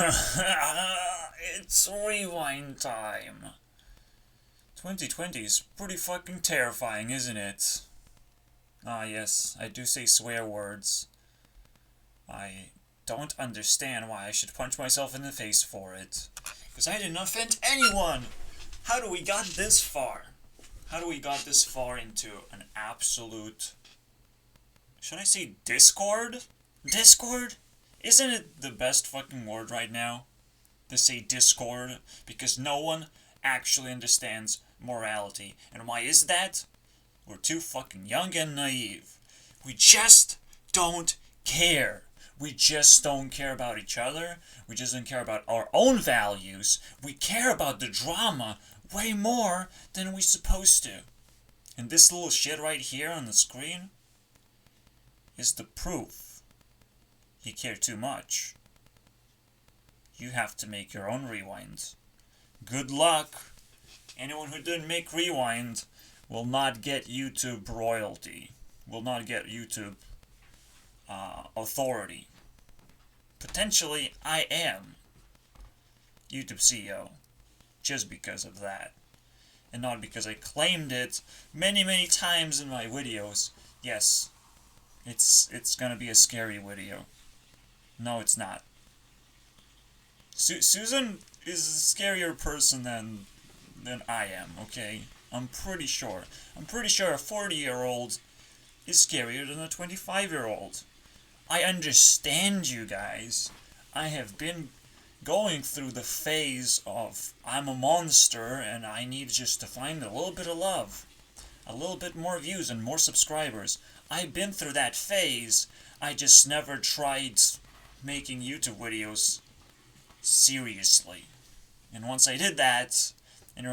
It's rewind time. 2020 is pretty fucking terrifying, isn't it? Ah, yes, I do say swear words. I don't understand why I should punch myself in the face for it. Because I didn't offend anyone! How do we got this far? How do we got this far into an absolute... Should I say Discord? Discord? Isn't it the best fucking word right now? To say Discord, because no one actually understands morality. And why is that? We're too fucking young and naive. We just don't care. We just don't care about each other. We just don't care about our own values. We care about the drama way more than we're supposed to. And this little shit right here on the screen is the proof you care too much. You have to make your own rewind. Good luck. Anyone who didn't make rewind will not get YouTube royalty. Will not get YouTube authority. Potentially, I am YouTube CEO. Just because of that. And not because I claimed it many times in my videos. Yes, it's gonna be a scary video. No, it's not. Susan is a scarier person than I am, okay? I'm pretty sure. I'm pretty sure a 40-year-old is scarier than a 25-year-old. I understand you guys. I have been going through the phase of I'm a monster and I need just to find a little bit of love. A little bit more views and more subscribers. I've been through that phase. I just never tried making YouTube videos seriously. And once I did that, and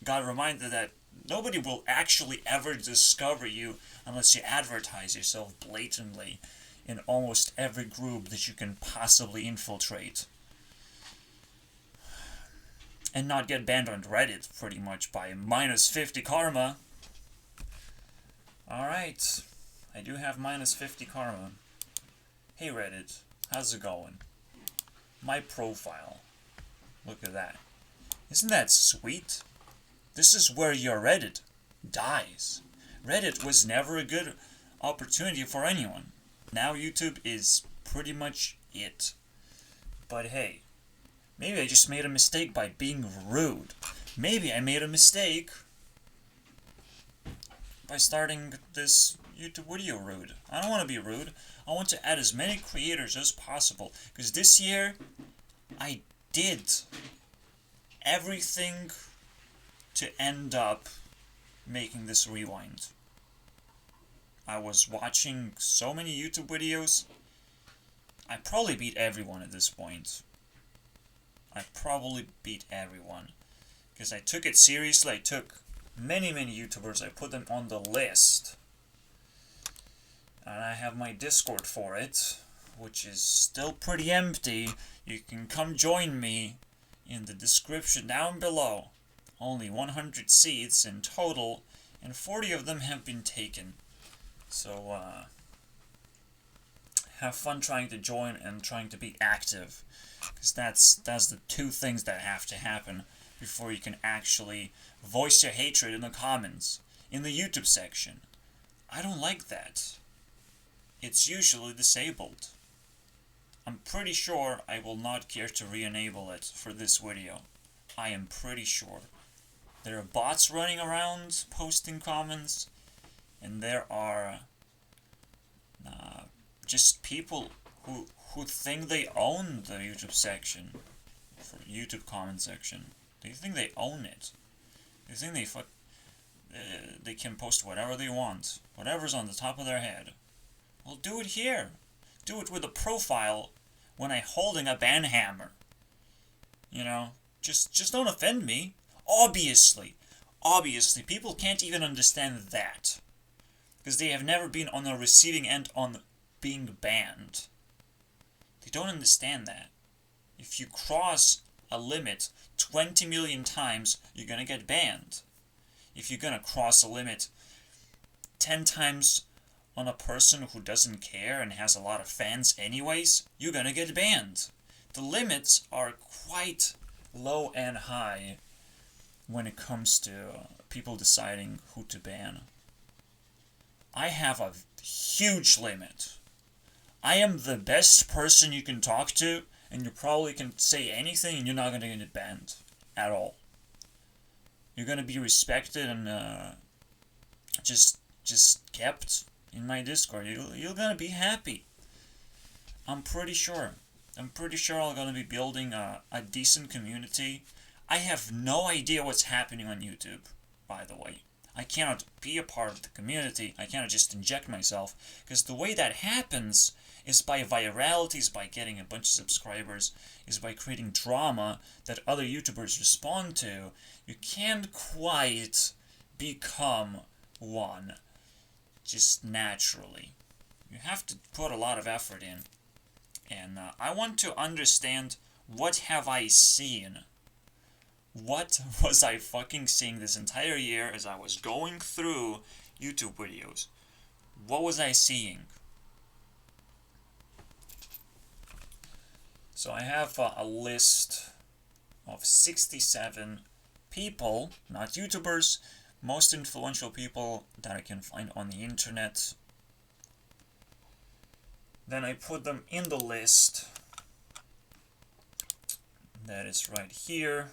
got reminded that nobody will actually ever discover you unless you advertise yourself blatantly in almost every group that you can possibly infiltrate. And not get banned on Reddit, pretty much, by minus 50 karma. Alright, I do have minus 50 karma. Hey Reddit, how's it going? My profile. Look at that. Isn't that sweet? This is where your Reddit dies. Reddit was never a good opportunity for anyone. Now YouTube is pretty much it. But hey, maybe I just made a mistake by being rude. Maybe I made a mistake by starting this YouTube video rude. I don't want to be rude. I want to add as many creators as possible. Because this year, I did everything to end up making this rewind. I was watching so many YouTube videos. I probably beat everyone at this point. I probably beat everyone. Because I took it seriously. I took many YouTubers. I put them on the list. And I have my Discord for it, which is still pretty empty. You can come join me in the description down below. Only 100 seats in total, and 40 of them have been taken. So, have fun trying to join and trying to be active. Because that's the two things that have to happen before you can actually voice your hatred in the comments, in the YouTube section. I don't like that. It's usually disabled. I'm pretty sure I will not care to re-enable it for this video. I am pretty sure. There are bots running around posting comments, and there are just people who think they own the YouTube section, for YouTube comment section. They think they own it. They think they can post whatever they want, whatever's on the top of their head. Well, do it here. Do it with a profile when I'm holding a ban hammer. You know, just don't offend me. Obviously, people can't even understand that. Because they have never been on the receiving end on being banned. They don't understand that. If you cross a limit 20 million times, you're gonna get banned. If you're gonna cross a limit 10 times on a person who doesn't care and has a lot of fans anyways, you're gonna get banned. the limits are quite low and high when it comes to people deciding who to ban. I have a huge limit. I am the best person you can talk to, and you probably can say anything and you're not going to get banned at all. You're going to be respected and just kept in my Discord. You're going to be happy. I'm pretty sure. I'm going to be building a decent community. I have no idea what's happening on YouTube, by the way. I cannot be a part of the community. I cannot just inject myself, because the way that happens is by virality, is by getting a bunch of subscribers, is by creating drama that other YouTubers respond to. You can't quite become one just naturally. You have to put a lot of effort in. And I want to understand, what have I seen? What was I fucking seeing this entire year as I was going through YouTube videos? What was I seeing? So I have a list of 67 people, not YouTubers, most influential people that I can find on the internet. Then I put them in the list. That is right here.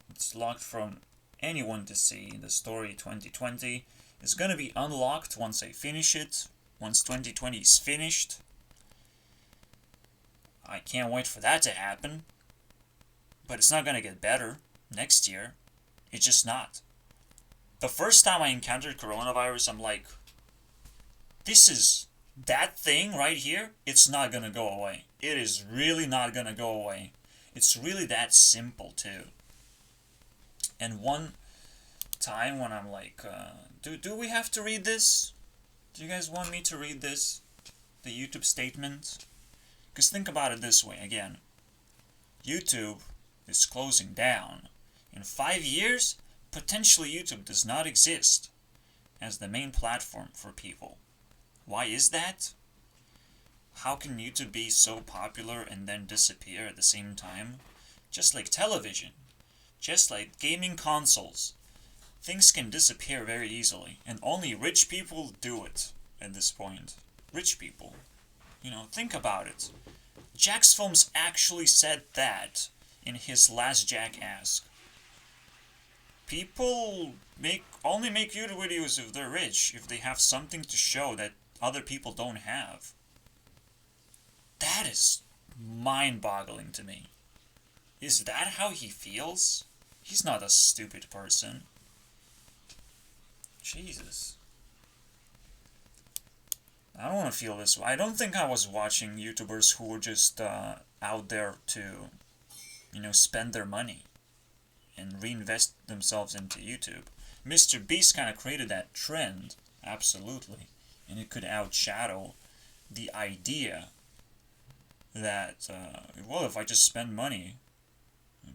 It's locked from anyone to see. The story 2020 is going to be unlocked once I finish it. Once 2020 is finished. I can't wait for that to happen. But it's not going to get better next year. It's just not. The first time I encountered coronavirus, I'm like, this is that thing right here. It's not going to go away. It is really not going to go away. It's really that simple too. And one time when I'm like, do we have to read this? Do you guys want me to read this? The YouTube statement? Because think about it this way, again. YouTube is closing down. In 5 years, potentially YouTube does not exist as the main platform for people. Why is that? How can YouTube be so popular and then disappear at the same time? Just like television. Just like gaming consoles. Things can disappear very easily, and only rich people do it at this point. Rich people. You know, think about it. Jax Films actually said that in his last Jackass. People only make YouTube videos if they're rich, if they have something to show that other people don't have. That is mind-boggling to me. Is that how he feels? He's not a stupid person. Jesus. I don't want to feel this way. I don't think I was watching YouTubers who were just out there to, spend their money and reinvest themselves into YouTube. Mr. Beast kind of created that trend, absolutely. And it could outshadow the idea that, if I just spend money,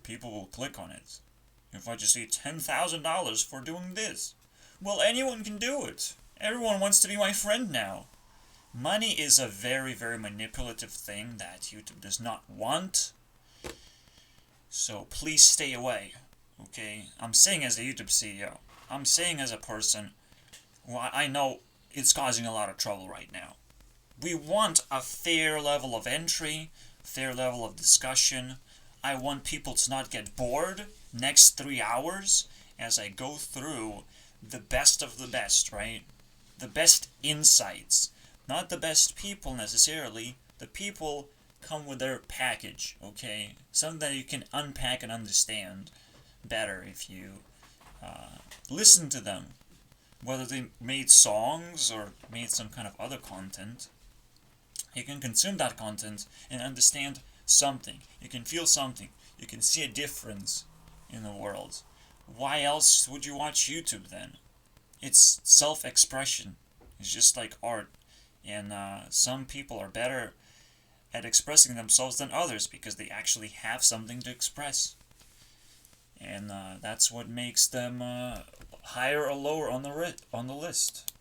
people will click on it. If I just say $10,000 for doing this, well, anyone can do it. Everyone wants to be my friend now. Money is a very, very manipulative thing that YouTube does not want. So please stay away, okay? I'm saying as a YouTube CEO. I'm saying as a person who I know it's causing a lot of trouble right now. We want a fair level of entry, fair level of discussion. I want people to not get bored next 3 hours as I go through the best of the best, right? The best insights. Not the best people necessarily. The people come with their package, okay? Something that you can unpack and understand better if you listen to them. Whether they made songs or made some kind of other content. You can consume that content and understand something. You can feel something. You can see a difference in the world. Why else would you watch YouTube then? It's self-expression. It's just like art. And some people are better at expressing themselves than others because they actually have something to express. And that's what makes them higher or lower on the list.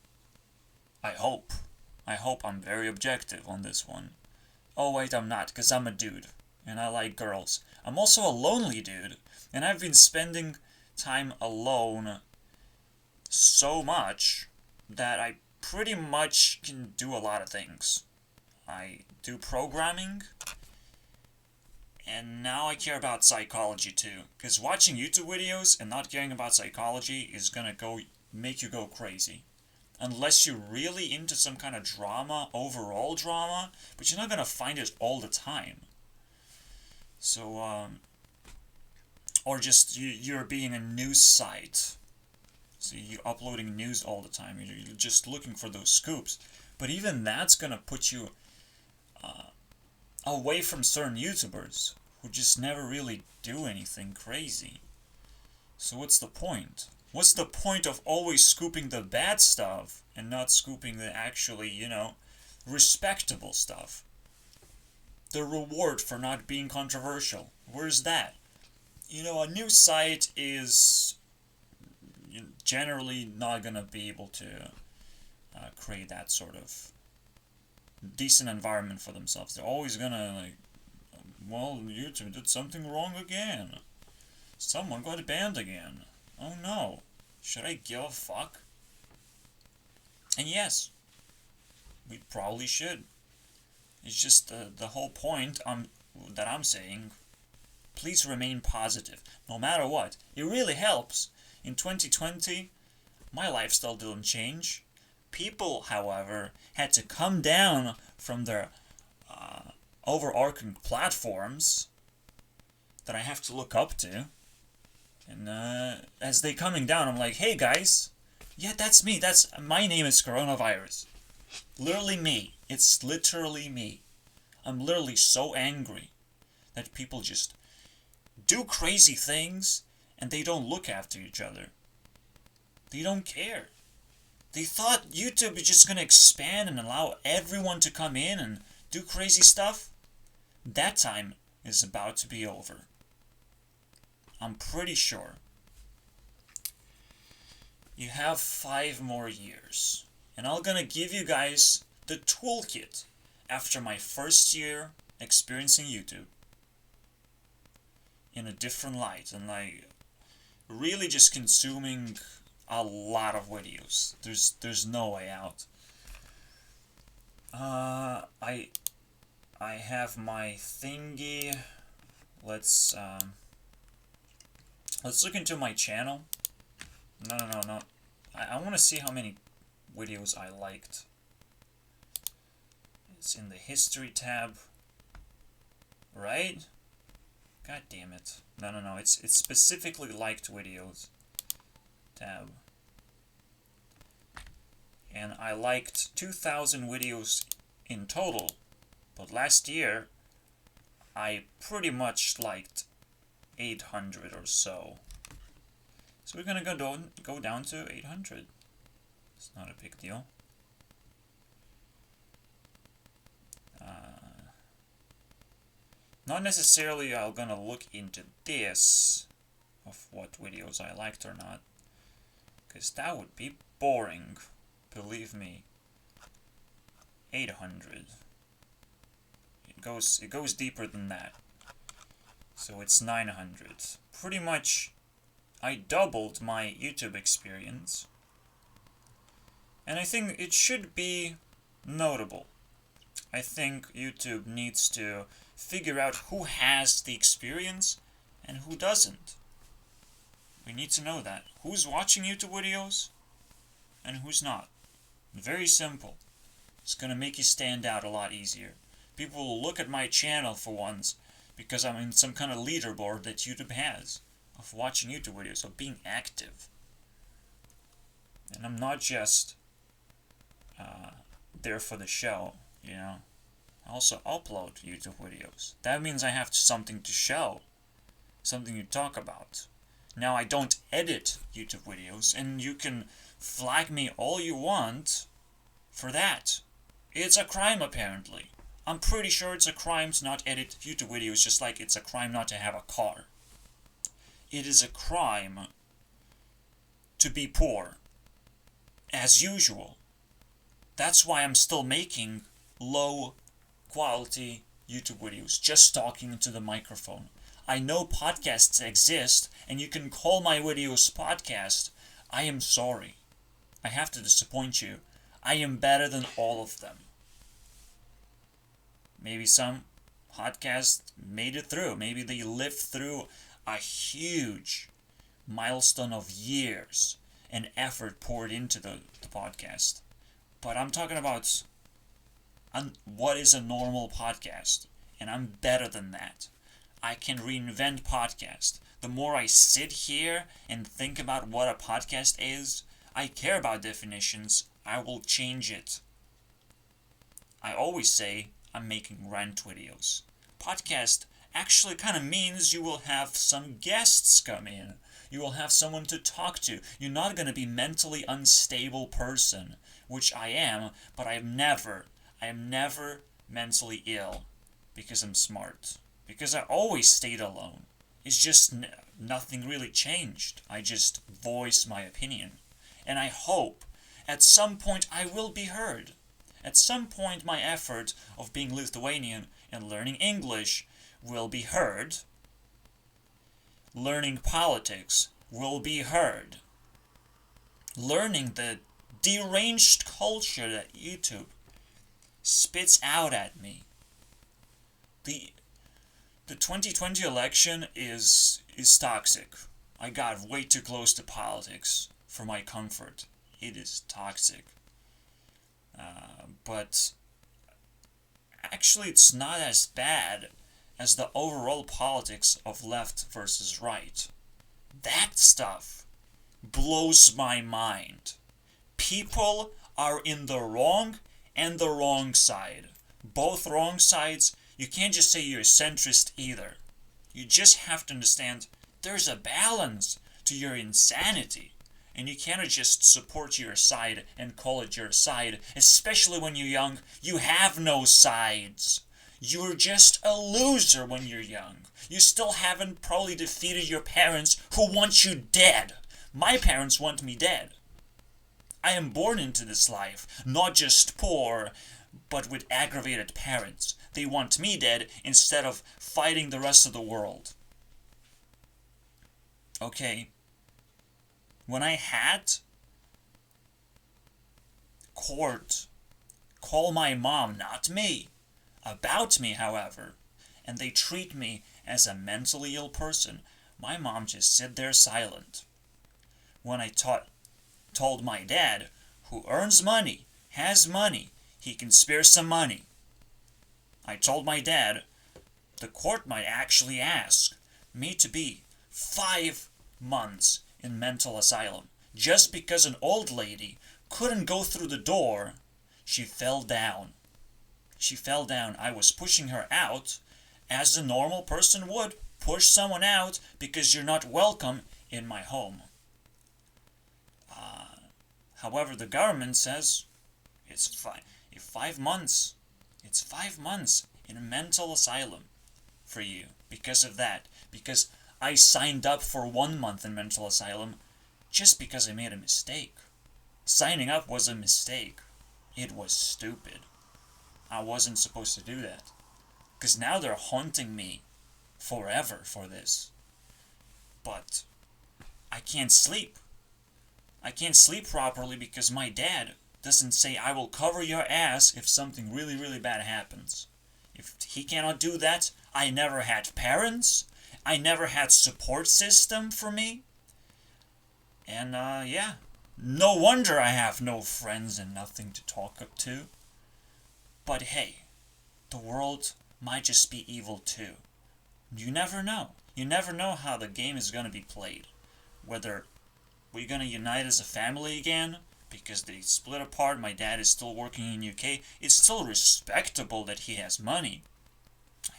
I hope. I hope I'm very objective on this one. Oh wait, I'm not, because I'm a dude. and I like girls. I'm also a lonely dude, and I've been spending time alone so much that I pretty much can do a lot of things. I do programming, and now I care about psychology too. Because watching YouTube videos and not caring about psychology is gonna make you go crazy. Unless you're really into some kind of drama, overall drama, but you're not gonna find it all the time. So, or just you're being a news site. So you're uploading news all the time. You're just looking for those scoops. But even that's gonna put you away from certain YouTubers who just never really do anything crazy. So what's the point? What's the point of always scooping the bad stuff and not scooping the actually, respectable stuff? The reward for not being controversial. Where's that? A news site is generally not gonna be able to create that sort of decent environment for themselves. They're always gonna well, YouTube did something wrong again. Someone got banned again. Oh no. Should I give a fuck? And yes, we probably should. It's just the whole point that I'm saying. Please remain positive, no matter what. It really helps. In 2020, my lifestyle didn't change. People, however, had to come down from their overarching platforms that I have to look up to. And as they coming down, I'm like, hey guys, yeah, that's me. My name is Coronavirus. Literally me. It's literally me. I'm literally so angry that people just do crazy things and they don't look after each other. They don't care. They thought YouTube was just gonna expand and allow everyone to come in and do crazy stuff. That time is about to be over. I'm pretty sure. You have 5 more years. And I'm gonna give you guys the toolkit after my first year experiencing YouTube in a different light, and really just consuming a lot of videos. There's no way out. I have my thingy. Let's look into my channel. No. I want to see how many videos I liked. It's in the history tab, right? God damn it. No. It's specifically liked videos tab. And I liked 2,000 videos in total. But last year, I pretty much liked 800 or so. So we're gonna go down to 800. It's not a big deal. Not necessarily I'm gonna look into this, of what videos I liked or not, because that would be boring, believe me. 800. It goes deeper than that. So it's 900. Pretty much, I doubled my YouTube experience. And I think it should be notable. I think YouTube needs to figure out who has the experience and who doesn't. We need to know that. Who's watching YouTube videos and who's not. Very simple. It's gonna make you stand out a lot easier. People will look at my channel for once because I'm in some kind of leaderboard that YouTube has of watching YouTube videos, of being active. And I'm not just there for the show, I also upload YouTube videos. That means I have something to show, something to talk about. Now, I don't edit YouTube videos, and you can flag me all you want for that. It's a crime, apparently. I'm pretty sure it's a crime to not edit YouTube videos, just like it's a crime not to have a car. It is a crime to be poor, as usual. That's why I'm still making low quality YouTube videos just talking into the microphone. I know podcasts exist, and you can call my videos podcast. I am sorry. I have to disappoint you. I am better than all of them. Maybe some podcasts made it through. Maybe they lived through a huge milestone of years and effort poured into the podcast. But I'm talking about what is a normal podcast, and I'm better than that. I can reinvent podcast. The more I sit here and think about what a podcast is, I care about definitions, I will change it. I always say I'm making rant videos. Podcast actually kind of means you will have some guests come in. You will have someone to talk to. You're not going to be mentally unstable person, which I am, but I am never mentally ill because I'm smart. Because I always stayed alone. It's just nothing really changed. I just voice my opinion. And I hope at some point I will be heard. At some point my effort of being Lithuanian and learning English will be heard. Learning politics will be heard. Learning the deranged culture that YouTube spits out at me. The 2020 election is toxic. I got way too close to politics for my comfort. It is toxic. But actually it's not as bad as the overall politics of left versus right. That stuff blows my mind. People are in the wrong and the wrong side. Both wrong sides. You can't just say you're a centrist either. You just have to understand there's a balance to your insanity. And you cannot just support your side and call it your side, especially when you're young. You have no sides. You're just a loser when you're young. You still haven't probably defeated your parents who want you dead. My parents want me dead. I am born into this life, not just poor, but with aggravated parents. They want me dead instead of fighting the rest of the world. Okay. When I had court call my mom, not me, about me, however, and they treat me as a mentally ill person, my mom just sit there silent. When I told my dad, who earns money, has money, he can spare some money, I told my dad the court might actually ask me to be 5 months in mental asylum just because an old lady couldn't go through the door. She fell down. I was pushing her out as a normal person would push someone out because you're not welcome in my home. However, the government says it's 5 months. It's 5 months in a mental asylum for you because of that. Because I signed up for 1 month in mental asylum just because I made a mistake. Signing up was a mistake. It was stupid. I wasn't supposed to do that. Because now they're haunting me forever for this. But I can't sleep. I can't sleep properly because my dad doesn't say, I will cover your ass if something really, really bad happens. If he cannot do that, I never had parents. I never had support system for me. And, yeah. No wonder I have no friends and nothing to talk up to. But hey, the world might just be evil too. You never know. You never know how the game is going to be played. Whether we're going to unite as a family again, because they split apart, my dad is still working in UK. It's still respectable that he has money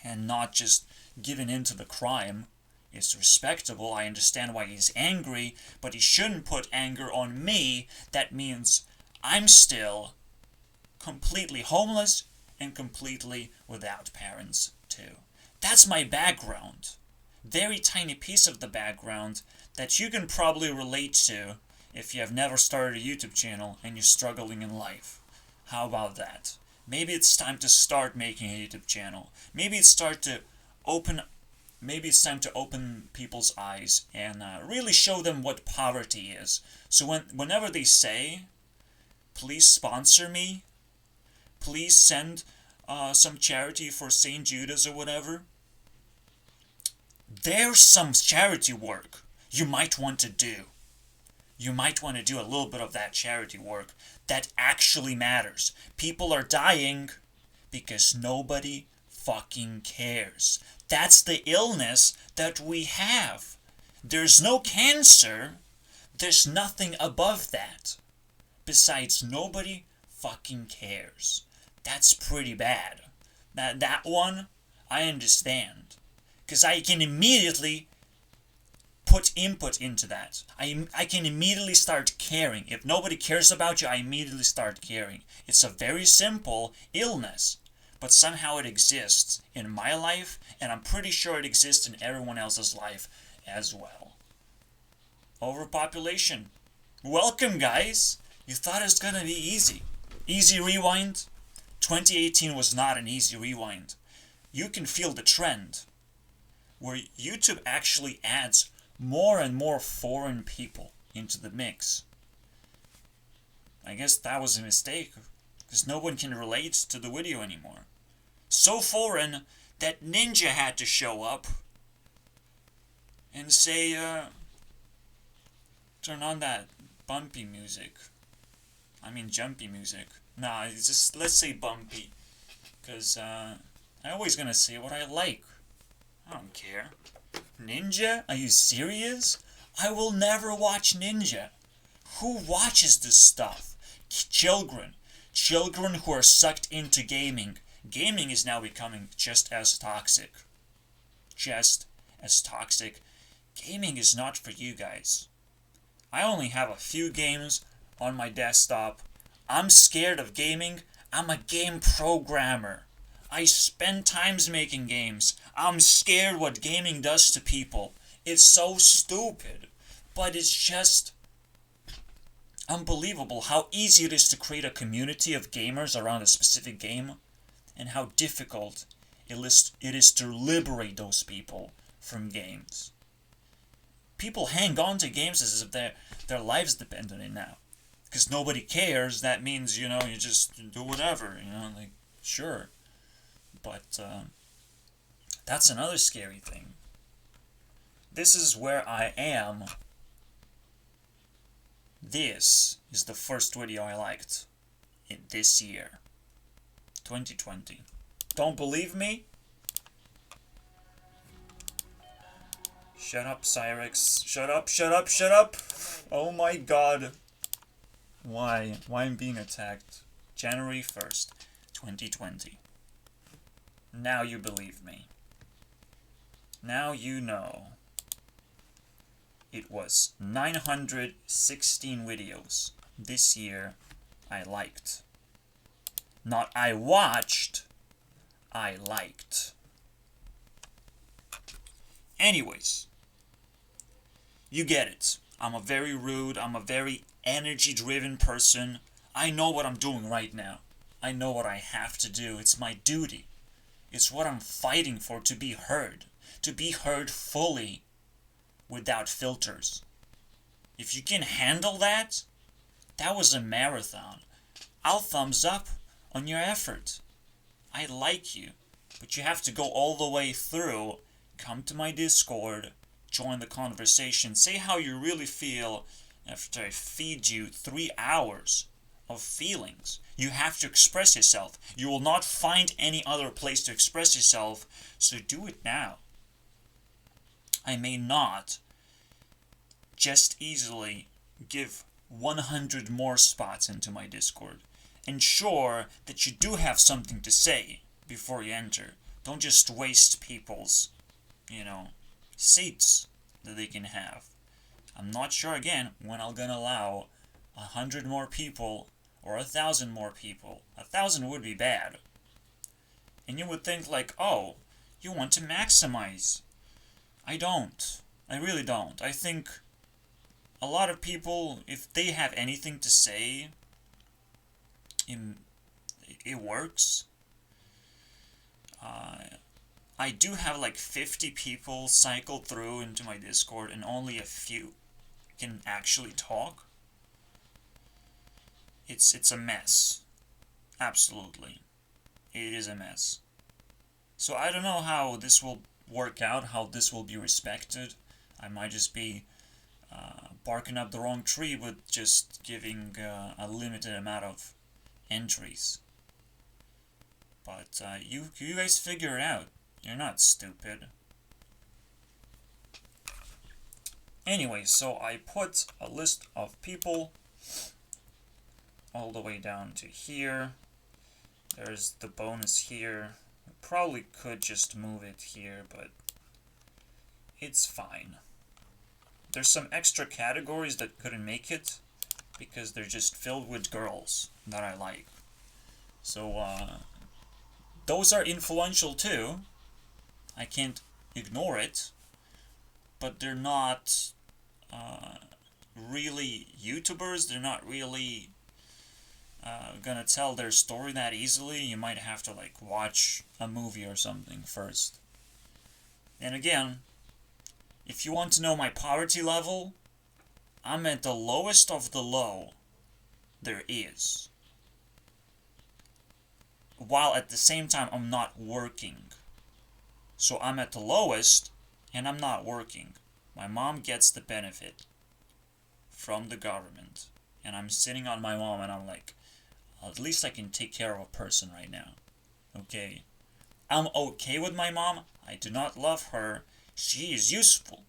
and not just giving in to the crime. It's respectable. I understand why he's angry, but he shouldn't put anger on me. That means I'm still completely homeless and completely without parents too. That's my background. Very tiny piece of the background that you can probably relate to if you have never started a YouTube channel and you're struggling in life. How about that? Maybe it's time to start making a YouTube channel. Maybe it's time to open people's eyes and really show them what poverty is. So whenever they say, please sponsor me, please send some charity for St. Judas or whatever, there's some charity work you might want to do. You might want to do a little bit of that charity work that actually matters. People are dying because nobody fucking cares. That's the illness that we have. There's no cancer. There's nothing above that. Besides, nobody fucking cares. That's pretty bad. That one, I understand. Because I can immediately put input into that. I can immediately start caring. If nobody cares about you, I immediately start caring. It's a very simple illness, but somehow it exists in my life, and I'm pretty sure it exists in everyone else's life as well. Overpopulation. Welcome, guys! You thought it was gonna be easy. Easy rewind? 2018 was not an easy rewind. You can feel the trend, where YouTube actually adds more and more foreign people into the mix. I guess that was a mistake, because no one can relate to the video anymore. So foreign that Ninja had to show up and say, turn on that bumpy music. I mean jumpy music. Nah, it's just, let's say bumpy, because I'm always gonna say what I like. I don't care. Ninja? Are you serious? I will never watch Ninja. Who watches this stuff? Children. Children who are sucked into gaming. Gaming is now becoming just as toxic. Just as toxic. Gaming is not for you guys. I only have a few games on my desktop. I'm scared of gaming. I'm a game programmer. I spend times making games. I'm scared what gaming does to people. It's so stupid. But it's just unbelievable how easy it is to create a community of gamers around a specific game, and how difficult it is to liberate those people from games. People hang on to games as if their lives depend on it now. Because nobody cares, that means, you just do whatever, like, sure. But that's another scary thing. This is where I am. This is the first video I liked in this year, 2020. Don't believe me? Shut up, Cyrex. Shut up, shut up, shut up! Oh my god. Why? Why I'm being attacked? January 1st, 2020. Now you believe me. Now you know. It was 916 videos this year I liked. Not I watched, I liked. Anyways, you get it. I'm a very rude, I'm a very energy-driven person. I know what I'm doing right now. I know what I have to do. It's my duty. It's what I'm fighting for, to be heard. To be heard fully, without filters. If you can handle that, that was a marathon. I'll thumbs up on your effort. I like you, but you have to go all the way through. Come to my Discord, join the conversation, say how you really feel after I feed you 3 hours of feelings. You have to express yourself. You will not find any other place to express yourself, so do it now. I may not just easily give 100 more spots into my Discord. Ensure that you do have something to say before you enter. Don't just waste people's, seats that they can have. I'm not sure, again, when I'm gonna allow 100 more people or 1,000 more people. 1,000 would be bad. And you would think like, oh, you want to maximize. I don't. I really don't. I think a lot of people, if they have anything to say, it works. I do have like 50 people cycle through into my Discord, and only a few can actually talk. It's a mess. Absolutely. It is a mess. So I don't know how this will work out, how this will be respected. I might just be barking up the wrong tree with just giving a limited amount of entries. But you guys figure it out. You're not stupid. Anyway, so I put a list of people all the way down to here. There's the bonus here. I probably could just move it here, but it's fine. There's some extra categories that couldn't make it because they're just filled with girls that I like. So, those are influential too. I can't ignore it. But they're not really YouTubers. They're not really gonna tell their story that easily. You might have to like watch a movie or something first. And again, if you want to know my poverty level, I'm at the lowest of the low there is. While at the same time I'm not working. So I'm at the lowest and I'm not working. My mom gets the benefit from the government. And I'm sitting on my mom and I'm like, at least I can take care of a person right now. Okay? I'm okay with my mom. I do not love her. She is useful.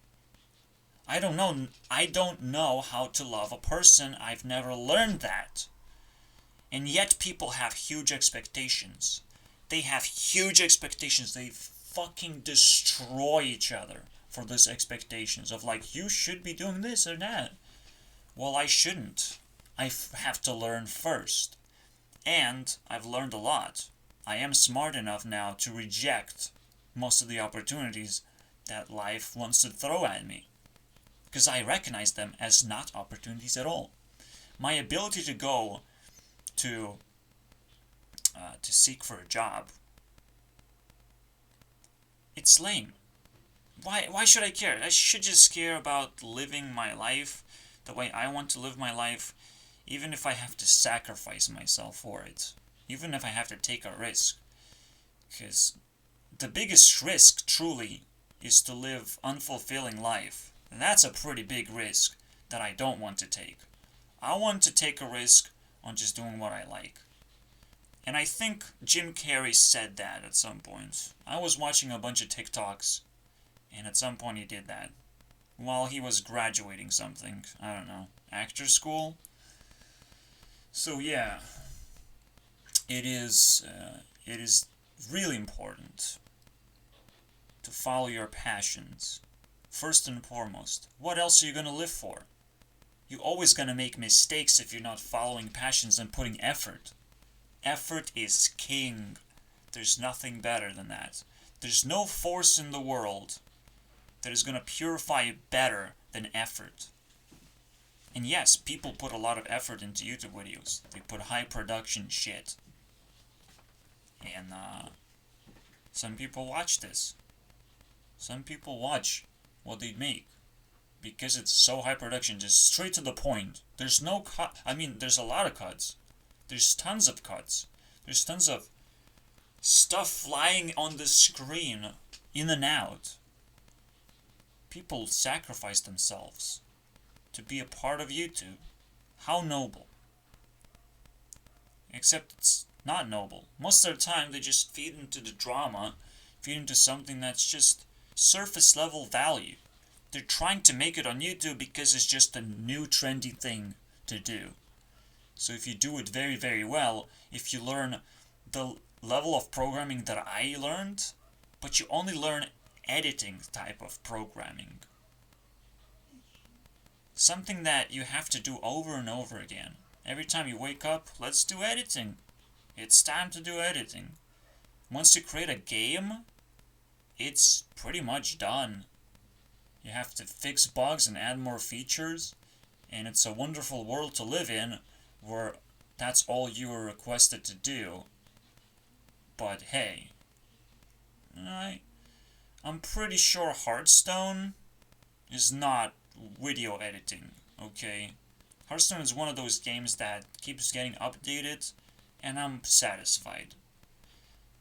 I don't know how to love a person. I've never learned that. And yet people have huge expectations. They have huge expectations. They fucking destroy each other for those expectations of like, you should be doing this or that. Well, I shouldn't. I have to learn first. And I've learned a lot. I am smart enough now to reject most of the opportunities that life wants to throw at me. Because I recognize them as not opportunities at all. My ability to go to seek for a job, it's lame. Why should I care? I should just care about living my life the way I want to live my life, even if I have to sacrifice myself for it. Even if I have to take a risk. Because the biggest risk, truly, is to live unfulfilling life. And that's a pretty big risk that I don't want to take. I want to take a risk on just doing what I like. And I think Jim Carrey said that at some point. I was watching a bunch of TikToks, and at some point he did that. While he was graduating something. I don't know. Actor school? So yeah. It is really important to follow your passions. First and foremost. What else are you going to live for? You're always going to make mistakes if you're not following passions and putting effort. Effort is king. There's nothing better than that. There's no force in the world that is going to purify you better than effort. And yes, people put a lot of effort into YouTube videos. They put high production shit. And some people watch this. Some people watch what they make. Because it's so high production, just straight to the point. There's no cut. I mean, there's a lot of cuts. There's tons of cuts. There's tons of stuff flying on the screen, in and out. People sacrifice themselves to be a part of YouTube. How noble. Except it's not noble. Most of the time they just feed into the drama, feed into something that's just surface level value. They're trying to make it on YouTube because it's just a new trendy thing to do. So if you do it very, very well, if you learn the level of programming that I learned, but you only learn editing type of programming. Something that you have to do over and over again. Every time you wake up, let's do editing. It's time to do editing. Once you create a game, it's pretty much done. You have to fix bugs and add more features, and it's a wonderful world to live in where that's all you are requested to do. but hey, I'm pretty sure Hearthstone is not video editing, okay? Hearthstone is one of those games that keeps getting updated, and I'm satisfied.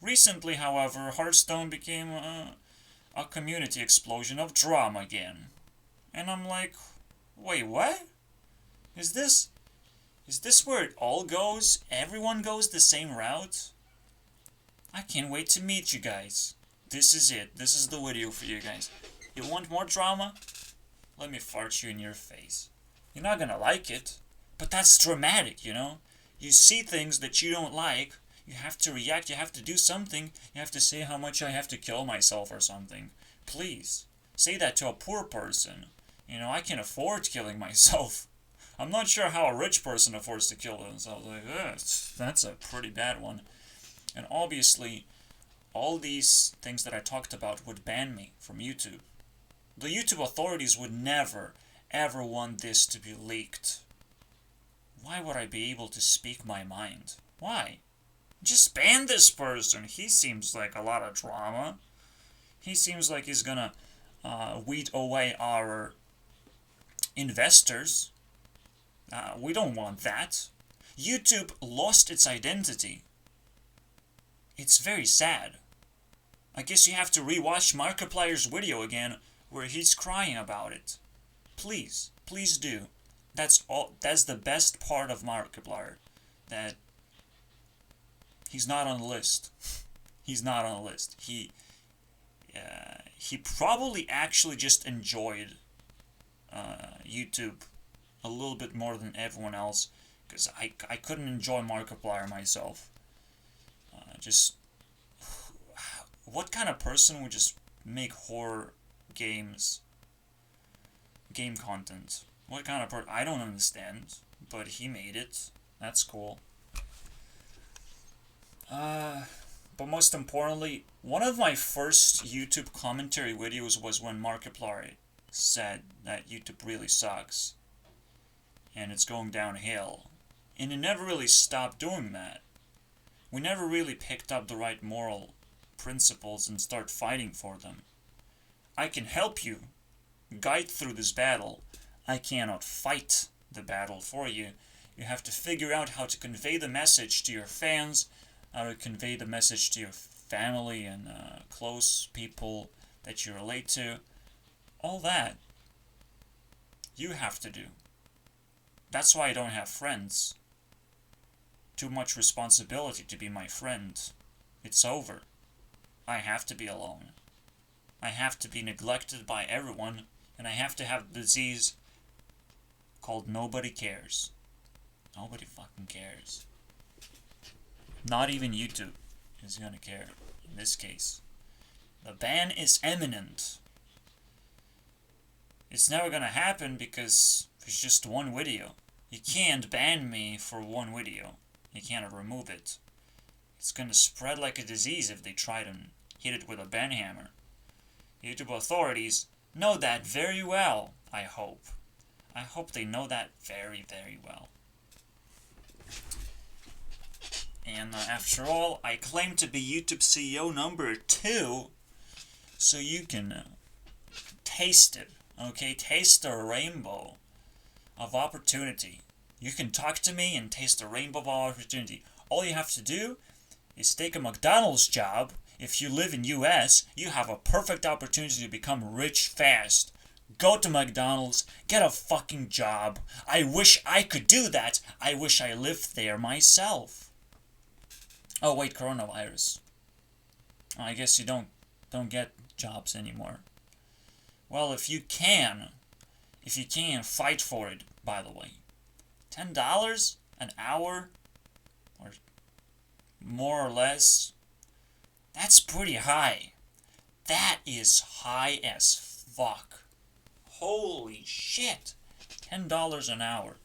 Recently, however, Hearthstone became a community explosion of drama again. And I'm like, wait, what? Is this where it all goes? Everyone goes the same route? I can't wait to meet you guys. This is it. This is the video for you guys. You want more drama? Let me fart you in your face. You're not gonna like it, but that's dramatic, you know? You see things that you don't like, you have to react, you have to do something, you have to say how much I have to kill myself or something. Please, say that to a poor person. You know, I can afford killing myself. I'm not sure how a rich person affords to kill themselves. Like, that's a pretty bad one. And obviously, all these things that I talked about would ban me from YouTube. The YouTube authorities would never, ever want this to be leaked. Why would I be able to speak my mind? Why? Just ban this person. He seems like a lot of drama. He seems like he's gonna weed away our investors. We don't want that. YouTube lost its identity. It's very sad. I guess you have to rewatch Markiplier's video again where he's crying about it. Please, please do. That's the best part of Markiplier. That he's not on the list. He's not on the list. He probably actually just enjoyed YouTube a little bit more than everyone else, because I couldn't enjoy Markiplier myself. Just what kind of person would just make horror game content? What kind of person? I don't understand, but he made it. That's cool. But most importantly, one of my first YouTube commentary videos was when Markiplier said that YouTube really sucks and it's going downhill. And he never really stopped doing that. We never really picked up the right moral principles and start fighting for them. I can help you guide through this battle. I cannot fight the battle for you. You have to figure out how to convey the message to your fans, how to convey the message to your family and close people that you relate to. All that you have to do. That's why I don't have friends. Too much responsibility to be my friend. It's over. I have to be alone. I have to be neglected by everyone, and I have to have a disease called nobody cares. Nobody fucking cares. Not even YouTube is gonna care in this case. The ban is imminent. It's never gonna happen because there's just one video. You can't ban me for one video. You can't remove it. It's gonna spread like a disease if they try to hit it with a ban hammer. YouTube authorities know that very well, I hope. I hope they know that very, very well. And after all, I claim to be YouTube CEO number 2, so you can taste it, okay? Taste the rainbow of opportunity. You can talk to me and taste the rainbow of opportunity. All you have to do is take a McDonald's job. If you live in US, you have a perfect opportunity to become rich fast. Go to McDonald's, get a fucking job. I wish I could do that. I wish I lived there myself. Oh wait, coronavirus. I guess you don't get jobs anymore. Well, if you can, fight for it, by the way. $10 an hour, or more or less, that's pretty high. That is high as fuck. Holy shit. $10 an hour.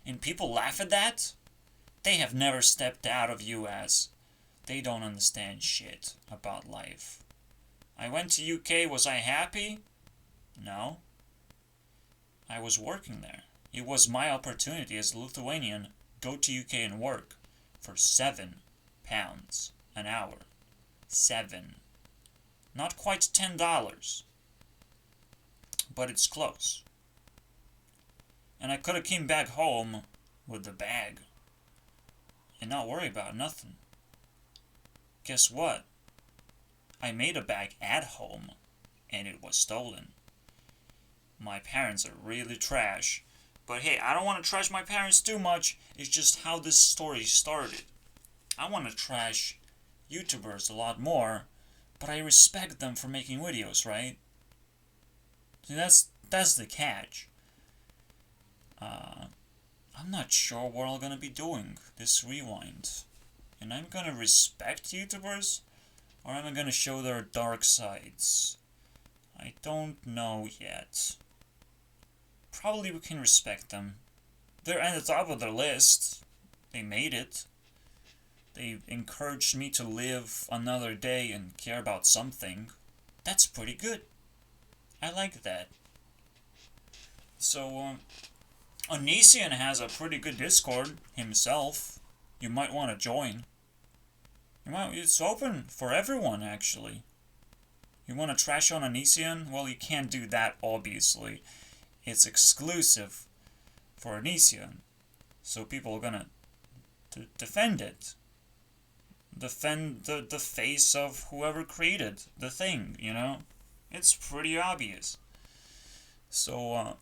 And people laugh at that? They have never stepped out of US. They don't understand shit about life. I went to UK, was I happy? No. I was working there. It was my opportunity as a Lithuanian, go to UK and work for £7 an hour. $7. Not quite $10, but it's close. And I could have came back home with the bag and not worry about nothing. Guess what? I made a bag at home, and it was stolen. My parents are really trash. But hey, I don't want to trash my parents too much. It's just how this story started. I want to trash YouTubers a lot more, but I respect them for making videos, right? See, that's the catch. I'm not sure what I'm gonna be doing this rewind. And I'm gonna respect YouTubers, or am I gonna show their dark sides? I don't know yet. Probably we can respect them. They're at the top of their list. They made it. They encouraged me to live another day and care about something. That's pretty good. I like that. So, Onision has a pretty good Discord himself. You might want to join. It's open for everyone, actually. You want to trash on Onision? Well, you can't do that, obviously. It's exclusive for Onision. So people are gonna defend it. Defend the face of whoever created the thing, you know? It's pretty obvious. So,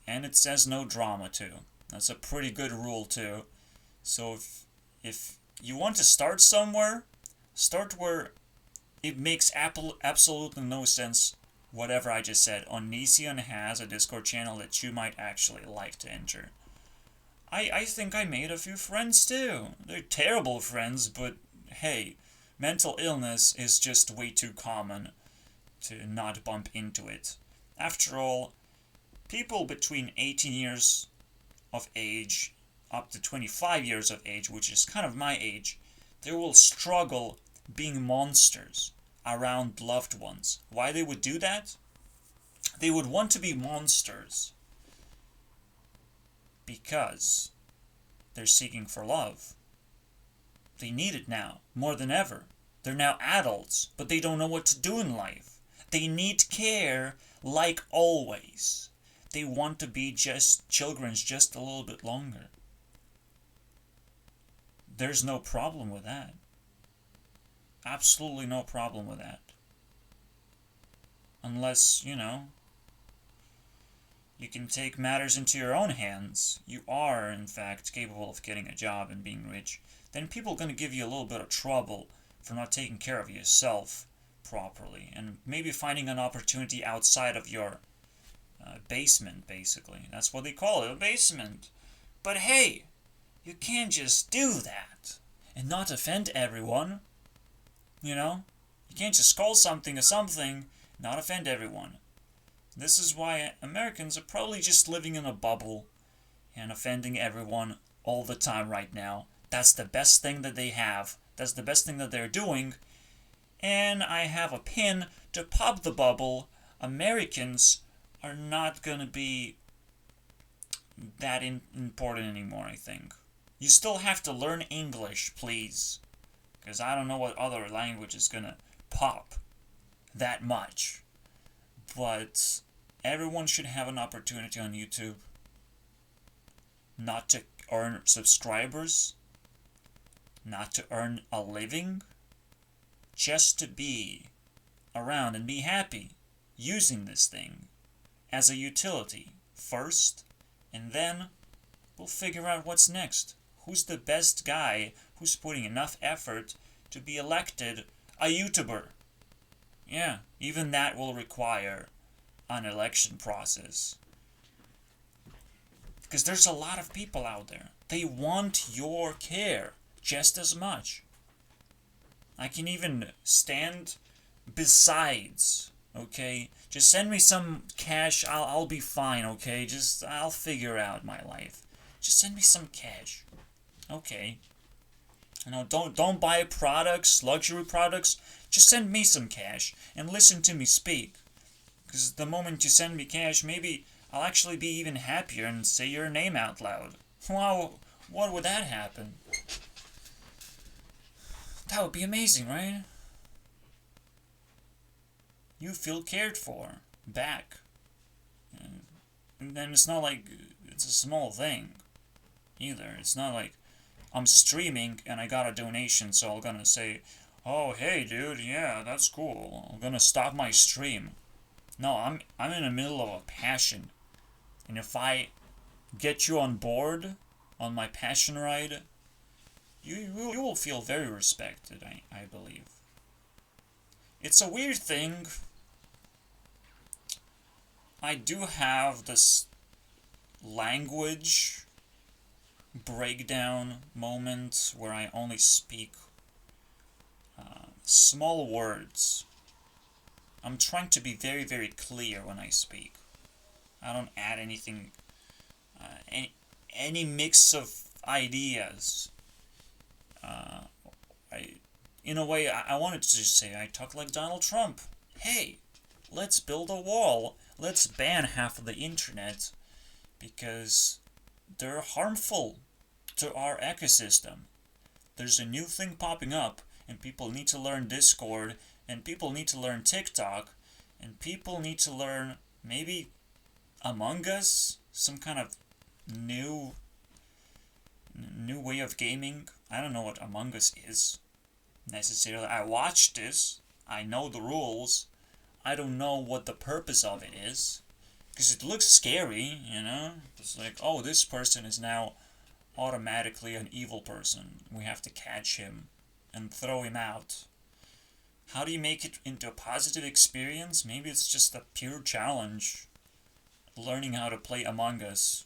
and it says no drama, too. That's a pretty good rule, too. So if you want to start somewhere, start where it makes absolutely no sense, whatever I just said. Onision has a Discord channel that you might actually like to enter. I think I made a few friends, too. They're terrible friends, but hey, mental illness is just way too common to not bump into it. After all, people between 18 years of age up to 25 years of age, which is kind of my age, they will struggle being monsters around loved ones. Why they would do that? They would want to be monsters because they're seeking for love. They need it now, more than ever. They're now adults, but they don't know what to do in life. They need care like always. They want to be just children just a little bit longer. There's no problem with that. Absolutely no problem with that. Unless, you know, you can take matters into your own hands. You are, in fact, capable of getting a job and being rich. Then people are going to give you a little bit of trouble for not taking care of yourself properly. And maybe finding an opportunity outside of your basement, basically. That's what they call it, a basement. But hey, you can't just do that and not offend everyone. You know? You can't just call something a something, not offend everyone. This is why Americans are probably just living in a bubble and offending everyone all the time right now. That's the best thing that they have. That's the best thing that they're doing. And I have a pin to pop the bubble. Americans are not going to be that important anymore, I think. You still have to learn English, please. Because I don't know what other language is going to pop that much. But everyone should have an opportunity on YouTube not to earn subscribers, not to earn a living, just to be around and be happy using this thing as a utility first, and then we'll figure out what's next. Who's the best guy who's putting enough effort to be elected a YouTuber? Yeah, even that will require an election process. Because there's a lot of people out there. They want your care just as much. I can even stand besides, okay? Just send me some cash, I'll be fine, okay? I'll figure out my life. Just send me some cash. Okay. You know, don't buy products, luxury products. Just send me some cash and listen to me speak. Because the moment you send me cash, maybe I'll actually be even happier and say your name out loud. Wow, what would that happen? That would be amazing, right? you feel cared for back. And then it's not like it's a small thing either. It's not like I'm streaming and I got a donation, so I'm gonna say, oh, hey, dude, yeah, that's cool. I'm gonna stop my stream. No, I'm in the middle of a passion. And if I get you on board on my passion ride, you will feel very respected, I believe. It's a weird thing. I do have this language breakdown moment where I only speak small words. I'm trying to be very, very clear when I speak. I don't add anything, any mix of ideas. In a way, I wanted to just say I talk like Donald Trump. Hey, let's build a wall. Let's ban half of the internet because they're harmful to our ecosystem. There's a new thing popping up, and people need to learn Discord, and people need to learn TikTok, and people need to learn maybe Among Us, some kind of new way of gaming. I don't know what Among Us is necessarily. I watched this. I know the rules. I don't know what the purpose of it is. Because it looks scary, you know? It's like, oh, this person is now automatically an evil person. We have to catch him and throw him out. How do you make it into a positive experience? Maybe it's just a pure challenge. Learning how to play Among Us.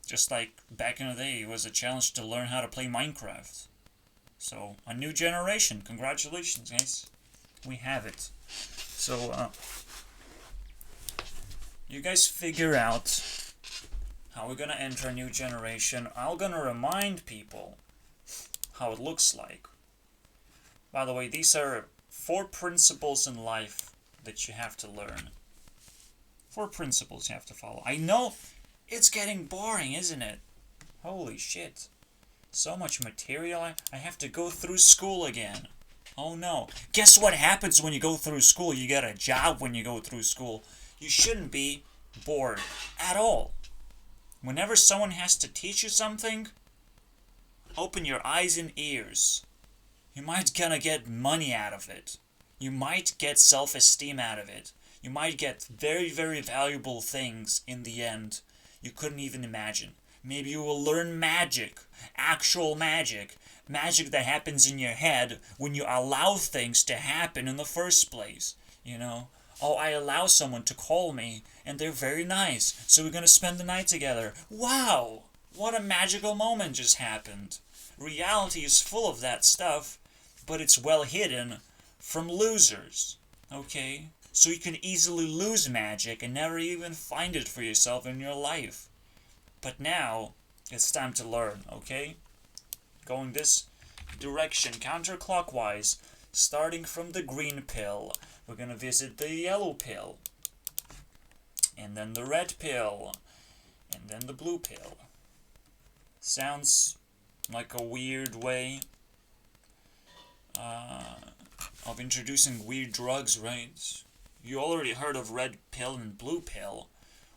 Just like back in the day, it was a challenge to learn how to play Minecraft. So, a new generation. Congratulations, guys. We have it. So, you guys figure out how we're gonna enter a new generation. I'm gonna remind people how it looks like. By the way, these are 4 principles in life that you have to learn. 4 principles you have to follow. I know it's getting boring, isn't it? Holy shit. So much material. I have to go through school again. Oh no. Guess what happens when you go through school? You get a job when you go through school. You shouldn't be bored at all. Whenever someone has to teach you something, open your eyes and ears. You might gonna get money out of it. You might get self-esteem out of it. You might get very, very valuable things in the end you couldn't even imagine. Maybe you will learn magic, actual magic, magic that happens in your head when you allow things to happen in the first place, you know? Oh, I allow someone to call me, and they're very nice, so we're gonna spend the night together. Wow! What a magical moment just happened. Reality is full of that stuff, but it's well hidden from losers, okay? So you can easily lose magic and never even find it for yourself in your life. But now, it's time to learn, okay? Going this direction, counterclockwise, starting from the green pill. We're gonna visit the yellow pill, and then the red pill, and then the blue pill. Sounds like a weird way of introducing weird drugs, right? You already heard of red pill and blue pill.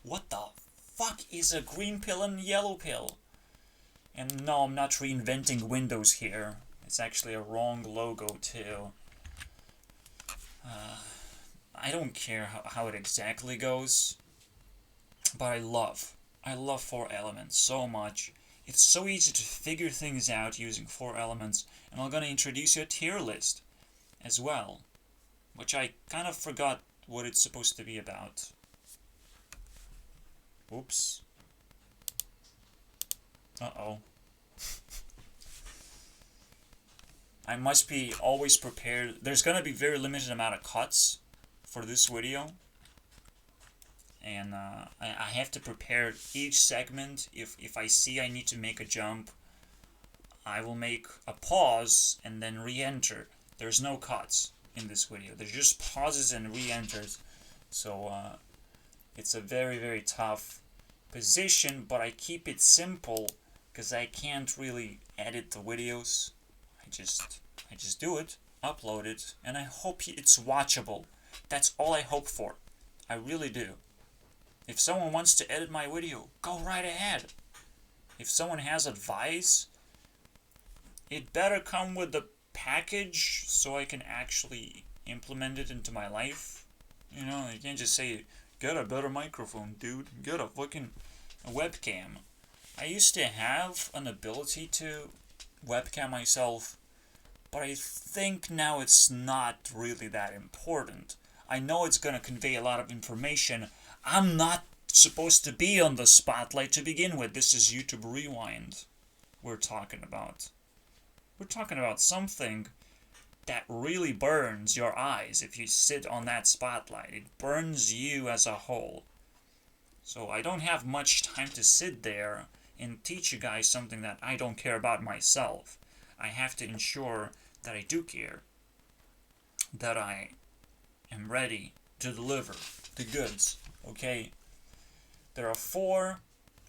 What the fuck is a green pill and yellow pill? And no, I'm not reinventing Windows here. It's actually a wrong logo too. I don't care how it exactly goes, but I love 4 elements so much. It's so easy to figure things out using 4 elements, and I'm gonna introduce you a tier list as well, which I kind of forgot what it's supposed to be about. Oops. Uh-oh. I must be always prepared. There's gonna be very limited amount of cuts for this video. And I have to prepare each segment. If I see I need to make a jump, I will make a pause and then re-enter. There's no cuts in this video. There's just pauses and re-enters. So it's a very, very tough position, but I keep it simple because I can't really edit the videos. I just do it. upload it, and I hope it's watchable. That's all I hope for. I really do. If someone wants to edit my video, go right ahead. If someone has advice, it better come with the package so I can actually implement it into my life. You know, you can't just say, get a better microphone, dude. Get a fucking webcam. I used to have an ability to webcam myself, but I think now it's not really that important. I know it's going to convey a lot of information. I'm not supposed to be on the spotlight to begin with. This is YouTube Rewind we're talking about. We're talking about something that really burns your eyes if you sit on that spotlight. It burns you as a whole. So I don't have much time to sit there and teach you guys something that I don't care about myself. I have to ensure that I do care, that I am ready to deliver the goods, okay? There are 4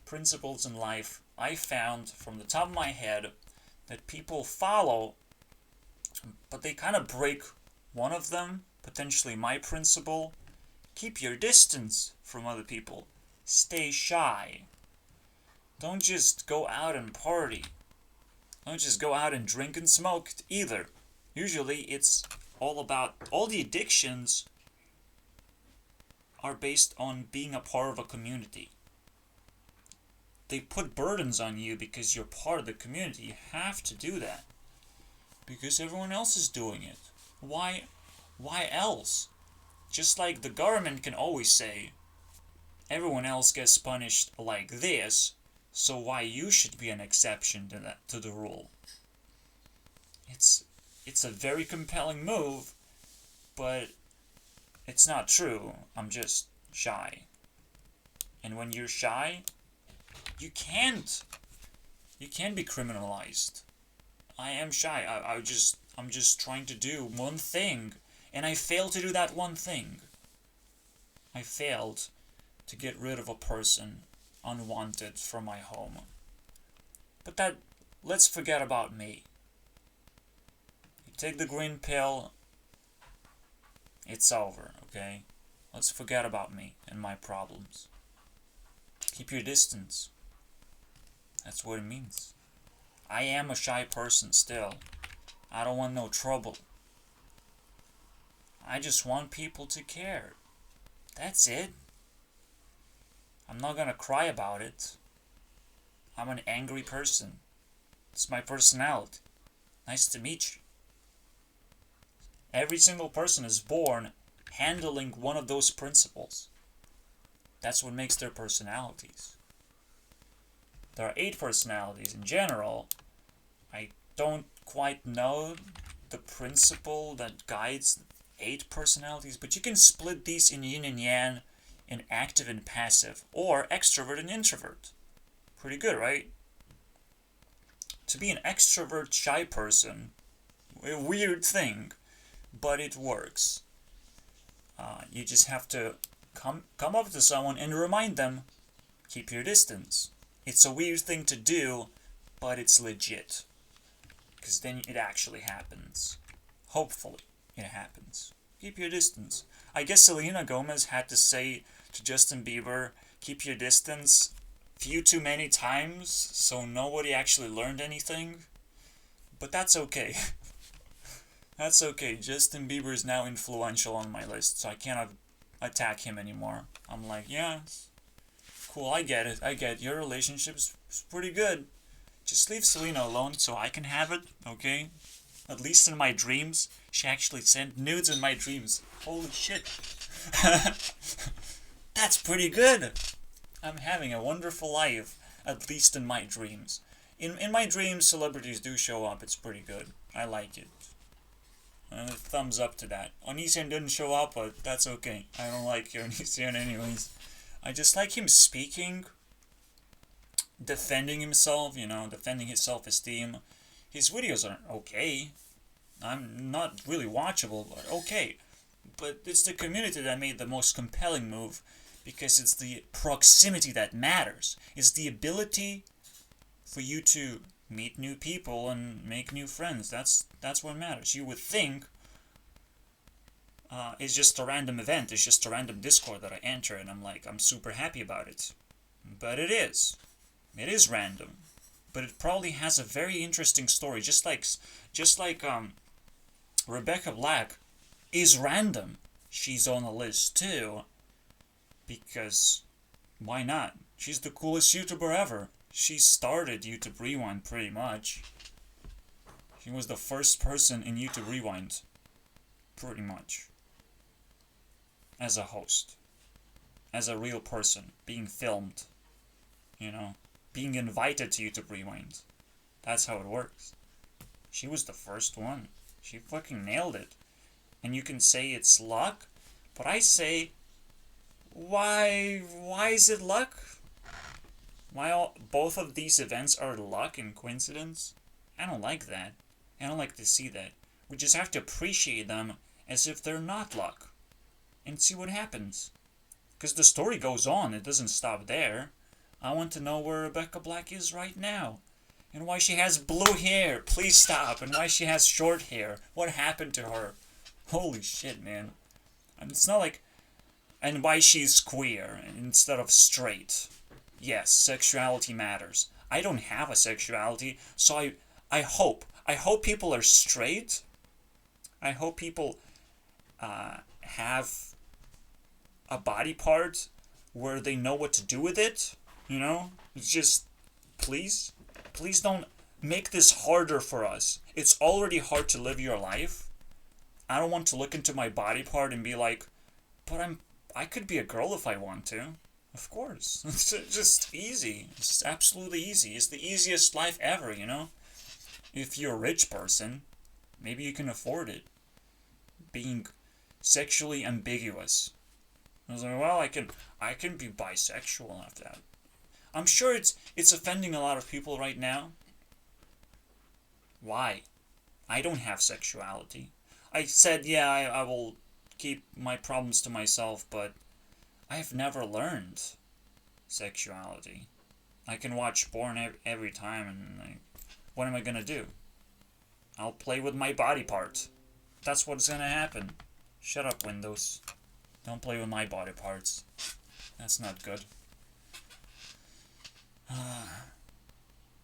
principles in life I found from the top of my head that people follow, but they kind of break one of them, potentially my principle. Keep your distance from other people. Stay shy. Don't just go out and party. Don't just go out and drink and smoke either. Usually it's all the addictions are based on being a part of a community. They put burdens on you because you're part of the community. You have to do that because everyone else is doing it. Why else? Just like the government can always say, everyone else gets punished like this, so why you should be an exception to the rule. It's a very compelling move, but it's not true. I'm just shy. And when you're shy, you can't be criminalized. I am shy. I'm just trying to do one thing, and I failed to do that one thing. I failed to get rid of a person unwanted from my home. But let's forget about me. You take the green pill, it's over, okay? Let's forget about me and my problems. Keep your distance. That's what it means. I am a shy person still. I don't want no trouble. I just want people to care. That's it. I'm not gonna cry about it. I'm an angry person. It's my personality. Nice to meet you. Every single person is born handling one of those principles. That's what makes their personalities. There are 8 personalities in general. I don't quite know the principle that guides 8 personalities, but you can split these in yin and yang, in active and passive, or extrovert and introvert. Pretty good, right? To be an extrovert shy person, a weird thing, but it works. You just have to come up to someone and remind them, keep your distance. It's a weird thing to do, but it's legit. Because then it actually happens. Hopefully it happens. Keep your distance. I guess Selena Gomez had to say to Justin Bieber, keep your distance, few too many times, so nobody actually learned anything. But that's okay. That's okay. Justin Bieber is now influential on my list, so I cannot attack him anymore. I'm like, yeah, cool, I get it. Your relationship's pretty good. Just leave Selena alone so I can have it, okay? At least in my dreams. She actually sent nudes in my dreams. Holy shit. That's pretty good. I'm having a wonderful life, at least in my dreams. In my dreams, celebrities do show up. It's pretty good. I like it. Thumbs up to that. Onision didn't show up, but that's okay. I don't like Onision anyways. I just like him speaking, defending himself, defending his self-esteem. His videos are okay. I'm not really watchable, but okay. But it's the community that made the most compelling move, because it's the proximity that matters. It's the ability for you to meet new people and make new friends. That's what matters. You would think it's just a random event. It's just a random Discord that I enter, and I'm super happy about it. But it is. It is random. But it probably has a very interesting story. Just like Rebecca Black is random. She's on the list too. Because why not? She's the coolest YouTuber ever. She started YouTube Rewind pretty much. She was the first person in YouTube Rewind. Pretty much. As a host. As a real person. Being filmed. You know. Being invited to YouTube Rewind. That's how it works. She was the first one. She fucking nailed it. And you can say it's luck. But I say, why is it luck? Why both of these events are luck and coincidence? I don't like that. I don't like to see that. We just have to appreciate them as if they're not luck. And see what happens. Because the story goes on. It doesn't stop there. I want to know where Rebecca Black is right now. And why she has blue hair. Please stop. And why she has short hair. What happened to her? Holy shit, man. And it's not like... And why she's queer instead of straight. Yes, sexuality matters. I don't have a sexuality, so I hope people are straight. I hope people have a body part where they know what to do with it. You know? It's just, please don't make this harder for us. It's already hard to live your life. I don't want to look into my body part and be like, but I could be a girl if I want to. Of course. It's just easy. It's absolutely easy. It's the easiest life ever, you know? If you're a rich person, maybe you can afford it. Being sexually ambiguous. I was like, well, I can be bisexual after that. I'm sure it's offending a lot of people right now. Why? I don't have sexuality. I said, yeah, I will keep my problems to myself, but I have never learned sexuality. I can watch porn every time, and what am I gonna do? I'll play with my body part. That's what's gonna happen. Shut up, Windows. Don't play with my body parts. That's not good.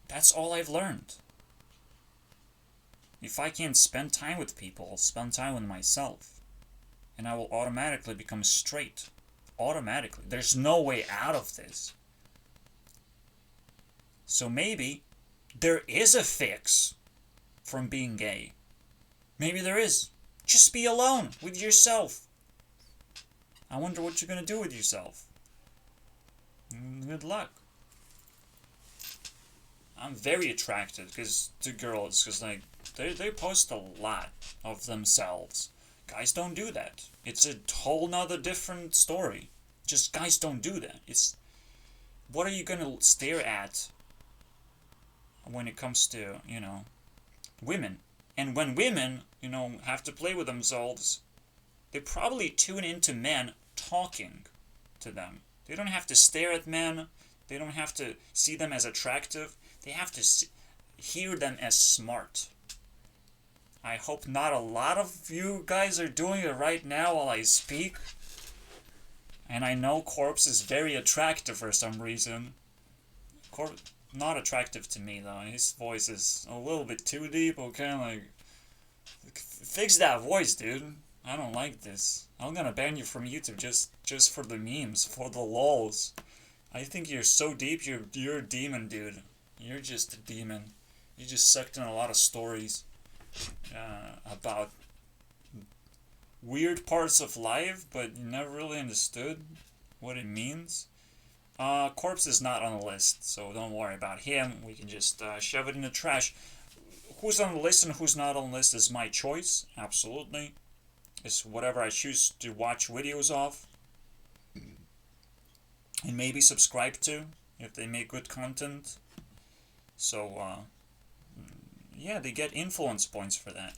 That's all I've learned. If I can't spend time with people, I'll spend time with myself. And I will automatically become straight. Automatically. There's no way out of this. So maybe there is a fix from being gay. Maybe there is. Just be alone with yourself. I wonder what you're going to do with yourself. Good luck. I'm very attracted to girls because they post a lot of themselves. Guys don't do that. It's a whole nother different story. Just guys don't do that. It's what are you gonna stare at when it comes to, you know, women? And when women, you know, have to play with themselves, they probably tune into men talking to them. They don't have to stare at men. They don't have to see them as attractive. They have to hear them as smart. I hope not a lot of you guys are doing it right now while I speak. And I know Corpse is very attractive for some reason. Not attractive to me though. His voice is a little bit too deep, okay? Like, fix that voice, dude. I don't like this. I'm gonna ban you from YouTube just for the memes, for the lols. I think you're so deep, you're a demon, dude. You're just a demon. You just sucked in a lot of stories about weird parts of life, but you never really understood what it means. Corpse is not on the list, so don't worry about him. We can just shove it in the trash. Who's on the list and who's not on the list is my choice, absolutely. It's whatever I choose to watch videos of. And maybe subscribe to, if they make good content. So, yeah, they get influence points for that.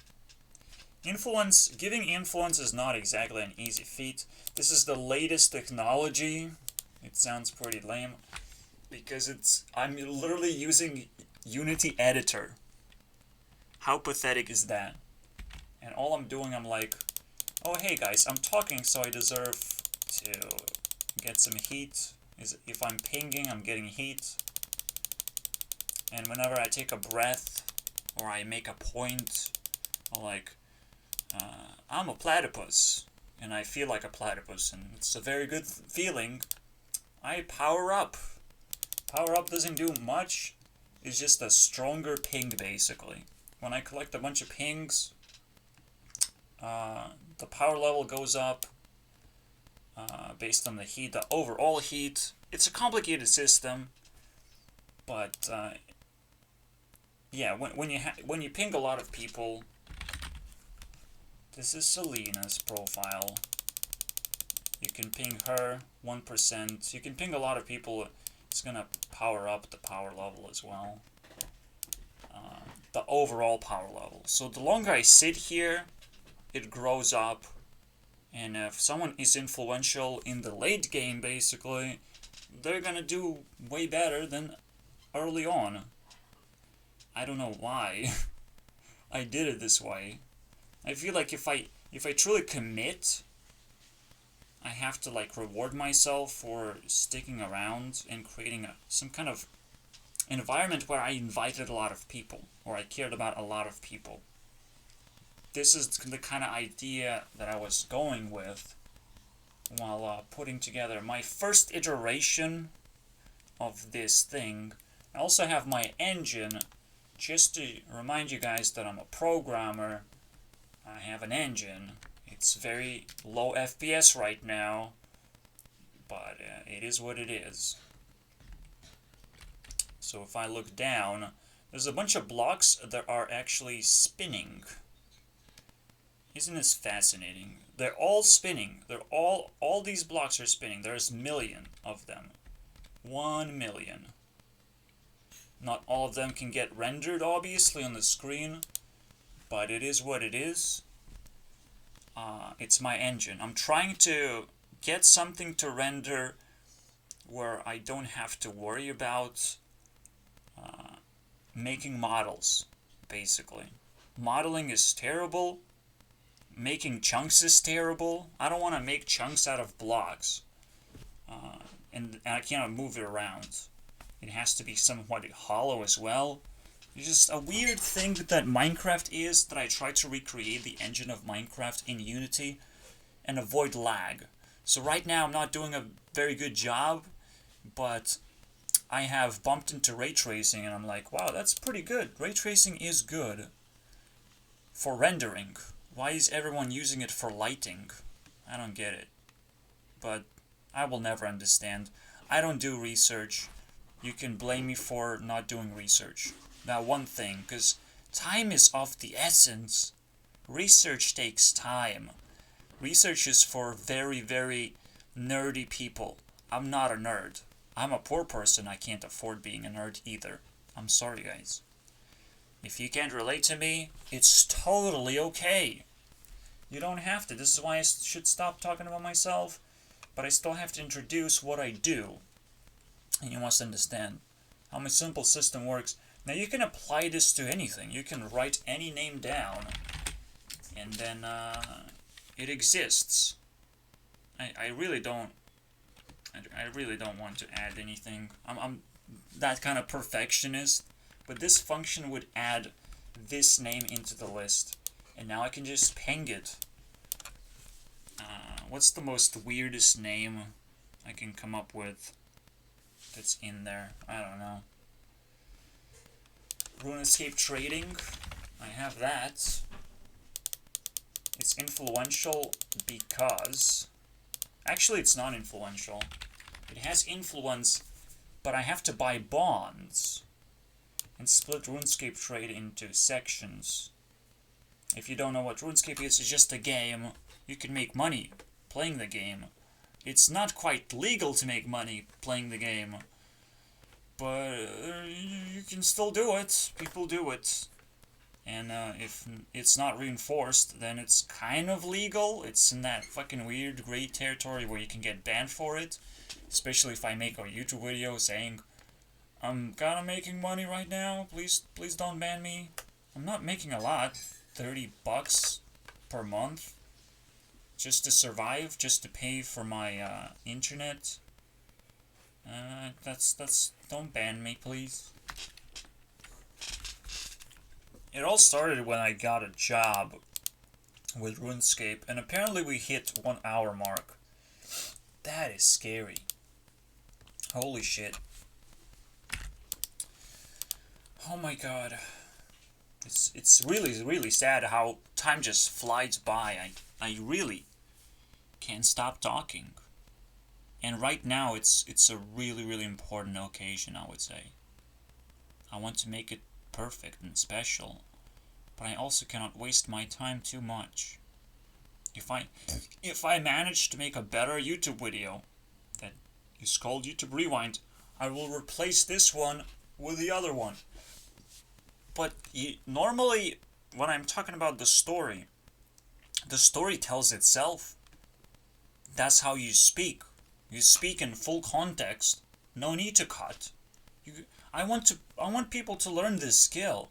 Giving influence is not exactly an easy feat. This is the latest technology. It sounds pretty lame. because I'm literally using Unity Editor. How pathetic is that? And all I'm doing, I'm like, oh hey guys, I'm talking, so I deserve to get some heat. If I'm pinging, I'm getting heat. And whenever I take a breath or I make a point, I'm like, I'm a platypus, and I feel like a platypus, and it's a very good feeling. I power up. Power up doesn't do much. It's just a stronger ping, basically. When I collect a bunch of pings, the power level goes up based on the heat, the overall heat. It's a complicated system, but yeah, when you ping a lot of people, this is Selena's profile. You can ping her 1%. You can ping a lot of people. It's gonna power up the power level as well. The overall power level. So the longer I sit here, it grows up. And if someone is influential in the late game, basically, they're gonna do way better than early on. I don't know why I did it this way. I feel like if I truly commit, I have to like reward myself for sticking around and creating some kind of environment where I invited a lot of people, or I cared about a lot of people. This is the kind of idea that I was going with while putting together my first iteration of this thing. I also have my engine, just to remind you guys that I'm a programmer. I have an engine. It's very low FPS right now, but it is what it is. So if I look down, there's a bunch of blocks that are actually spinning. Isn't this fascinating? They're all spinning. All these blocks are spinning. There's a million of them. 1 million. Not all of them can get rendered, obviously, on the screen, but it is what it is. It's my engine. I'm trying to get something to render where I don't have to worry about making models, basically. Modeling is terrible. Making chunks is terrible. I don't want to make chunks out of blocks. And I cannot move it around. It has to be somewhat hollow as well. It's just a weird thing that Minecraft is, that I try to recreate the engine of Minecraft in Unity and avoid lag. So right now I'm not doing a very good job, but I have bumped into ray tracing and I'm like, wow, that's pretty good. Ray tracing is good for rendering. Why is everyone using it for lighting? I don't get it. But I will never understand. I don't do research. You can blame me for not doing research. Now, one thing, because time is of the essence. Research takes time. Research is for very, very nerdy people. I'm not a nerd. I'm a poor person. I can't afford being a nerd either. I'm sorry, guys. If you can't relate to me, it's totally okay. You don't have to. This is why I should stop talking about myself, but I still have to introduce what I do. And you must understand how my simple system works. Now you can apply this to anything. You can write any name down, and then it exists. I really don't. I really don't want to add anything. I'm that kind of perfectionist, but this function would add this name into the list, and now I can just ping it. What's the most weirdest name I can come up with that's in there? I don't know. RuneScape Trading. I have that. It's influential because... Actually, it's not influential. It has influence, but I have to buy bonds and split RuneScape Trade into sections. If you don't know what RuneScape is, it's just a game. You can make money playing the game. It's not quite legal to make money playing the game, but you can still do it. People do it. And if it's not reinforced, then it's kind of legal. It's in that fucking weird gray territory where you can get banned for it. Especially if I make a YouTube video saying, I'm kinda making money right now. Please don't ban me. I'm not making a lot. $30 per month. Just to survive, just to pay for my internet. Don't ban me, please. It all started when I got a job with RuneScape, and apparently we hit 1 hour mark. That is scary. Holy shit. Oh my god. It's really sad how time just flies by. I really can't stop talking. And right now it's a really important occasion, I would say. I want to make it perfect and special, but I also cannot waste my time too much. If I manage to make a better YouTube video that is called YouTube Rewind, I will replace this one with the other one. But normally, when I'm talking about the story tells itself. That's how you speak. You speak in full context. No need to cut. I want people to learn this skill.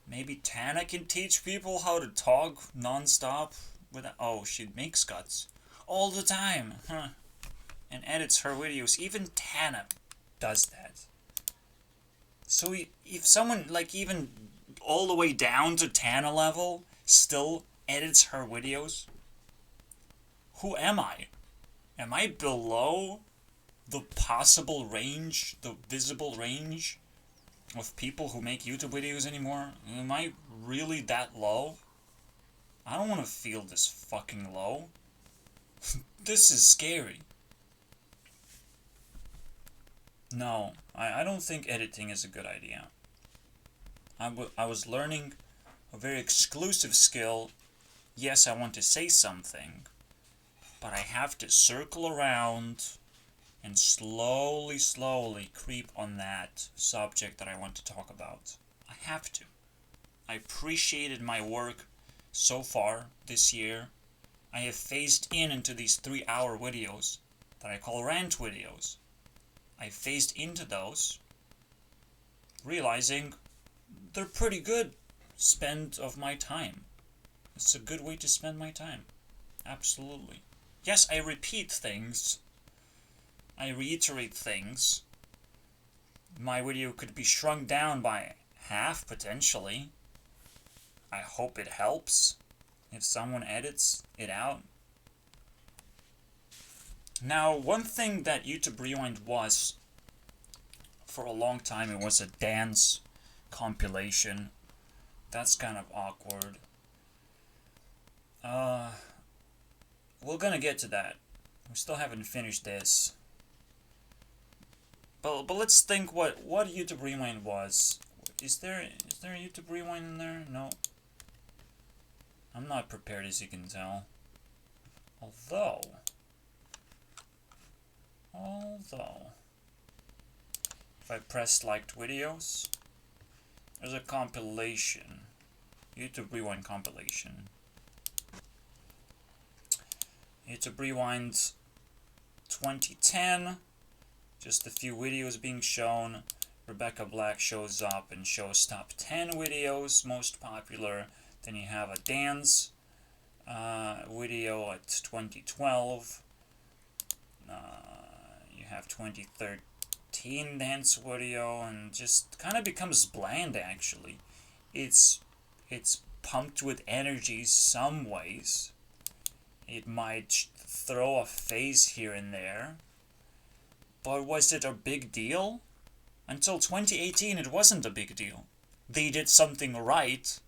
Maybe Tana can teach people how to talk non-stop without... Oh, she makes cuts all the time, huh? And edits her videos. Even Tana does that. So if someone, like, even all the way down to Tana level still edits her videos, who am I? Am I below the possible range, the visible range of people who make YouTube videos anymore? Am I really that low? I don't want to feel this fucking low. This is scary. No, I don't think editing is a good idea. I was learning a very exclusive skill. Yes, I want to say something, but I have to circle around and slowly creep on that subject that I want to talk about. I have to. I appreciated my work so far this year. I have phased into these 3-hour videos that I call rant videos. I phased into those, realizing they're pretty good spend of my time. It's a good way to spend my time. Absolutely. Yes, I repeat things. I reiterate things. My video could be shrunk down by half, potentially. I hope it helps if someone edits it out. Now, one thing that YouTube Rewind was, for a long time, it was a dance compilation. That's kind of awkward. We're gonna get to that. We still haven't finished this. But let's think what YouTube Rewind was. Is there a YouTube Rewind in there? No. I'm not prepared, as you can tell. Although, if I press liked videos, there's a compilation. YouTube Rewind compilation. YouTube Rewind 2010. Just a few videos being shown. Rebecca Black shows up and shows top 10 videos, most popular. Then you have a dance video at 2012. You have 2013 dance video, and just kind of becomes bland, actually. It's pumped with energy some ways. It might throw a phase here and there. But was it a big deal? Until 2018, it wasn't a big deal. They did something right,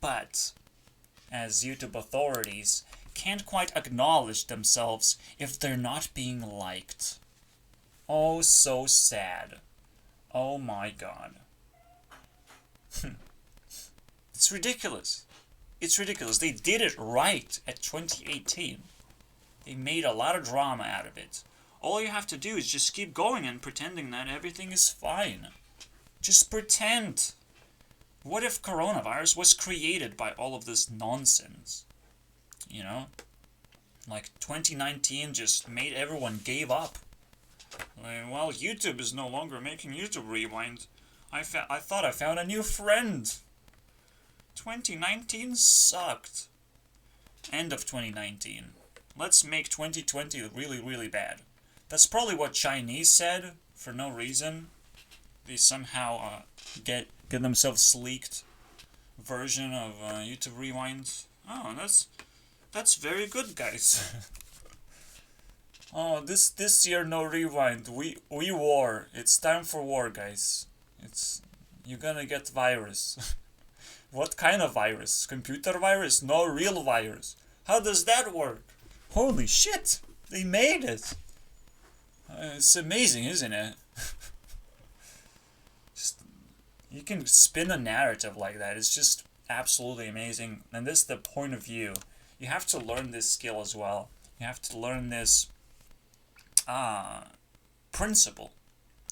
but as YouTube authorities can't quite acknowledge themselves if they're not being liked. Oh, so sad. Oh my god. It's ridiculous. It's ridiculous. They did it right at 2018. They made a lot of drama out of it. All you have to do is just keep going and pretending that everything is fine. Just pretend. What if coronavirus was created by all of this nonsense? You know? Like 2019 just made everyone gave up. Well, YouTube is no longer making YouTube Rewind. I thought I found a new friend. 2019 sucked. End of 2019. Let's make 2020 really, really bad. That's probably what Chinese said for no reason. They somehow get themselves leaked version of YouTube Rewind. Oh, that's very good, guys. Oh, this year no rewind. We war. It's time for war, guys. You're gonna get virus. What kind of virus? Computer virus? No, real virus. How does that work? Holy shit! They made it. It's amazing, isn't it? Just you can spin a narrative like that. It's just absolutely amazing. And this is the point of view. You have to learn this skill as well. You have to learn this principle.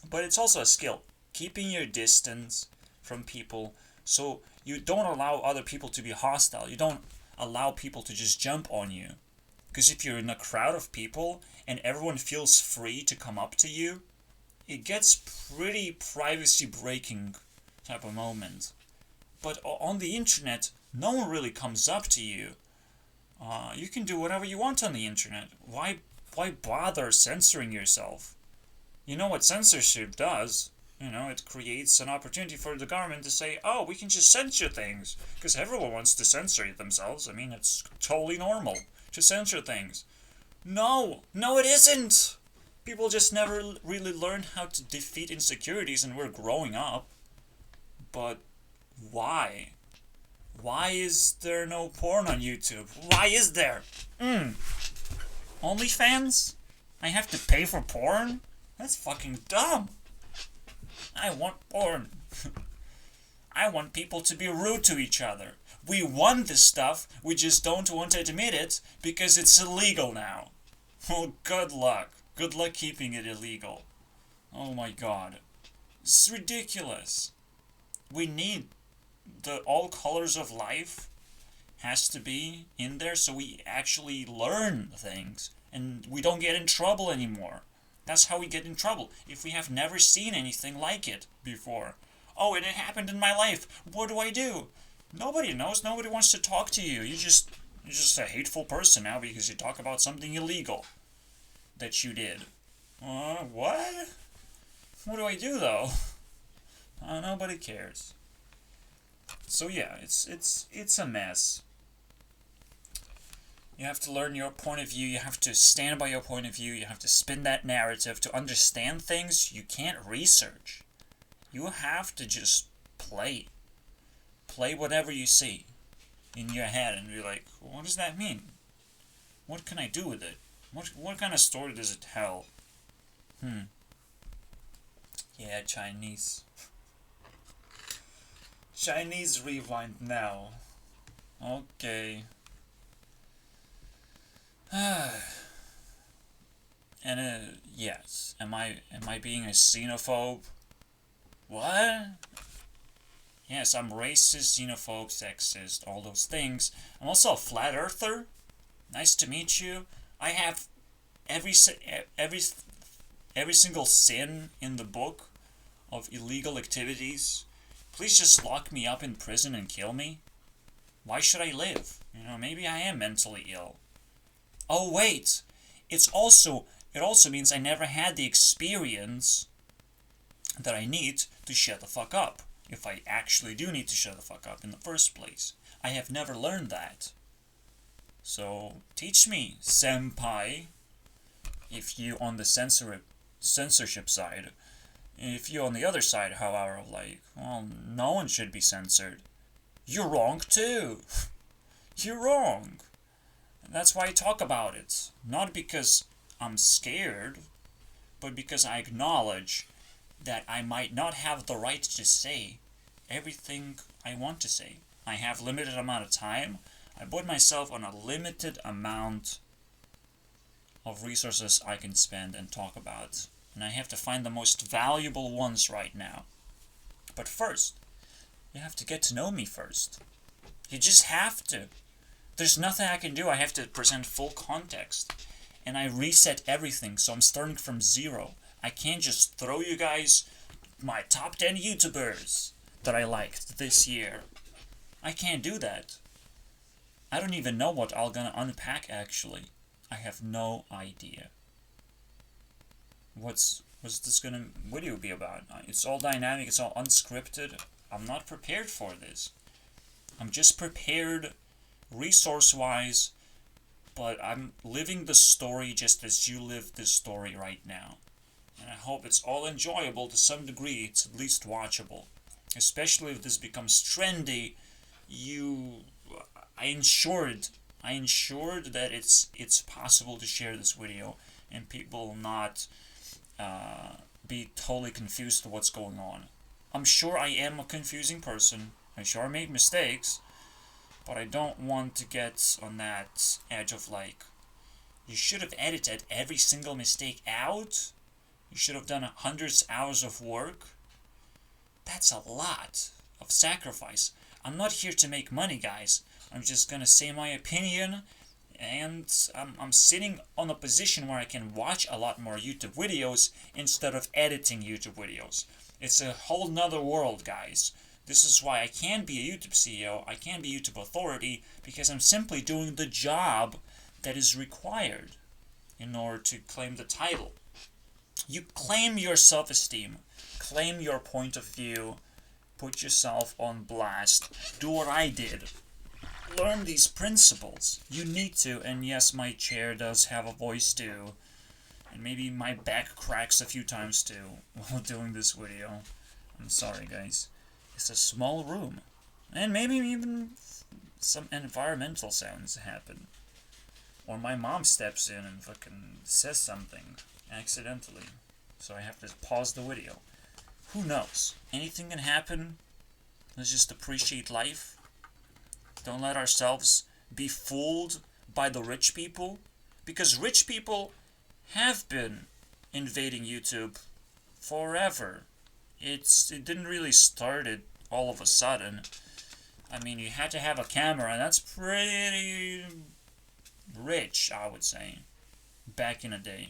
But it's also a skill. Keeping your distance from people so you don't allow other people to be hostile. You don't allow people to just jump on you. Because if you're in a crowd of people and everyone feels free to come up to you, it gets pretty privacy breaking type of moment. But on the internet, no one really comes up to you. You can do whatever you want on the internet. Why bother censoring yourself? You know what censorship does? You know, it creates an opportunity for the government to say, oh, we can just censor things. Because everyone wants to censor themselves. I mean, it's totally normal to censor things. No, it isn't. People just never really learned how to defeat insecurities and we're growing up. But why? Why is there no porn on YouTube? Why is there? OnlyFans? I have to pay for porn? That's fucking dumb. I want porn. I want people to be rude to each other. We want this stuff, we just don't want to admit it because it's illegal now. Oh, good luck. Good luck keeping it illegal. Oh my god. It's ridiculous. We need all colors of life has to be in there so we actually learn things and we don't get in trouble anymore. That's how we get in trouble, if we have never seen anything like it before. Oh, and it happened in my life. What do I do? Nobody knows. Nobody wants to talk to you. You're just a hateful person now because you talk about something illegal that you did. What? What do I do, though? Nobody cares. So yeah, it's a mess. You have to learn your point of view, you have to stand by your point of view, you have to spin that narrative. To understand things, you can't research. You have to just play. Play whatever you see in your head and be like, what does that mean? What can I do with it? What kind of story does it tell? Yeah, Chinese. Chinese rewind now. Okay. And yes, am I being a xenophobe? What? Yes, I'm racist, xenophobe, sexist, all those things. I'm also a flat earther. Nice to meet you. I have every single sin in the book of illegal activities. Please just lock me up in prison and kill me. Why should I live? You know, maybe I am mentally ill. Oh wait, it also means I never had the experience that I need to shut the fuck up. If I actually do need to shut the fuck up in the first place. I have never learned that. So, teach me, senpai. If you on the censorship side. If you on the other side, however, like, well, no one should be censored. You're wrong too. You're wrong. And that's why I talk about it. Not because I'm scared, but because I acknowledge that I might not have the right to say everything I want to say. I have limited amount of time. I put myself on a limited amount of resources I can spend and talk about. And I have to find the most valuable ones right now. But first, you have to get to know me first. You just have to. There's nothing I can do. I have to present full context. And I reset everything, so I'm starting from zero. I can't just throw you guys my top 10 YouTubers that I liked this year. I can't do that. I don't even know what I'm gonna unpack actually. I have no idea. What's this gonna video be about? It's all dynamic, it's all unscripted. I'm not prepared for this. I'm just prepared resource-wise, but I'm living the story just as you live this story right now. And I hope it's all enjoyable to some degree. It's at least watchable. Especially if this becomes trendy, I ensured that it's possible to share this video and people will not be totally confused to what's going on. I'm sure I am a confusing person. I'm sure I made mistakes, but I don't want to get on that edge of like, you should have edited every single mistake out. You should have done hundreds of hours of work. That's a lot of sacrifice. I'm not here to make money, guys. I'm just gonna say my opinion, and I'm sitting on a position where I can watch a lot more YouTube videos instead of editing YouTube videos. It's a whole nother world, guys. This is why I can be a YouTube CEO, I can be YouTube authority, because I'm simply doing the job that is required in order to claim the title. You claim your self-esteem, claim your point of view, put yourself on blast, do what I did. Learn these principles. You need to, and yes, my chair does have a voice too. And maybe my back cracks a few times too while doing this video. I'm sorry, guys. It's a small room. And maybe even some environmental sounds happen. Or my mom steps in and fucking says something accidentally. So I have to pause the video. Who knows? Anything can happen. Let's just appreciate life. Don't let ourselves be fooled by the rich people. Because rich people have been invading YouTube forever. It didn't really start it all of a sudden. I mean, you had to have a camera, and that's pretty rich, I would say, back in the day.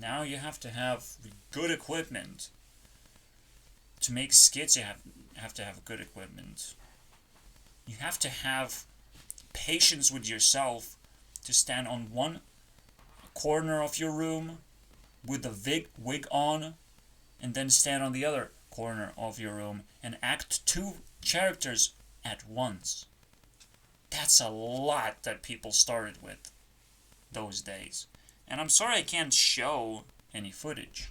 Now you have to have good equipment. To make skits, you have to have good equipment. You have to have patience with yourself to stand on one corner of your room with the wig on, and then stand on the other corner of your room and act two characters at once. That's a lot that people started with those days. And I'm sorry I can't show any footage.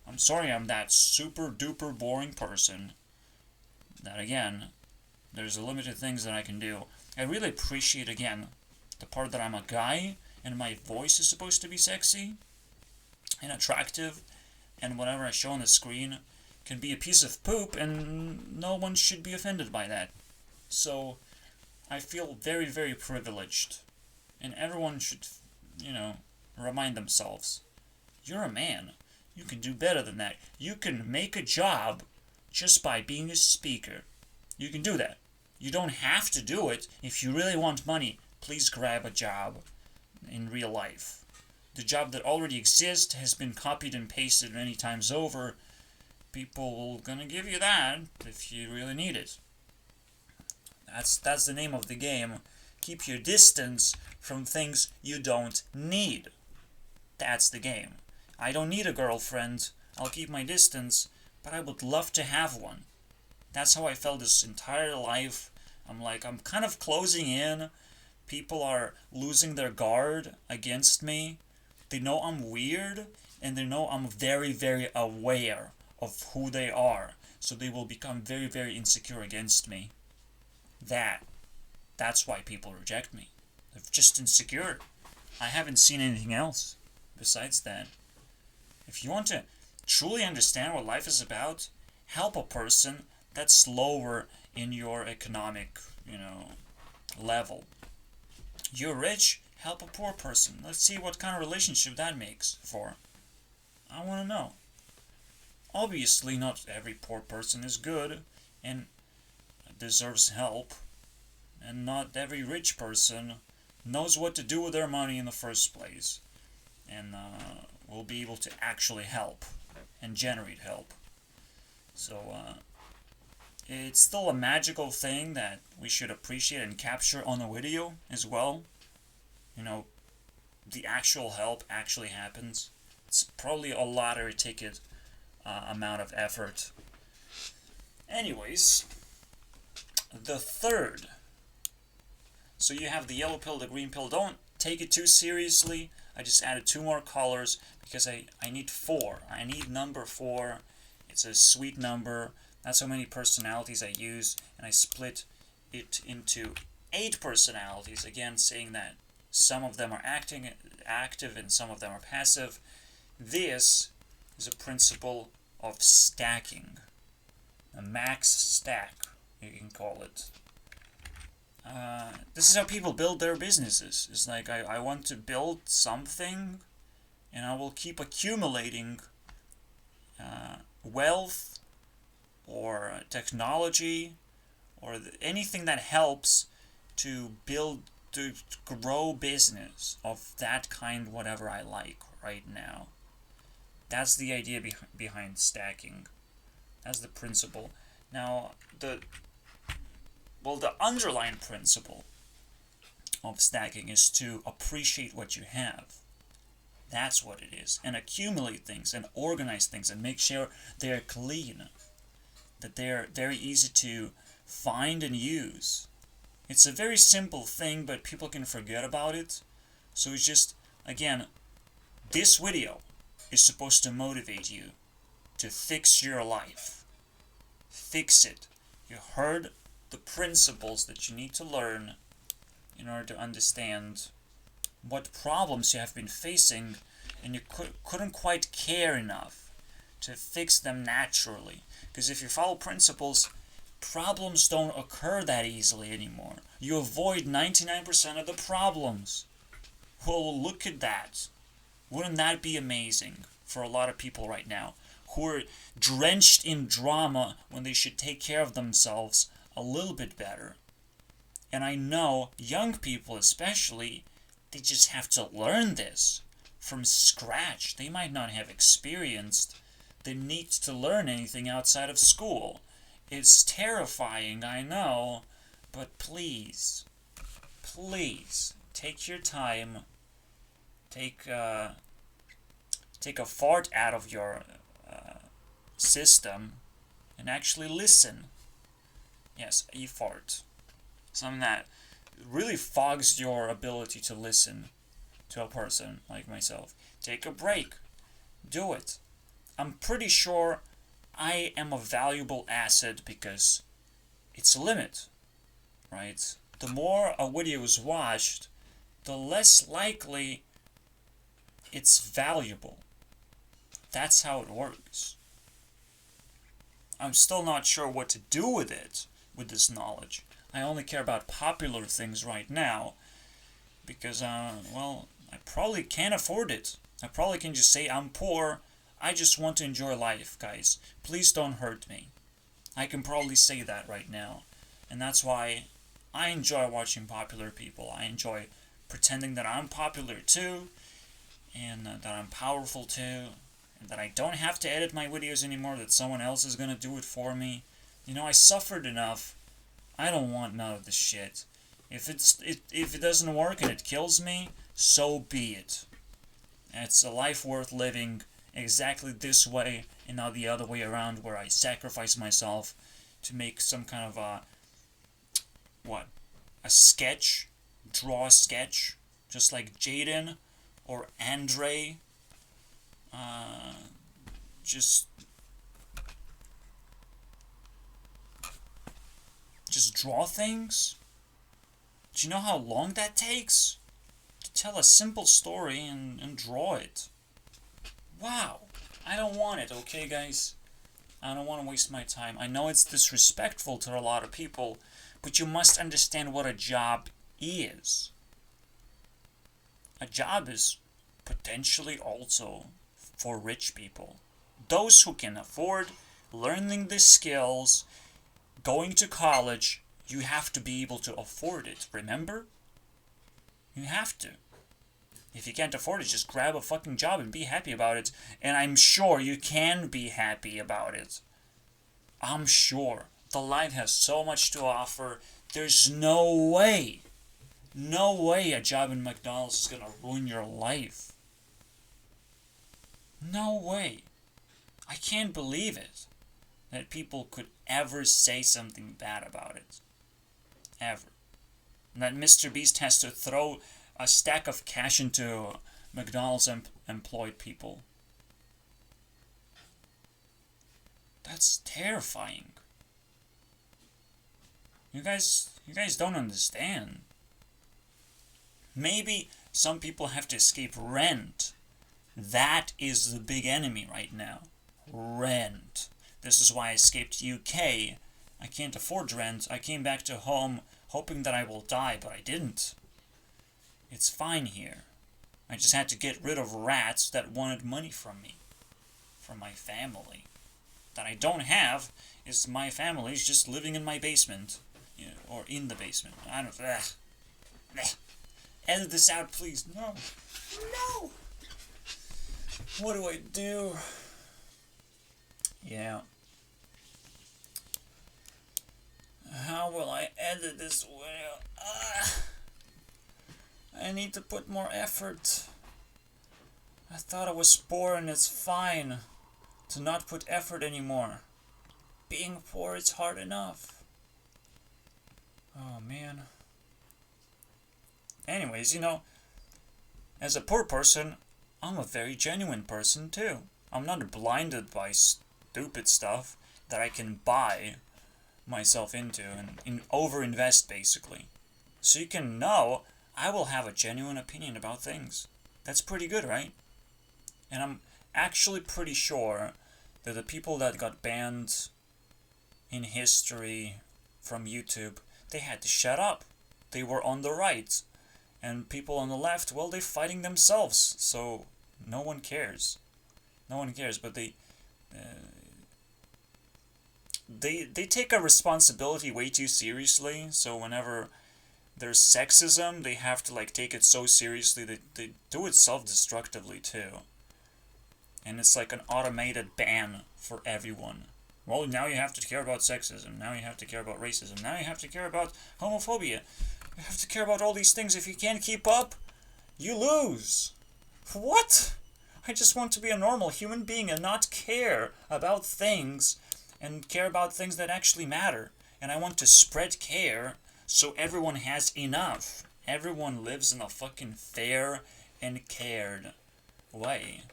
I'm sorry I'm that super duper boring person that, again, there's a limited things that I can do. I really appreciate, again, the part that I'm a guy and my voice is supposed to be sexy and attractive, and whatever I show on the screen can be a piece of poop, and no one should be offended by that. So I feel very, very privileged, and everyone should, remind themselves, you're a man. You can do better than that. You can make a job just by being a speaker. You can do that. You don't have to do it. If you really want money, please grab a job in real life. The job that already exists has been copied and pasted many times over. People are gonna give you that if you really need it. That's the name of the game. Keep your distance from things you don't need. That's the game. I don't need a girlfriend. I'll keep my distance, but I would love to have one. That's how I felt this entire life. I'm kind of closing in. People are losing their guard against me. They know I'm weird, and they know I'm very, very aware of who they are. So they will become very, very insecure against me. That's why people reject me. They're just insecure. I haven't seen anything else besides that. If you want to truly understand what life is about, help a person that's lower in your economic, level. You're rich, help a poor person. Let's see what kind of relationship that makes for. I want to know. Obviously, not every poor person is good and deserves help. And not every rich person knows what to do with their money in the first place. And will be able to actually help and generate help. So it's still a magical thing that we should appreciate and capture on a video as well. You know, the actual help actually happens. It's probably a lottery ticket amount of effort. Anyways, the third. So you have the yellow pill, the green pill. Don't take it too seriously. I just added 2 more colors because I need 4. I need number 4. It's a sweet number. That's how many personalities I use, and I split it into 8 personalities. Again, saying that some of them are active and some of them are passive. This is a principle of stacking. A max stack, you can call it. This is how people build their businesses. It's like, I want to build something, and I will keep accumulating wealth or technology or anything that helps to grow business of that kind, whatever I like right now. That's the idea behind stacking. That's the principle. Now, the underlying principle of stacking is to appreciate what you have. That's what it is. And accumulate things and organize things and make sure they're clean. That they're very easy to find and use. It's a very simple thing, but people can forget about it. So it's just, again, this video is supposed to motivate you to fix your life. Fix it. You heard the principles that you need to learn in order to understand what problems you have been facing, and you couldn't quite care enough to fix them naturally. Because if you follow principles, problems don't occur that easily anymore. You avoid 99% of the problems. Well, look at that. Wouldn't that be amazing for a lot of people right now who are drenched in drama when they should take care of themselves a little bit better? And I know young people especially, they just have to learn this from scratch. They might not have experienced the need to learn anything outside of school. It's terrifying, I know, but please, take your time, take a fart out of your system and actually listen. Yes, a fart. Something that really fogs your ability to listen to a person like myself. Take a break. Do it. I'm pretty sure I am a valuable asset because it's a limit, right? The more a video is watched, the less likely it's valuable. That's how it works. I'm still not sure what to do with it, with this knowledge. I only care about popular things right now because, well, I probably can't afford it. I probably can just say I'm poor. I just want to enjoy life, guys. Please don't hurt me. I can probably say that right now. And that's why I enjoy watching popular people. I enjoy pretending that I'm popular too, and that I'm powerful too, and that I don't have to edit my videos anymore, that someone else is gonna do it for me. You know, I suffered enough. I don't want none of this shit. If it doesn't work and it kills me, so be it. It's a life worth living exactly this way and not the other way around, where I sacrifice myself to make some kind of a sketch, draw a sketch, just like Jaden or Andre. Just draw things. Do you know how long that takes? To tell a simple story and draw it. Wow. I don't want it, okay, guys? I don't want to waste my time. I know it's disrespectful to a lot of people, but you must understand what a job is. A job is potentially also for rich people. Those who can afford learning the skills, going to college, you have to be able to afford it, remember? You have to. If you can't afford it, just grab a fucking job and be happy about it. And I'm sure you can be happy about it. I'm sure. The life has so much to offer. There's no way a job in McDonald's is gonna ruin your life. No way. I can't believe it. That people could ever say something bad about it. Ever. And that Mr. Beast has to throw a stack of cash into McDonald's employed people. That's terrifying. You guys don't understand. Maybe some people have to escape rent. That is the big enemy right now. Rent. This is why I escaped UK. I can't afford rent. I came back to home hoping that I will die, but I didn't. It's fine here. I just had to get rid of rats that wanted money from me. From my family. That I don't have is my family's just living in my basement. You know, or in the basement. I don't... Edit this out, please. No. No! What do I do? Yeah. How will I edit this video? I need to put more effort. I thought I was poor and it's fine to not put effort anymore. Being poor is hard enough. Oh man. Anyways, you know, as a poor person, I'm a very genuine person too. I'm not blinded by stupid stuff that I can buy myself into and overinvest basically. So you can know I will have a genuine opinion about things. That's pretty good, right? And I'm actually pretty sure that the people that got banned in history from YouTube, they had to shut up. They were on the right. And people on the left, well, they're fighting themselves. So no one cares. No one cares, but they take a responsibility way too seriously. So whenever there's sexism, they have to like take it so seriously that they do it self-destructively too. And it's like an automated ban for everyone. Well, now you have to care about sexism. Now you have to care about racism. Now you have to care about homophobia. You have to care about all these things. If you can't keep up, you lose. What? I just want to be a normal human being and not care about things and care about things that actually matter. And I want to spread care so everyone has enough. Everyone lives in a fucking fair and cared way.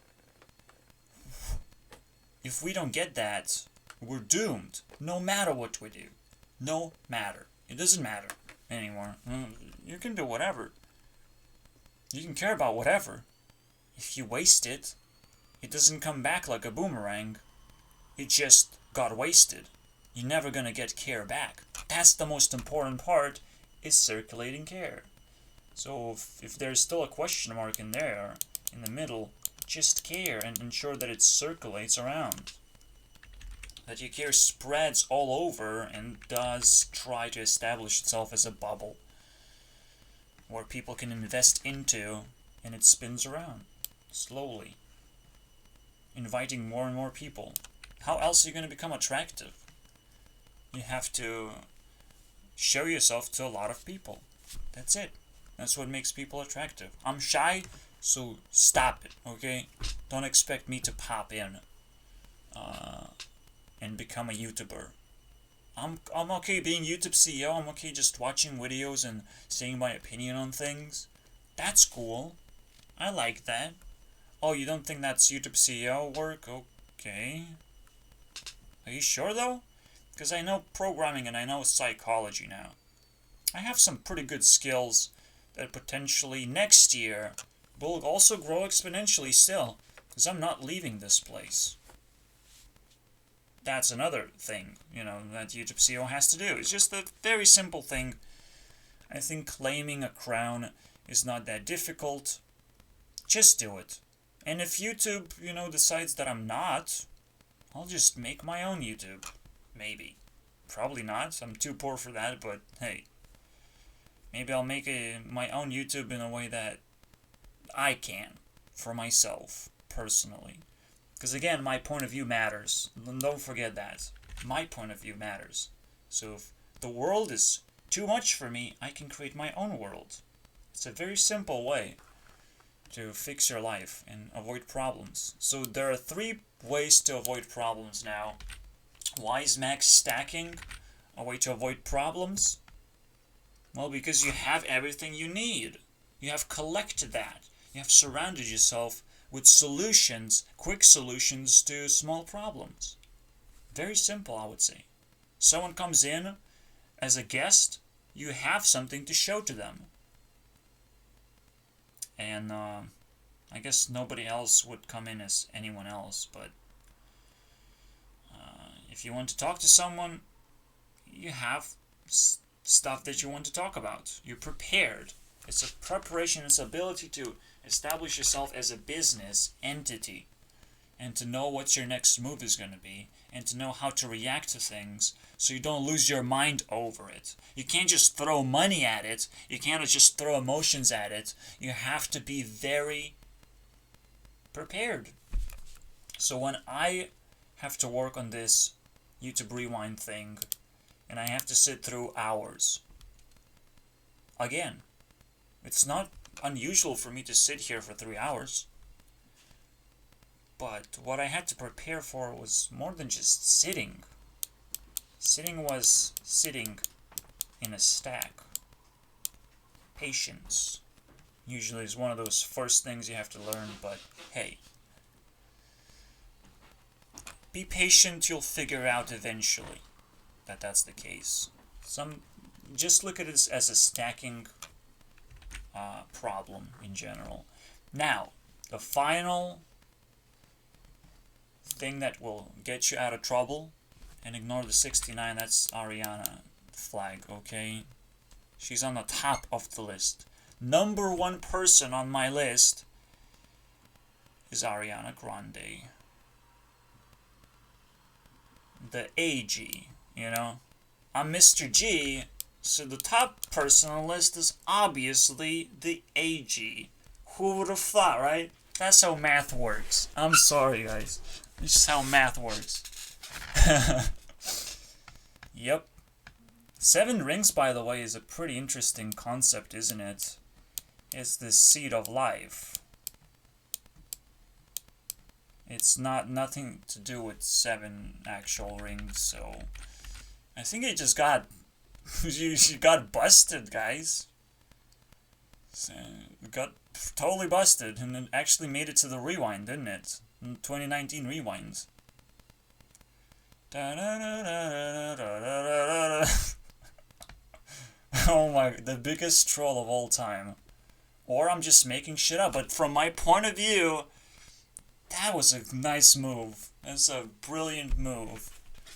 If we don't get that, we're doomed. No matter what we do. No matter. It doesn't matter anymore. You can do whatever. You can care about whatever. If you waste it, it doesn't come back like a boomerang. It just got wasted. You're never gonna get care back. That's the most important part, is circulating care. So if there's still a question mark in there, in the middle, just care and ensure that it circulates around. That your care spreads all over and does try to establish itself as a bubble where people can invest into and it spins around slowly, inviting more and more people. How else are you going to become attractive? You have to show yourself to a lot of people. That's it. That's what makes people attractive. I'm shy, so stop it, okay? Don't expect me to pop in and become a YouTuber. I'm okay being YouTube CEO. I'm okay just watching videos and saying my opinion on things. That's cool. I like that. Oh, you don't think that's YouTube CEO work? Okay. Are you sure though? Because I know programming and I know psychology now. I have some pretty good skills that potentially next year will also grow exponentially still. Because I'm not leaving this place. That's another thing, you know, that YouTube CEO has to do. It's just a very simple thing. I think claiming a crown is not that difficult. Just do it. And if YouTube, you know, decides that I'm not, I'll just make my own YouTube. Maybe. Probably not. I'm too poor for that, but hey. Maybe I'll make my own YouTube in a way that I can, for myself, personally. Because again, my point of view matters. Don't forget that. My point of view matters. So if the world is too much for me, I can create my own world. It's a very simple way to fix your life and avoid problems. So there are 3 ways to avoid problems now. Why is max stacking a way to avoid problems? Well, because you have everything you need. You have collected that. You have surrounded yourself with solutions, quick solutions to small problems. Very simple, I would say. Someone comes in as a guest, you have something to show to them. And I guess nobody else would come in as anyone else, but if you want to talk to someone, you have stuff that you want to talk about. You're prepared. It's a preparation, it's ability to establish yourself as a business entity and to know what your next move is going to be and to know how to react to things so you don't lose your mind over it. You can't just throw money at it. You can't just throw emotions at it. You have to be very prepared. So when I have to work on this YouTube Rewind thing and I have to sit through hours, again, it's not unusual for me to sit here for 3 hours. But what I had to prepare for was more than just sitting. Sitting was sitting in a stack. Patience usually is one of those first things you have to learn, but hey. Be patient, you'll figure out eventually that that's the case. Just look at it as a stacking problem in general. Now, the final thing that will get you out of trouble, and ignore the 69, that's Ariana flag, okay? She's on the top of the list. Number 1 person on my list is Ariana Grande. The AG, you know? I'm Mr. G, so the top person on the list is obviously the AG. Who would have thought, right? That's how math works. I'm sorry, guys. It's just how math works. Yep. 7 rings, by the way, is a pretty interesting concept, isn't it? It's the seed of life. It's nothing to do with 7 actual rings, so I think it just got she got busted, guys. So, got totally busted, and it actually made it to the rewind, didn't it? 2019 rewinds. Oh my, the biggest troll of all time. Or I'm just making shit up, but from my point of view, that was a nice move. That's a brilliant move.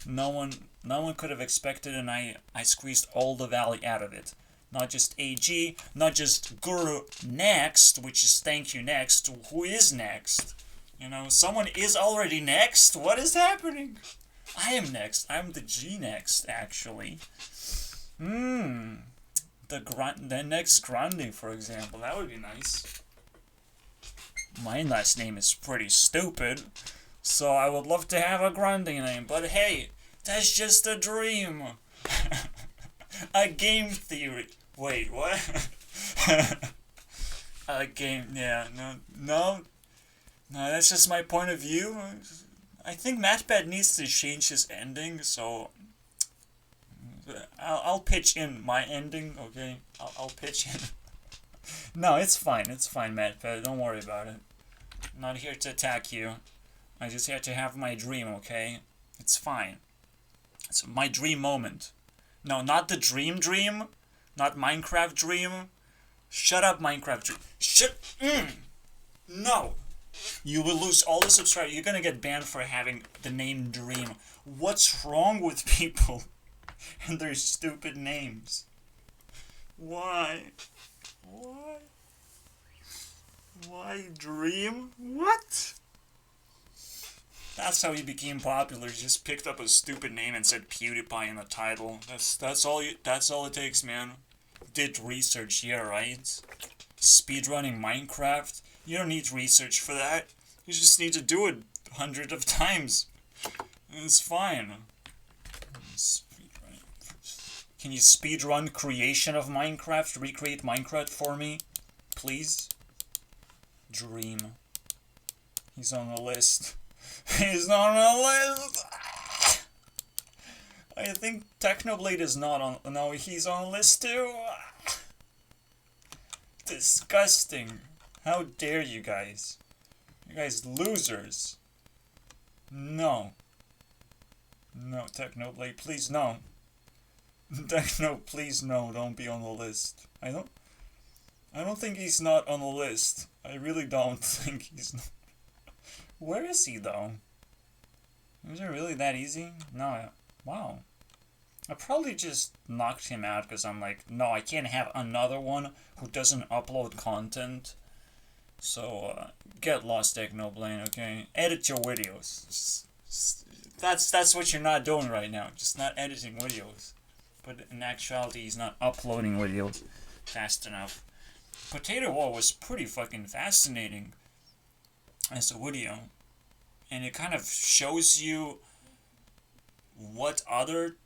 No one could have expected, and I squeezed all the value out of it. Not just AG, not just Guru next, which is thank you next. Who is next? You know, someone is already next? What is happening? I am next. I'm the G next, actually. The next Grande, for example. That would be nice. My last name is pretty stupid, so I would love to have a Grande name. But hey, that's just a dream. A game theory. Wait, what? A game, yeah, no, that's just my point of view. I think MatPat needs to change his ending, so I'll pitch in my ending, okay? I'll pitch in. No, it's fine, MatPat, don't worry about it. I'm not here to attack you. I'm just here to have my dream, okay? It's fine. It's my dream moment. No, not the dream, not Minecraft dream. Shut up, Minecraft dream. No. You will lose all the subscribers. You're gonna get banned for having the name Dream. What's wrong with people and their stupid names? Why? Why Dream? What? That's how he became popular. He just picked up a stupid name and said PewDiePie in the title. That's all it takes, man. Did research here, right? speedrunning Minecraft. You don't need research for that. You just need to do it hundreds of times. It's fine. Can you speedrun creation of Minecraft? Recreate Minecraft for me? Please? Dream. He's on the list. He's on the list! I think Technoblade is not on... No, he's on the list too! Disgusting. How dare you guys? You guys losers. No. No, Technoblade, please no. Techno, please no, don't be on the list. I don't think he's not on the list. I really don't think he's not. Where is he though? Is it really that easy? No. Wow. I probably just knocked him out because I'm like, no, I can't have another one who doesn't upload content. So, get lost, Technoblade, okay? Edit your videos. That's what you're not doing right now. Just not editing videos. But in actuality, he's not uploading videos fast enough. Potato War was pretty fucking fascinating as a video. And it kind of shows you what other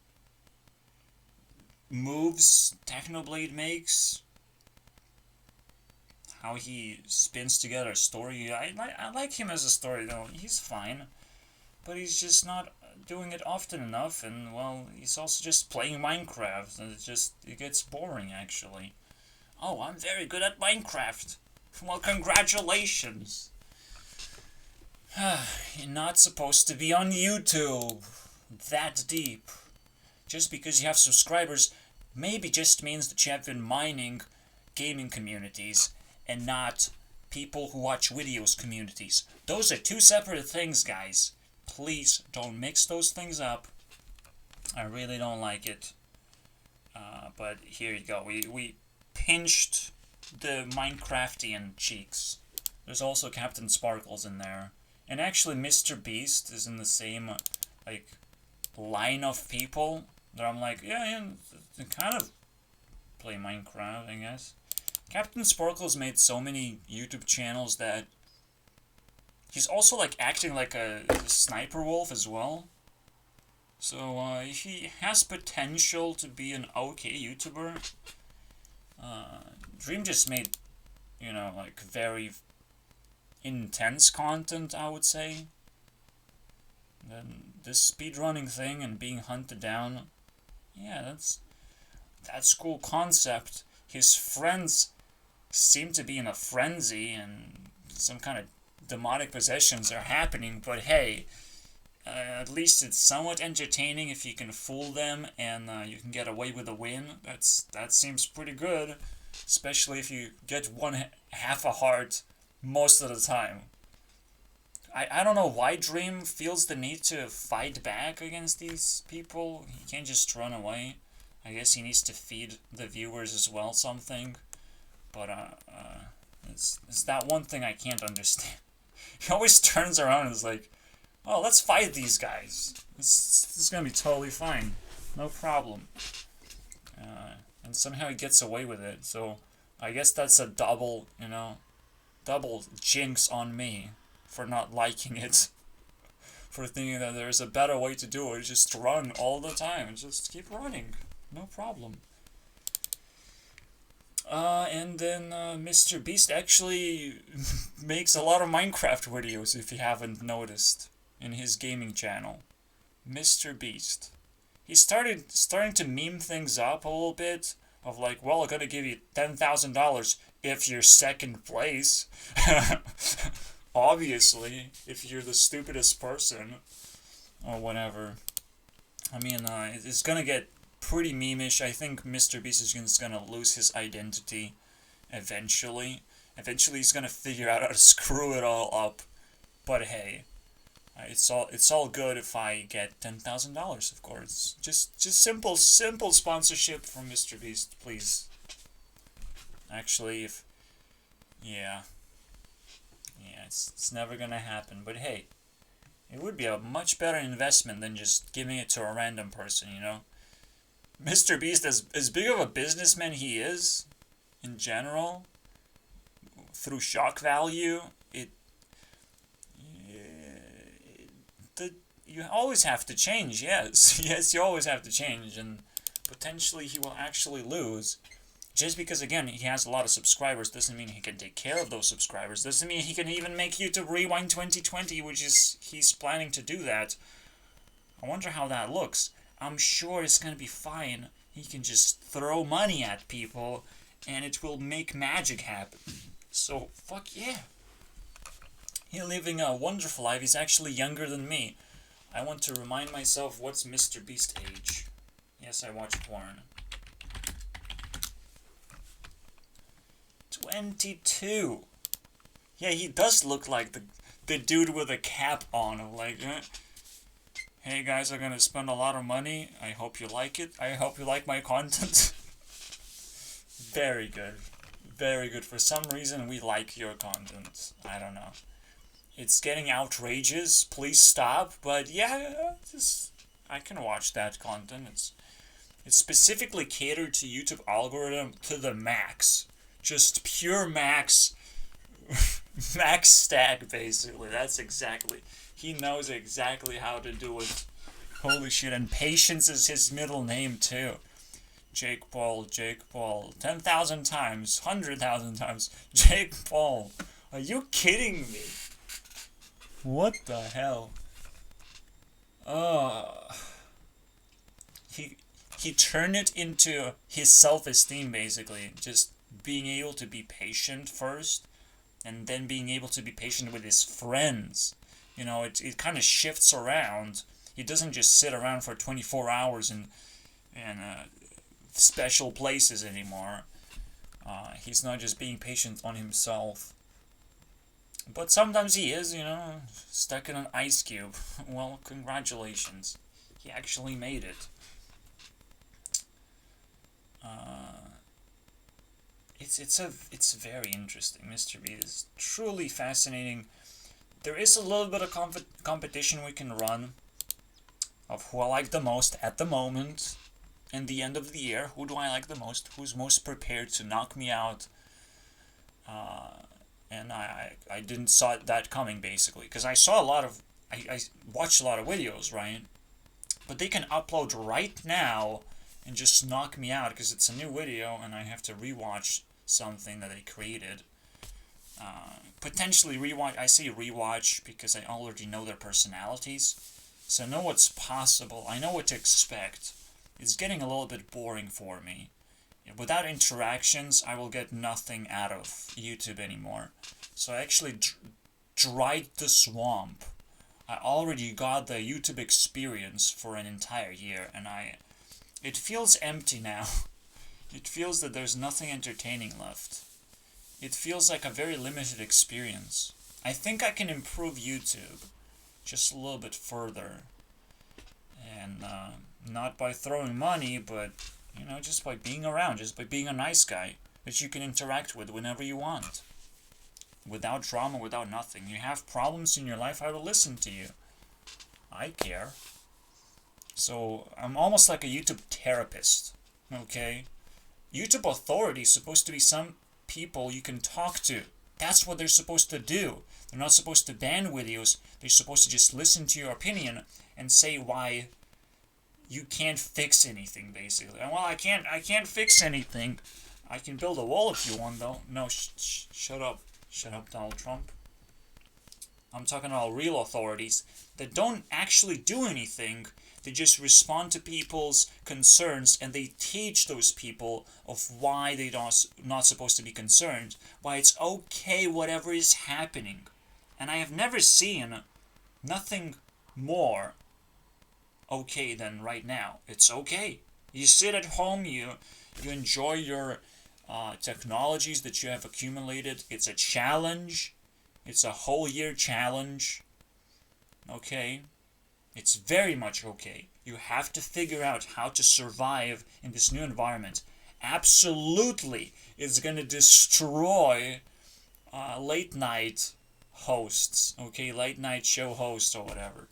moves Technoblade makes. How he spins together a story. I like him as a story though. He's fine. But he's just not doing it often enough, and well, he's also just playing Minecraft, and it gets boring actually. Oh, I'm very good at Minecraft. Well, congratulations. You're not supposed to be on YouTube. That deep. Just because you have subscribers maybe just means that you have been mining gaming communities and not people who watch videos communities. Those are two separate things, guys. Please don't mix those things up. I really don't like it. But here you go. We pinched the Minecraftian cheeks. There's also Captain Sparkles in there. And actually Mr. Beast is in the same, like, line of people that I'm like, yeah, they kind of play Minecraft, I guess. Captain Sparkles made so many YouTube channels that he's also, like, acting like a sniper wolf as well. So, he has potential to be an okay YouTuber. Dream just made, you know, like, very intense content, I would say. Then this speedrunning thing and being hunted down, yeah, that's cool concept. His friends seem to be in a frenzy and some kind of demonic possessions are happening, but hey, at least it's somewhat entertaining if you can fool them and you can get away with a win. That seems pretty good, especially if you get half a heart most of the time. I don't know why Dream feels the need to fight back against these people. He can't just run away. I guess he needs to feed the viewers as well something. But it's that one thing I can't understand. He always turns around and is like, oh, let's fight these guys. This is gonna be totally fine. No problem. And somehow he gets away with it. So I guess that's a double jinx on me for not liking it. For thinking that there's a better way to do it. Just run all the time. Just keep running. No problem. And then Mr. Beast actually makes a lot of Minecraft videos, if you haven't noticed, in his gaming channel. Mr. Beast. He's starting to meme things up a little bit, of like, well, I'm gonna give you $10,000 if you're second place. Obviously, if you're the stupidest person, or whatever. I mean, it's gonna get pretty meme-ish. I think Mr. Beast is just gonna lose his identity eventually. Eventually he's gonna figure out how to screw it all up. But hey, it's all good if I get $10,000, of course. Just simple sponsorship from Mr. Beast, please. Actually, yeah, it's never gonna happen. But hey, it would be a much better investment than just giving it to a random person, you know? Mr. Beast, as big of a businessman he is, in general, through shock value, you always have to change, yes. Yes, you always have to change, and potentially he will actually lose. Just because, again, he has a lot of subscribers doesn't mean he can take care of those subscribers. Doesn't mean he can even make YouTube Rewind 2020, which is, he's planning to do that. I wonder how that looks. I'm sure it's gonna be fine. He can just throw money at people, and it will make magic happen. So, fuck yeah. He's living a wonderful life. He's actually younger than me. I want to remind myself, what's Mr. Beast age? Yes, I watch porn. 22. Yeah, he does look like the dude with a cap on. I'm like, hey guys, I'm gonna spend a lot of money. I hope you like it. I hope you like my content. Very good. Very good. For some reason, we like your content. I don't know. It's getting outrageous. Please stop. But yeah, I can watch that content. It's specifically catered to YouTube algorithm to the max. Just pure max. Max stack, basically. That's exactly. He knows exactly how to do it. Holy shit. And Patience is his middle name, too. Jake Paul. 10,000 times. 100,000 times. Jake Paul. Are you kidding me? What the hell? He turned it into his self-esteem, basically. Just being able to be patient first, and then being able to be patient with his friends. You know, it kind of shifts around. He doesn't just sit around for 24 hours in special places anymore. He's not just being patient on himself. But sometimes he is, you know, stuck in an ice cube. Well, congratulations. He actually made it. It's very interesting. Mr. Beast is truly fascinating. There is a little bit of competition we can run of who I like the most at the moment. In the end of the year, who do I like the most? Who's most prepared to knock me out? And I didn't saw that coming, basically, because I saw a lot of, I watched a lot of videos, right? But they can upload right now and just knock me out because it's a new video and I have to rewatch something that they created. Potentially rewatch. I say rewatch because I already know their personalities, so I know what's possible. I know what to expect. It's getting a little bit boring for me. Without interactions, I will get nothing out of YouTube anymore. So I actually dried the swamp. I already got the YouTube experience for an entire year, and it feels empty now. It feels that there's nothing entertaining left. It feels like a very limited experience. I think I can improve YouTube just a little bit further. And not by throwing money, but, you know, just by being around, just by being a nice guy that you can interact with whenever you want. Without drama, without nothing. You have problems in your life, I will listen to you. I care. So, I'm almost like a YouTube therapist, okay? YouTube authority is supposed to be some people you can talk to. That's what they're supposed to do. They're not supposed to ban videos. They're supposed to just listen to your opinion and say why you can't fix anything, basically. And well, I can't fix anything. I can build a wall if you want, though. No, shut up. Shut up, Donald Trump. I'm talking about real authorities that don't actually do anything. They just respond to people's concerns and they teach those people of why they're not supposed to be concerned, why it's okay whatever is happening. And I have never seen nothing more okay than right now. It's okay. You sit at home, you enjoy your technologies that you have accumulated. It's a challenge. It's a whole year challenge. Okay? It's very much okay. You have to figure out how to survive in this new environment. Absolutely, it's going to destroy late night hosts. Okay? Late night show hosts or whatever.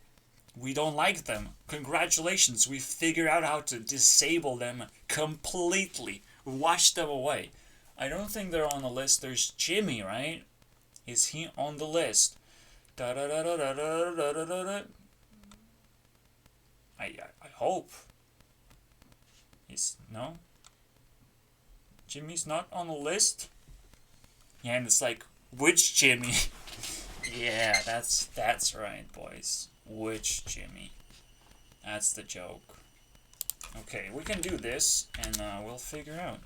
We don't like them. Congratulations, we figured out how to disable them completely. Wash them away. I don't think they're on the list. There's Jimmy, right? Is he on the list? Da da da da da da da da da. I hope. No? Jimmy's not on the list? Yeah, and it's like, which Jimmy? Yeah, that's right, boys. Which Jimmy? That's the joke. Okay, we can do this, and we'll figure out.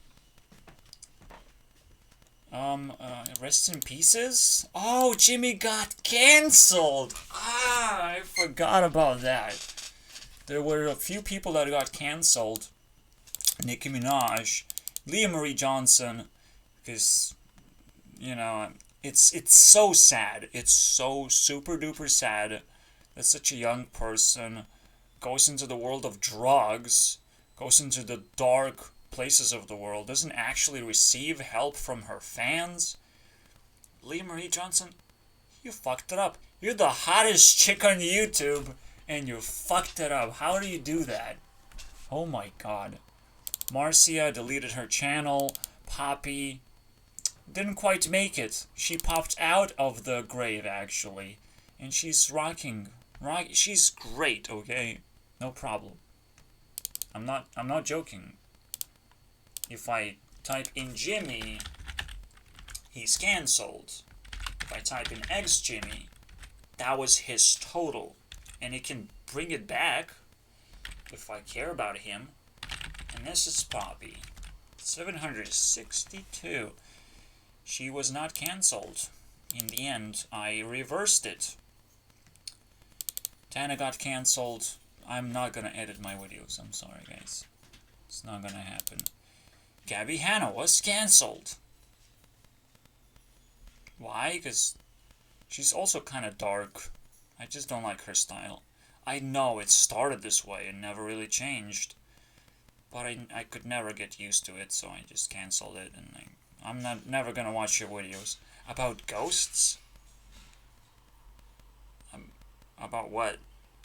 Rest in pieces? Oh, Jimmy got cancelled! Ah, I forgot about that. There were a few people that got cancelled. Nicki Minaj, Leah Marie Johnson, because, you know, it's so sad. It's so super duper sad that such a young person goes into the world of drugs, goes into the dark places of the world, doesn't actually receive help from her fans. Leah Marie Johnson, you fucked it up. You're the hottest chick on YouTube, and you fucked it up. How do you do that? Oh my god. Marcia deleted her channel. Poppy didn't quite make it. She popped out of the grave, actually. And she's rocking. She's great, okay? No problem. I'm not joking. If I type in Jimmy, he's cancelled. If I type in X Jimmy, that was his total. And it can bring it back if I care about him. And this is Poppy. 762. She was not cancelled. In the end, I reversed it. Tana got cancelled. I'm not gonna edit my videos. I'm sorry, guys. It's not gonna happen. Gabby Hanna was cancelled. Why? Because she's also kind of dark. I just don't like her style. I know it started this way and never really changed. But I could never get used to it, so I just cancelled it. And I'm never gonna watch your videos. About ghosts? About what?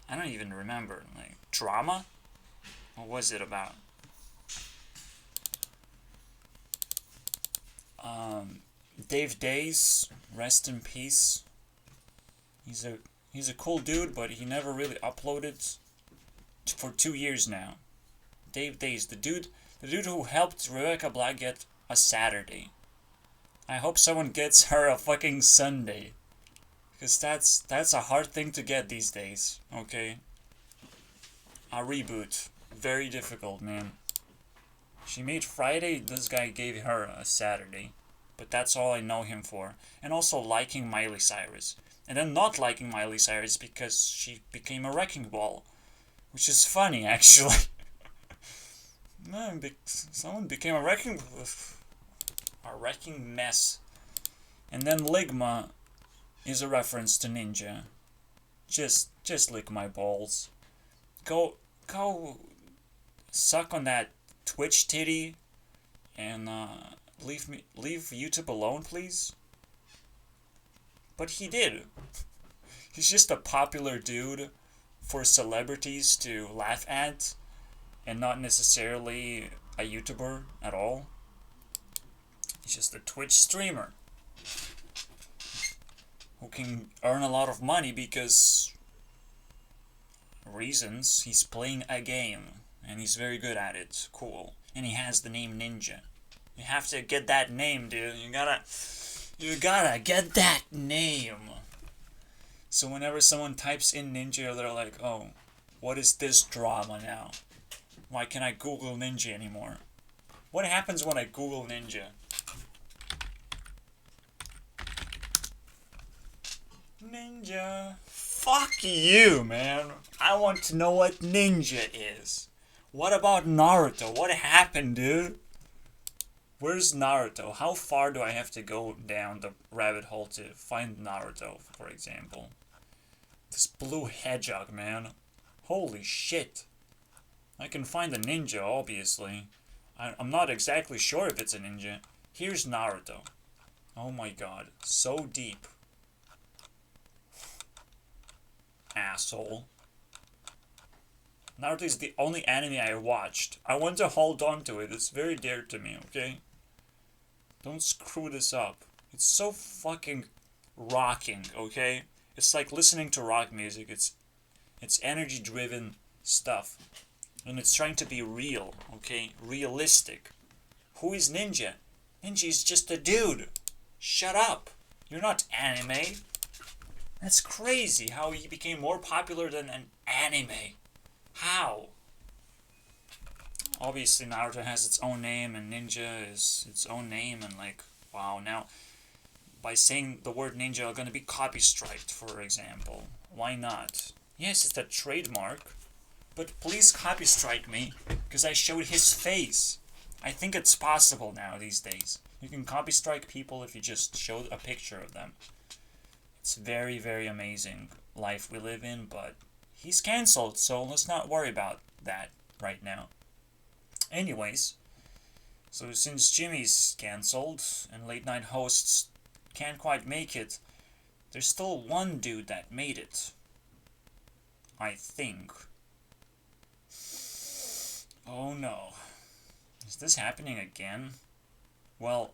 I don't even remember. Like, drama? What was it about? Dave Days, rest in peace. He's a cool dude, but he never really uploaded for 2 years now. Dave Days, the dude who helped Rebecca Black get a Saturday. I hope someone gets her a fucking Sunday. Because that's a hard thing to get these days, okay? A reboot. Very difficult, man. She made Friday, this guy gave her a Saturday. But that's all I know him for. And also liking Miley Cyrus. And then not liking Miley Cyrus because she became a wrecking ball. Which is funny, actually. Man, someone became a wrecking mess. And then Ligma is a reference to Ninja. Just lick my balls. Go suck on that Twitch titty and leave YouTube alone, please. But he did. He's just a popular dude for celebrities to laugh at and not necessarily a YouTuber at all. He's just a Twitch streamer who can earn a lot of money because reasons. He's playing a game and he's very good at it. Cool. And he has the name Ninja. You have to get that name, dude. You gotta get that name. So whenever someone types in Ninja, they're like, oh, what is this drama now? Why can't I Google Ninja anymore? What happens when I Google Ninja? Ninja. Fuck you, man. I want to know what Ninja is. What about Naruto? What happened, dude? Where's Naruto? How far do I have to go down the rabbit hole to find Naruto, for example? This blue hedgehog, man. Holy shit. I can find a ninja, obviously. I'm not exactly sure if it's a ninja. Here's Naruto. Oh my god. So deep. Asshole. Naruto is the only anime I watched. I want to hold on to it. It's very dear to me, okay? Don't screw this up. It's so fucking rocking, okay? It's like listening to rock music. It's energy-driven stuff. And it's trying to be real, okay? Realistic. Who is Ninja? Ninja is just a dude. Shut up. You're not anime. That's crazy how he became more popular than an anime. How? Obviously Naruto has its own name and Ninja is its own name and like, wow, now by saying the word ninja are gonna be copy striked, for example. Why not? Yes, it's a trademark, but please copy strike me, because I showed his face. I think it's possible now these days. You can copy strike people if you just show a picture of them. It's very, very amazing life we live in, but he's cancelled, so let's not worry about that right now. Anyways, so since Jimmy's cancelled and late night hosts can't quite make it, there's still one dude that made it. I think. Oh no. Is this happening again? Well,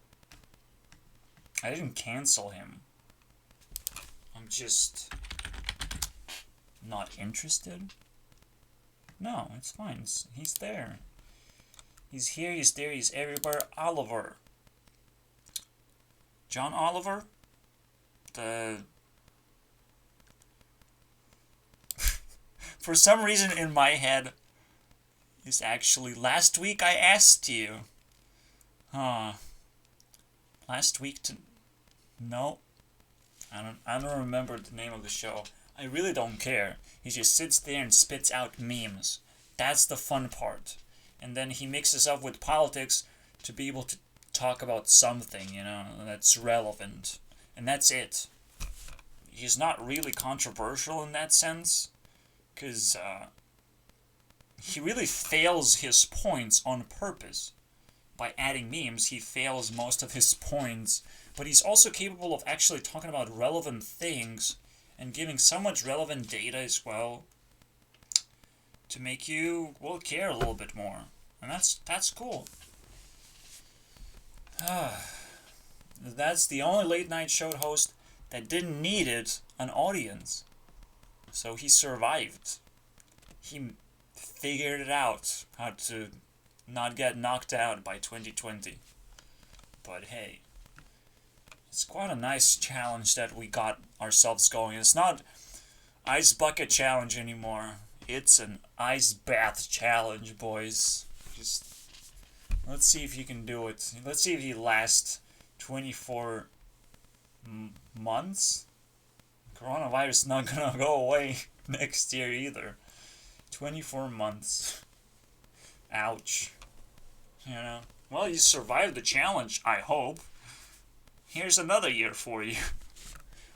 I didn't cancel him. I'm just not interested. No, it's fine. He's there. He's here, he's there, he's everywhere. Oliver. John Oliver? For some reason in my head, it's actually last week I asked you. Last week no. I don't remember the name of the show. I really don't care. He just sits there and spits out memes. That's the fun part. And then he mixes up with politics to be able to talk about something, that's relevant. And that's it. He's not really controversial in that sense, because he really fails his points on purpose. By adding memes, he fails most of his points, but he's also capable of actually talking about relevant things and giving so much relevant data as well to make you, care a little bit more. And that's cool. That's the only late night show host that didn't need an audience. So he survived. He figured it out how to not get knocked out by 2020. But hey, it's quite a nice challenge that we got ourselves going. It's not Ice Bucket Challenge anymore. It's an Ice Bath Challenge, boys. Just let's see if you can do it. Let's see if you last 24 months. Coronavirus is not gonna go away next year either. 24 months. Ouch. Well, you survived the challenge, I hope. Here's another year for you.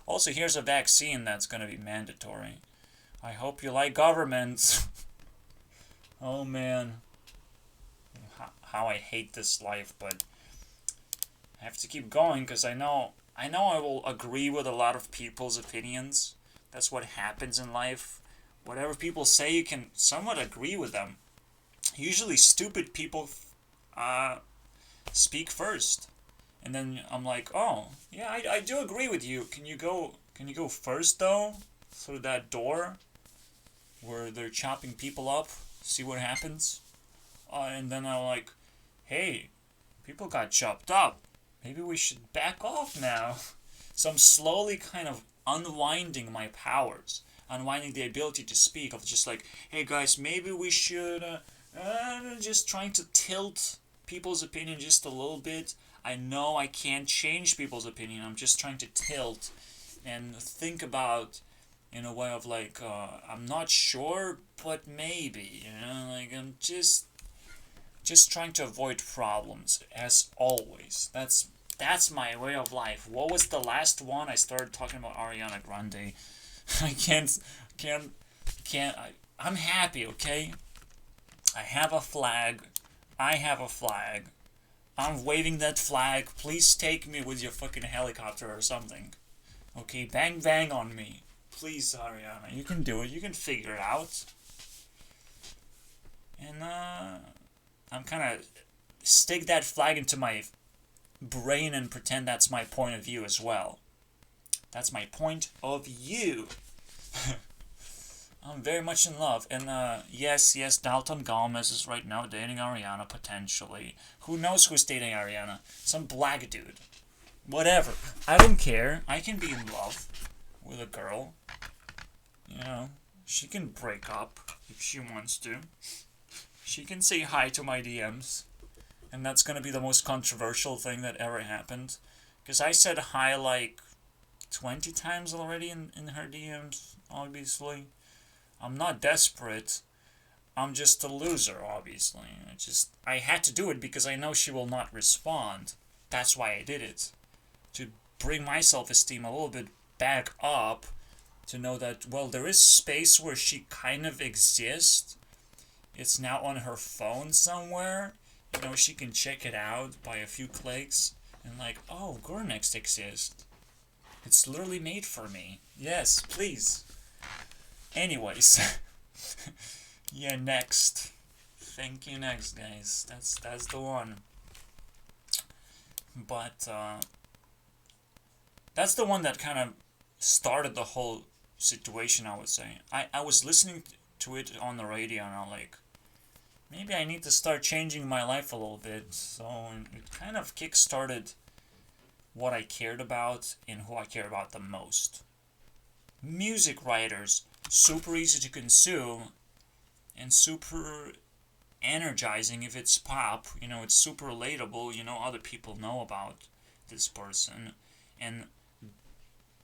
Also, here's a vaccine that's gonna be mandatory. I hope you like government. Oh man. How I hate this life, but I have to keep going because I know I will agree with a lot of people's opinions. That's what happens in life. Whatever people say, you can somewhat agree with them. Usually stupid people speak first. And then I'm like, oh, yeah, I do agree with you. Can you go first though? Through that door where they're chopping people up, see what happens? And then I'm like, hey, people got chopped up. Maybe we should back off now. So I'm slowly kind of unwinding my powers, unwinding the ability to speak, of just like, hey guys, maybe we should, just trying to tilt people's opinion just a little bit. I know I can't change people's opinion. I'm just trying to tilt and think about in a way of like, I'm not sure, but maybe, like I'm just trying to avoid problems, as always. That's my way of life. What was the last one? I started talking about Ariana Grande. I'm happy, okay? I have a flag. I'm waving that flag. Please take me with your fucking helicopter or something. Okay, bang bang on me. Please, Ariana, you can do it. You can figure it out. And, I'm kind of stick that flag into my brain and pretend that's my point of view as well. That's my point of view. I'm very much in love. And yes, Dalton Gomez is right now dating Ariana, potentially. Who knows who's dating Ariana? Some black dude. Whatever. I don't care. I can be in love with a girl. You know, she can break up if she wants to. She can say hi to my DMs. And that's gonna be the most controversial thing that ever happened. Because I said hi like 20 times already in her DMs, obviously. I'm not desperate. I'm just a loser, obviously. I had to do it because I know she will not respond. That's why I did it. To bring my self-esteem a little bit back up. To know that, well, there is space where she kind of exists. It's now on her phone somewhere. You know, she can check it out by a few clicks. And like, oh, Gurnext exists. It's literally made for me. Yes, please. Anyways. Yeah, next. Thank you, next, guys. That's the one. But, that's the one that kind of started the whole situation, I would say. I was listening to it on the radio, and I'm like, maybe I need to start changing my life a little bit. So it kind of kick-started what I cared about and who I care about the most. Music writers, super easy to consume and super energizing if it's pop. You know, it's super relatable. You know, other people know about this person. And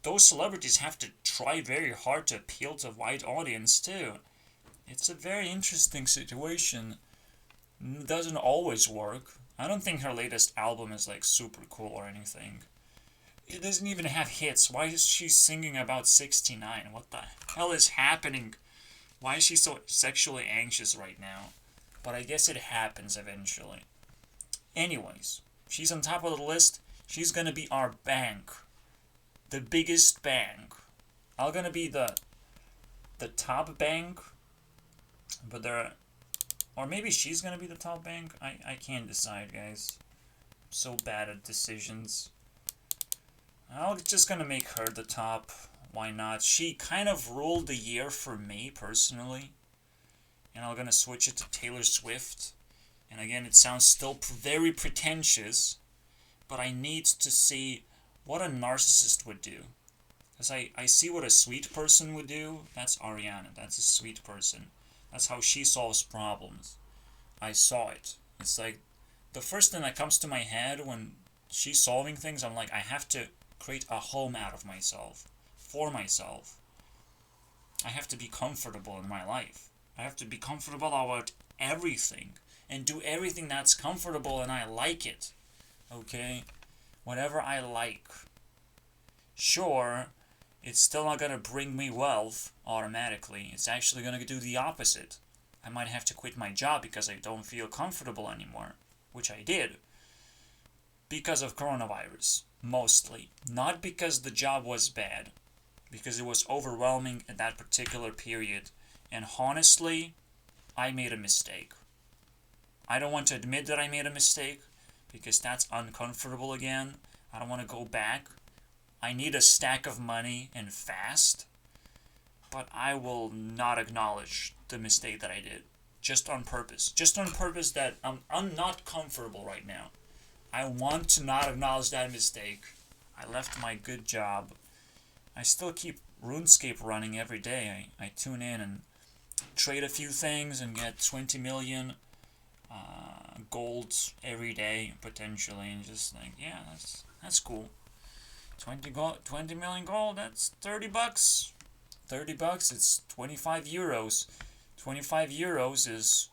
those celebrities have to try very hard to appeal to a wide audience too. It's a very interesting situation. It doesn't always work. I don't think her latest album is like super cool or anything. It doesn't even have hits. Why is she singing about 69? What the hell is happening? Why is she so sexually anxious right now? But I guess it happens eventually. Anyways, she's on top of the list. She's gonna be our bank. The biggest bank. I'm gonna be the top bank. But or maybe she's gonna be the top bank. I can't decide, guys. I'm so bad at decisions. I'm just gonna make her the top. Why not? She kind of ruled the year for me, personally. And I'm gonna switch it to Taylor Swift. And again, it sounds still very pretentious. But I need to see what a narcissist would do. Because I see what a sweet person would do. That's Ariana. That's a sweet person. That's how she solves problems. I saw it. It's like, the first thing that comes to my head when she's solving things, I'm like, I have to create a home out of myself. For myself. I have to be comfortable in my life. I have to be comfortable about everything. And do everything that's comfortable and I like it. Okay? Whatever I like. Sure, it's still not going to bring me wealth automatically. It's actually going to do the opposite. I might have to quit my job because I don't feel comfortable anymore. Which I did. Because of coronavirus. Mostly. Not because the job was bad. Because it was overwhelming at that particular period. And honestly, I made a mistake. I don't want to admit that I made a mistake. Because that's uncomfortable again. I don't want to go back. I need a stack of money and fast. But I will not acknowledge the mistake that I did. Just on purpose. Just on purpose that I'm not comfortable right now. I want to not acknowledge that mistake. I left my good job. I still keep RuneScape running every day. I tune in and trade a few things and get 20 million golds every day, potentially. And just like, yeah, that's cool. 20 million gold, that's 30 bucks. 30 bucks, it's 25 euros. 25 euros is...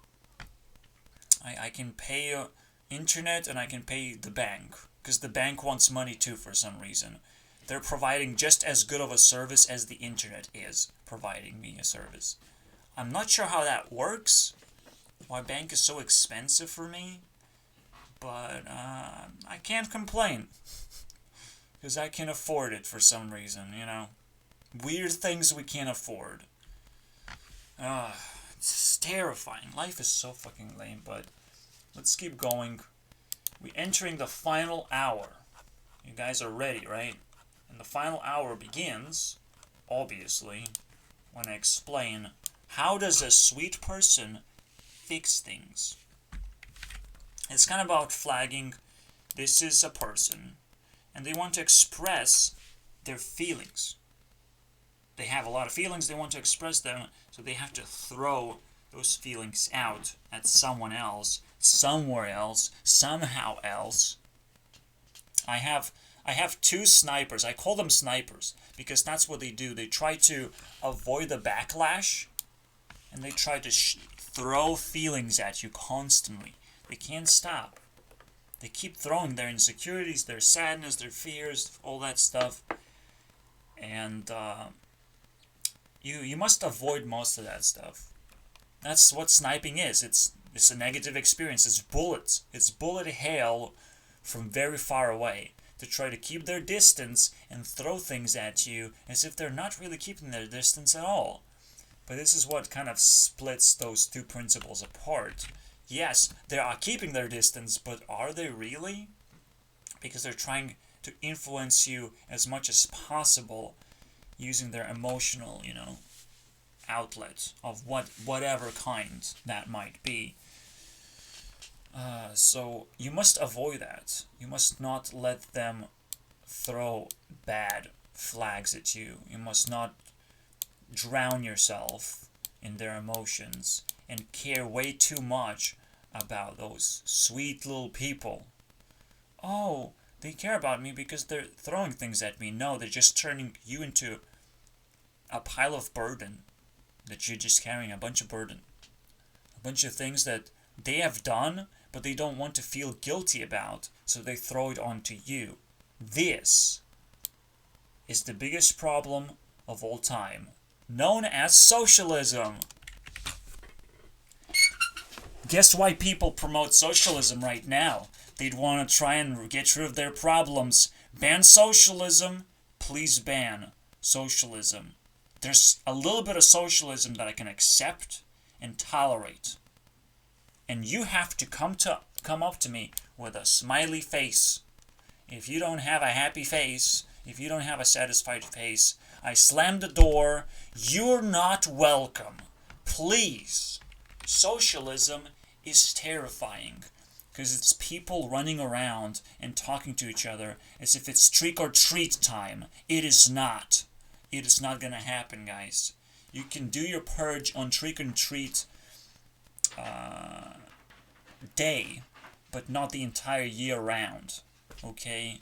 I can pay internet and I can pay the bank. Because the bank wants money too for some reason. They're providing just as good of a service as the internet is providing me a service. I'm not sure how that works. Why bank is so expensive for me. But I can't complain. Because I can afford it for some reason, you know. Weird things we can't afford. It's terrifying. Life is so fucking lame, but let's keep going. We're entering the final hour. You guys are ready, right? And the final hour begins, obviously, when I explain how does a sweet person fix things. It's kind of about flagging this is a person, and they want to express their feelings. They have a lot of feelings, they want to express them, so they have to throw those feelings out at someone else, somewhere else, somehow else. I have two snipers. I call them snipers because that's what they do. They try to avoid the backlash, and they try to throw feelings at you constantly. They can't stop. They keep throwing their insecurities, their sadness, their fears, all that stuff. And you must avoid most of that stuff. That's what sniping is. It's a negative experience. It's bullets. It's bullet hail from very far away to try to keep their distance and throw things at you as if they're not really keeping their distance at all. But this is what kind of splits those two principles apart. Yes, they are keeping their distance, but are they really? Because they're trying to influence you as much as possible using their emotional, outlet of whatever kind that might be. So you must avoid that. You must not let them throw bad flags at you. You must not drown yourself in their emotions and care way too much about those sweet little people. Oh, they care about me because they're throwing things at me. No, they're just turning you into a pile of burden. That you're just carrying a bunch of burden. A bunch of things that they have done, but they don't want to feel guilty about, so they throw it onto you. This is the biggest problem of all time, known as socialism. Guess why people promote socialism right now? They'd want to try and get rid of their problems. Ban socialism. Please ban socialism. There's a little bit of socialism that I can accept and tolerate. And you have to come up to me with a smiley face. If you don't have a happy face, if you don't have a satisfied face, I slam the door. You're not welcome. Please. Socialism is terrifying because it's people running around and talking to each other as if it's trick or treat time. It is not. It is not gonna happen, guys. You can do your purge on trick or treat day, but not the entire year round. Okay?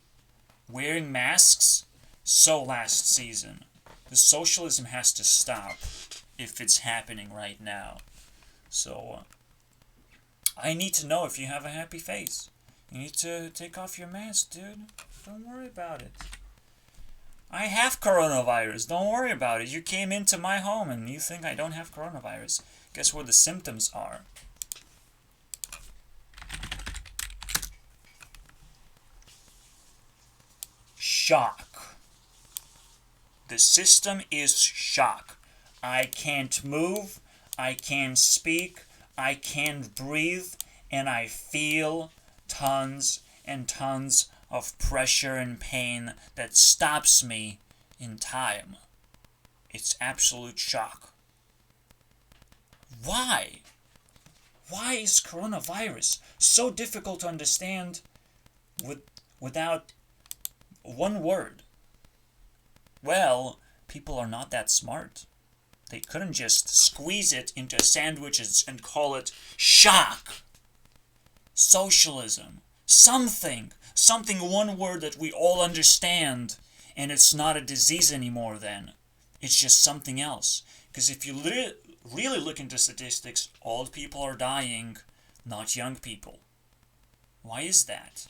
Wearing masks, so last season. The socialism has to stop if it's happening right now. So, I need to know if you have a happy face. You need to take off your mask, dude. Don't worry about it. I have coronavirus. Don't worry about it. You came into my home and you think I don't have coronavirus. Guess what the symptoms are? Shock. The system is shock. I can't move. I can't speak. I can't breathe. And I feel tons and tons of pressure and pain that stops me in time. It's absolute shock. Why? Why is coronavirus so difficult to understand without one word? Well, people are not that smart. They couldn't just squeeze it into a sandwich and call it shock. Socialism. Something, one word that we all understand, and it's not a disease anymore then. It's just something else. Because if you really look into statistics, old people are dying, not young people. Why is that?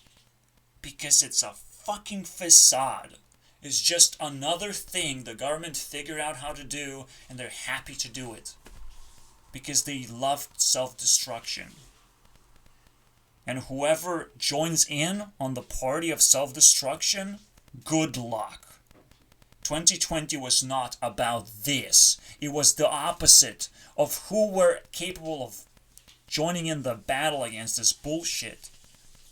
Because it's a fucking facade. It's just another thing the government figured out how to do, and they're happy to do it. Because they love self-destruction. And whoever joins in on the party of self-destruction, good luck. 2020 was not about this. It was the opposite of who were capable of joining in the battle against this bullshit.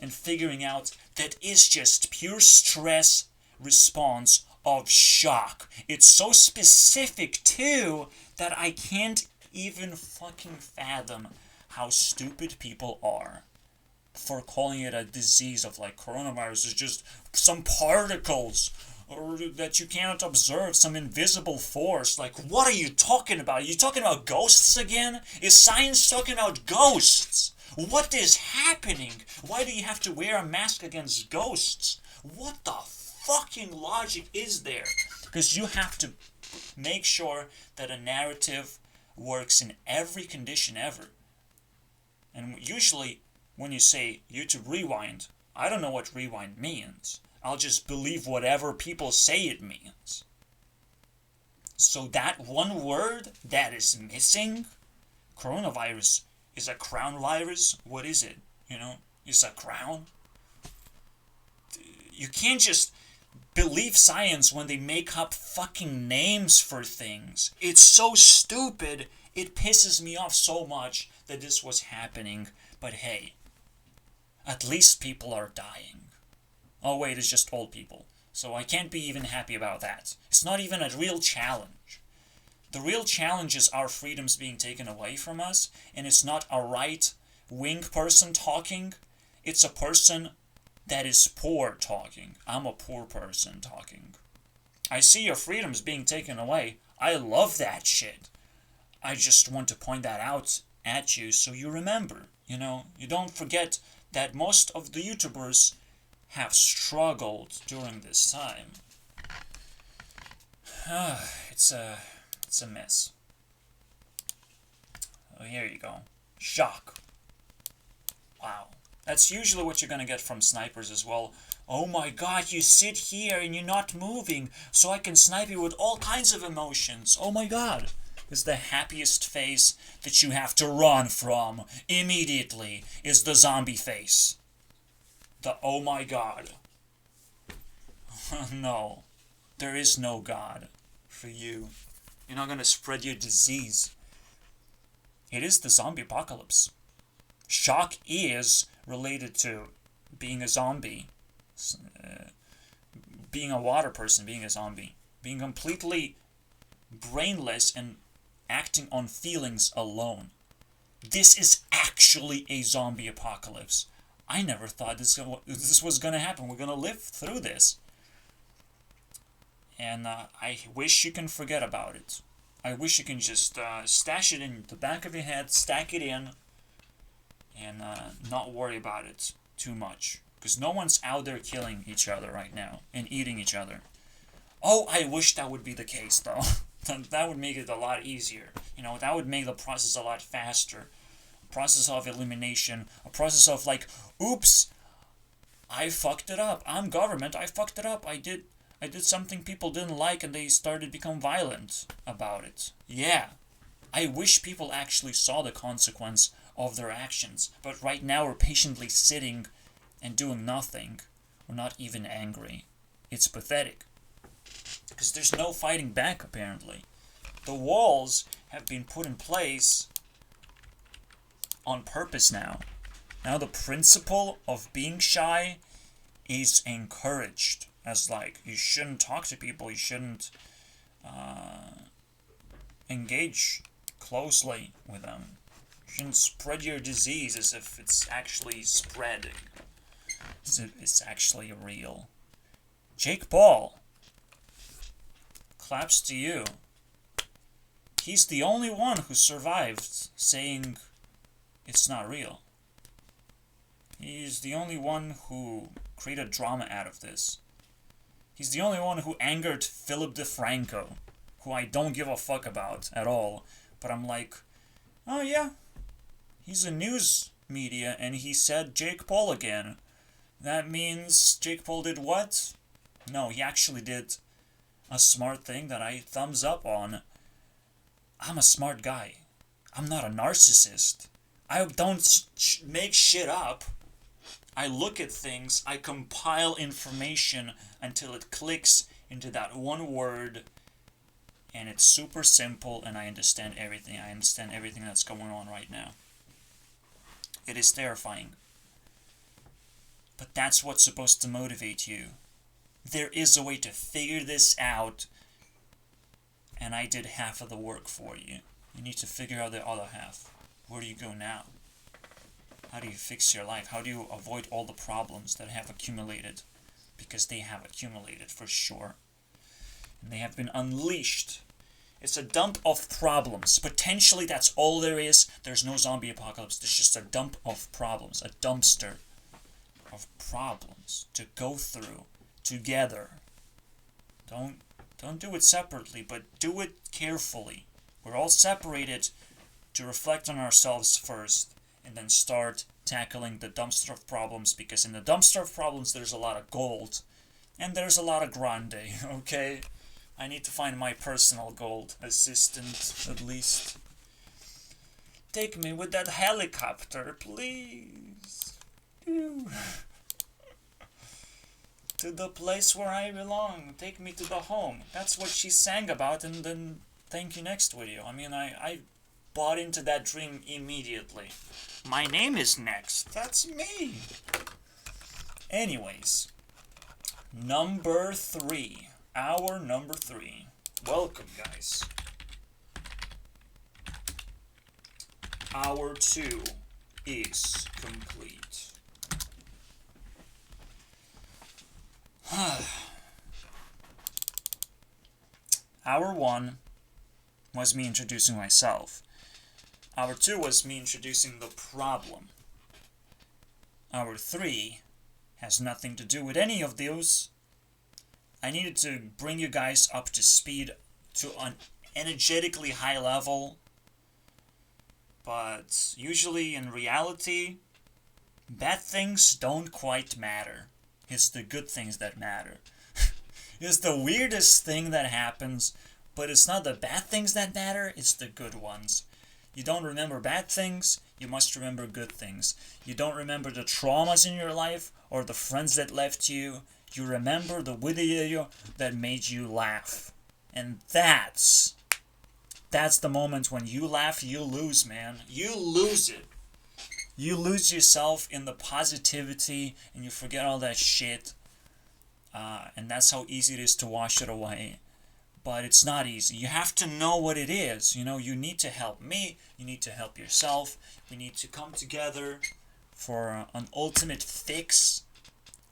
and figuring out that is just pure stress response of shock. It's so specific too that I can't even fucking fathom how stupid people are for calling it a disease of like coronavirus is just some particles or that you cannot observe, some invisible force. Like, what are you talking about? Are you talking about ghosts again? Is science talking about ghosts? What is happening? Why do you have to wear a mask against ghosts? What the fucking logic is there? Because you have to make sure that a narrative works in every condition ever. And usually, when you say YouTube Rewind, I don't know what rewind means. I'll just believe whatever people say it means. So that one word that is missing, coronavirus, is a crown virus? What is it? It's a crown? You can't just believe science when they make up fucking names for things. It's so stupid. It pisses me off so much that this was happening. But hey, at least people are dying. Oh wait, it's just old people. So I can't be even happy about that. It's not even a real challenge. The real challenge is our freedoms being taken away from us, and it's not a right-wing person talking. It's a person that is poor talking. I'm a poor person talking. I see your freedoms being taken away. I love that shit. I just want to point that out at you so you remember. You don't forget that most of the YouTubers have struggled during this time. It's a mess. Oh, here you go. Shock. Wow. That's usually what you're gonna get from snipers as well. Oh my god, you sit here and you're not moving, so I can snipe you with all kinds of emotions. Oh my god. Is the happiest face that you have to run from immediately is the zombie face. The oh my god. No. There is no God for you. You're not gonna spread your disease. It is the zombie apocalypse. Shock is related to being a zombie. Being a water person, being a zombie. Being completely brainless and acting on feelings alone. This is actually a zombie apocalypse. I never thought this was going to happen. We're going to live through this. And I wish you can forget about it. I wish you can just stash it in the back of your head, stack it in, and not worry about it too much. Because no one's out there killing each other right now and eating each other. Oh, I wish that would be the case, though. That would make it a lot easier. That would make the process a lot faster. A process of elimination. A process of like, oops, I fucked it up. I'm government. I fucked it up. I did something people didn't like and they started to become violent about it. Yeah. I wish people actually saw the consequence of their actions. But right now we're patiently sitting and doing nothing. We're not even angry. It's pathetic. Because there's no fighting back, apparently. The walls have been put in place on purpose now. Now the principle of being shy is encouraged. As like, you shouldn't talk to people, you shouldn't engage closely with them. You shouldn't spread your disease as if it's actually spreading. As if it's actually real. Jake Paul. Claps to you. He's the only one who survived saying it's not real. He's the only one who created drama out of this. He's the only one who angered Philip DeFranco, who I don't give a fuck about at all. But I'm like, oh yeah, he's a news media and he said Jake Paul again. That means Jake Paul did what? No, he actually did a smart thing that I thumbs up on. I'm a smart guy. I'm not a narcissist. I don't make shit up. I look at things, I compile information until it clicks into that one word, and it's super simple, and I understand everything. I understand everything that's going on right now. It is terrifying. But that's what's supposed to motivate you. There is a way to figure this out, and I did half of the work for you. You need to figure out the other half. Where do you go now? How do you fix your life? How do you avoid all the problems that have accumulated? Because they have accumulated for sure. And they have been unleashed. It's a dump of problems. Potentially that's all there is. There's no zombie apocalypse. There's just a dump of problems. A dumpster of problems to go through together. Don't do it separately, but do it carefully. We're all separated to reflect on ourselves first, and then start tackling the dumpster of problems, because in the dumpster of problems there's a lot of gold, and there's a lot of grande, okay? I need to find my personal gold assistant, at least. Take me with that helicopter, please. To the place where I belong. Take me to the home. That's what she sang about in the Thank You Next video. I mean, I bought into that dream immediately. My name is Next. That's me. Anyways. Number 3. Hour number 3. Welcome, guys. Hour 2 is complete. Hour 1 was me introducing myself. Hour 2 was me introducing the problem. Hour 3 has nothing to do with any of those. I needed to bring you guys up to speed to an energetically high level. But usually in reality, bad things don't quite matter. It's the good things that matter. It's the weirdest thing that happens, but it's not the bad things that matter, it's the good ones. You don't remember bad things, you must remember good things. You don't remember the traumas in your life or the friends that left you. You remember the video that made you laugh. And that's the moment when you laugh, you lose, man. You lose it. You lose yourself in the positivity and you forget all that shit. And that's how easy it is to wash it away. But it's not easy. You have to know what it is. You know, you need to help me. You need to help yourself. We need to come together for an ultimate fix.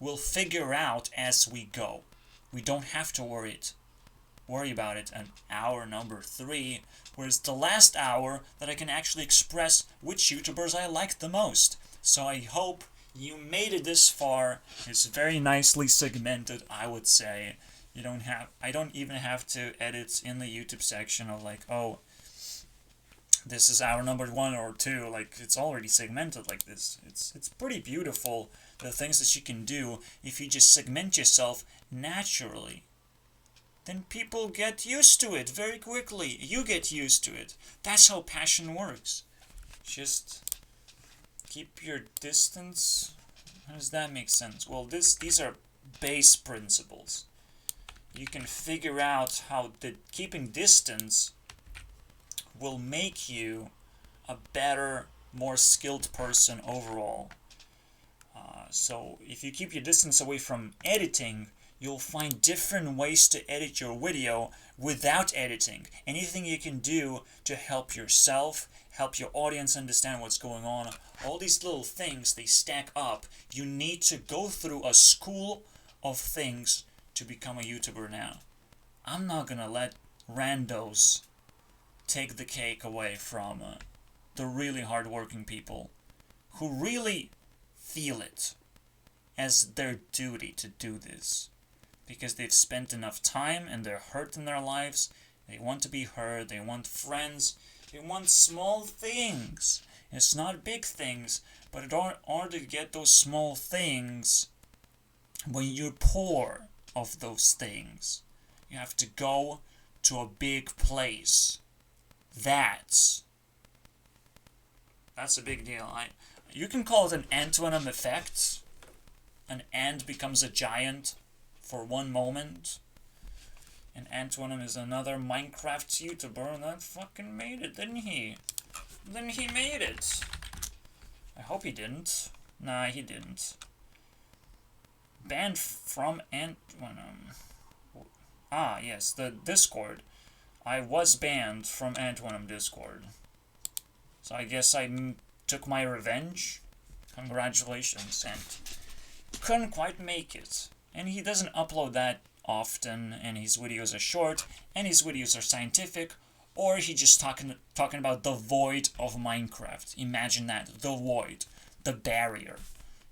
We'll figure out as we go. We don't have to worry about it in hour number 3, whereas the last hour that I can actually express which YouTubers I like the most. So I hope you made it this far. It's very nicely segmented, I would say. I don't even have to edit in the YouTube section of like, oh, this is hour number 1 or 2. Like, it's already segmented like this. It's pretty beautiful, the things that you can do if you just segment yourself naturally. Then people get used to it very quickly. You get used to it. That's how passion works. Just keep your distance. How does that make sense? Well, these are base principles. You can figure out how keeping distance will make you a better, more skilled person overall. So if you keep your distance away from editing, you'll find different ways to edit your video without editing. Anything you can do to help yourself, help your audience understand what's going on. All these little things, they stack up. You need to go through a school of things to become a YouTuber now. I'm not gonna let randos take the cake away from the really hardworking people who really feel it as their duty to do this. Because they've spent enough time and they're hurt in their lives. They want to be heard. They want friends. They want small things. It's not big things, but in order to get those small things, when you're poor of those things, you have to go to a big place. That's a big deal. You can call it an Ant-Venom effect. An ant becomes a giant for one moment. And Ant-Venom is another Minecraft YouTuber that fucking made it, didn't he? Then he made it. I hope he didn't. Nah, he didn't. Banned from yes, the Discord. I was banned from Antuanum Discord. So I guess I took my revenge. Congratulations, and couldn't quite make it. And he doesn't upload that often, and his videos are short, and his videos are scientific, or he just talking about the void of Minecraft. Imagine that, the void, the barrier.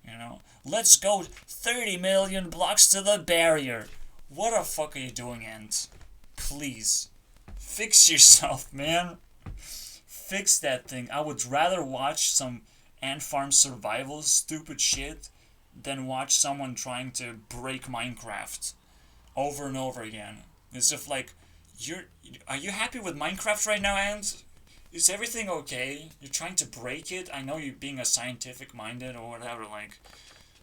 You know, let's go 30 million blocks to the barrier. What the fuck are you doing, Ant? Please, fix yourself, man. Fix that thing. I would rather watch some Ant Farm survival stupid shit than watch someone trying to break Minecraft over and over again. As if like, are you happy with Minecraft right now, Ant? Is everything okay? You're trying to break it? I know you're being a scientific minded or whatever, like,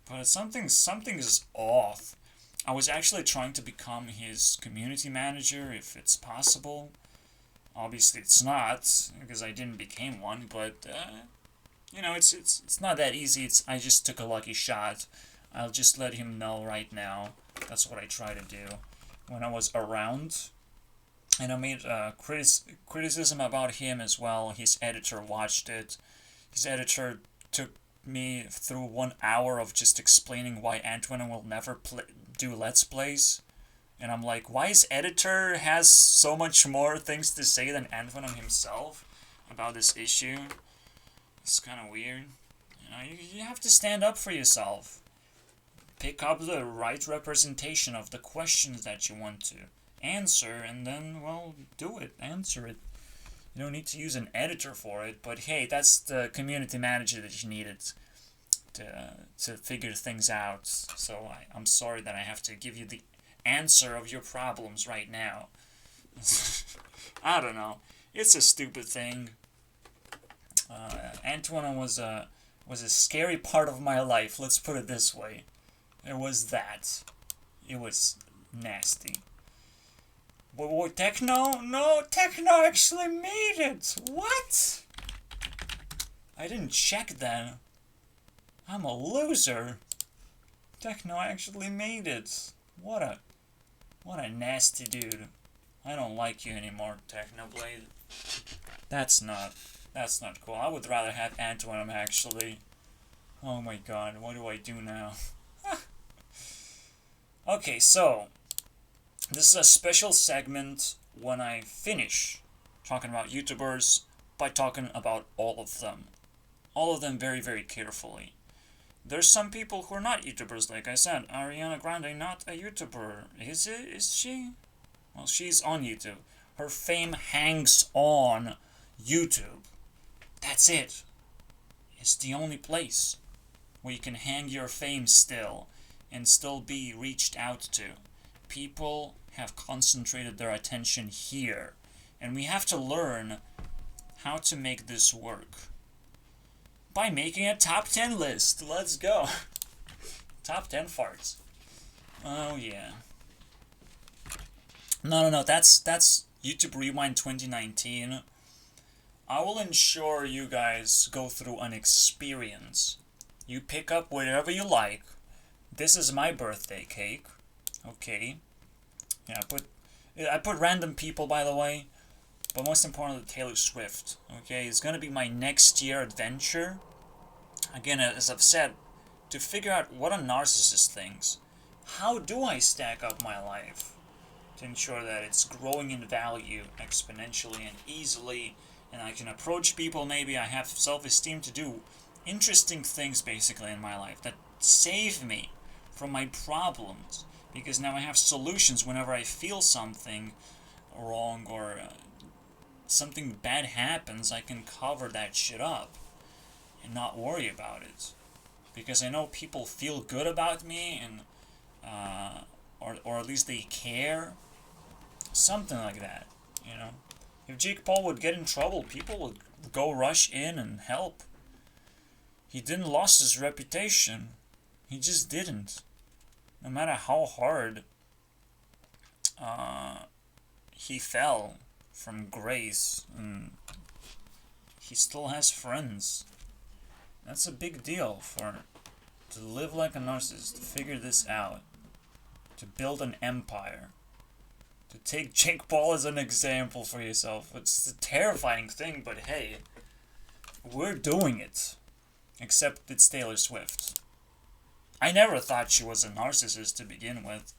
but something is off. I was actually trying to become his community manager if it's possible. Obviously it's not, because I didn't become one, but you know, it's not that easy. I just took a lucky shot. I'll just let him know right now. That's what I try to do when I was around. And I made criticism about him as well. His editor watched it. His editor took me through 1 hour of just explaining why Antuanum will never do Let's Plays. And I'm like, why his editor has so much more things to say than Antuanum himself about this issue? It's kind of weird. You know, you have to stand up for yourself. Pick up the right representation of the questions that you want to answer, and then, well, do it. Answer it. You don't need to use an editor for it, but hey, that's the community manager that you needed to figure things out. So I'm sorry that I have to give you the answer of your problems right now. I don't know. It's a stupid thing. Antuanum was a scary part of my life. Let's put it this way. It was that. It was nasty. But Techno? No, Techno actually made it. What? I didn't check then. I'm a loser. Techno actually made it. What a nasty dude. I don't like you anymore, Technoblade. That's not cool. I would rather have Antuanum actually. Oh my god, what do I do now? Okay, so this is a special segment when I finish talking about YouTubers by talking about all of them. All of them very, very carefully. There's some people who are not YouTubers, like I said. Ariana Grande, not a YouTuber. Is she? Well, she's on YouTube. Her fame hangs on YouTube. That's it. It's the only place where you can hang your fame still and still be reached out to. People have concentrated their attention here, and we have to learn how to make this work by making a top 10 list. Let's go. Top 10 farts. Oh yeah. No, that's YouTube Rewind 2019. I will ensure you guys go through an experience. You pick up whatever you like. This is my birthday cake. Okay. Yeah, I put random people, by the way. But most importantly, Taylor Swift. Okay, it's gonna be my next year adventure. Again, as I've said, to figure out what a narcissist thinks. How do I stack up my life to ensure that it's growing in value exponentially and easily, and I can approach people, maybe I have self-esteem to do interesting things basically in my life that save me from my problems, because now I have solutions whenever I feel something wrong or something bad happens. I can cover that shit up and not worry about it, because I know people feel good about me, and or at least they care, something like that, you know. If Jake Paul would get in trouble, people would go rush in and help. He didn't lose his reputation. He just didn't. No matter how hard he fell from grace, and he still has friends. That's a big deal to live like a narcissist, to figure this out, to build an empire, to take Jake Paul as an example for yourself. It's a terrifying thing, but hey, we're doing it. Except it's Taylor Swift. I never thought she was a narcissist to begin with,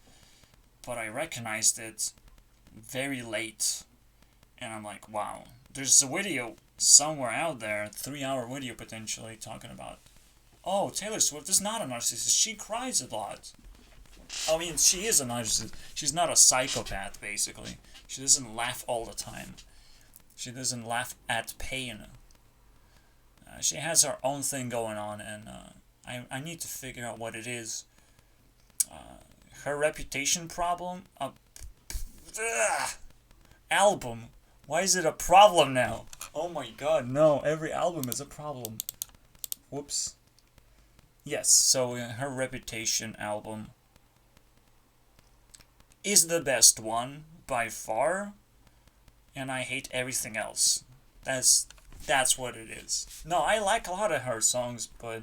but I recognized it very late. And I'm like, wow, there's a video somewhere out there, a 3-hour video potentially, talking about, oh, Taylor Swift is not a narcissist. She cries a lot. I mean, she is a narcissist. She's not a psychopath, basically. She doesn't laugh all the time. She doesn't laugh at pain. She has her own thing going on, and I need to figure out what it is. Her reputation problem? Album. Why is it a problem now? Oh my god, no. Every album is a problem. Whoops. Yes, so her Reputation album is the best one by far, and I hate everything else. That's what it is. No, I like a lot of her songs, but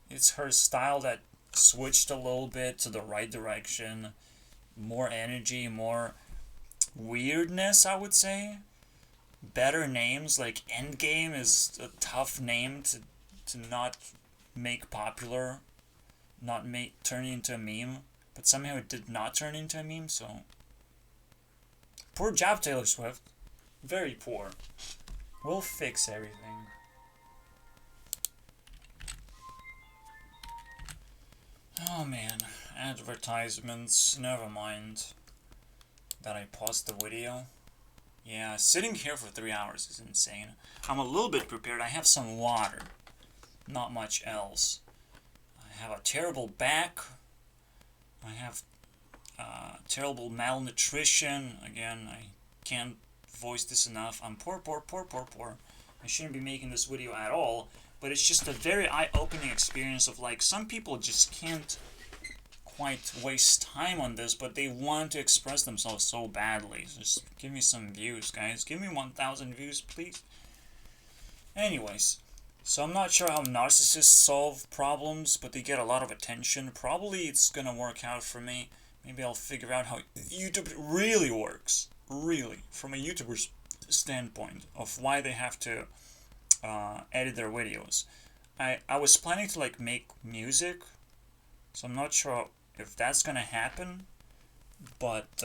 it's her style that switched a little bit to the right direction. More energy, more weirdness, I would say. Better names, like Endgame is a tough name to not make popular, not turn into a meme, but somehow it did not turn into a meme, so poor job, Taylor Swift. Very poor. We'll fix everything. Oh man, advertisements, never mind that I paused the video. Yeah, sitting here for 3 hours is insane. I'm a little bit prepared. I have some water. Not much else. I have a terrible back. I have terrible malnutrition. Again, I can't voice this enough. I'm poor. I shouldn't be making this video at all. But it's just a very eye-opening experience of like, some people just can't quite waste time on this, but they want to express themselves so badly. Just give me some views, guys. Give me 1,000 views, please. Anyways, so I'm not sure how narcissists solve problems, but they get a lot of attention. Probably it's gonna work out for me. Maybe I'll figure out how YouTube really works. Really, from a YouTuber's standpoint of why they have to edit their videos. I was planning to like make music, so I'm not sure if that's gonna happen, but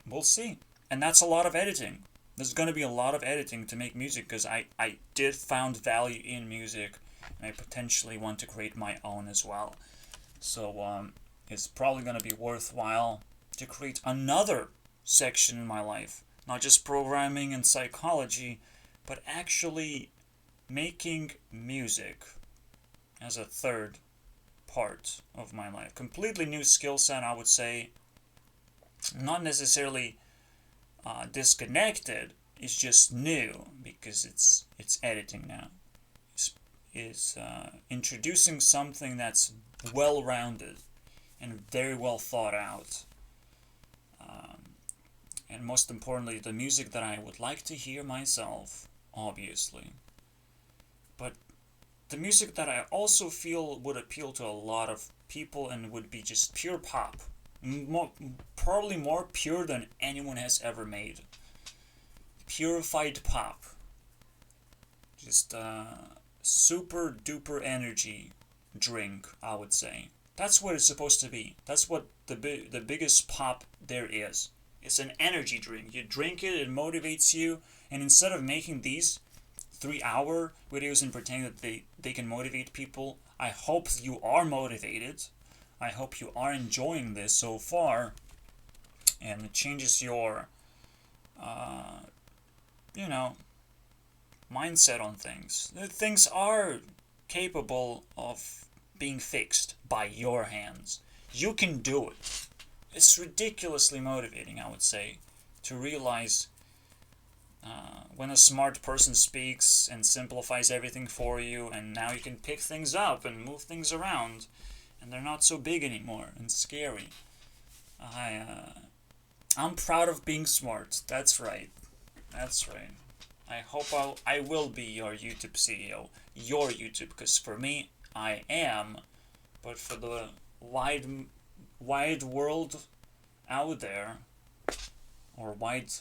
we'll see. And that's a lot of editing. There's gonna be a lot of editing to make music, because I did found value in music, and I potentially want to create my own as well. So it's probably gonna be worthwhile to create another section in my life, not just programming and psychology, but actually making music as a third part of my life. Completely new skill set, I would say. Not necessarily disconnected. It's just new because it's editing now. It's introducing something that's well-rounded and very well thought out. And most importantly, the music that I would like to hear myself, obviously. But the music that I also feel would appeal to a lot of people and would be just pure pop. Probably more pure than anyone has ever made. Purified pop. Just super duper energy drink, I would say. That's what it's supposed to be. That's what the biggest pop there is. It's an energy drink. You drink it, it motivates you, and instead of making these 3-hour videos and pretending that they can motivate people, I hope you are motivated. I hope you are enjoying this so far, and it changes your, mindset on things. Things are capable of being fixed by your hands. You can do it. It's ridiculously motivating, I would say, to realize when a smart person speaks and simplifies everything for you, and now you can pick things up and move things around, and they're not so big anymore and scary. I'm proud of being smart. That's right. That's right. I hope I will be your YouTube CEO. Your YouTube, because for me, I am, but for the wide world out there, or wide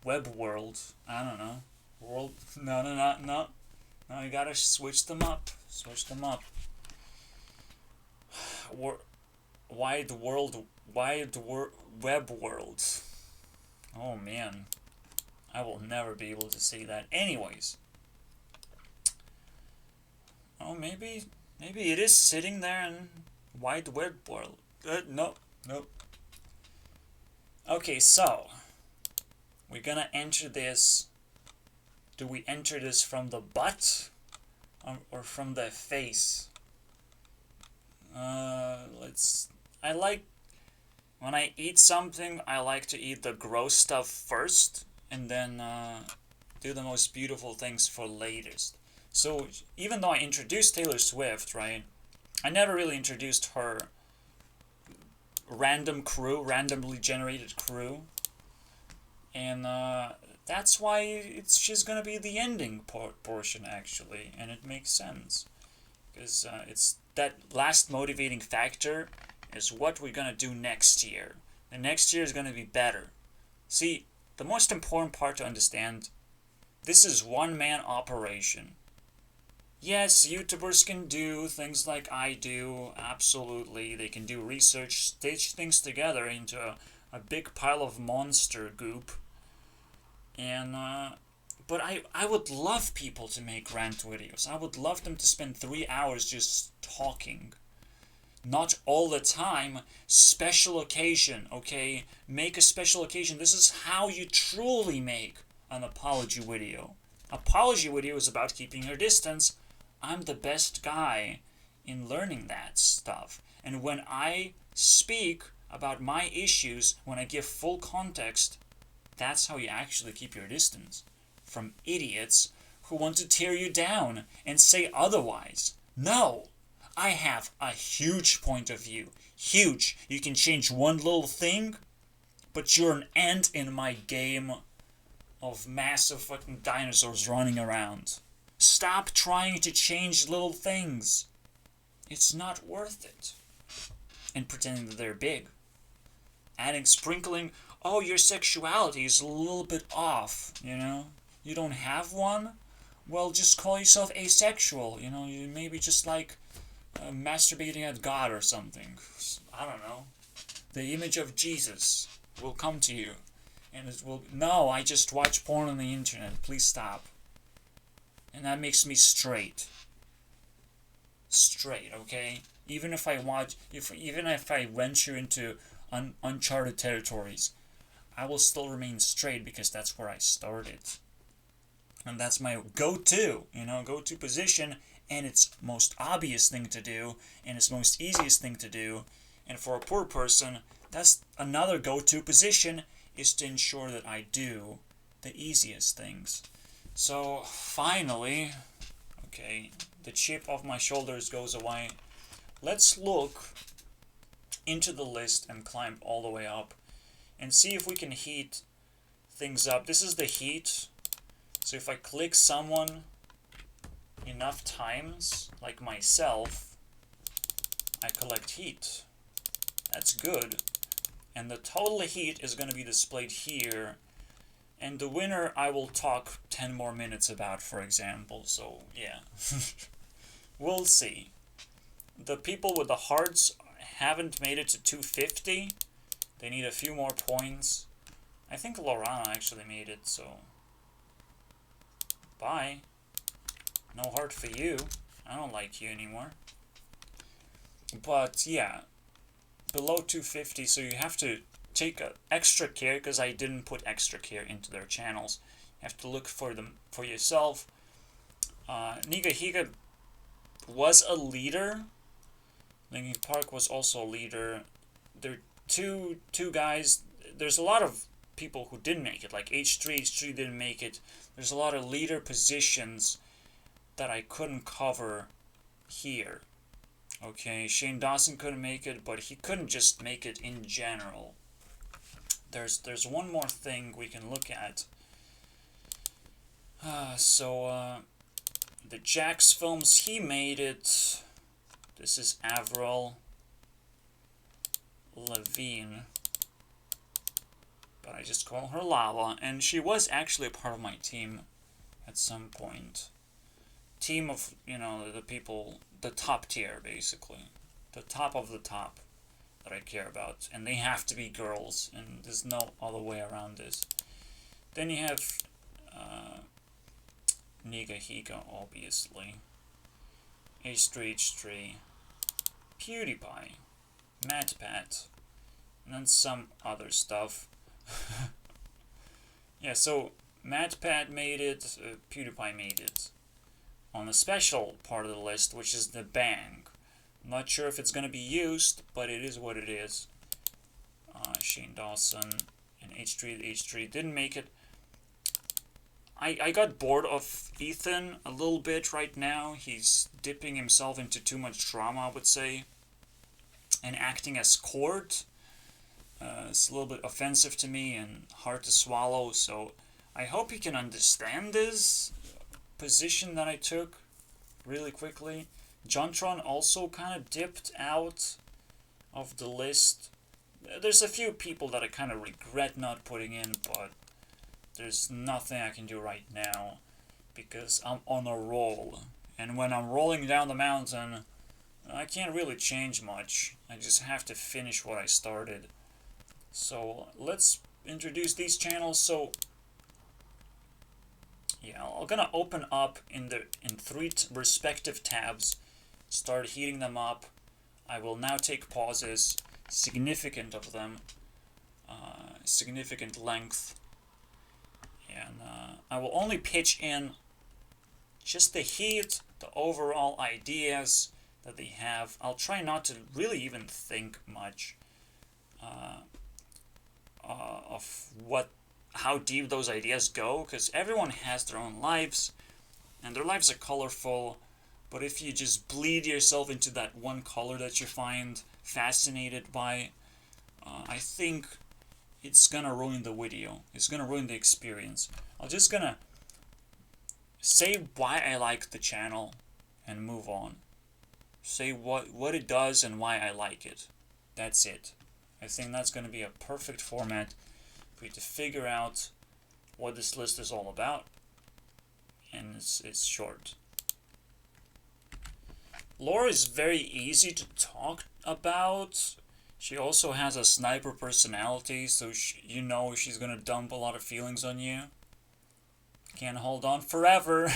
web world, I don't know. World, no. No, you gotta switch them up. Switch them up. Wide web world. Oh man, I will never be able to say that. Anyways, oh maybe it is sitting there in wide web world. Nope. Okay, so we're gonna enter this. Do we enter this from the butt or from the face? I like, when I eat something, I like to eat the gross stuff first, and then do the most beautiful things for latest. So even though I introduced Taylor Swift, right, I never really introduced her randomly generated crew, and that's why she's gonna be the ending portion actually, and it makes sense because it's that last motivating factor is what we're gonna do next year. The next year is gonna be better. See, the most important part to understand: this is one-man operation. Yes, YouTubers can do things like I do, absolutely. They can do research, stitch things together into a big pile of monster goop. And, but I would love people to make rant videos. I would love them to spend 3 hours just talking. Not all the time. Special occasion, okay? Make a special occasion. This is how you truly make an apology video. Apology video is about keeping your distance. I'm the best guy in learning that stuff. And when I speak about my issues, when I give full context, that's how you actually keep your distance from idiots who want to tear you down and say otherwise. No, I have a huge point of view. Huge. You can change one little thing, but you're an ant in my game of massive fucking dinosaurs running around. Stop trying to change little things. It's not worth it. And pretending that they're big. Sprinkling, oh, your sexuality is a little bit off, you know? You don't have one? Well, just call yourself asexual, you know? You maybe just like masturbating at God or something. I don't know. The image of Jesus will come to you. And it will, no, I just watch porn on the internet. Please stop. And that makes me straight. Straight, okay? Even if I venture into uncharted territories, I will still remain straight because that's where I started. And that's my go-to position, and it's most obvious thing to do, and it's most easiest thing to do. And for a poor person, that's another go-to position, is to ensure that I do the easiest things. So, finally, okay, the chip off my shoulders goes away. Let's look into the list and climb all the way up and see if we can heat things up. This is the heat. So if I click someone enough times, like myself, I collect heat. That's good. And the total heat is going to be displayed here. And the winner I will talk 10 more minutes about, for example. So, yeah. We'll see. The people with the hearts haven't made it to 250. They need a few more points. I think Lorana actually made it, so... Bye. No heart for you. I don't like you anymore. But, yeah. Below 250, so you have to take extra care, because I didn't put extra care into their channels. You have to look for them for yourself. Nigahiga was a leader. Linkin Park was also a leader. There are two guys. There's a lot of people who didn't make it, like H3 didn't make it. There's a lot of leader positions that I couldn't cover here. Okay, Shane Dawson couldn't make it, but he couldn't just make it in general. There's one more thing we can look at. The Jax films, he made it. This is Avril Lavigne, but I just call her Lala, and she was actually a part of my team at some point. Team of, you know, the people, the top tier, basically. The top of the top that I care about. And they have to be girls, and there's no other way around this. Then you have Nigahiga, obviously. H3H3. PewDiePie. MatPat. And then some other stuff. Yeah, so MatPat made it, PewDiePie made it. On a special part of the list, which is the Bang. I'm not sure if it's going to be used, but it is what it is. Shane Dawson and H3H3 didn't make it. I got bored of Ethan a little bit right now. He's dipping himself into too much drama, I would say. And acting as Cord. It's a little bit offensive to me and hard to swallow, so I hope he can understand this position that I took really quickly. JonTron also kind of dipped out of the list. There's a few people that I kind of regret not putting in, but there's nothing I can do right now because I'm on a roll. And when I'm rolling down the mountain, I can't really change much. I just have to finish what I started. So let's introduce these channels. So yeah, I'm gonna open up in 3 respective tabs, start heating them up. I will now take pauses, significant of them, significant length, and I will only pitch in just the heat, the overall ideas that they have. I'll try not to really even think much of how deep those ideas go, because everyone has their own lives, and their lives are colorful, but if you just bleed yourself into that one color that you find fascinated by, I think it's gonna ruin the video. It's gonna ruin the experience. I'm just gonna say why I like the channel and move on. Say what it does and why I like it. That's it. I think that's gonna be a perfect format for you to figure out what this list is all about. And it's short. Laura is very easy to talk about. She also has a sniper personality, so you know she's gonna dump a lot of feelings on you. Can't hold on forever.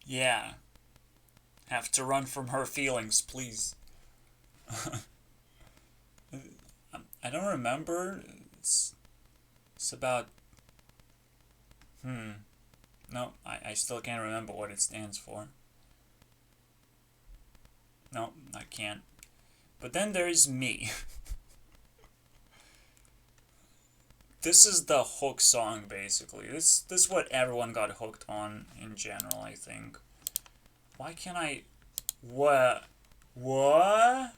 Yeah. Have to run from her feelings, please. I don't remember. It's about... No, I still can't remember what it stands for. No, I can't. But then there is me. This is the hook song, basically. This is what everyone got hooked on in general, I think. Why can't I... What? What?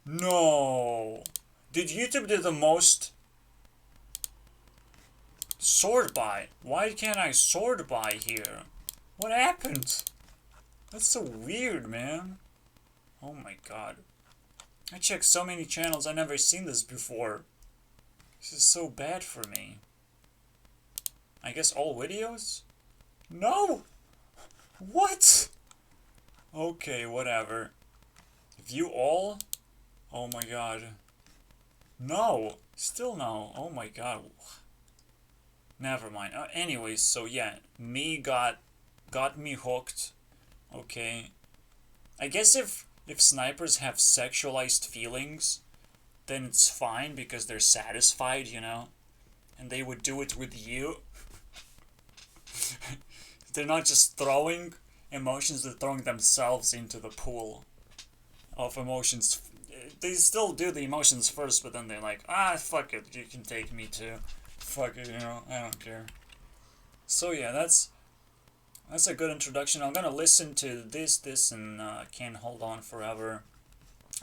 No. Did YouTube do the most... Sort by? Why can't I sort by here? What happened? That's so weird, man. Oh my god. I checked so many channels, I've never seen this before. This is so bad for me. I guess all videos? No! What? Okay, whatever. View all? Oh my god. No! Still no. Oh my god. Never mind. Anyways, so yeah, me got me hooked. Okay. I guess if snipers have sexualized feelings, then it's fine because they're satisfied, you know? And they would do it with you. They're not just throwing emotions, they're throwing themselves into the pool of emotions. They still do the emotions first, but then they're like, fuck it, you can take me too. Fuck it, you know, I don't care. So yeah, that's a good introduction. I'm gonna listen to this, and Can't Hold On Forever.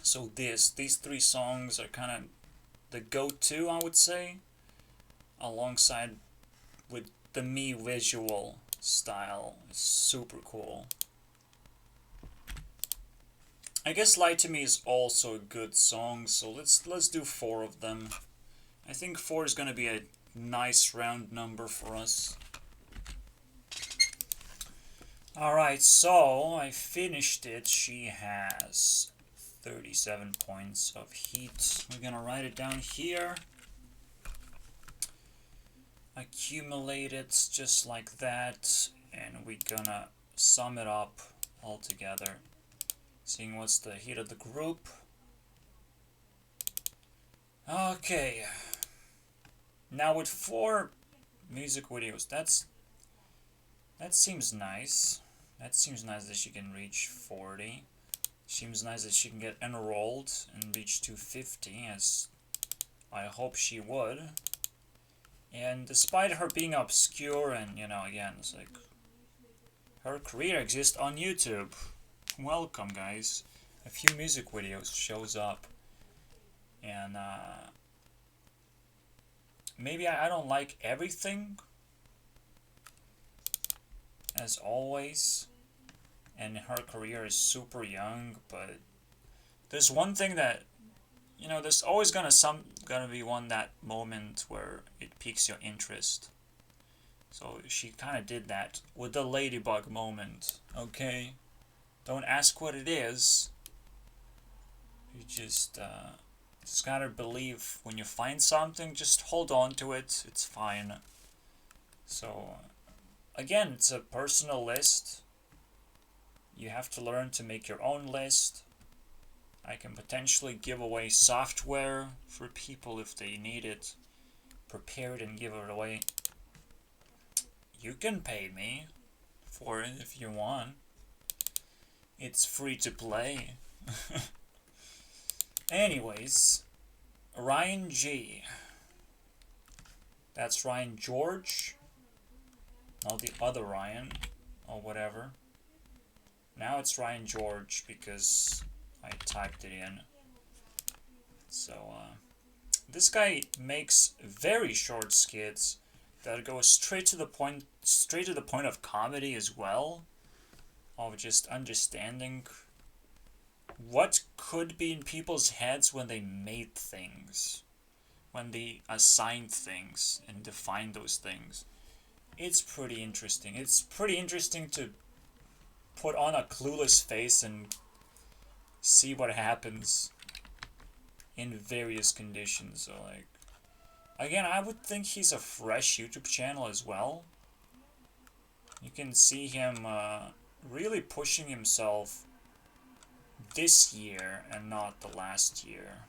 So these 3 songs are kind of the go-to, I would say, alongside with the me visual style. It's super cool. I guess Lie to Me is also a good song, so let's do 4 of them. I think 4 is gonna be a nice round number for us. Alright, so I finished it. She has 37 points of heat. We're gonna write it down here. Accumulate it just like that, and we're gonna sum it up all together. Seeing what's the heat of the group. Okay. Now with 4 music videos, that seems nice. That seems nice that she can reach 40. Seems nice that she can get enrolled and reach 250, as I hope she would. And despite her being obscure and, you know, again, it's like, her career exists on YouTube. Welcome, guys. A few music videos shows up. And, maybe I don't like everything, as always, and her career is super young, but there's one thing that, you know, there's always gonna be that moment where it piques your interest. So she kind of did that with the Ladybug moment, okay? Don't ask what it is. You just gotta believe when you find something, just hold on to it, it's fine. So, again, it's a personal list. You have to learn to make your own list. I can potentially give away software for people if they need it. Prepare it and give it away. You can pay me for it if you want. It's free to play. Anyways, Ryan G. That's Ryan George. Not the other Ryan, or whatever. Now it's Ryan George because I typed it in. So, this guy makes very short skits that go straight to the point of comedy as well, of just understanding what could be in people's heads when they made things, when they assigned things and defined those things. It's pretty interesting. It's pretty interesting to put on a clueless face and see what happens in various conditions. So, like, again, I would think he's a fresh YouTube channel as well. You can see him really pushing himself this year and not the last year.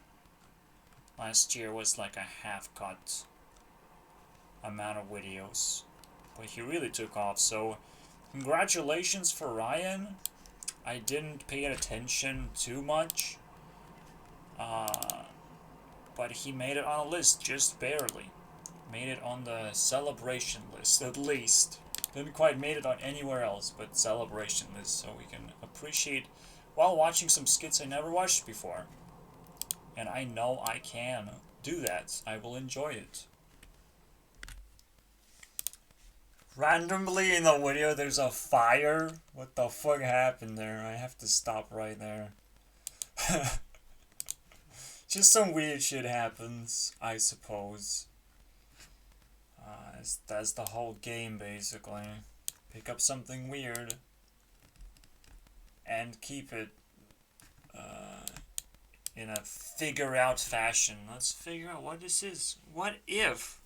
Last year was like a half-cut amount of videos, but he really took off. So congratulations for Ryan. I didn't pay attention too much, but he made it on a list, just barely. Made it on the celebration list, at least. Didn't quite made it on anywhere else, but celebration list, so we can appreciate while watching some skits I never watched before. And I know I can do that. I will enjoy it. Randomly in the video there's a fire? What the fuck happened there? I have to stop right there. Just some weird shit happens, I suppose. That's the whole game, basically. Pick up something weird and keep it in a figure-out fashion. Let's figure out what this is. What if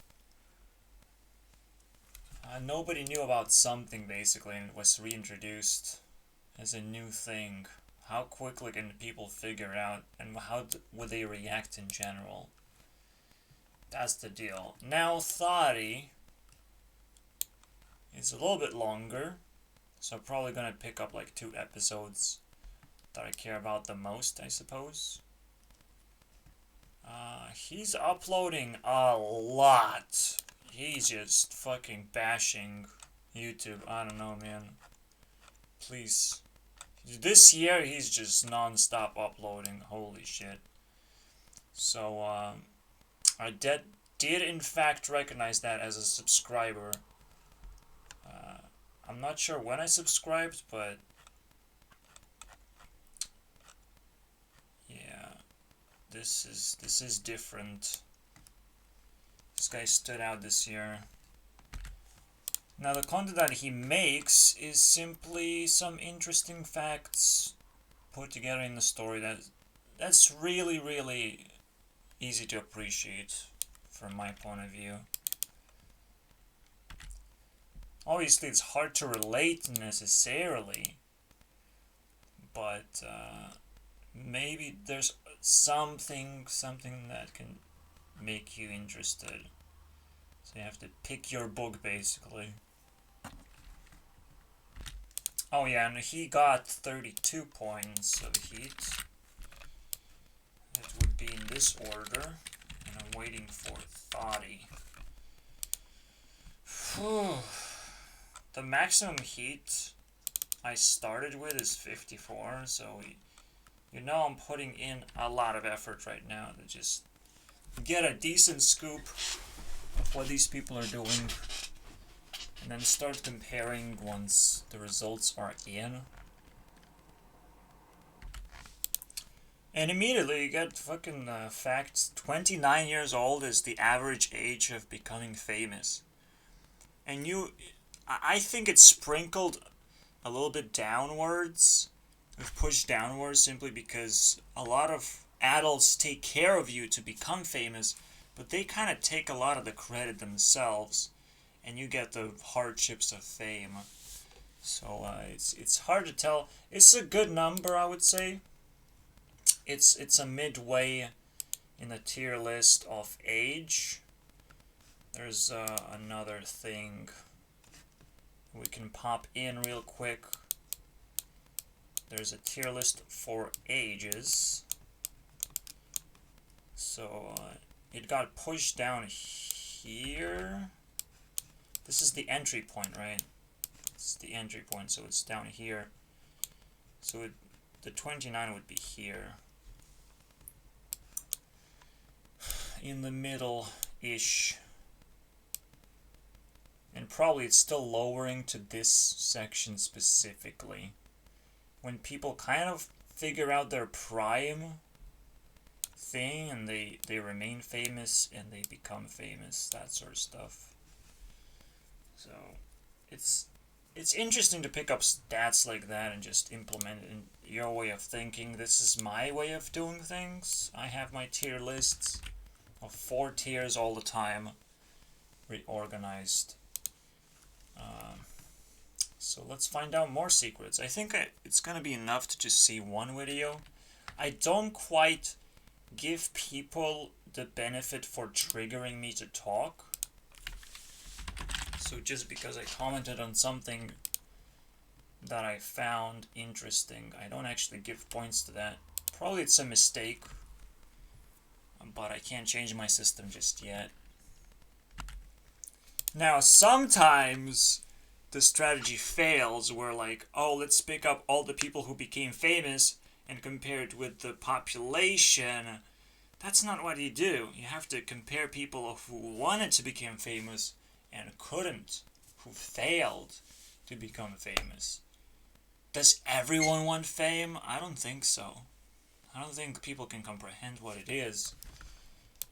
nobody knew about something, basically, and it was reintroduced as a new thing? How quickly can people figure out, and how would they react in general? That's the deal. Now, Thoughty is a little bit longer, so I'm probably gonna pick up like 2 episodes that I care about the most, I suppose. He's uploading a lot. He's just fucking bashing YouTube. I don't know, man. Please. This year, he's just non-stop uploading. Holy shit. So, I did in fact recognize that as a subscriber. I'm not sure when I subscribed, but this is different. This guy stood out this year. Now the content that he makes is simply some interesting facts put together in the story that's really, really easy to appreciate from my point of view. Obviously it's hard to relate necessarily, but maybe there's something that can make you interested. So you have to pick your book basically. Oh yeah, and he got 32 points of heat. It would be in this order, and I'm waiting for Thoughty. The maximum heat I started with is 54, so you know I'm putting in a lot of effort right now to just get a decent scoop of what these people are doing, and then start comparing once the results are in. And immediately you get fucking facts. 29 years old is the average age of becoming famous. And I think it's sprinkled a little bit downwards. It's pushed downwards simply because a lot of adults take care of you to become famous, but they kind of take a lot of the credit themselves, and you get the hardships of fame. So it's hard to tell. It's a good number, I would say. It's a midway in the tier list of age. There's another thing we can pop in real quick. There's a tier list for ages. So it got pushed down here. This is the entry point, right? It's the entry point, so it's down here. So the 29 would be here. In the middle-ish. And probably it's still lowering to this section specifically. When people kind of figure out their prime thing and they remain famous and they become famous, that sort of stuff. So it's interesting to pick up stats like that and just implement it in your way of thinking. This is my way of doing things. I have my tier lists of 4 tiers all the time, reorganized. So let's find out more secrets. I think it's gonna be enough to just see one video. I don't quite give people the benefit for triggering me to talk. So just because I commented on something that I found interesting, I don't actually give points to that. Probably it's a mistake, but I can't change my system just yet. Now, sometimes the strategy fails where like, oh, let's pick up all the people who became famous and compare it with the population. That's not what you do. You have to compare people who wanted to become famous and couldn't, who failed to become famous. Does everyone want fame? I don't think so. I don't think people can comprehend what it is.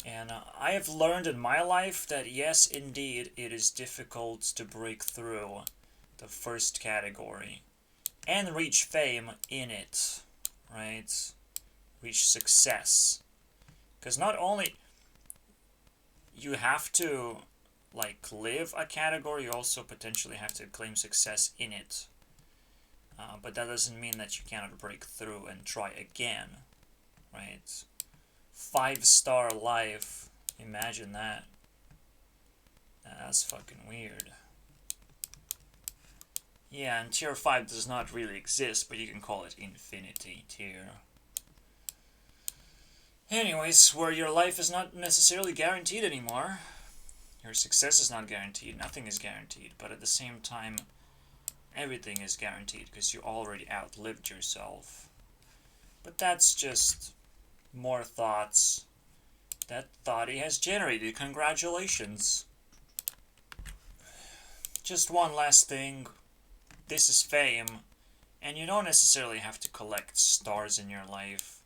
And I have learned in my life that yes, indeed, it is difficult to break through the first category and reach fame in it, right? Reach success. Because not only you have to like live a category, you also potentially have to claim success in it. But that doesn't mean that you cannot break through and try again, right? 5-star life, imagine that. That's fucking weird. Yeah, and tier 5 does not really exist, but you can call it infinity tier. Anyways, where your life is not necessarily guaranteed anymore. Your success is not guaranteed, nothing is guaranteed, but at the same time, everything is guaranteed because you already outlived yourself. But that's just more thoughts that Thoughty has generated. Congratulations. Just one last thing. This is fame, and you don't necessarily have to collect stars in your life.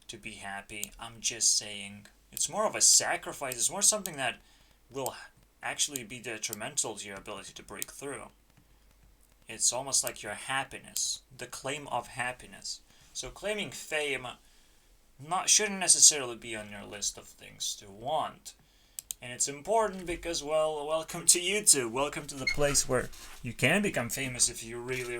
to be happy. I'm just saying. It's more of a sacrifice. It's more something that will actually be detrimental to your ability to break through. It's almost like your happiness. The claim of happiness. So claiming fame shouldn't necessarily be on your list of things to want. And it's important because, well, welcome to YouTube. Welcome to the place where you can become famous if you really,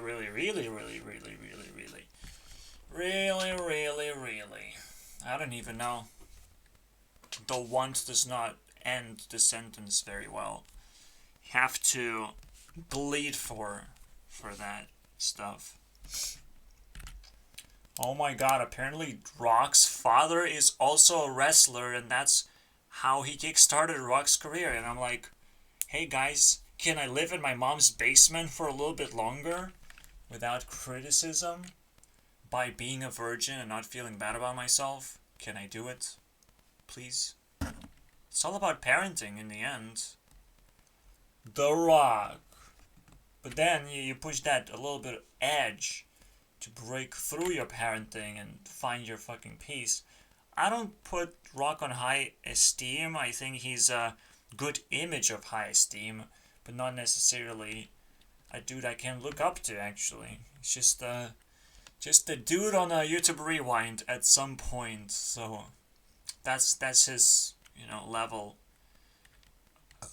I don't even know. The want does not end the sentence very well. Have to bleed for that stuff. Oh my god, apparently Rock's father is also a wrestler, and that's how he kickstarted Rock's career. And I'm like, hey guys, can I live in my mom's basement for a little bit longer without criticism? By being a virgin and not feeling bad about myself? Can I do it? Please? It's all about parenting in the end. The Rock. But then you push that a little bit of edge to break through your parenting and find your fucking peace. I don't put Rock on high esteem. I think he's a good image of high esteem, but not necessarily a dude I can look up to, actually. It's just a dude on a YouTube Rewind at some point. So that's his, level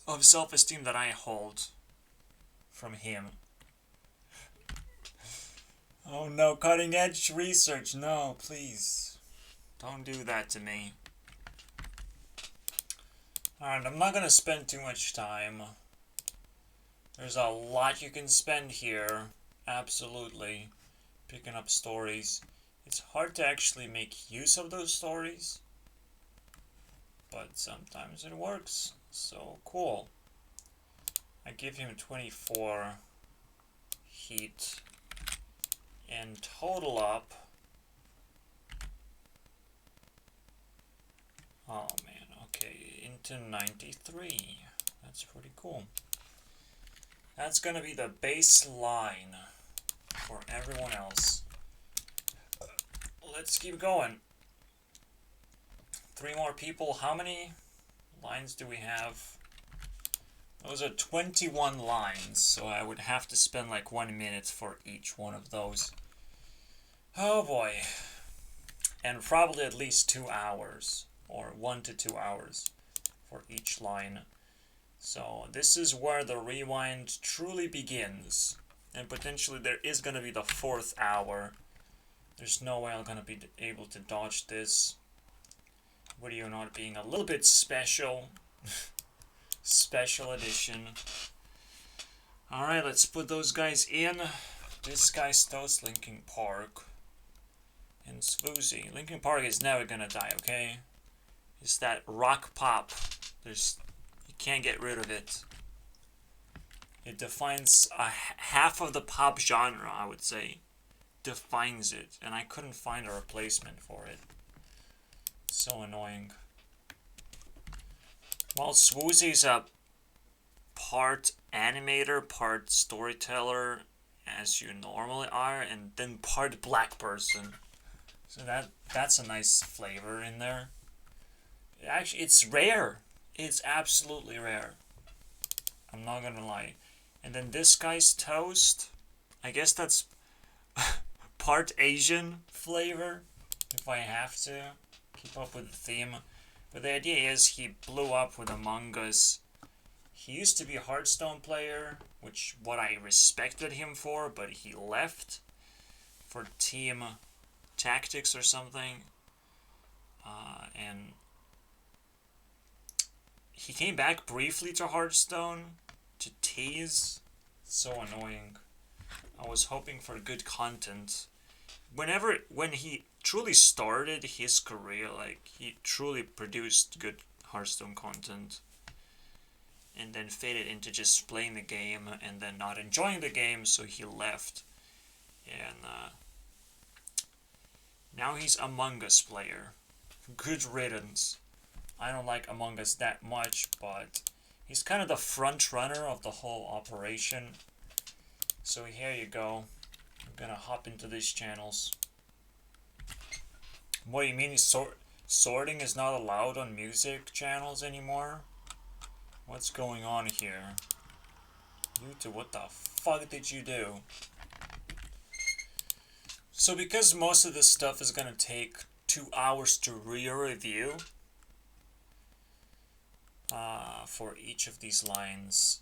of self-esteem that I hold from him. Oh no, cutting edge research. No, please. Don't do that to me. Alright, I'm not gonna spend too much time. There's a lot you can spend here. Absolutely. Picking up stories. It's hard to actually make use of those stories. But sometimes it works. So cool. I give him 24 heat. And total up. Oh man, okay, into 93. That's pretty cool. That's gonna be the baseline for everyone else. Let's keep going. 3 more people. How many lines do we have? Those are 21 lines, so I would have to spend like 1 minute for each one of those. Oh boy. And probably at least 2 hours, or 1 to 2 hours for each line. So this is where the rewind truly begins. And potentially there is going to be the 4th hour. There's no way I'm going to be able to dodge this. Video not being a little bit special. Special edition. Alright, let's put those guys in. This guy's toast, Linkin Park. And Swoozy. Linkin Park is never gonna die, okay? It's that rock pop. You can't get rid of it. It defines half of the pop genre, I would say. Defines it. And I couldn't find a replacement for it. So annoying. Well, Swoozy's a part animator, part storyteller, as you normally are, and then part black person. So that's a nice flavor in there. Actually, it's rare. It's absolutely rare. I'm not gonna lie. And then this guy's toast, I guess that's part Asian flavor, if I have to keep up with the theme. But the idea is he blew up with Among Us. He used to be a Hearthstone player, which what I respected him for, but he left for Team Tactics or something. And he came back briefly to Hearthstone to tease. So annoying. I was hoping for good content. When he truly started his career, like, he truly produced good Hearthstone content. And then faded into just playing the game and then not enjoying the game, so he left. And now he's Among Us player. Good riddance. I don't like Among Us that much, but he's kind of the front runner of the whole operation. So here you go. I'm gonna hop into these channels. What do you mean sorting is not allowed on music channels anymore? What's going on here? YouTube, what the fuck did you do? So because most of this stuff is gonna take 2 hours to review for each of these lines,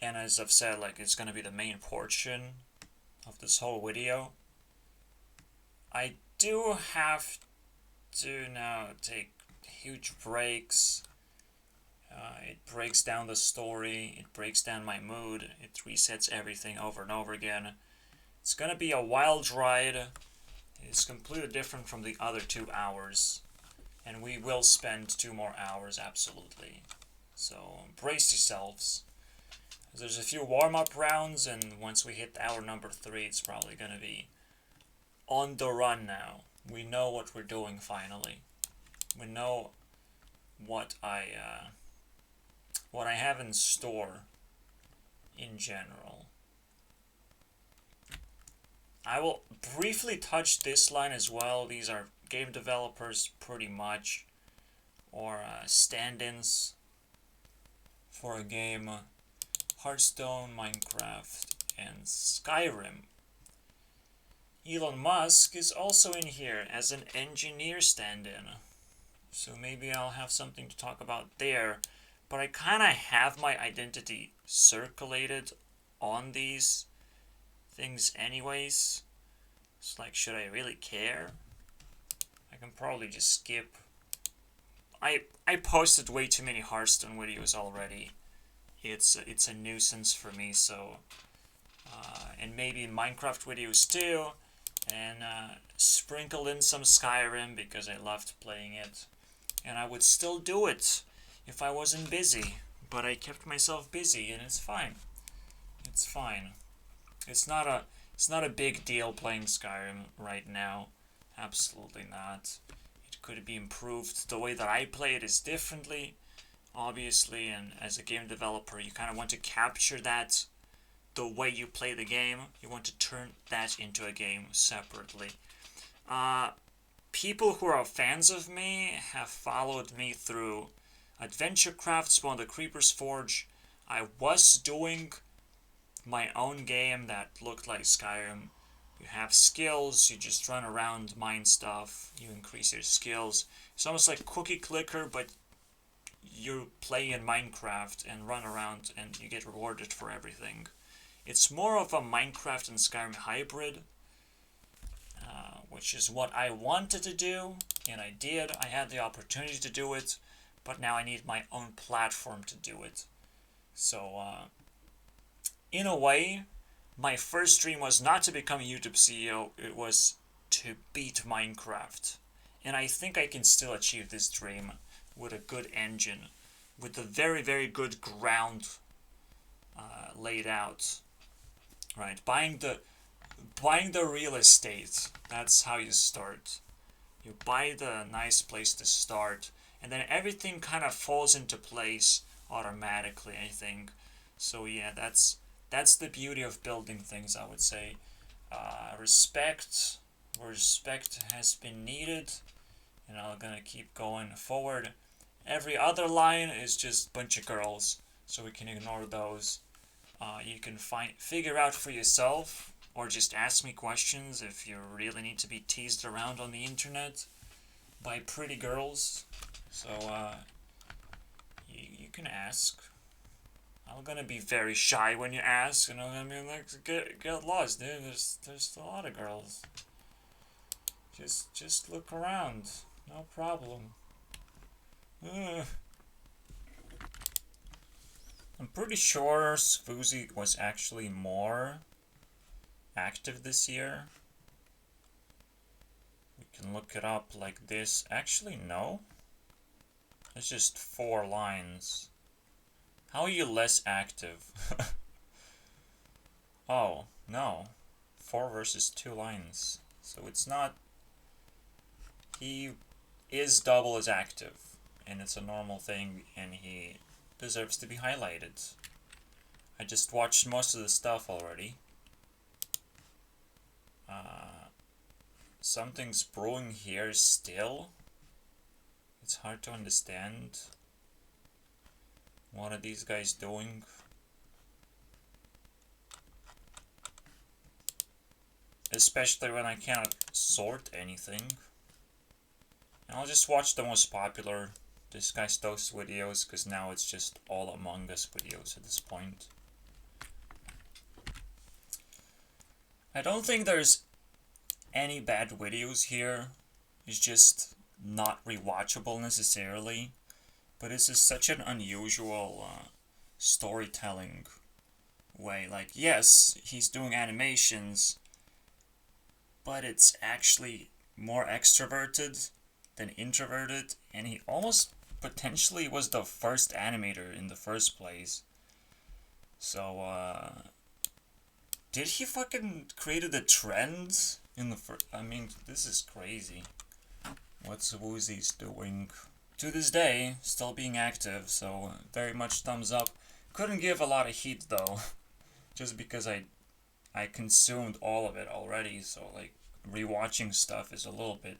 and as I've said, like, it's gonna be the main portion of this whole video, I do have to now take huge breaks. It breaks down the story, it breaks down my mood, it resets everything over and over again. It's gonna be a wild ride. It's completely different from the other 2 hours, and we will spend 2 more hours, absolutely. So brace yourselves. There's a few warm-up rounds, and once we hit hour number 3, it's probably gonna be on the run now. We know what we're doing finally. We know what I have in store in general. I will briefly touch this line as well. These are game developers pretty much, or stand-ins for a game. Hearthstone, Minecraft, and Skyrim. Elon Musk is also in here as an engineer stand-in, so maybe I'll have something to talk about there. But I kind of have my identity circulated on these things anyways. It's like, should I really care? I can probably just skip. I posted way too many Hearthstone videos already. It's a nuisance for me, so and maybe Minecraft videos too, and sprinkle in some Skyrim because I loved playing it, and I would still do it if I wasn't busy, but I kept myself busy, and it's fine. It's fine. It's not a big deal playing Skyrim right now. Absolutely not. It could be improved. The way that I play it is differently, obviously, and as a game developer, you kind of want to capture that, the way you play the game. You want to turn that into a game separately. People who are fans of me have followed me through AdventureCraft, Spawn the Creeper's Forge. I was doing my own game that looked like Skyrim. You have skills, you just run around, mine stuff, you increase your skills. It's almost like Cookie Clicker, but you play in Minecraft and run around and you get rewarded for everything. It's more of a Minecraft and Skyrim hybrid, which is what I wanted to do, and I did. I had the opportunity to do it, but now I need my own platform to do it. So, in a way, my first dream was not to become a YouTube CEO, it was to beat Minecraft. And I think I can still achieve this dream with a good engine, with a very, very good ground laid out. Right, buying the real estate, that's how you start. You buy the nice place to start, and then everything kind of falls into place automatically, I think. So yeah, that's the beauty of building things, I would say. Respect, where respect has been needed, and I'm gonna keep going forward. Every other line is just a bunch of girls, so we can ignore those. You can figure out for yourself, or just ask me questions if you really need to be teased around on the internet by pretty girls. So you can ask. I'm gonna be very shy when you ask, and I'm gonna be like, get lost, dude. There's a lot of girls. Just look around, no problem. I'm pretty sure Svuzi was actually more active this year. We can look it up like this. Actually, no. It's just 4 lines. How are you less active? Oh, no. 4 versus 2 lines. So it's not... He is double as active, and it's a normal thing, and he deserves to be highlighted. I just watched most of the stuff already. something's brewing here still. It's hard to understand. What are these guys doing? Especially when I cannot sort anything. And I'll just watch the most popular Disguised Toast videos, because now it's just all Among Us videos at this point. I don't think there's any bad videos here. It's just not rewatchable necessarily. But this is such an unusual storytelling way. Like, yes, he's doing animations, but it's actually more extroverted than introverted, and he almost potentially was the first animator in the first place. So, did he fucking created a trend in the first? I mean, this is crazy. What's Woozy's doing? To this day, still being active, so very much thumbs up. Couldn't give a lot of heat though, just because I consumed all of it already, so like rewatching stuff is a little bit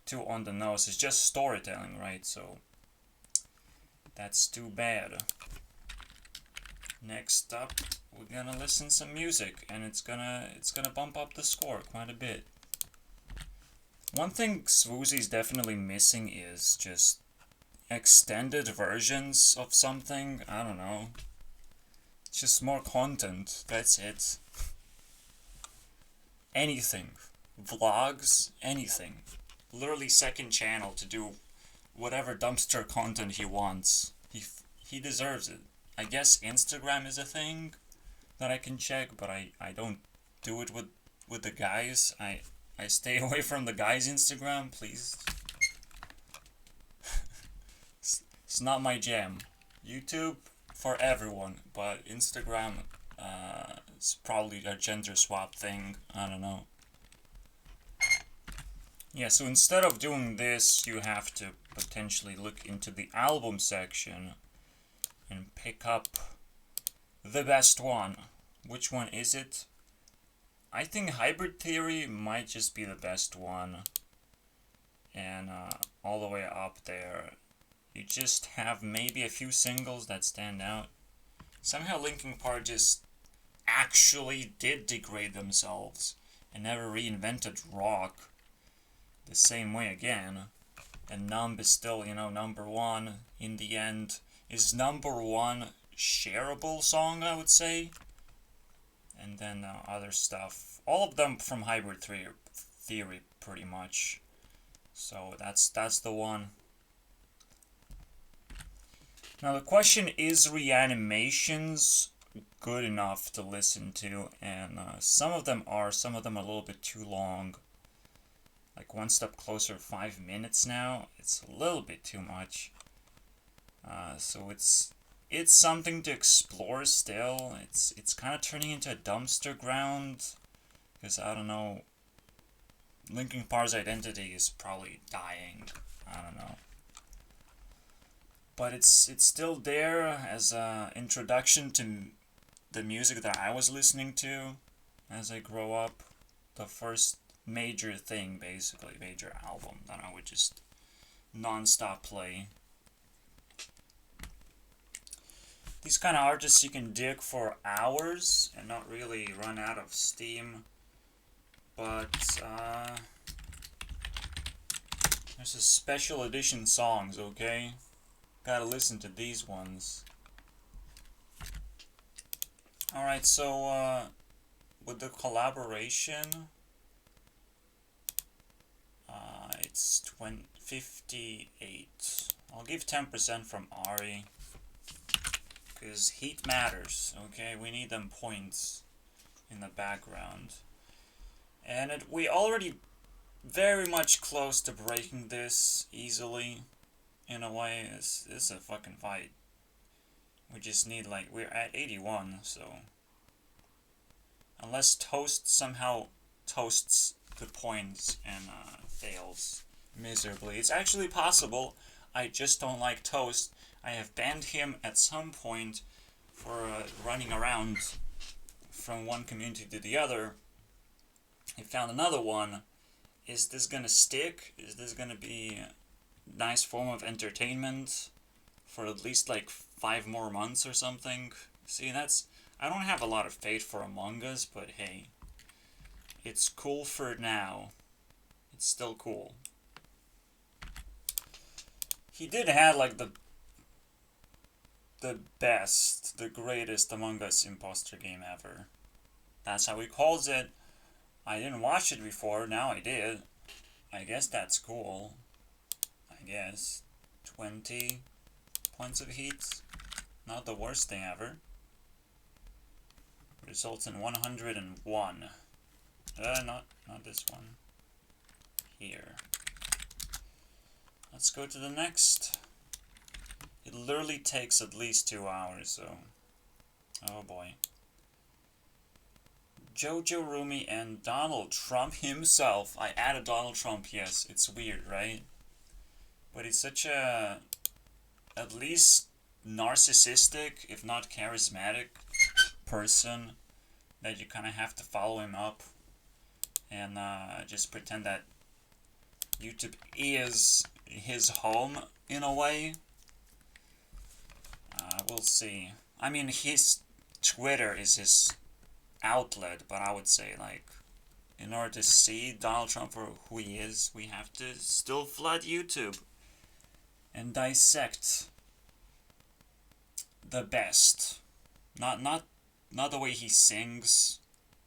too on the nose. It's just storytelling, right? So that's too bad. Next up, we're gonna listen some music, and it's gonna bump up the score quite a bit. One thing Swoozy's definitely missing is just extended versions of something. I don't know. It's just more content. That's it. Anything. Vlogs. Anything. Literally second channel to do whatever dumpster content he wants. He deserves it. I guess Instagram is a thing that I can check, but I don't do it with the guys. I stay away from the guys' Instagram, please. It's not my jam. YouTube for everyone, but Instagram is probably a gender swap thing. I don't know. Yeah, so instead of doing this, you have to potentially look into the album section and pick up the best one. Which one is it? I think Hybrid Theory might just be the best one. And all the way up there, you just have maybe a few singles that stand out. Somehow Linkin Park just actually did degrade themselves and never reinvented rock the same way again. And Numb is still, you know, number one in the end. Is number one shareable song, I would say. And then other stuff. All of them from Hybrid Theory, pretty much. So that's the one. Now the question is, Reanimations good enough to listen to? And some of them are a little bit too long. Like One Step Closer, 5 minutes now. It's a little bit too much. So it's something to explore still. It's kind of turning into a dumpster ground. Because, I don't know, Linkin Park's identity is probably dying. I don't know. But it's still there as an introduction to the music that I was listening to as I grow up. The first major thing, basically, major album that I would just non-stop play. These kind of artists you can dig for hours and not really run out of steam. But there's a special edition songs, okay? Gotta listen to these ones. Alright, so with the collaboration, it's 58. I'll give 10% from Ari. Because heat matters, okay? We need them points in the background. And we already very much close to breaking this easily. In a way, this is a fucking fight. We just need, like, we're at 81, so... Unless Toast somehow toasts the points and fails miserably. It's actually possible. I just don't like Toast. I have banned him at some point for running around from one community to the other. He found another one, is this gonna stick? Is this gonna be a nice form of entertainment for at least like 5 more months or something? See, I don't have a lot of faith for Among Us, but hey, it's cool for now. It's still cool. He did have like the best, the greatest Among Us imposter game ever. That's how he calls it. I didn't watch it before, now I did. I guess that's cool. I guess. 20 points of heat. Not the worst thing ever. Results in 101. Not this one. Here. Let's go to the next. It literally takes at least 2 hours, so... Oh boy. Jojo Rumi and Donald Trump himself. I added Donald Trump, yes. It's weird, right? But he's such a... at least narcissistic, if not charismatic, person that you kind of have to follow him up and just pretend that YouTube is his home in a way. We'll see. I mean, his Twitter is his outlet, but I would say, like, in order to see Donald Trump for who he is, we have to still flood YouTube and dissect the best. Not the way he sings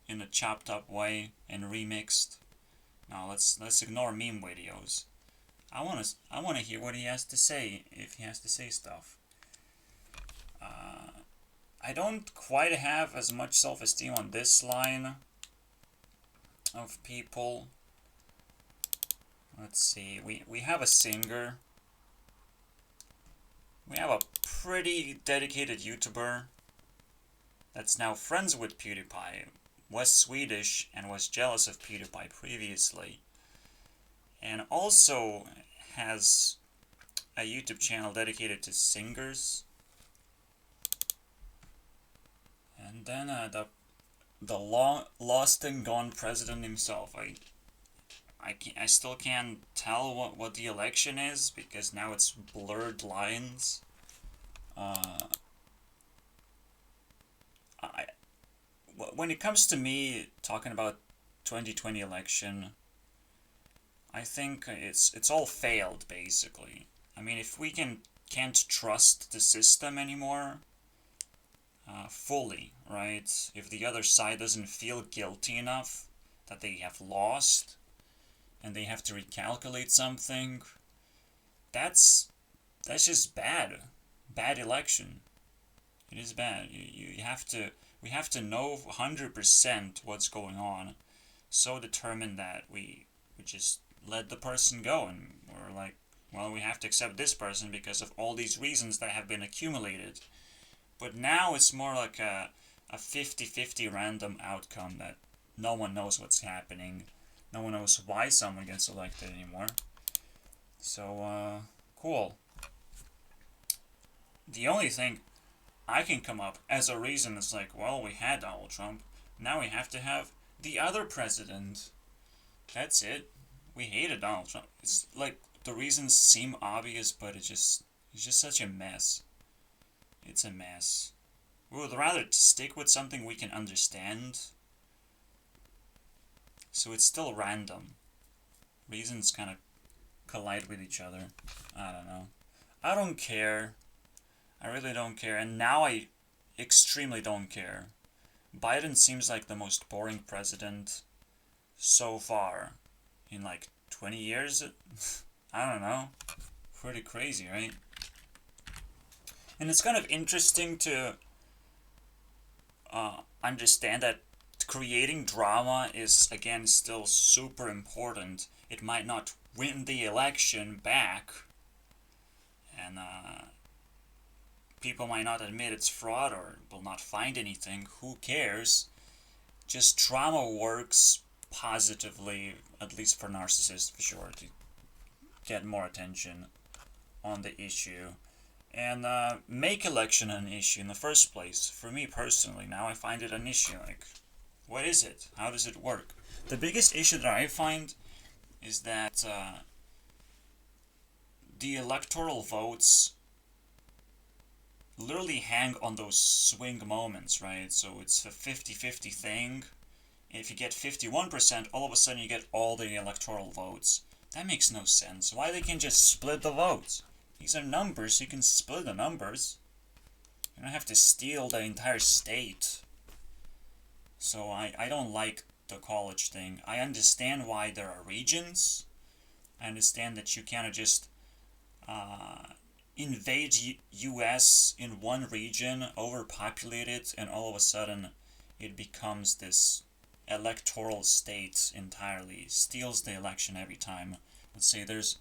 in a chopped up way and remixed. No, let's ignore meme videos. I wanna hear what he has to say, if he has to say stuff. I don't quite have as much self-esteem on this line of people. Let's see, we have a singer. We have a pretty dedicated YouTuber that's now friends with PewDiePie, was Swedish and was jealous of PewDiePie previously, and also has a YouTube channel dedicated to singers. And then the lost and gone president himself. I still can't tell what the election is because now it's blurred lines. When it comes to me talking about 2020 election, I think it's all failed basically. I mean, if we can't trust the system anymore, fully, right? If the other side doesn't feel guilty enough that they have lost and they have to recalculate something, that's just bad. Bad election. It is bad. We have to know 100% what's going on, so determined that we just let the person go, and we're like, well, we have to accept this person because of all these reasons that have been accumulated. But now it's more like a 50-50 random outcome that no one knows what's happening. No one knows why someone gets elected anymore. So, cool. The only thing I can come up as a reason is like, well, we had Donald Trump. Now we have to have the other president. That's it. We hated Donald Trump. It's like the reasons seem obvious, but it's just such a mess. It's a mess. We would rather stick with something we can understand. So it's still random. Reasons kind of collide with each other. I don't know. I don't care. I really don't care. And now I extremely don't care. Biden seems like the most boring president so far in like 20 years. I don't know. Pretty crazy, right? And it's kind of interesting to understand that creating drama is, again, still super important. It might not win the election back, and people might not admit it's fraud or will not find anything. Who cares? Just drama works positively, at least for narcissists, for sure, to get more attention on the issue. And make election an issue in the first place. For me personally, now I find it an issue. Like, what is it? How does it work? The biggest issue that I find is that the electoral votes literally hang on those swing moments, right? So it's a 50-50 thing. If you get 51%, all of a sudden you get all the electoral votes. That makes no sense. Why they can't just split the votes? These are numbers, you can split the numbers. You don't have to steal the entire state. So I don't like the college thing. I understand why there are regions. I understand that you cannot just invade US in one region, overpopulate it, and all of a sudden it becomes this electoral state entirely. Steals the election every time. Let's say there's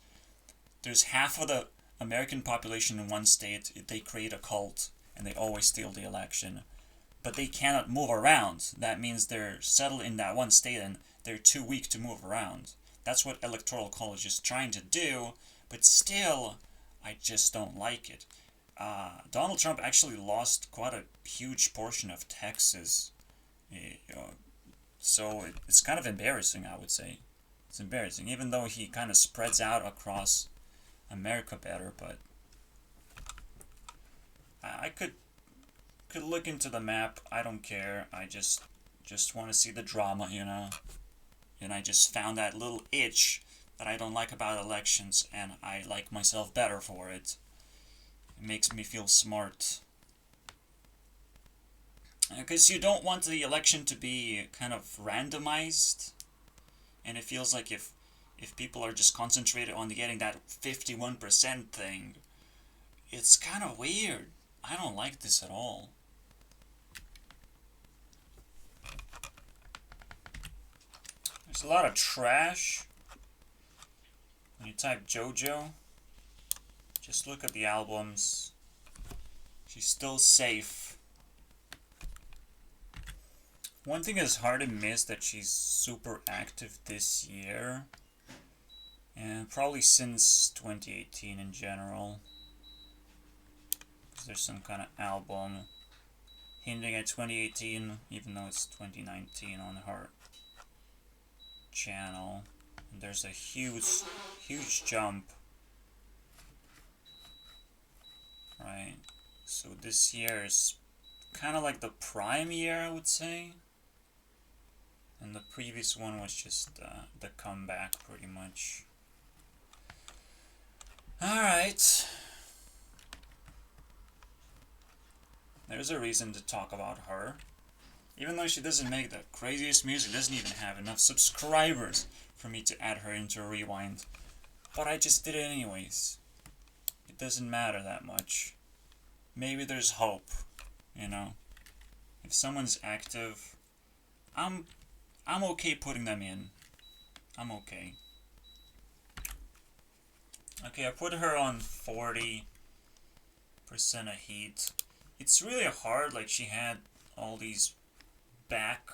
half of the American population in one state, they create a cult and they always steal the election. But they cannot move around. That means they're settled in that one state and they're too weak to move around. That's what Electoral College is trying to do, but still, I just don't like it. Donald Trump actually lost quite a huge portion of Texas. So it's kind of embarrassing, I would say. It's embarrassing, even though he kind of spreads out across America better, but I could look into the map. I don't care. I just want to see the drama, you know. And I just found that little itch that I don't like about elections, and I like myself better for it. It makes me feel smart. Because you don't want the election to be kind of randomized, and it feels like if people are just concentrated on getting that 51% thing, it's kind of weird. I don't like this at all. There's a lot of trash. When you type JoJo, just look at the albums. She's still safe. One thing is hard to miss that she's super active this year. And probably since 2018 in general. Because there's some kind of album hinting at 2018, even though it's 2019 on her channel. And there's a huge jump. Right? So this year is kind of like the prime year, I would say. And the previous one was just the comeback, pretty much. Alright. There's a reason to talk about her. Even though she doesn't make the craziest music, doesn't even have enough subscribers for me to add her into a rewind. But I just did it anyways. It doesn't matter that much. Maybe there's hope, you know. If someone's active, I'm okay putting them in. I'm okay. Okay, I put her on 40% of heat. It's really hard, like she had all these back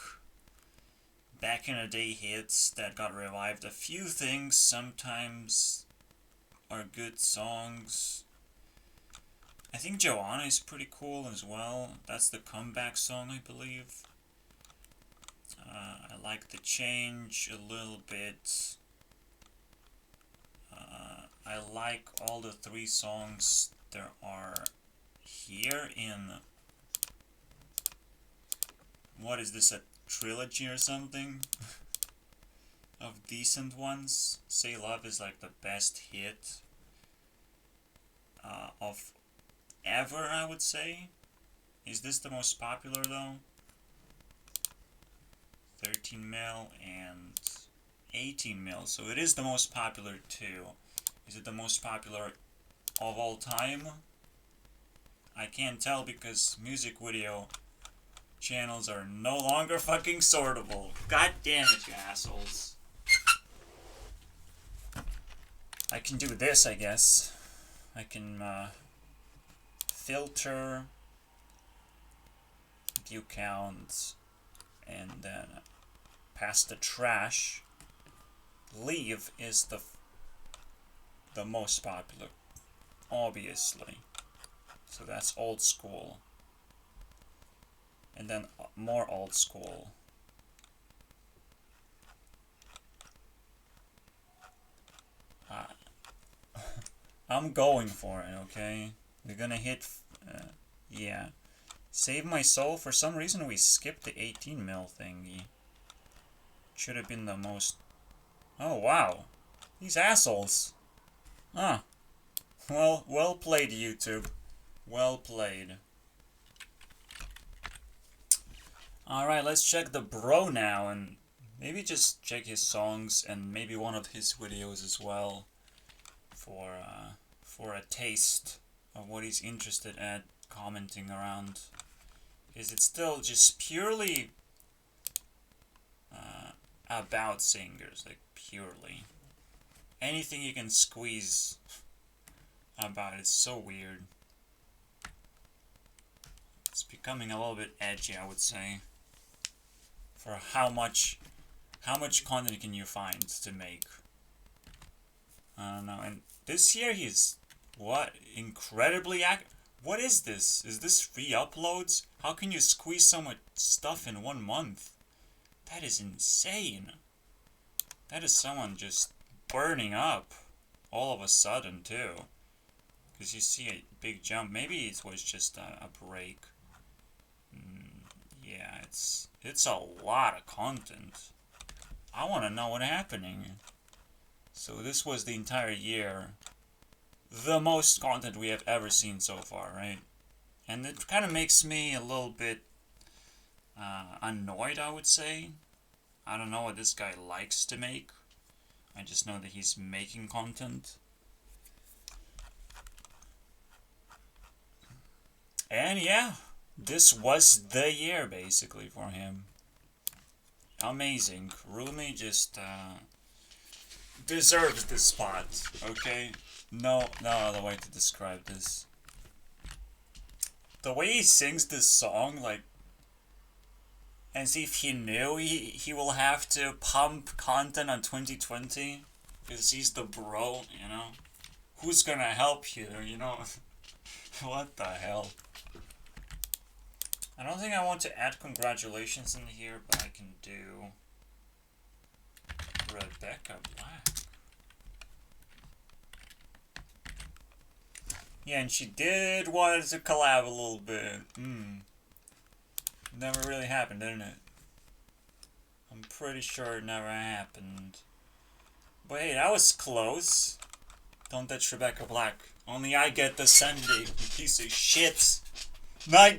in the day hits that got revived. A few things sometimes are good songs. I think Joanna is pretty cool as well. That's the comeback song, I believe. I like The Change a little bit. I like all the 3 songs there are here in... What is this, a trilogy or something? Of decent ones. Say Love is like the best hit of ever, I would say. Is this the most popular though? 13 mil and 18 mil, so it is the most popular too. Is it the most popular of all time? I can't tell because music video channels are no longer fucking sortable. God damn it, you assholes. I can do this, I guess. I can filter, view count, and then pass the trash. Leave is the most popular, obviously. So that's old school. And then more old school. I'm going for it, okay? We're gonna hit, yeah. Save my soul. For some reason we skipped the 18 mil thingy. Should have been the most... Oh, wow. These assholes. Huh. Well played, YouTube. Well played. Alright, let's check the bro now, and maybe just check his songs and maybe one of his videos as well for a taste of what he's interested at commenting around. Because it's still just purely about singers, like purely. Anything you can squeeze about it's so weird. It's becoming a little bit edgy, I would say. For how much content can you find to make? I don't know. And this year he's what incredibly what is this? Is this free uploads? How can you squeeze so much stuff in 1 month? That is insane. That is someone just burning up all of a sudden too. Because you see a big jump. Maybe it was just a break. Yeah, it's a lot of content. I want to know what's happening. So this was the entire year. The most content we have ever seen so far, right? And it kind of makes me a little bit annoyed, I would say. I don't know what this guy likes to make. I just know that he's making content. And yeah, this was the year basically for him. Amazing. Rumi just deserves this spot, okay? No other way to describe this. The way he sings this song, like, as if he knew he will have to pump content on 2020, because he's the bro, you know? Who's gonna help you, you know? What the hell? I don't think I want to add congratulations in here, but I can do Rebecca Black. Yeah, and she did want to collab a little bit. Never really happened, didn't it? I'm pretty sure it never happened. But hey, that was close. Don't touch Rebecca Black. Only I get the Sunday, you piece of shit.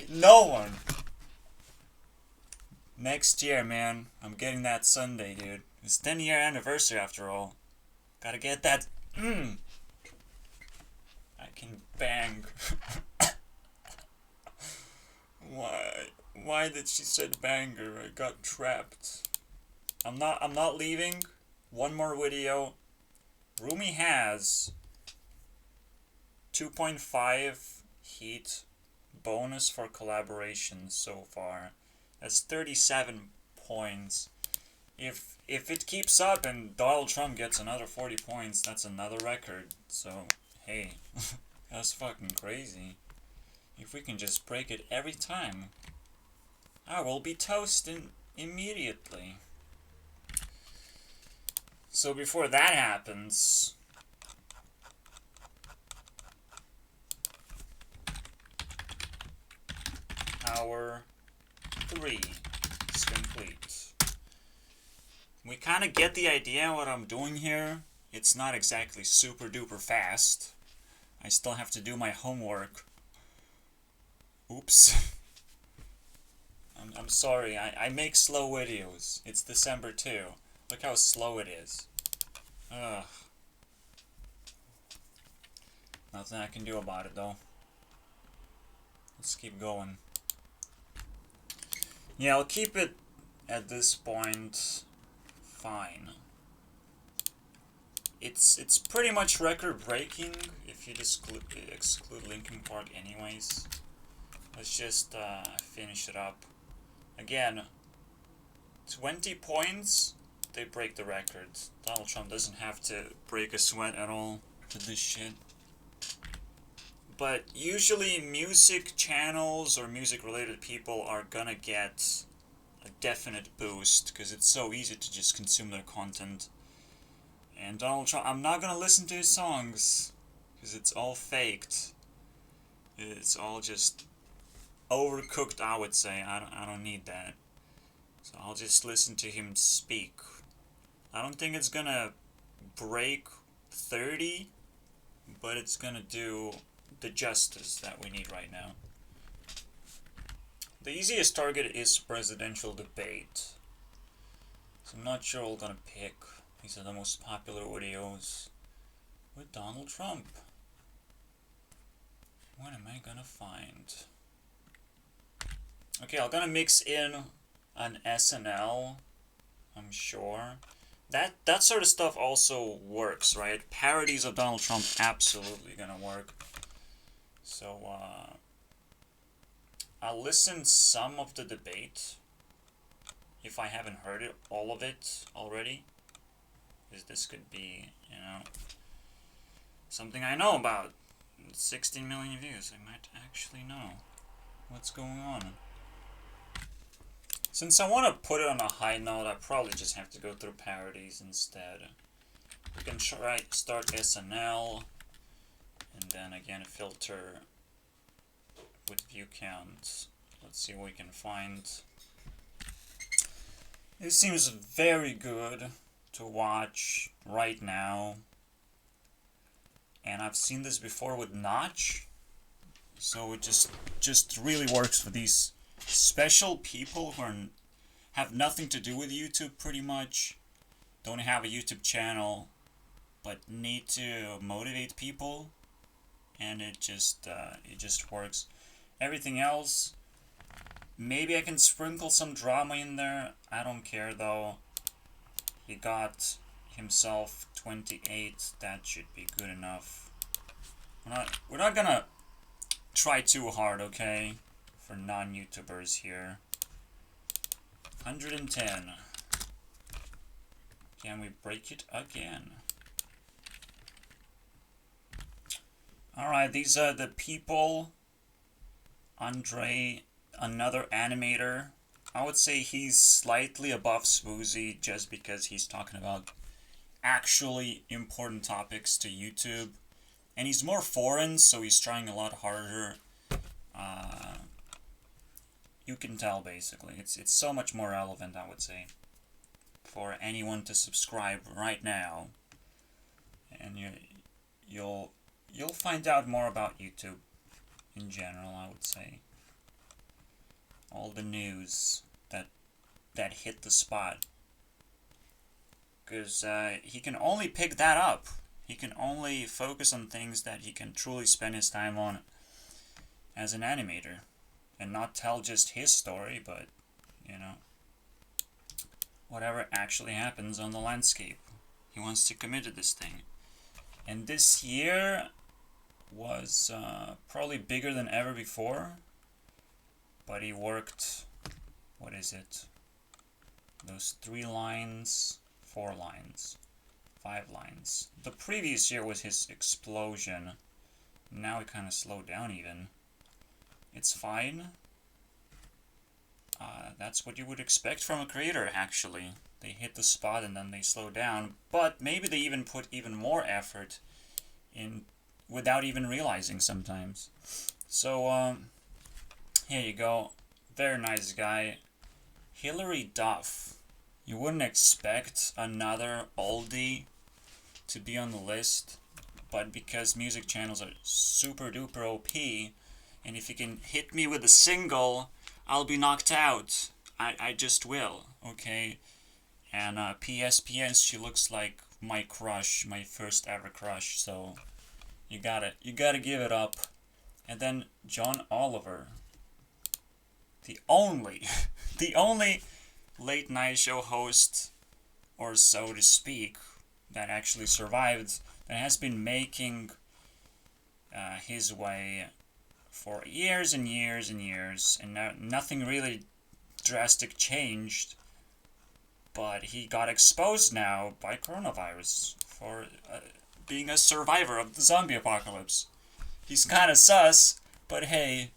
No one. Next year, man. I'm getting that Sunday, dude. It's 10-year anniversary after all. Gotta get that. I can bang. Why did she said banger? I got trapped. I'm not leaving. One more video. Rumi has 2.5 heat bonus for collaborations so far. That's 37 points. If it keeps up and Donald Trump gets another 40 points, that's another record. So, hey, that's fucking crazy. If we can just break it every time, I will be toasting immediately. So before that happens, hour 3 is complete. We kind of get the idea what I'm doing here. It's not exactly super duper fast. I still have to do my homework. Oops. I'm sorry, I make slow videos. It's December too. Look how slow it is. Ugh. Nothing I can do about it though. Let's keep going. Yeah, I'll keep it at this point fine. It's pretty much record breaking if you just exclude Linkin Park anyways. Let's just finish it up. Again, 20 points, they break the record. Donald Trump doesn't have to break a sweat at all to this shit. But usually music channels or music related people are gonna get a definite boost because it's so easy to just consume their content. And Donald Trump, I'm not gonna listen to his songs. Because it's all faked. It's all just overcooked, I would say. I don't need that. So I'll just listen to him speak. I don't think it's gonna break 30, but it's gonna do the justice that we need right now. The easiest target is presidential debate. So I'm not sure what I'm gonna pick. These are the most popular videos with Donald Trump. What am I gonna find? Okay, I'm gonna mix in an SNL, I'm sure. That sort of stuff also works, right? Parodies of Donald Trump absolutely gonna work. So, I'll listen some of the debate if I haven't heard it, all of it already. Because this could be, something I know about. 16 million views, I might actually know what's going on. Since I want to put it on a high note, I probably just have to go through parodies instead. We can start SNL, and then again filter with view count. Let's see what we can find. It seems very good to watch right now. And I've seen this before with Notch. So it just really works for these special people who have nothing to do with YouTube pretty much. Don't have a YouTube channel, but need to motivate people. And it just works. Everything else, maybe I can sprinkle some drama in there. I don't care though. He got himself 28. That should be good enough. We're not gonna try too hard, okay? For non-YouTubers here. 110. Can we break it again? Alright, these are the people. Andre, another animator. I would say he's slightly above Swoozie just because he's talking about actually important topics to YouTube. And he's more foreign, so he's trying a lot harder. You can tell, basically. It's so much more relevant, I would say, for anyone to subscribe right now. And you'll find out more about YouTube in general, I would say. All the news that hit the spot. Because he can only pick that up. He can only focus on things that he can truly spend his time on as an animator. And not tell just his story, but, whatever actually happens on the landscape. He wants to commit to this thing. And this year was probably bigger than ever before. But he worked, what is it? Those 3 lines, 4 lines, 5 lines. The previous year was his explosion. Now it kind of slowed down even. It's fine. That's what you would expect from a creator, actually. They hit the spot and then they slow down. But maybe they even put even more effort in without even realizing sometimes. So, here you go. Very nice guy. Hilary Duff. You wouldn't expect another oldie to be on the list, but because music channels are super duper OP, and if you can hit me with a single, I'll be knocked out. I just will, okay? And PSPS, she looks like my crush, my first ever crush, so you gotta give it up. And then John Oliver. The only late night show host, or so to speak, that actually survived, that has been making his way for years and years and years, and nothing really drastic changed, but he got exposed now by coronavirus for being a survivor of the zombie apocalypse. He's kind of sus, but hey,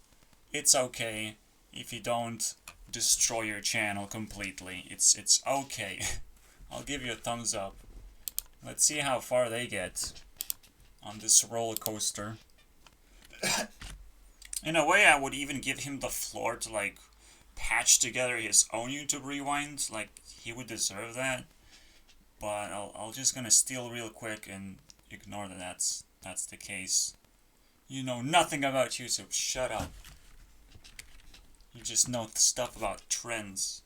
it's okay if you don't destroy your channel completely. It's okay. I'll give you a thumbs up. Let's see how far they get. on this roller coaster. In a way, I would even give him the floor to, like, patch together his own YouTube Rewind. Like, he would deserve that. But I'll just gonna steal real quick and ignore that that's the case. You know nothing about YouTube. Shut up. You just know stuff about trends.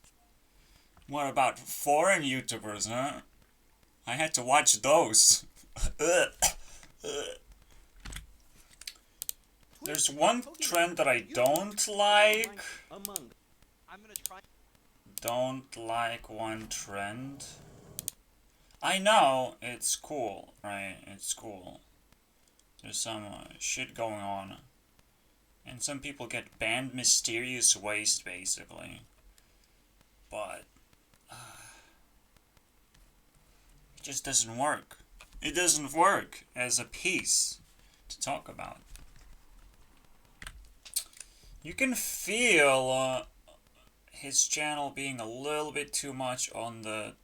What about foreign YouTubers, huh? I had to watch those. There's one trend that I don't like. Don't like one trend. I know it's cool, right? It's cool. There's some shit going on. And some people get banned mysterious ways, basically. But it just doesn't work. It doesn't work as a piece to talk about. You can feel his channel being a little bit too much on the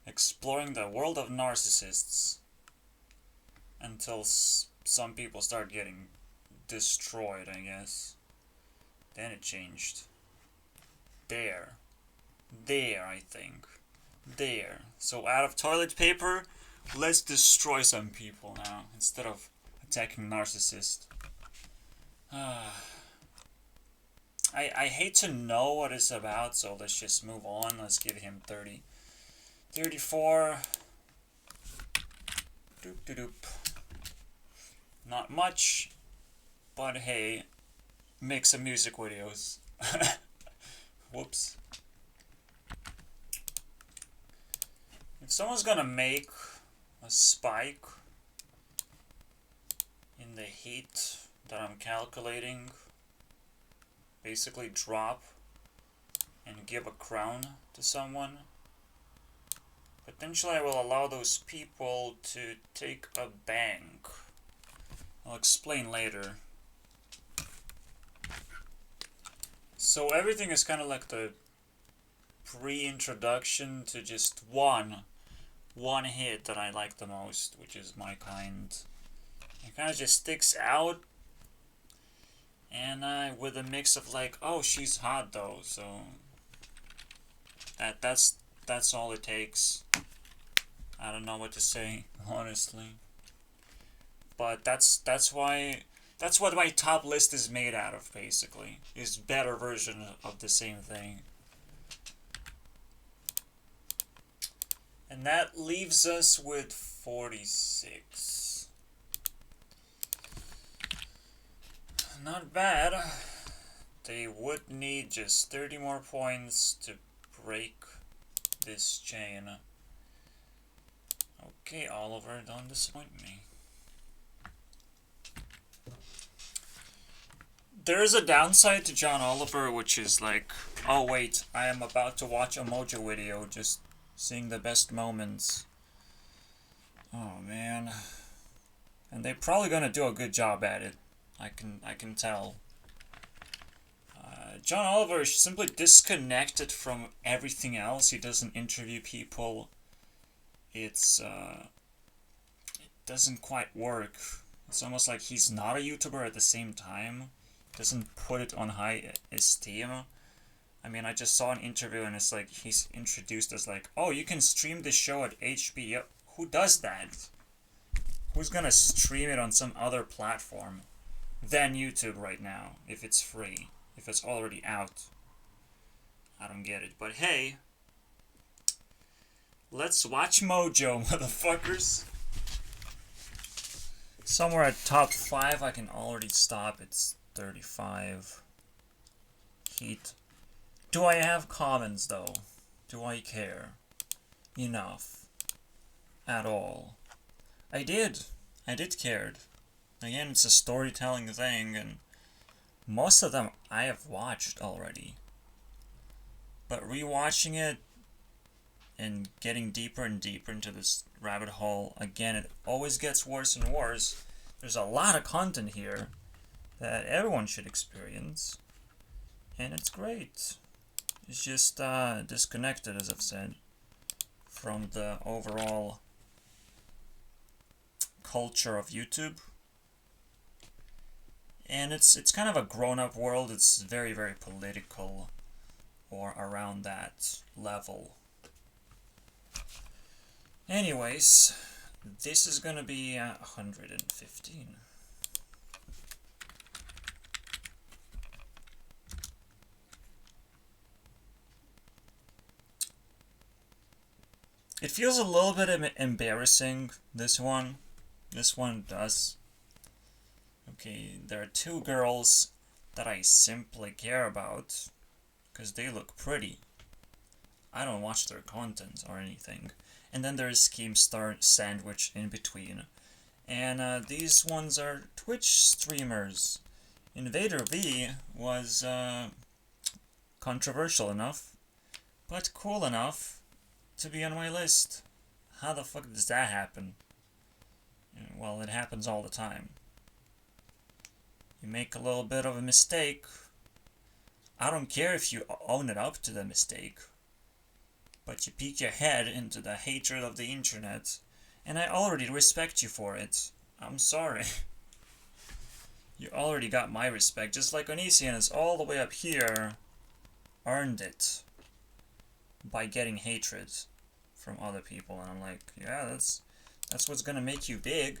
exploring the world of narcissists until some people start getting destroyed, I guess. Then it changed. There, I think. There. So out of toilet paper, let's destroy some people now instead of attacking narcissists. I hate to know what it's about, so let's just move on. Let's give him 30. 34. Doop doop doop. Not much, but hey, make some music videos. Whoops. If someone's gonna make a spike in the heat that I'm calculating, basically drop and give a crown to someone, potentially I will allow those people to take a bank. I'll explain later. So everything is kind of like the pre-introduction to just one hit that I like the most, which is My Kind. It kind of just sticks out, and with a mix of like, oh, she's hot though, so that's all it takes. I don't know what to say, honestly. But that's what my top list is made out of, basically. Is better version of the same thing. And that leaves us with 46. Not bad. They would need just 30 more points to break this chain. Okay, Oliver, don't disappoint me. There is a downside to John Oliver, which is like, oh wait, I am about to watch a Mojo video, just seeing the best moments. Oh man. And they're probably gonna do a good job at it. I can tell. John Oliver is simply disconnected from everything else. He doesn't interview people. It doesn't quite work. It's almost like he's not a YouTuber at the same time. Doesn't put it on high esteem. I mean, I just saw an interview and it's like he's introduced as like, oh, you can stream this show at HBO. Who does that? Who's gonna stream it on some other platform than YouTube right now if it's free? If it's already out? I don't get it. But hey, let's watch Mojo, motherfuckers. Somewhere at top 5 I can already stop. It's 35. Heat. Do I have comments though? Do I care? Enough. At all. I did care. Again, it's a storytelling thing, and most of them I have watched already. But rewatching it and getting deeper and deeper into this rabbit hole, again, it always gets worse and worse. There's a lot of content here that everyone should experience, and it's great. It's just disconnected, as I've said, from the overall culture of YouTube. And it's kind of a grown-up world. It's very, very political, or around that level. Anyways, this is gonna be 115. It feels a little bit embarrassing, this one. This one does. Okay, there are two girls that I simply care about because they look pretty. I don't watch their content or anything. And then there's Keemstar Sandwich in between. And these ones are Twitch streamers. Invader V was controversial enough, but cool enough to be on my list. How the fuck does that happen? Well, it happens all the time. You make a little bit of a mistake. I don't care if you own it up to the mistake, but you peek your head into the hatred of the internet, and I already respect you for it. I'm sorry. You already got my respect, just like Onision is all the way up here, earned it by getting hatred from other people, and I'm like, yeah, that's what's gonna make you big.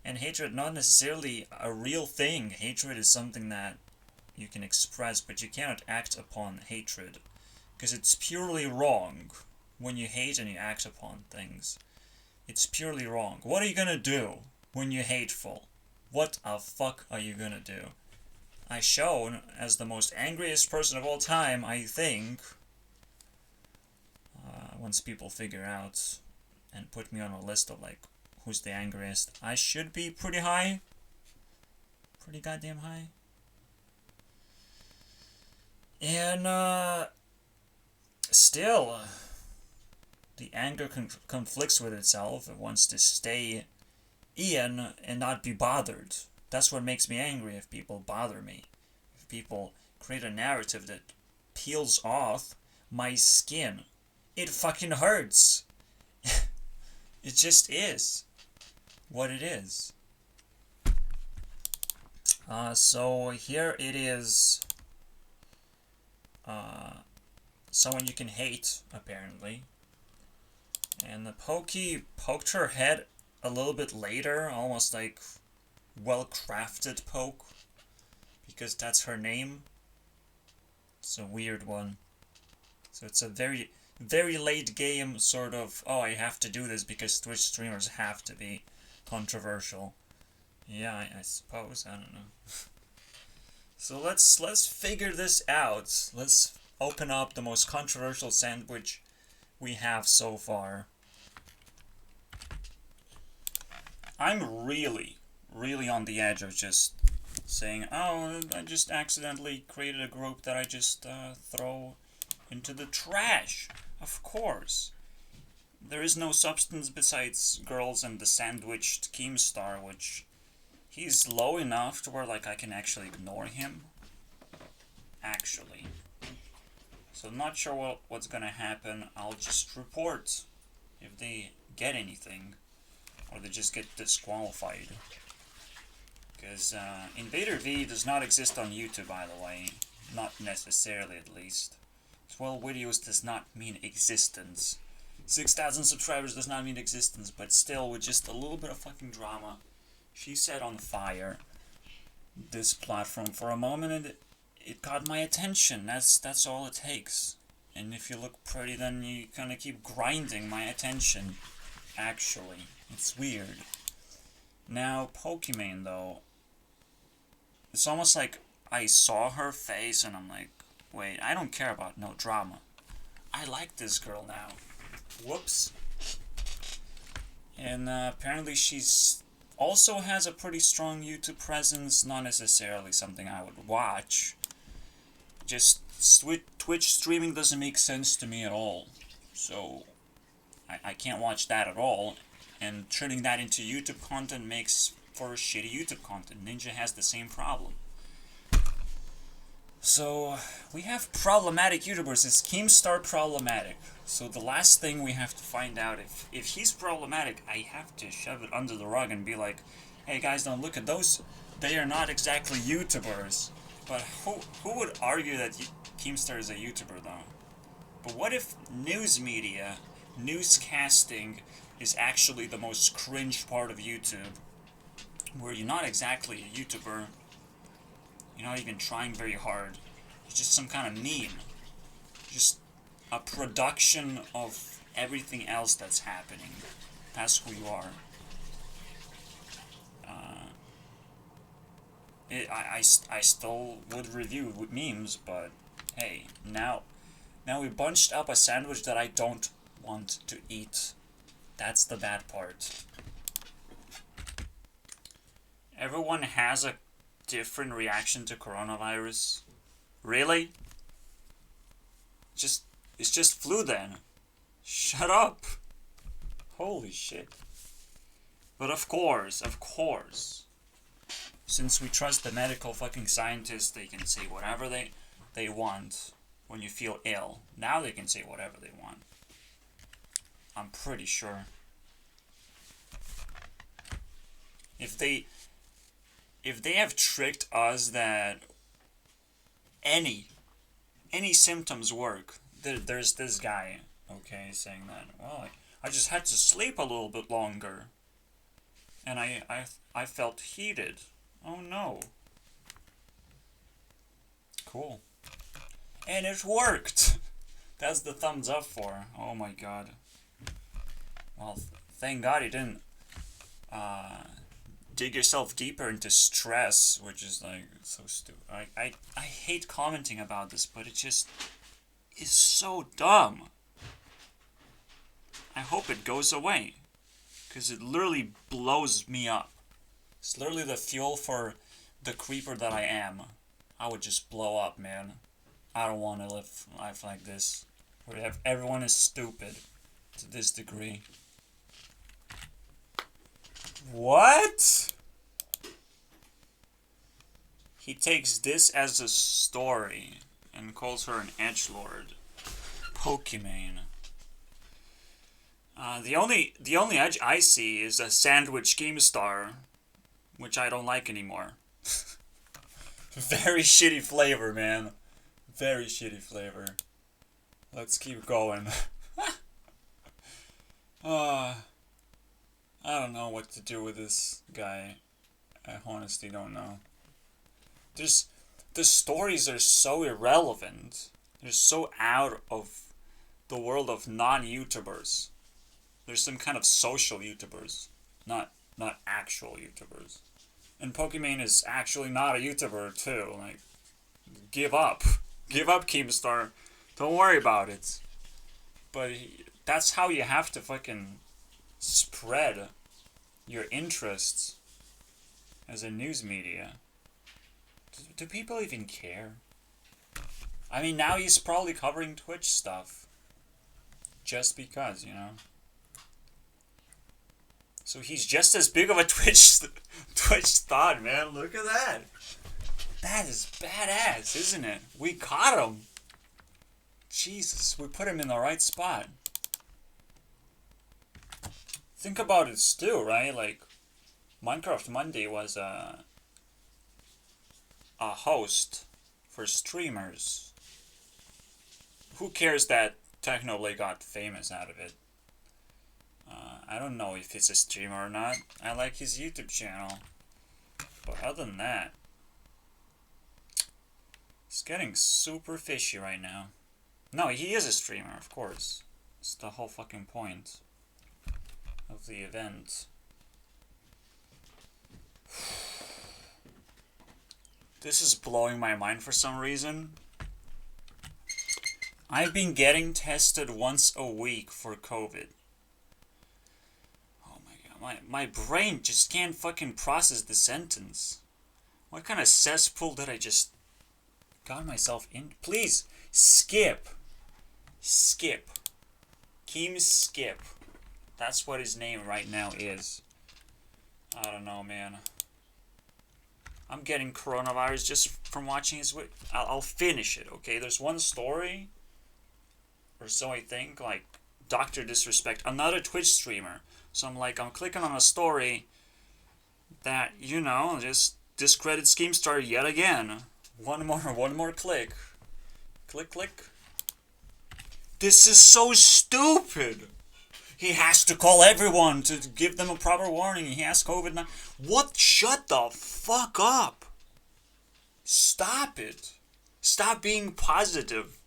And hatred, not necessarily a real thing. Hatred is something that you can express, but you cannot act upon hatred, because it's purely wrong. When you hate and you act upon things, it's purely wrong. What are you gonna do when you're hateful? What the fuck are you gonna do? I shown as the most angriest person of all time, I think. Once people figure out and put me on a list of like who's the angriest, I should be pretty high. Pretty goddamn high. And still, the anger conflicts with itself. It wants to stay in and not be bothered. That's what makes me angry, if people bother me. If people create a narrative that peels off my skin. It fucking hurts. It just is what it is. So here it is. Someone you can hate, apparently. And the Pokey poked her head a little bit later, almost like well-crafted poke, because that's her name. It's a weird one. So it's a very, very late game sort of, oh, I have to do this because Twitch streamers have to be controversial. Yeah, I suppose, I don't know. So let's figure this out. Let's open up the most controversial sandwich we have so far. I'm really, really on the edge of just saying, oh, I just accidentally created a group that I just throw into the trash. Of course. There is no substance besides girls and the sandwiched Keemstar, which he's low enough to where like I can actually ignore him. Actually. So not sure what's gonna happen. I'll just report if they get anything, or they just get disqualified. Because Invader V does not exist on YouTube, by the way. Not necessarily, at least. 12 videos does not mean existence. 6,000 subscribers does not mean existence, but still, with just a little bit of fucking drama, she set on fire this platform for a moment, and it caught my attention. That's all it takes. And if you look pretty, then you kind of keep grinding my attention. Actually, it's weird. Now, Pokimane, though, it's almost like I saw her face and I'm like, wait, I don't care about no drama. I like this girl now. Whoops. And apparently she's also has a pretty strong YouTube presence, not necessarily something I would watch. Just Twitch streaming doesn't make sense to me at all. So I can't watch that at all. And turning that into YouTube content makes for shitty YouTube content. Ninja has the same problem. So, we have problematic YouTubers. Is Keemstar problematic? So the last thing we have to find out, if he's problematic, I have to shove it under the rug and be like, hey guys, don't look at those. They are not exactly YouTubers. But who would argue that Keemstar is a YouTuber, though? But what if news media, newscasting, is actually the most cringe part of YouTube? Where you're not exactly a YouTuber, you're not even trying very hard. It's just some kind of meme. Just a production of everything else that's happening. That's who you are. I still would review with memes, but hey, now we bunched up a sandwich that I don't want to eat. That's the bad part. Everyone has a different reaction to coronavirus. Really? It's just flu then. Shut up. Holy shit. But of course, since we trust the medical fucking scientists, they can say whatever they want when you feel ill. Now they can say whatever they want. I'm pretty sure. If they have tricked us that any symptoms work, there's this guy, okay, saying that, well, I just had to sleep a little bit longer, and I felt heated. Oh no. Cool. And it worked! That's the thumbs up for. Oh my god. Well, thank god you didn't dig yourself deeper into stress, which is like so stupid. I hate commenting about this, but it just is so dumb. I hope it goes away, because it literally blows me up. It's literally the fuel for the creeper that I am. I would just blow up, man. I don't want to live life like this, where everyone is stupid to this degree. What? He takes this as a story and calls her an edgelord. Pokimane. The only edge I see is a sandwich Keemstar, which I don't like anymore. Very shitty flavor, man. Very shitty flavor. Let's keep going. I don't know what to do with this guy. I honestly don't know. The stories are so irrelevant. They're so out of the world of non-YouTubers. There's some kind of social YouTubers, not actual YouTubers. And Pokimane is actually not a YouTuber too. Like, give up. Give up, Keemstar. Don't worry about it. But that's how you have to fucking spread your interests as a news media. Do people even care? I mean, now he's probably covering Twitch stuff. Just because, you know? So he's just as big of a Twitch star, man. Look at that. That is badass, isn't it? We caught him. Jesus, we put him in the right spot. Think about it still, right? Like, Minecraft Monday was a host for streamers. Who cares that Technoblade got famous out of it? I don't know if he's a streamer or not. I like his YouTube channel. But other than that, it's getting super fishy right now. No, he is a streamer, of course. It's the whole fucking point of the event. This is blowing my mind for some reason. I've been getting tested once a week for COVID. Oh my god, my brain just can't fucking process the sentence. What kind of cesspool did I just got myself in? Please, skip. Skip. Keem Skip. That's what his name right now is. I don't know, man. I'm getting coronavirus just from watching his. I'll finish it. Okay, there's one story, or so I think. Like Doctor Disrespect, another Twitch streamer. So I'm clicking on a story that just discredit Schemestar yet again. One more click. Click. This is so stupid. He has to call everyone to give them a proper warning. He has COVID-19. What? Shut the fuck up. Stop it. Stop being positive.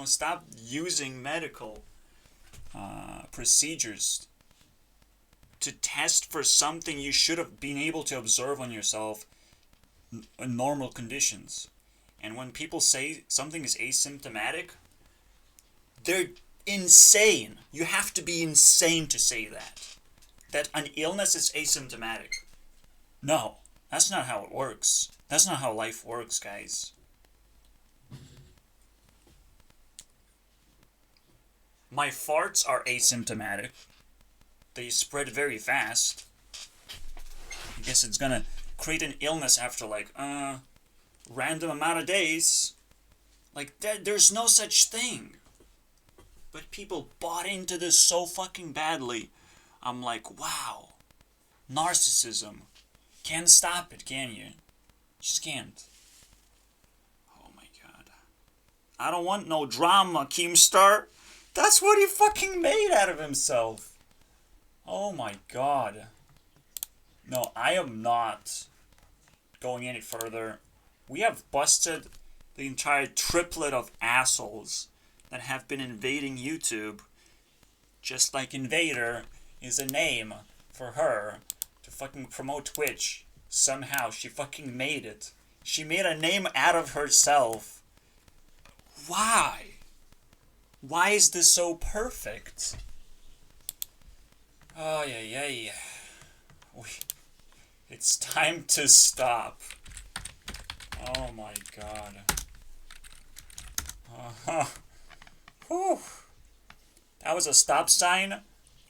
Stop using medical procedures to test for something you should have been able to observe on yourself in normal conditions. And when people say something is asymptomatic, they're insane. You have to be insane to say that. That an illness is asymptomatic. No, that's not how it works. That's not how life works, guys. My farts are asymptomatic. They spread very fast. I guess it's gonna create an illness after random amount of days. There's no such thing. But people bought into this so fucking badly. I'm like, wow. Narcissism. Can't stop it, can you? Just can't. Oh my god. I don't want no drama, Keemstar. That's what he fucking made out of himself. Oh my god. No, I am not going any further. We have busted the entire triplet of assholes that have been invading YouTube. Just like Invader is a name for her to fucking promote Twitch. Somehow she fucking made it. She made a name out of herself. Why? Why is this so perfect? Oh, yeah. It's time to stop. Oh my god. Whew. That was a stop sign.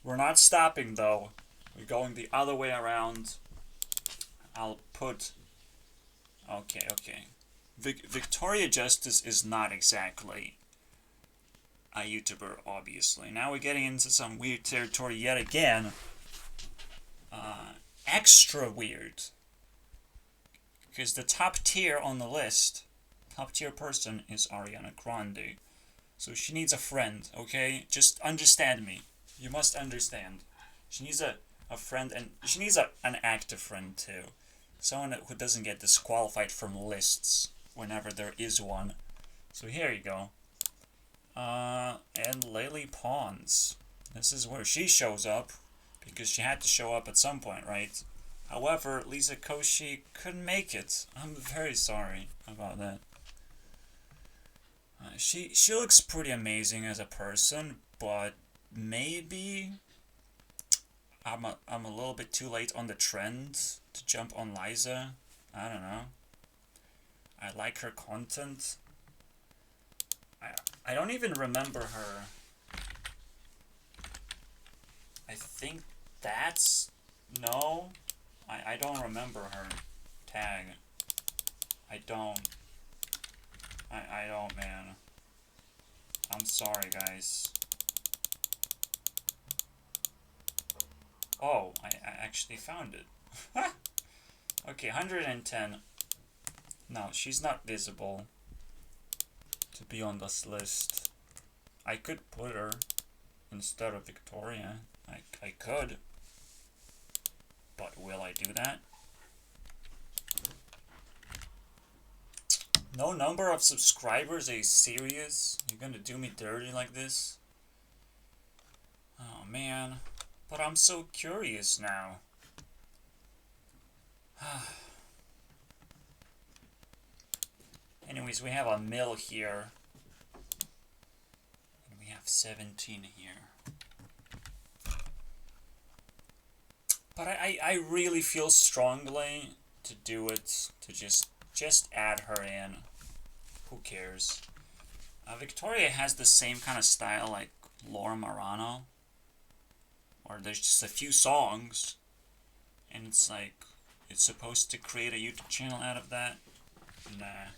We're not stopping though. We're going the other way around. I'll put... Okay. Victoria Justice is not exactly a YouTuber, obviously. Now we're getting into some weird territory yet again. Extra weird. Because the top tier on the list, top tier person is Ariana Grande. So she needs a friend, okay? Just understand me. You must understand. She needs a friend, and she needs an active friend too. Someone who doesn't get disqualified from lists whenever there is one. So here you go. And Laylee Pawns. This is where she shows up, because she had to show up at some point, right? However, Lisa Koshy couldn't make it. I'm very sorry about that. She looks pretty amazing as a person, but maybe I'm a little bit too late on the trend to jump on Liza. I don't know. I like her content. I don't even remember her. I think that's... No. I don't remember her tag. I don't, man. I'm sorry, guys. Oh, I actually found it. Okay, 110. No, she's not visible to be on this list. I could put her instead of Victoria. I could. But will I do that? No number of subscribers? Are you serious? You're gonna do me dirty like this? Oh man. But I'm so curious now. Anyways, we have a mill here. And we have 17 here. But I really feel strongly to do it, to just add her in. Who cares? Victoria has the same kind of style like Laura Marano, where there's just a few songs, and it's like, it's supposed to create a YouTube channel out of that. Nah.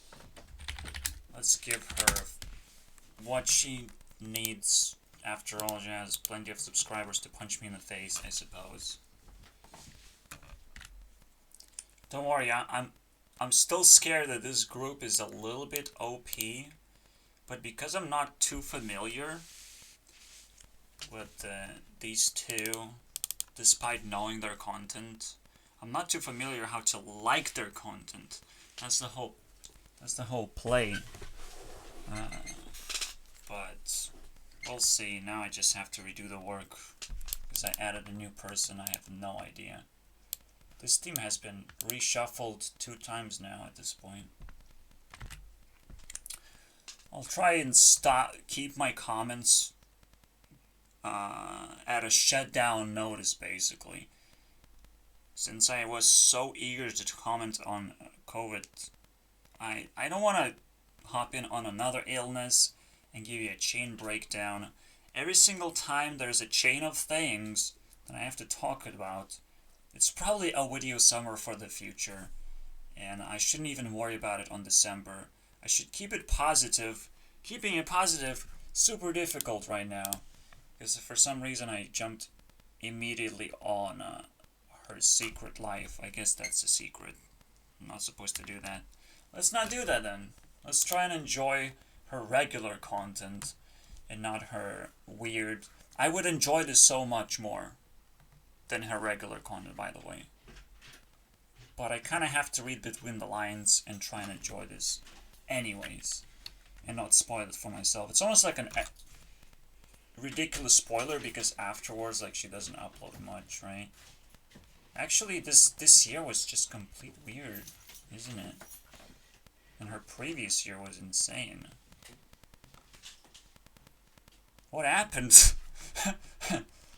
Let's give her what she needs. After all, she has plenty of subscribers to punch me in the face, I suppose. Don't worry, I'm still scared that this group is a little bit OP, but because I'm not too familiar with these two, despite knowing their content, I'm not too familiar how to like their content. That's the whole play. But we'll see. Now I just have to redo the work because I added a new person. I have no idea. This team has been reshuffled 2 times now at this point. I'll try and keep my comments at a shutdown notice, basically. Since I was so eager to comment on COVID, I don't want to hop in on another illness and give you a chain breakdown. Every single time there's a chain of things that I have to talk about, it's probably a video summer for the future, and I shouldn't even worry about it on December. I should keep it positive. Keeping it positive, super difficult right now, because for some reason I jumped immediately on her secret life. I guess that's a secret. I'm not supposed to do that. Let's not do that then. Let's try and enjoy her regular content and not her weird... I would enjoy this so much more than her regular content, by the way. But I kind of have to read between the lines and try and enjoy this anyways, and not spoil it for myself. It's almost like an ridiculous spoiler because afterwards, like, she doesn't upload much, right? Actually, this year was just complete weird, isn't it? And her previous year was insane. What happened?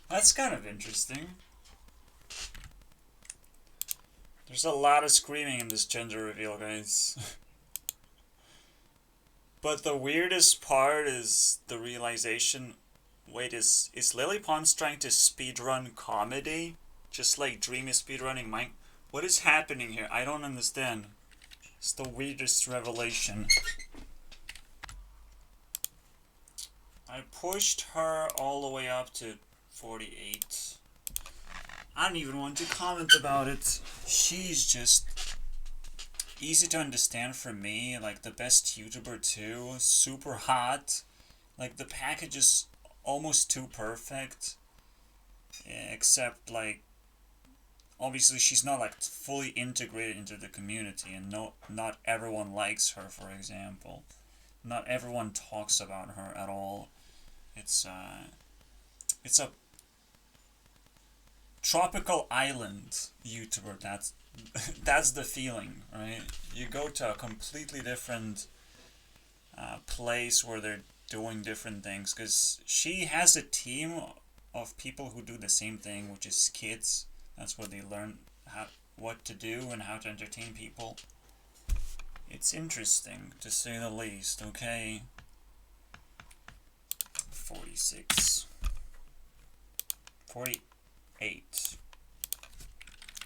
That's kind of interesting. There's a lot of screaming in this gender reveal, guys. But the weirdest part is the realization... Wait, is Lily Pons trying to speedrun comedy? Just like Dream is speedrunning Mine? What is happening here? I don't understand. It's the weirdest revelation. I pushed her all the way up to 48. I don't even want to comment about it. She's just easy to understand for me, like the best YouTuber too, super hot. Like the package is almost too perfect. Except like, obviously she's not like fully integrated into the community, and not everyone likes her, for example. Not everyone talks about her at all. It's a tropical island YouTuber. That's the feeling, right? You go to a completely different place where they're doing different things, because she has a team of people who do the same thing, which is kids. That's where they learn what to do and how to entertain people. It's interesting, to say the least, okay? 46. 48.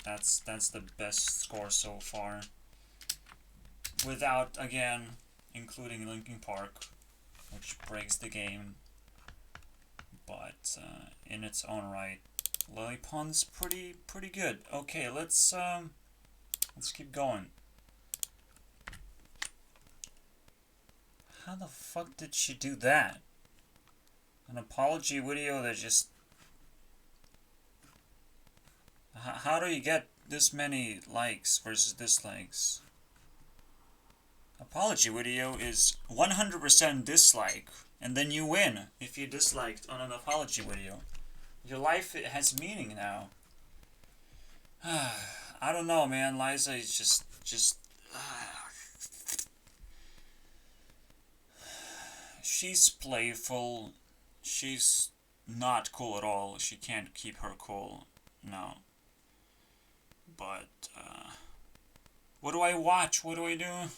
That's the best score so far. Without, again, including Linkin Park, which breaks the game. But in its own right, Lily Pons pretty good. Okay, let's keep going. How the fuck did she do that? An apology video that just... How do you get this many likes versus dislikes? Apology video is 100% dislike, and then you win if you disliked on an apology video. Your life has meaning now. I don't know, man. Liza is just she's playful. She's not cool at all. She can't keep her cool. No. But, what do I watch? What do I do?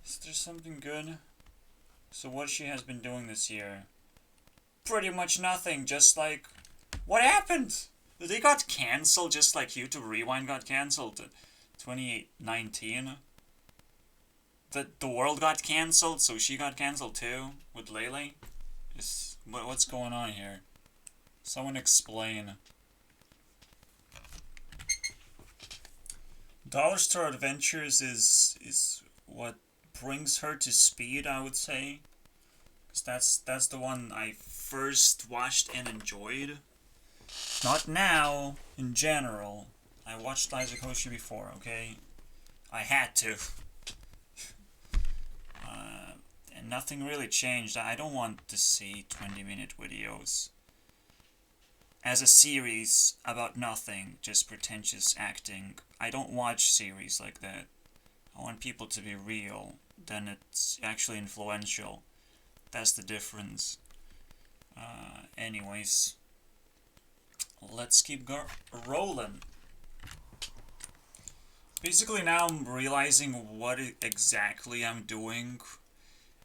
Is there something good? So what she has been doing this year? Pretty much nothing, just like... What happened? They got cancelled just like YouTube Rewind got cancelled 2019. the world got cancelled, so she got cancelled too with Lele? What's going on here? Someone explain. Dollar Store Adventures is what brings her to speed, I would say. Cause that's the one I first watched and enjoyed. Not now, in general. I watched Liza Koshy before, okay? I had to. And nothing really changed. I don't want to see 20-minute videos. As a series about nothing, just pretentious acting, I don't watch series like that. I want people to be real, then it's actually influential. That's the difference. Anyways, let's keep rolling. Basically now I'm realizing what exactly I'm doing,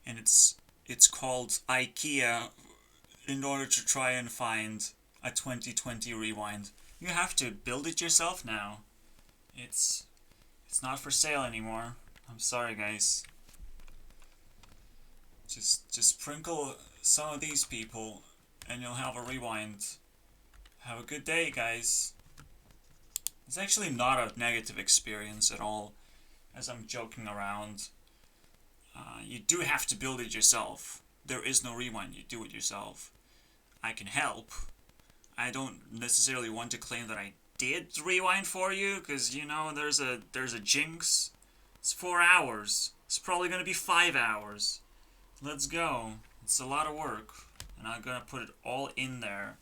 and it's called IKEA in order to try and find a 2020 rewind. You have to build it yourself now. It's not for sale anymore. I'm sorry, guys. Just sprinkle some of these people and you'll have a rewind. Have a good day, guys. It's actually not a negative experience at all, as I'm joking around. You do have to build it yourself. There is no rewind, you do it yourself. I can help. I don't necessarily want to claim that I did rewind for you, because, you know, there's a jinx. It's 4 hours. It's probably going to be 5 hours. Let's go. It's a lot of work, and I'm going to put it all in there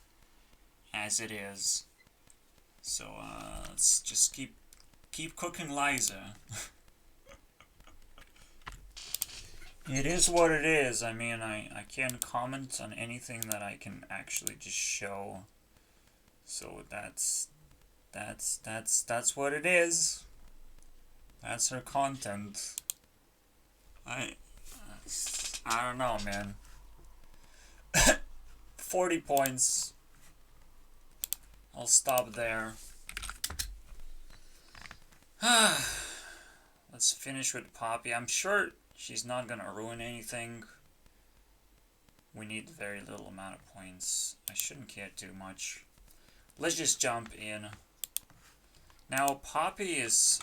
as it is. So, let's just keep cooking Liza. It is what it is. I mean, I can't comment on anything that I can actually just show. So that's what it is. That's her content. I don't know, man. 40 points. I'll stop there. Let's finish with Poppy. I'm sure she's not gonna ruin anything. We need very little amount of points. I shouldn't care too much. Let's just jump in. Now, Poppy is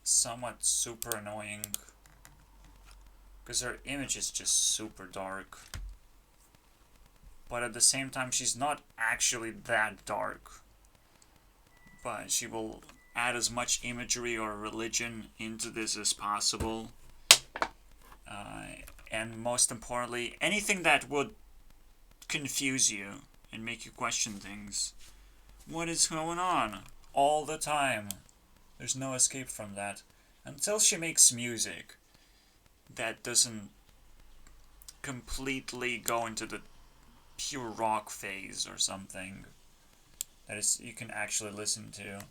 somewhat super annoying, because her image is just super dark. But at the same time, she's not actually that dark. But she will add as much imagery or religion into this as possible. And most importantly, anything that would confuse you and make you question things. What is going on? All the time. There's no escape from that. Until she makes music that doesn't completely go into the pure rock phase or something that is you can actually listen to.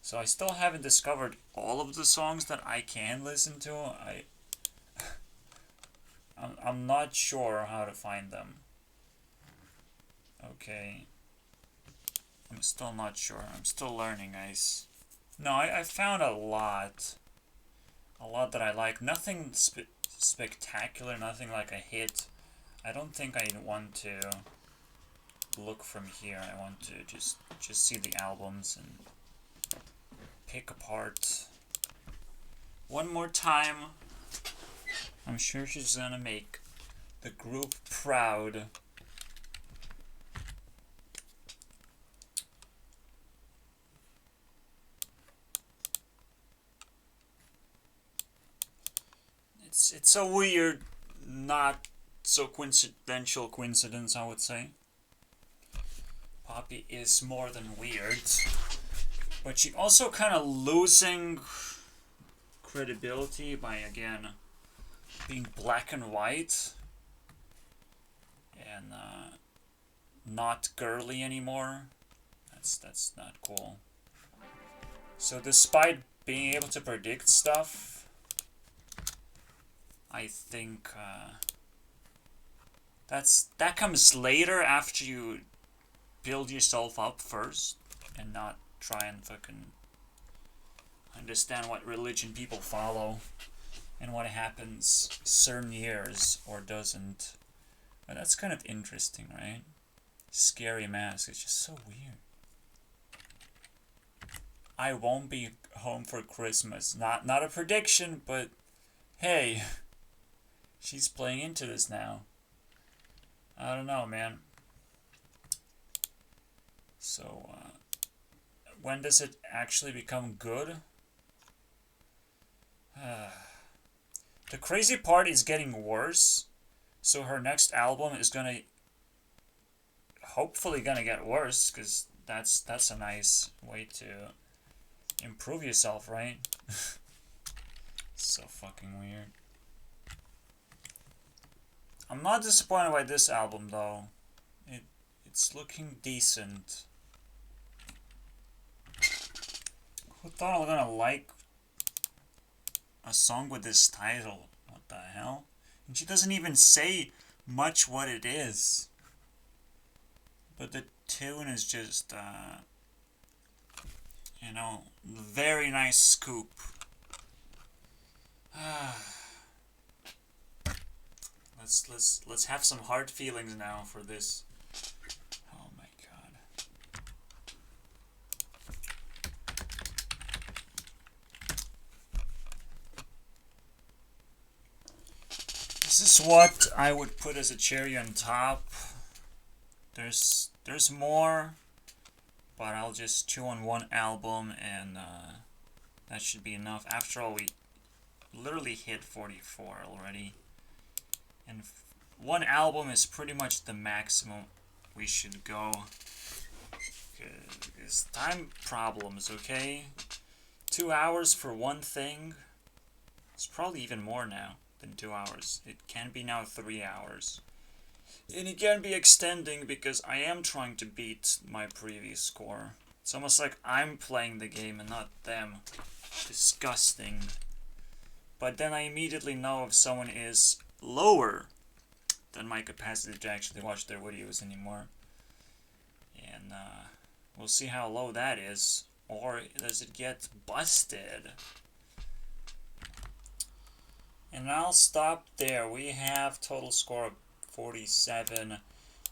So I still haven't discovered all of the songs that I can listen to. I'm not sure how to find them. Okay. I'm still not sure. I'm still learning, guys. No, I found a lot. A lot that I like. Nothing spectacular, nothing like a hit. I don't think I want to look from here. I want to just see the albums and pick apart. One more time. I'm sure she's gonna make the group proud. It's a weird, not so coincidental coincidence, I would say. Poppy is more than weird, but she also kind of losing credibility by, again, being black and white and not girly anymore. That's not cool. So despite being able to predict stuff, I think that comes later after you build yourself up first and not try and fucking understand what religion people follow. and what happens certain years or doesn't. But that's kind of interesting, right? Scary Mask, it's just so weird. I won't be home for Christmas. Not a prediction, but hey, she's playing into this now. I don't know, man. So, when does it actually become good? The crazy part is getting worse. So her next album is gonna, hopefully gonna get worse, because that's a nice way to improve yourself, right? So fucking weird. I'm not disappointed by this album though. It's looking decent. Who thought I was gonna like a song with this title? What the hell? And she doesn't even say much what it is. But the tune is just, you know, very nice scoop. Let's have some hard feelings now for this. Oh my god. This is what I would put as a cherry on top. There's more, but I'll just chew on one album and that should be enough. After all, we literally hit 44 already. And one album is pretty much the maximum we should go. It's time problems, okay? 2 hours for one thing. It's probably even more now than 2 hours. It can be now 3 hours. And it can be extending because I am trying to beat my previous score. It's almost like I'm playing the game and not them. Disgusting. But then I immediately know if someone is lower than my capacity to actually watch their videos anymore. And we'll see how low that is. Or does it get busted? And I'll stop there. We have total score of 47.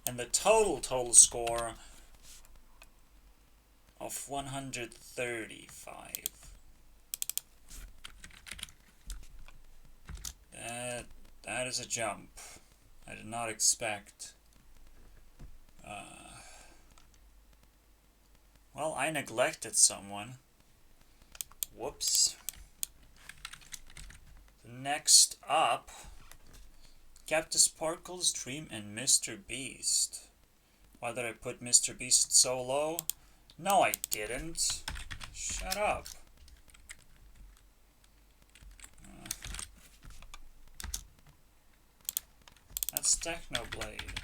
And the total score of 135. That is a jump. I did not expect. Well, I neglected someone. Whoops. Next up, Captain Sparkle's Dream and Mr. Beast. Why did I put Mr. Beast so low? No, I didn't. Shut up. That's Technoblade.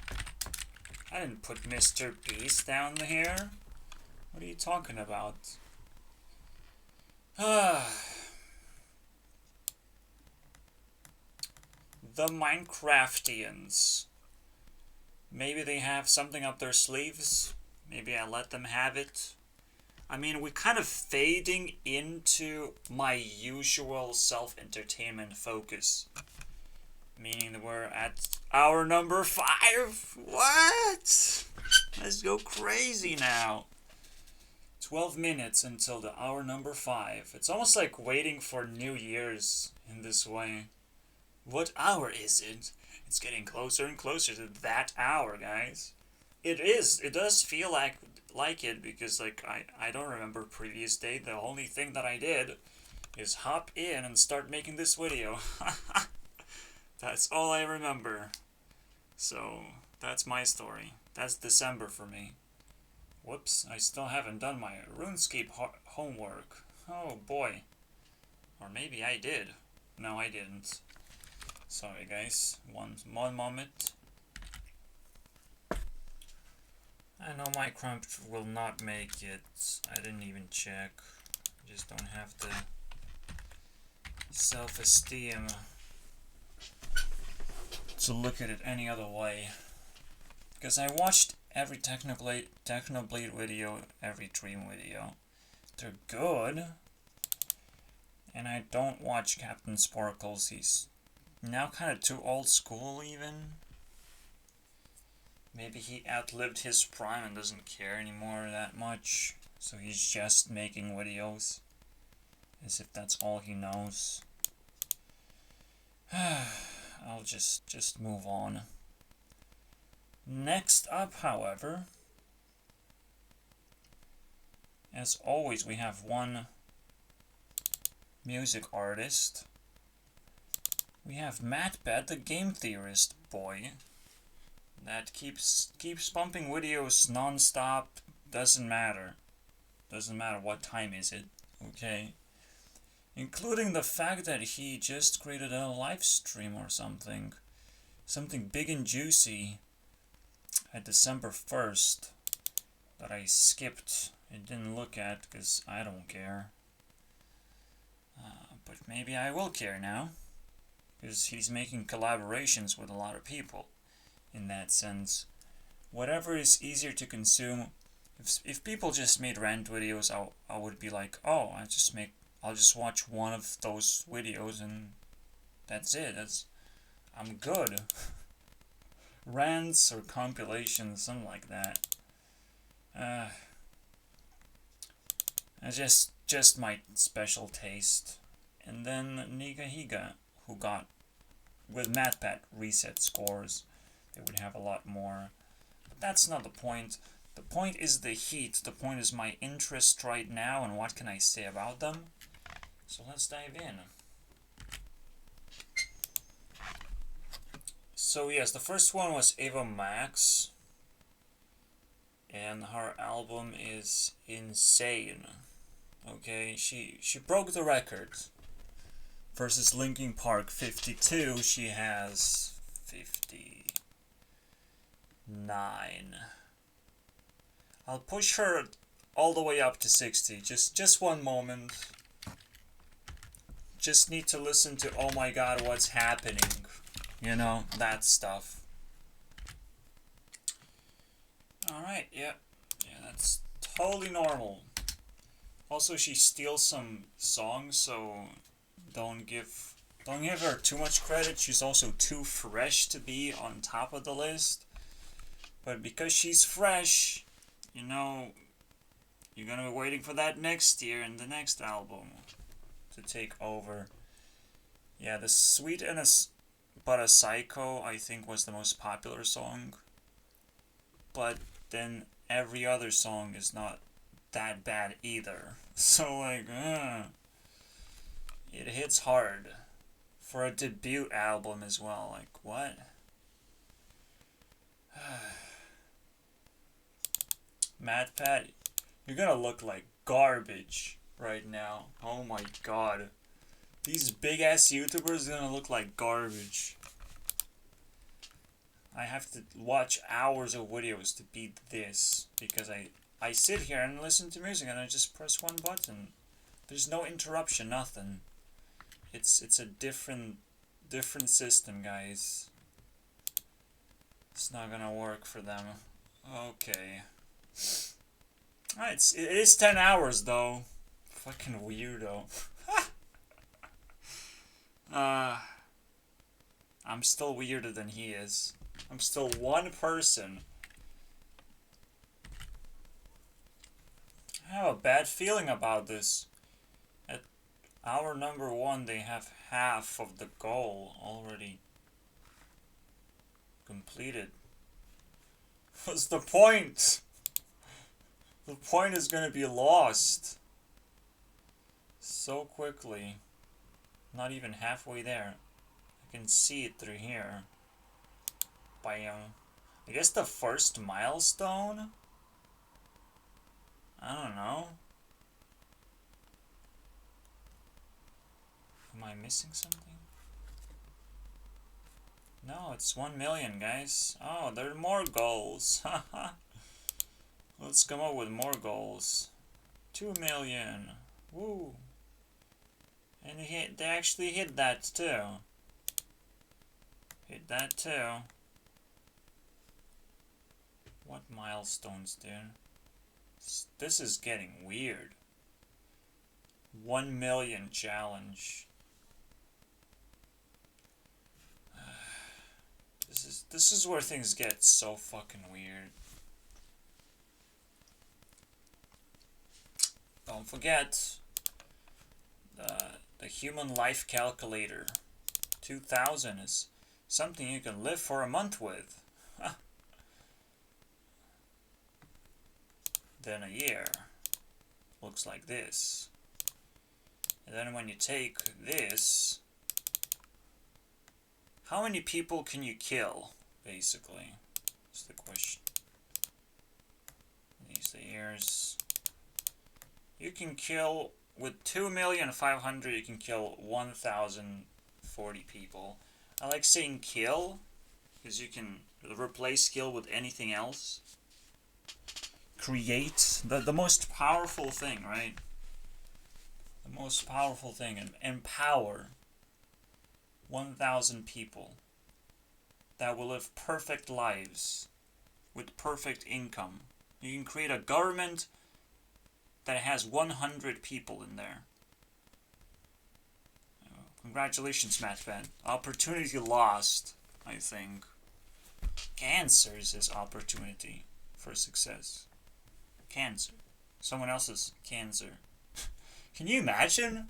I didn't put Mr. Beast down here. What are you talking about? The Minecraftians. Maybe they have something up their sleeves. Maybe I let them have it. I mean, we're kind of fading into my usual self-entertainment focus. Meaning that we're at hour number 5? What? Let's go crazy now. 12 minutes until the hour number 5. It's almost like waiting for New Year's in this way. What hour is it? It's getting closer and closer to that hour, guys. It is. It does feel like it because like I don't remember previous day. The only thing that I did is hop in and start making this video. That's all I remember. So that's my story. That's December for me. Whoops, I still haven't done my RuneScape homework. Oh boy. Or maybe I did. No, I didn't. Sorry guys, one moment. I know Minecraft will not make it. I didn't even check. I just don't have the self-esteem to look at it any other way. Because I watched every Technoblade video, every Dream video. They're good. And I don't watch Captain Sparkles. He's now kind of too old school even. Maybe he outlived his prime and doesn't care anymore that much. So he's just making videos. As if that's all he knows. I'll just move on. Next up, however, as always, we have one music artist. We have MatPat, the game theorist boy, that keeps pumping videos non-stop. Doesn't matter what time is it, okay? Including the fact that he just created a live stream or something big and juicy at December 1st that I skipped and didn't look at because I don't care. But maybe I will care now, because he's making collaborations with a lot of people. In that sense, whatever is easier to consume. If people just made rant videos, I would be like, oh, I'll just watch one of those videos and that's it. I'm good. Rants or compilations, something like that. Just my special taste. And then Nigahiga, who got, with MatPat reset scores, they would have a lot more. But that's not the point. The point is the heat. The point is my interest right now and what can I say about them. So let's dive in. So yes, the first one was Ava Max. And her album is insane. Okay, she broke the record. Versus Linkin Park 52, she has 59. I'll push her all the way up to 60. Just one moment. Just need to listen to "Oh my God, what's happening?" You know, that stuff. Alright, yeah, that's totally normal. Also, she steals some songs, so don't give her too much credit. She's also too fresh to be on top of the list. But because she's fresh, you know, you're gonna be waiting for that next year and the next album to take over. Yeah, the Sweet and But a Psycho, I think, was the most popular song. But then every other song is not that bad either. So, like, it hits hard. For a debut album as well. Like, what? MatPat, you're gonna look like garbage right now. Oh my god. These big ass YouTubers are gonna look like garbage. I have to watch hours of videos to beat this. Because I sit here and listen to music and I just press one button. There's no interruption, nothing. It's a different system, guys. It's not gonna work for them. Okay. Alright, it is 10 hours though. Fucking weirdo. I'm still weirder than he is. I'm still one person. I have a bad feeling about this. At hour number 1, they have half of the goal already completed. What's the point? The point is gonna be lost so quickly. Not even halfway there. I can see it through here. Bam. I guess the first milestone? I don't know. Am I missing something? No, it's 1 million, guys. Oh, there are more goals. Haha. Let's come up with more goals. 2 million. Woo. And they actually hit that too. Hit that too. What milestones, dude? This is getting weird. 1 million challenge. This is where things get so fucking weird. Don't forget the human life calculator. 2000 is something you can live for a month with. Then a year looks like this. And then when you take this, how many people can you kill, basically? That's the question. These are the years. You can kill, with 2,500,000, you can kill 1,040 people. I like saying kill, because you can replace kill with anything else. Create, the most powerful thing, right? The most powerful thing, and empower 1,000 people that will live perfect lives with perfect income. You can create a government that has 100 people in there. Congratulations, MatPat. Opportunity lost, I think. Cancer is opportunity for success. Cancer. Someone else's cancer. Can you imagine?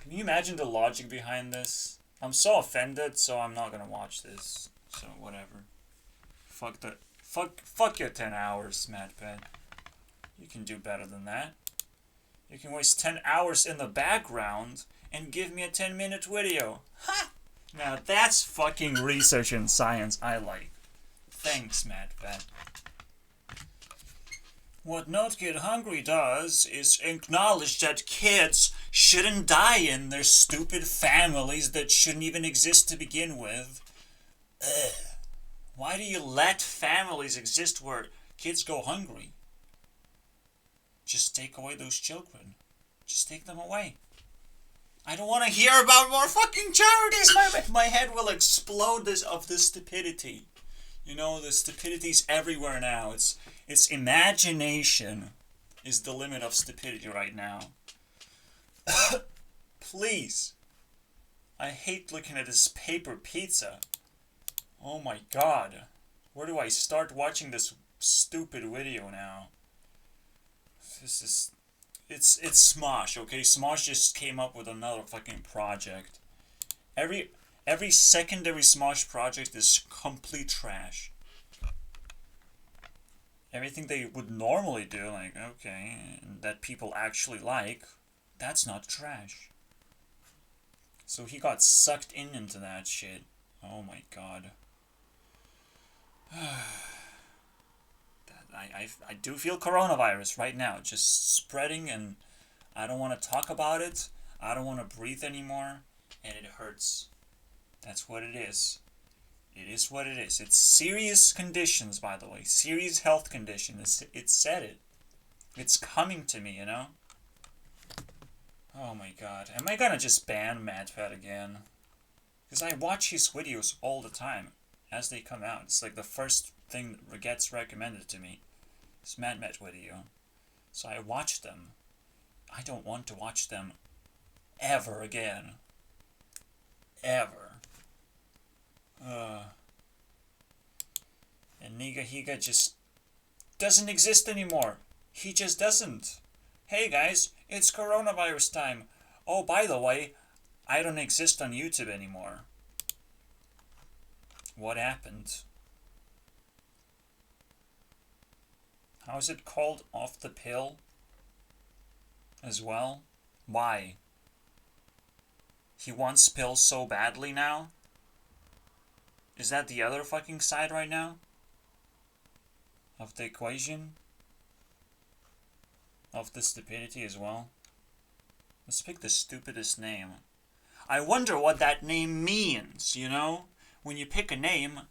Can you imagine the logic behind this? I'm so offended, so I'm not gonna watch this. So whatever. Fuck your 10 hours, MatPat. You can do better than that. You can waste 10 hours in the background and give me a 10-minute video. Ha! Now that's fucking research and science I like. Thanks, MatPat. What Not Get Hungry does is acknowledge that kids shouldn't die in their stupid families that shouldn't even exist to begin with. Ugh. Why do you let families exist where kids go hungry? Just take away those children. Just take them away. I don't want to hear about more fucking charities. My head will explode of this stupidity. You know, the stupidity's everywhere now. It's imagination is the limit of stupidity right now. Please. I hate looking at this paper pizza. Oh my god. Where do I start watching this stupid video now? It's Smosh, okay? Smosh just came up with another fucking project. Every secondary Smosh project is complete trash. Everything they would normally do, like, okay, that people actually like, that's not trash. So he got sucked into that shit. Oh my god. I do feel coronavirus right now, just spreading, and I don't want to talk about it. I don't want to breathe anymore, and it hurts. That's what it is. It is what it is. It's serious conditions, by the way. Serious health conditions. It said it. It's coming to me, you know? Oh my god. Am I gonna just ban MatPat again? Because I watch his videos all the time as they come out. It's like the first thing that gets recommended to me. It's MatPat video. So I watch them. I don't want to watch them ever again. Ever. And Niga Higa just doesn't exist anymore. He just doesn't. Hey guys, it's coronavirus time. Oh, by the way, I don't exist on YouTube anymore. What happened? How is it called? Off the pill? As well? Why? He wants pills so badly now? Is that the other fucking side right now? Of the equation? Of the stupidity as well? Let's pick the stupidest name. I wonder what that name means, you know? When you pick a name,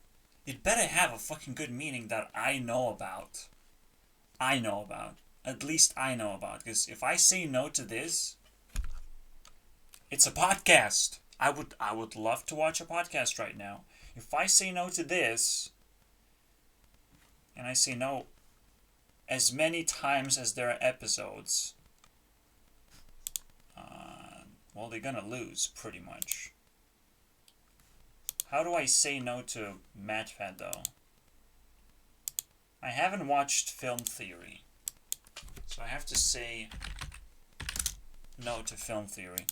it better have a fucking good meaning that I know about. I know about. At least I know about. Because if I say no to this, it's a podcast. I would love to watch a podcast right now. If I say no to this, and I say no as many times as there are episodes, well, they're gonna lose, pretty much. How do I say no to MatPat, though? I haven't watched Film Theory, so I have to say no to Film Theory.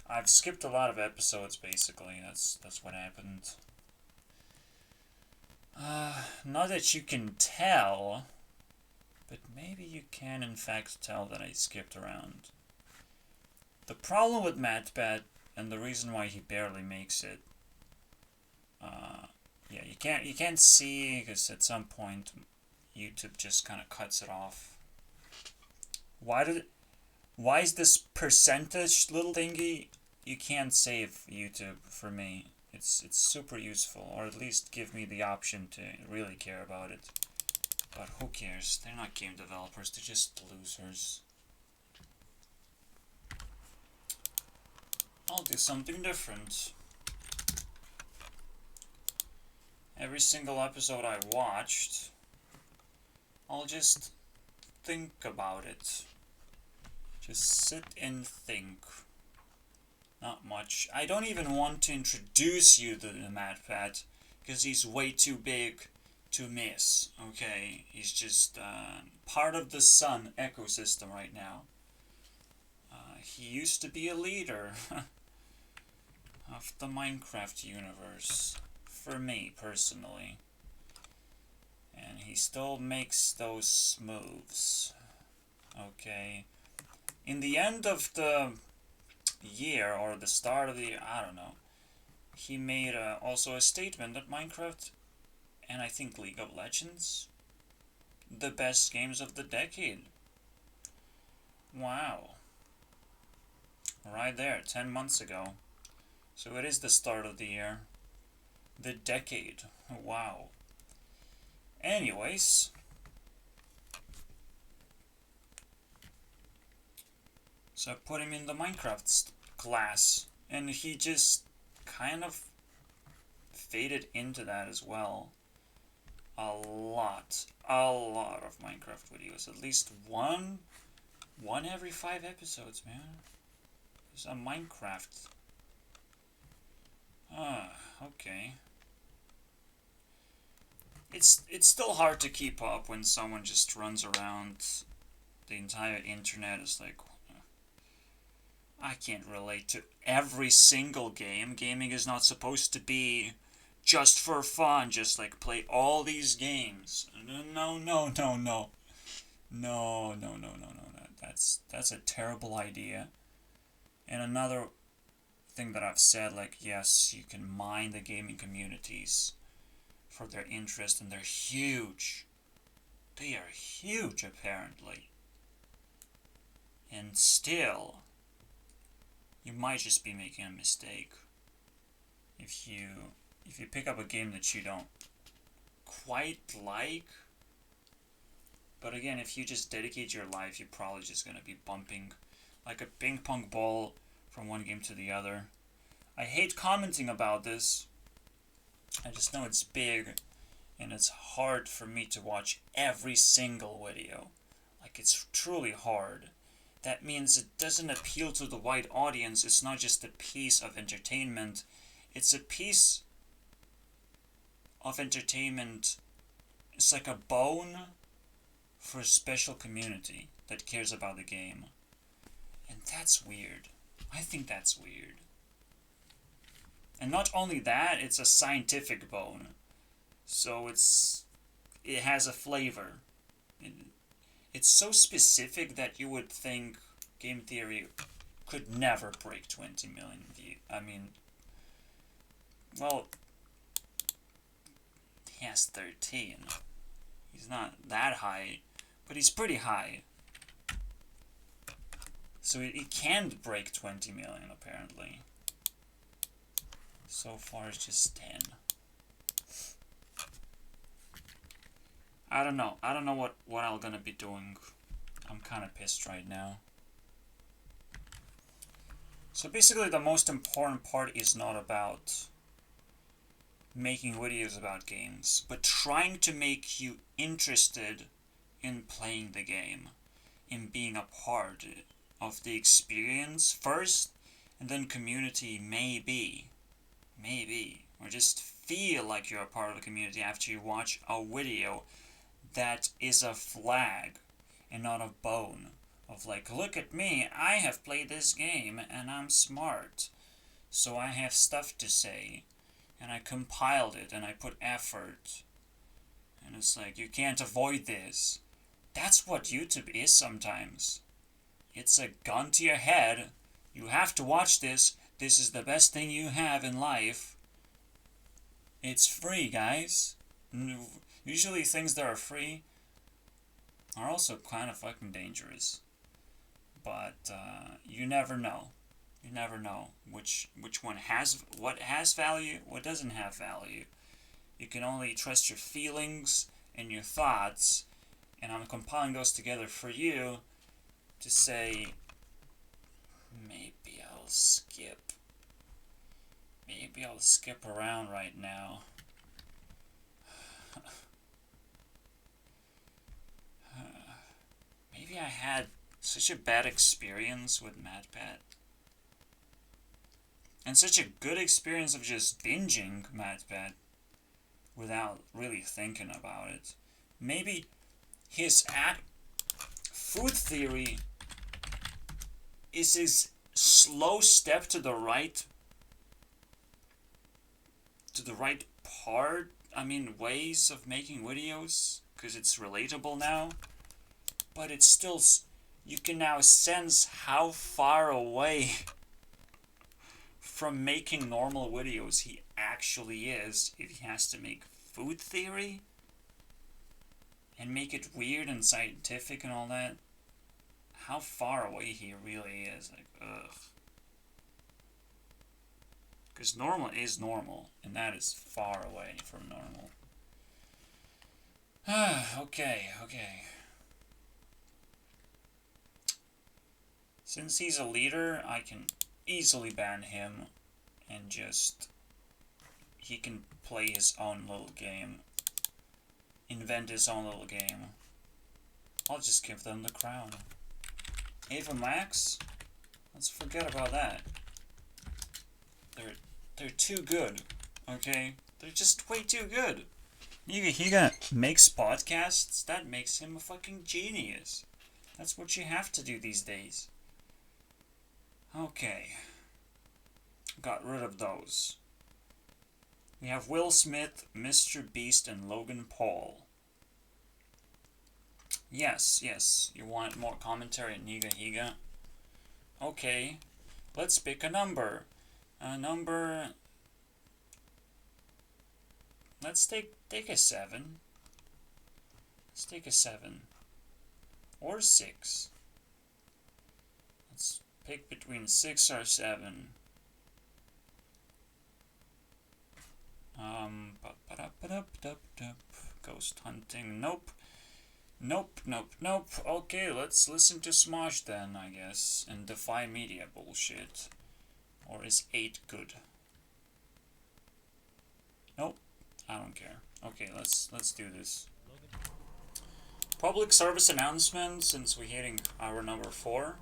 I've skipped a lot of episodes, basically. That's what happened. Not that you can tell, but maybe you can in fact tell that I skipped around. The problem with MatPat, and the reason why he barely makes it, yeah, you can't see, because at some point YouTube just kind of cuts it off. Why is this percentage little thingy? You can't save YouTube for me. It's super useful, or at least give me the option to really care about it. But who cares? They're not game developers, they're just losers. I'll do something different. Every single episode I watched, I'll just think about it. Just sit and think. Not much. I don't even want to introduce you to the MatPat, because he's way too big to miss, okay? He's just part of the Sun ecosystem right now. He used to be a leader of the Minecraft universe, for me, personally. And he still makes those moves, okay? In the end of the year, or the start of the year, I don't know, he made also a statement that Minecraft, and I think League of Legends, the best games of the decade. Wow. Right there, 10 months ago. So it is the start of the year. The decade. Wow. Anyways. So I put him in the Minecraft class, and he just kind of faded into that as well. A lot of Minecraft videos. At least one every 5 episodes, man. There's a Minecraft. Okay. It's still hard to keep up when someone just runs around the entire internet. Is like, I can't relate to every single game. Gaming is not supposed to be just for fun, just like play all these games. No. That's a terrible idea. And another thing that I've said, like, yes, you can mine the gaming communities for their interest, and they're huge. They are huge, apparently. And still, you might just be making a mistake if you pick up a game that you don't quite like. But again, if you just dedicate your life, you're probably just going to be bumping like a ping pong ball from one game to the other. I hate commenting about this. I just know it's big, and it's hard for me to watch every single video. Like, it's truly hard. That means it doesn't appeal to the wide audience. It's not just a piece of entertainment. It's a piece of entertainment. It's like a bone for a special community that cares about the game. And that's weird. I think that's weird. And not only that, it's a scientific bone. So it has a flavor. It's so specific that you would think Game Theory could never break 20 million views. I mean, well, he has 13. He's not that high, but he's pretty high. So it can't break 20 million, apparently. So far, it's just 10. I don't know. I don't know what I'm gonna be doing. I'm kind of pissed right now. So basically, the most important part is not about making videos about games, but trying to make you interested in playing the game, in being a part of the experience first, And then community maybe, or just feel like you're a part of the community after you watch a video that is a flag and not a bone. Of like, look at me, I have played this game and I'm smart. So I have stuff to say. And I compiled it and I put effort. And it's like, you can't avoid this. That's what YouTube is sometimes. It's a gun to your head. You have to watch this. This is the best thing you have in life. It's free, guys. Usually things that are free are also kind of fucking dangerous. But you never know. You never know which one has value, what doesn't have value. You can only trust your feelings and your thoughts, and I'm compiling those together for you to say, maybe I'll skip. Maybe I'll skip around right now. Maybe I had such a bad experience with MatPat. And such a good experience of just binging MatPat without really thinking about it. Maybe his food theory is his slow step to the right part, ways of making videos, because it's relatable now, but it's still, you can now sense how far away from making normal videos he actually is if he has to make food theory and make it weird and scientific and all that. How far away he really is. Like, ugh. Because normal is normal, and that is far away from normal. Okay. Since he's a leader, I can easily ban him and just... he can play his own little game. Invent his own little game. I'll just give them the crown. Ava Max? Let's forget about that. They're too good, okay? They're just way too good. Higa makes podcasts? That makes him a fucking genius. That's what you have to do these days. Okay. Got rid of those. We have Will Smith, Mr. Beast, and Logan Paul. Yes. You want more commentary at Niga Higa? Okay. Let's pick a number. Let's take a 7. Let's take a 7. Or 6. Let's pick between 6 or 7. Ghost hunting. Nope. Okay, let's listen to Smosh then, I guess, and Defy Media bullshit. Or is 8 good? Nope. I don't care. Okay, let's do this. Public service announcement, since we're hitting hour number 4.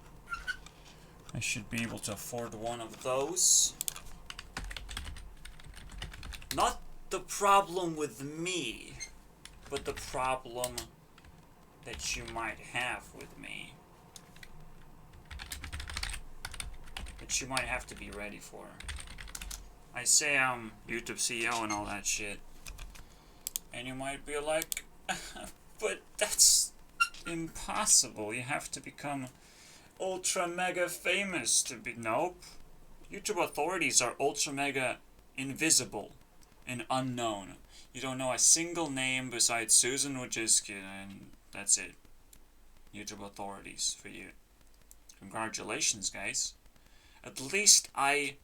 I should be able to afford one of those. Not the problem with me, but the problem that you might have with me. That you might have to be ready for. I say I'm YouTube CEO and all that shit. And you might be like, but that's impossible. You have to become ultra mega famous to be... Nope. YouTube authorities are ultra mega invisible and unknown. You don't know a single name besides Susan Wojcicki, and that's it. YouTube authorities for you. Congratulations, guys. At least I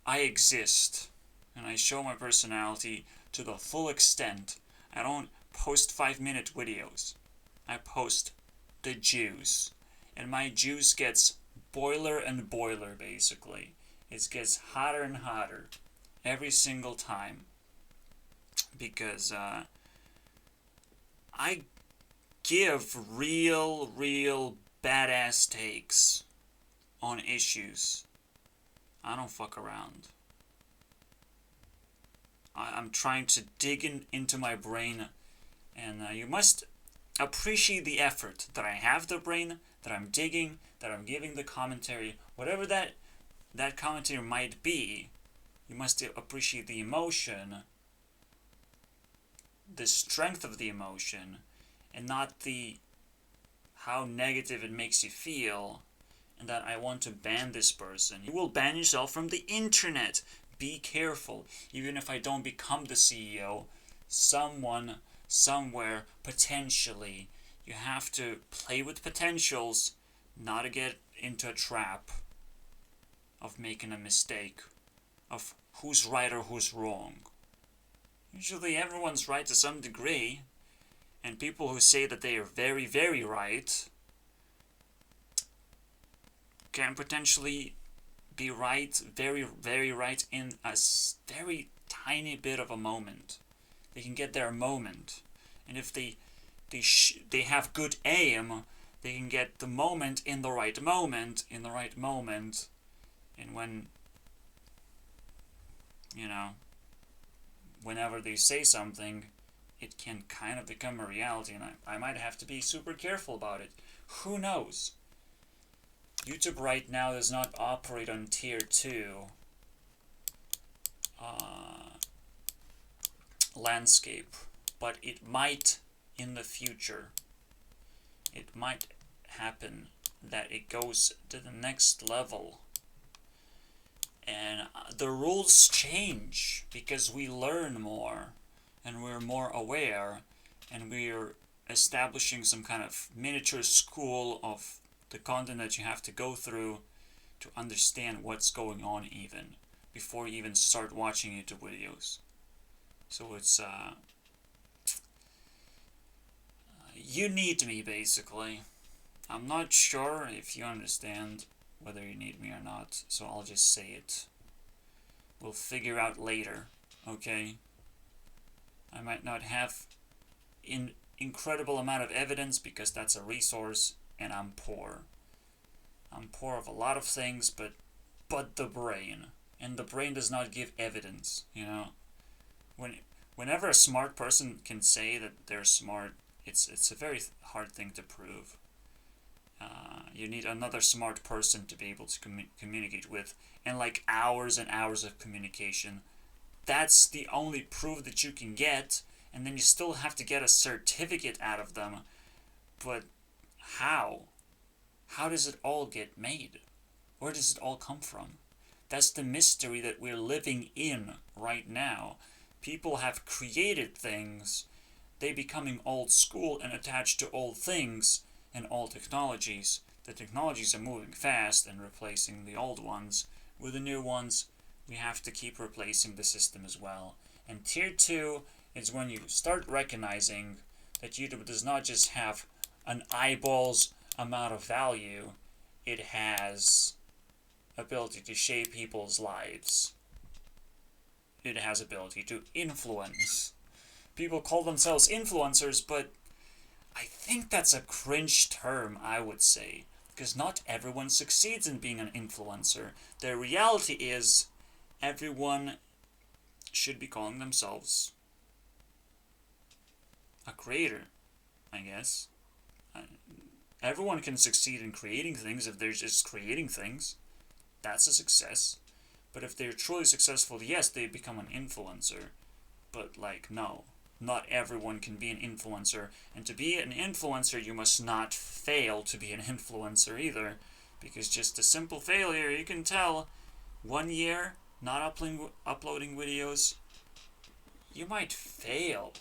exist, and I show my personality to the full extent. I don't post 5-minute videos. I post the juice. And my juice gets boiler and boiler, basically. It gets hotter and hotter every single time. Because I give real badass takes on issues. I don't fuck around. I'm trying to dig into my brain, and you must appreciate the effort that I have the brain, that I'm digging, that I'm giving the commentary, whatever that commentary might be. You must appreciate the emotion, the strength of the emotion, and not the how negative it makes you feel, and that I want to ban this person. You will ban yourself from the internet. Be careful. Even if I don't become the CEO, someone, somewhere, potentially, you have to play with potentials, not to get into a trap of making a mistake, of who's right or who's wrong. Usually everyone's right to some degree, and people who say that they are very, very right can potentially be right, very, very right in a very tiny bit of a moment. They can get their moment, and if they have good aim, they can get the moment, and when, whenever they say something, it can kind of become a reality, and I might have to be super careful about it. Who knows? YouTube right now does not operate on tier 2 landscape, but it might in the future. It might happen that it goes to the next level. And the rules change because we learn more and we're more aware, and we're establishing some kind of miniature school of the content that you have to go through to understand what's going on even before you even start watching YouTube videos. So it's you need me, basically. I'm not sure if you understand whether you need me or not, so I'll just say it. We'll figure out later, okay? I might not have an incredible amount of evidence because that's a resource, and I'm poor. I'm poor of a lot of things, but the brain. And the brain does not give evidence, Whenever a smart person can say that they're smart, it's a very hard thing to prove. You need another smart person to be able to communicate with, and like hours and hours of communication. That's the only proof that you can get, and then you still have to get a certificate out of them. But how? How does it all get made? Where does it all come from? That's the mystery that we're living in right now. People have created things, they becoming old school and attached to old things and old technologies. The technologies are moving fast and replacing the old ones. With the new ones, we have to keep replacing the system as well. And tier 2 is when you start recognizing that YouTube does not just have an eyeball's amount of value, it has ability to shape people's lives. It has ability to influence. People call themselves influencers, but I think that's a cringe term, I would say, because not everyone succeeds in being an influencer. The reality is, everyone should be calling themselves a creator, I guess. Everyone can succeed in creating things if they're just creating things. That's a success. But if they're truly successful, yes, they become an influencer. But, no. Not everyone can be an influencer. And to be an influencer, you must not fail to be an influencer either. Because just a simple failure, you can tell, 1 year not uploading videos, you might fail.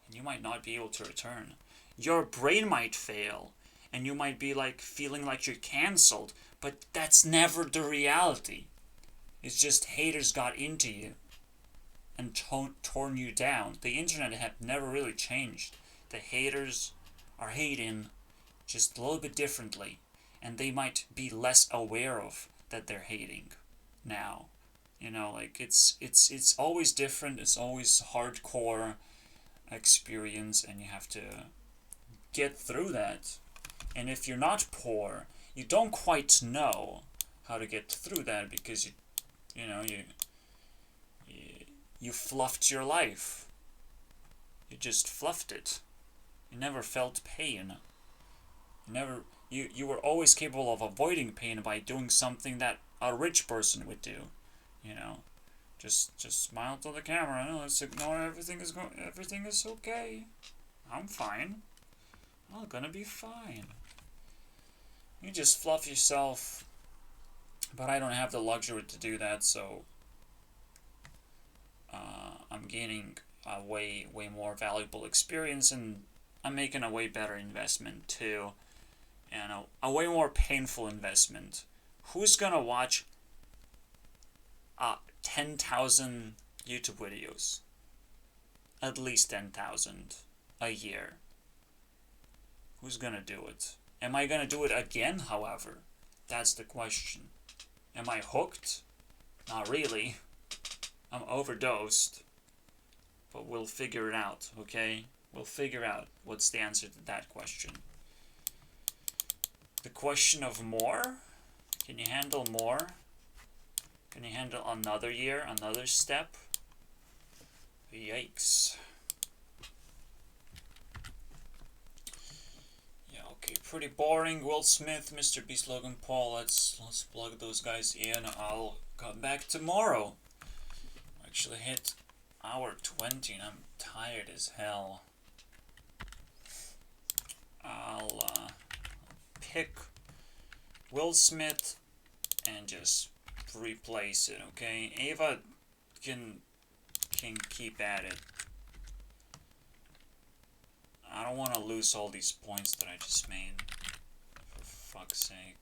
And you might not be able to return. Your brain might fail. And you might be feeling like you're cancelled. But that's never the reality. It's just haters got into you and torn you down. The internet had never really changed. The haters are hating just a little bit differently, and they might be less aware of that they're hating now. It's always different. It's always hardcore experience, and you have to get through that. And if you're not poor, you don't quite know how to get through that because You know, you fluffed your life. You just fluffed it. You never felt pain. You were always capable of avoiding pain by doing something that a rich person would do. You know, just smile to the camera. No, let's ignore everything is okay. I'm fine. I'm gonna be fine. You just fluff yourself. But I don't have the luxury to do that, so I'm gaining a way more valuable experience, and I'm making a way better investment too, and a way more painful investment. Who's gonna watch 10,000 YouTube videos? At least 10,000 a year. Who's gonna do it? Am I gonna do it again, however? That's the question. Am I hooked? Not really. I'm overdosed. But we'll figure it out, okay? We'll figure out what's the answer to that question. The question of more? Can you handle more? Can you handle another year, another step? Yikes. Yeah, okay, pretty boring. Will Smith, Mr. Beast, Logan Paul. Let's plug those guys in. I'll come back tomorrow. Actually hit hour 20 and I'm tired as hell. I'll pick Will Smith and just replace it, okay? Ava can keep at it. I don't want to lose all these points that I just made. For fuck's sake.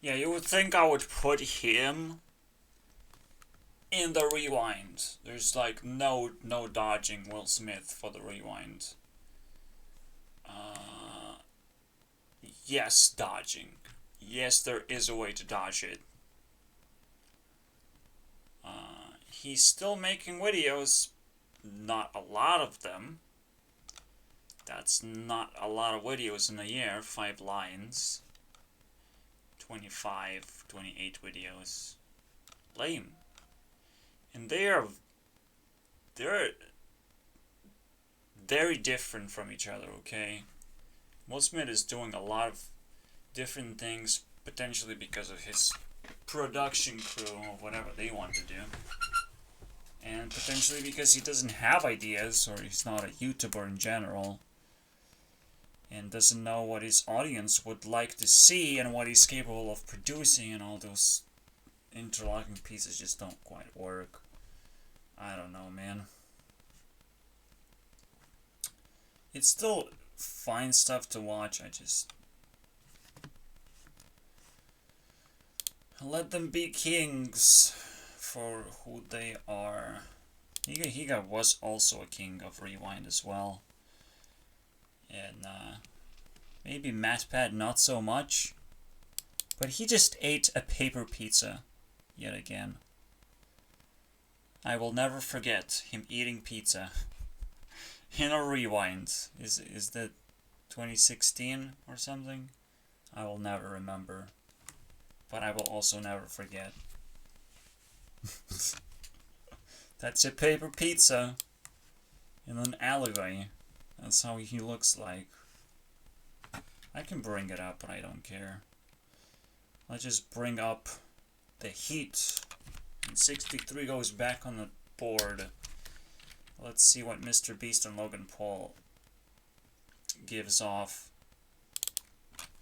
Yeah, you would think I would put him in the rewind. There's like no dodging Will Smith for the rewind. Yes, dodging. Yes, there is a way to dodge it. He's still making videos. Not a lot of them. That's not a lot of videos in a year. 5 lines. 25, 28 videos. Lame. And they're very different from each other, okay? Will Smith is doing a lot of different things, potentially because of his production crew or whatever they want to do. And potentially because he doesn't have ideas, or he's not a YouTuber in general. And doesn't know what his audience would like to see and what he's capable of producing, and all those interlocking pieces just don't quite work. I don't know, man. It's still fine stuff to watch. I just let them be kings for who they are. Higa was also a king of Rewind as well. And maybe MatPat not so much. But he just ate a paper pizza yet again. I will never forget him eating pizza in a Rewind. Is that 2016 or something? I will never remember. But I will also never forget. That's a paper pizza in an alleyway. That's how he looks like. I can bring it up, but I don't care. Let's just bring up the heat. And 63 goes back on the board. Let's see what Mr. Beast and Logan Paul gives off.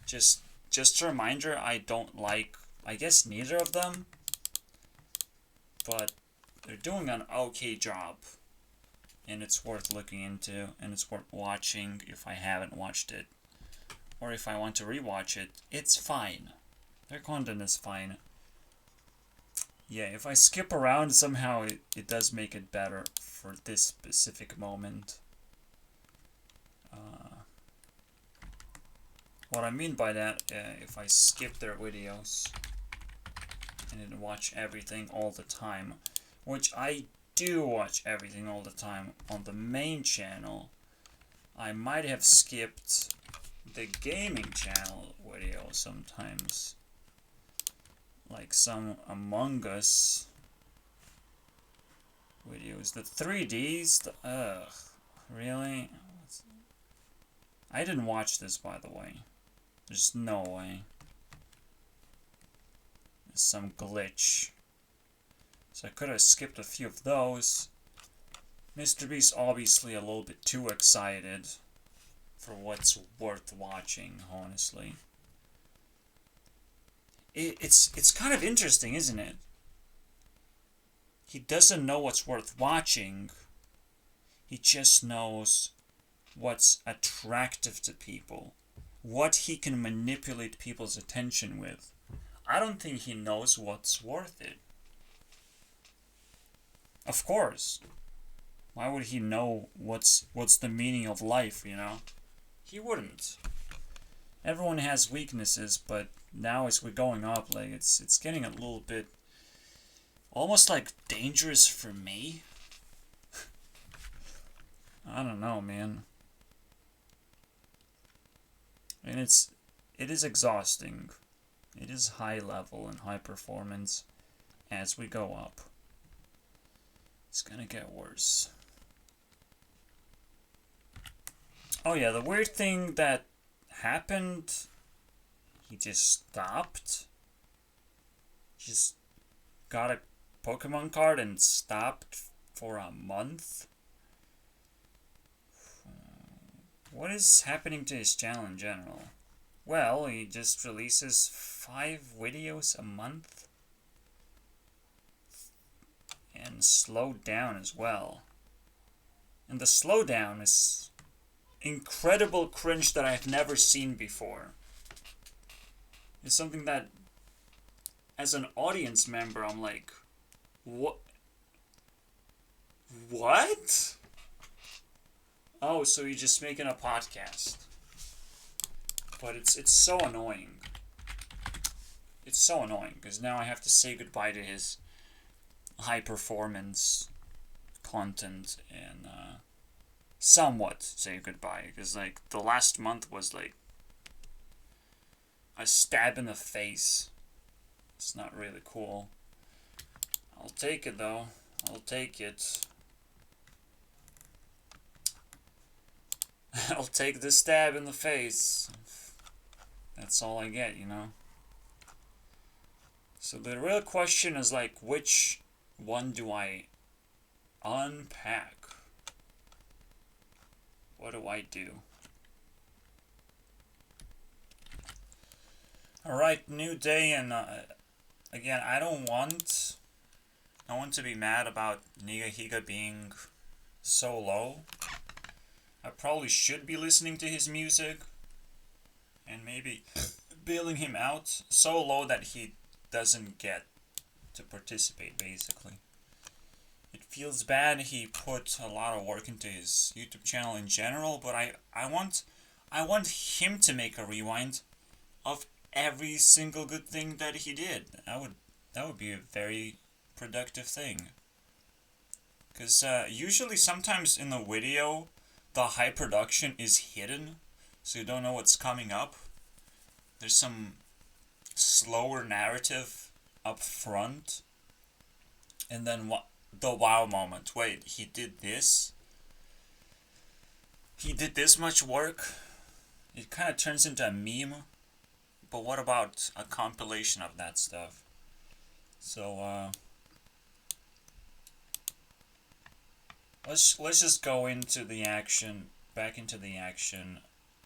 Just a reminder, I don't like, I guess, neither of them. But they're doing an okay job. And it's worth looking into, and it's worth watching if I haven't watched it. Or if I want to rewatch it, it's fine. Their content is fine. Yeah, if I skip around, somehow it does make it better for this specific moment. What I mean by that, if I skip their videos and then watch everything all the time, which I do watch everything all the time on the main channel, I might have skipped the gaming channel video sometimes. Like some Among Us videos. The 3Ds, ugh, really? I didn't watch this, by the way. There's no way. There's some glitch. So I could have skipped a few of those. Mr. Beast obviously a little bit too excited for what's worth watching, honestly. It's kind of interesting, isn't it? He doesn't know what's worth watching. He just knows what's attractive to people. What he can manipulate people's attention with. I don't think he knows what's worth it. Of course. Why would he know what's the meaning of life, you know? He wouldn't. Everyone has weaknesses, but now as we're going up, like it's getting a little bit almost like dangerous for me. I don't know, man. And it is exhausting. It is high level and high performance as we go up. It's gonna get worse. Oh yeah, the weird thing that happened, he just stopped. Just got a Pokemon card and stopped for a month. What is happening to his channel in general? Well, he just releases 5 videos a month. And slowed down as well. And the slowdown is incredible cringe that I've never seen before. It's something that, as an audience member, I'm like, what? What? Oh, so you're just making a podcast. But it's so annoying. It's so annoying, because now I have to say goodbye to his high performance content and somewhat say goodbye, because like the last month was like a stab in the face. It's not really cool. I'll take it though. I'll take it. I'll take the stab in the face. That's all I get, you know? So the real question is like, which one do I unpack? What do I do? Alright, new day, and again, I don't want to be mad about Nigahiga being so low. I probably should be listening to his music and maybe bailing him out so low that he doesn't get to participate, basically. It feels bad he put a lot of work into his YouTube channel in general, but I want him to make a rewind of every single good thing that he did. That would be a very productive thing. Because usually sometimes in the video, the high production is hidden, so you don't know what's coming up. There's some slower narrative up front, and then the wow moment. Wait, he did this? He did this much work? It kind of turns into a meme, but what about a compilation of that stuff? So, let's just go into the action, back into the action.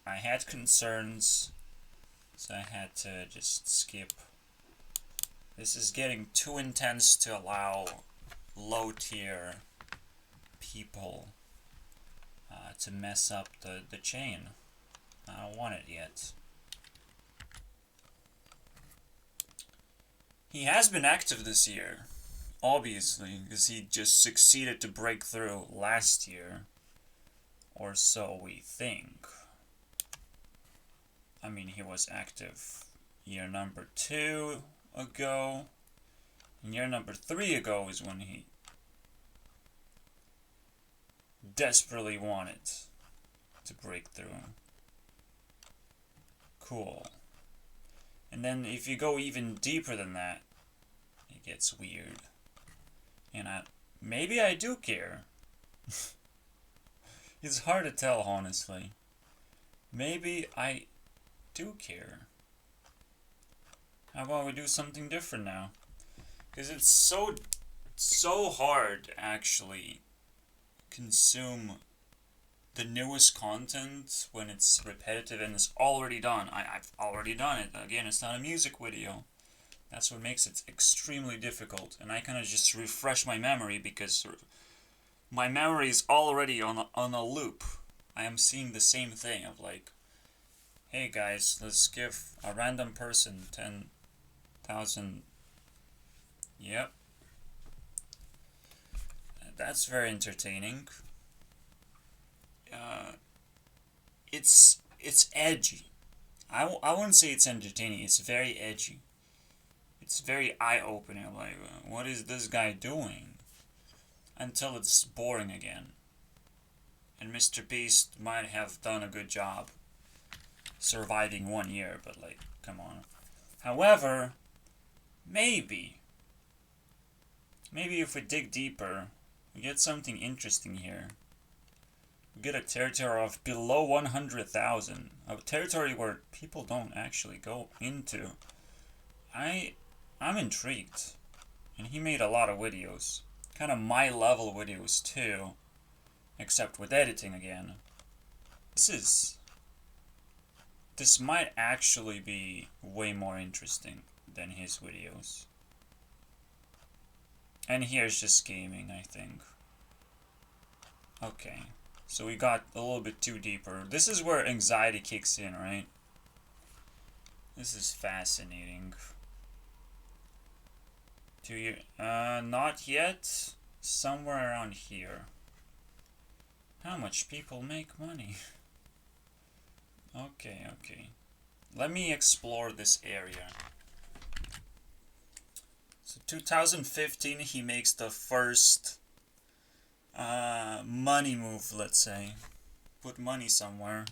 I had concerns, so I had to just skip. This is getting too intense to allow low tier people to mess up the chain. I don't want it yet. He has been active this year, obviously, because he just succeeded to break through last year, or so we think. I mean, he was active year number 2 ago, and year number 3 ago is when he desperately wanted to break through. Cool. And then if you go even deeper than that, it gets weird. And maybe I do care. It's hard to tell, honestly. Maybe I do care. How about we do something different now? Because it's so hard to actually consume the newest content when it's repetitive and it's already done. I've already done it. Again, it's not a music video. That's what makes it extremely difficult. And I kind of just refresh my memory because my memory is already on a loop. I am seeing the same thing of like, hey guys, let's give a random person 10,000. Yep. That's very entertaining. It's edgy. I wouldn't say it's entertaining. It's very edgy. It's very eye-opening. Like, what is this guy doing? Until it's boring again. And Mr. Beast might have done a good job surviving 1 year, but like, come on. However, maybe if we dig deeper, we get something interesting here. We get a territory of below 100,000. A territory where people don't actually go into. I'm intrigued. And he made a lot of videos. Kind of my level videos too. Except with editing again. This might actually be way more interesting than his videos. And here's just gaming, I think. Okay. So we got a little bit too deeper. This is where anxiety kicks in, right? This is fascinating. 2 years. Not yet. Somewhere around here. How much people make money? Okay. Let me explore this area. So 2015 he makes the first money move, let's say. Put money somewhere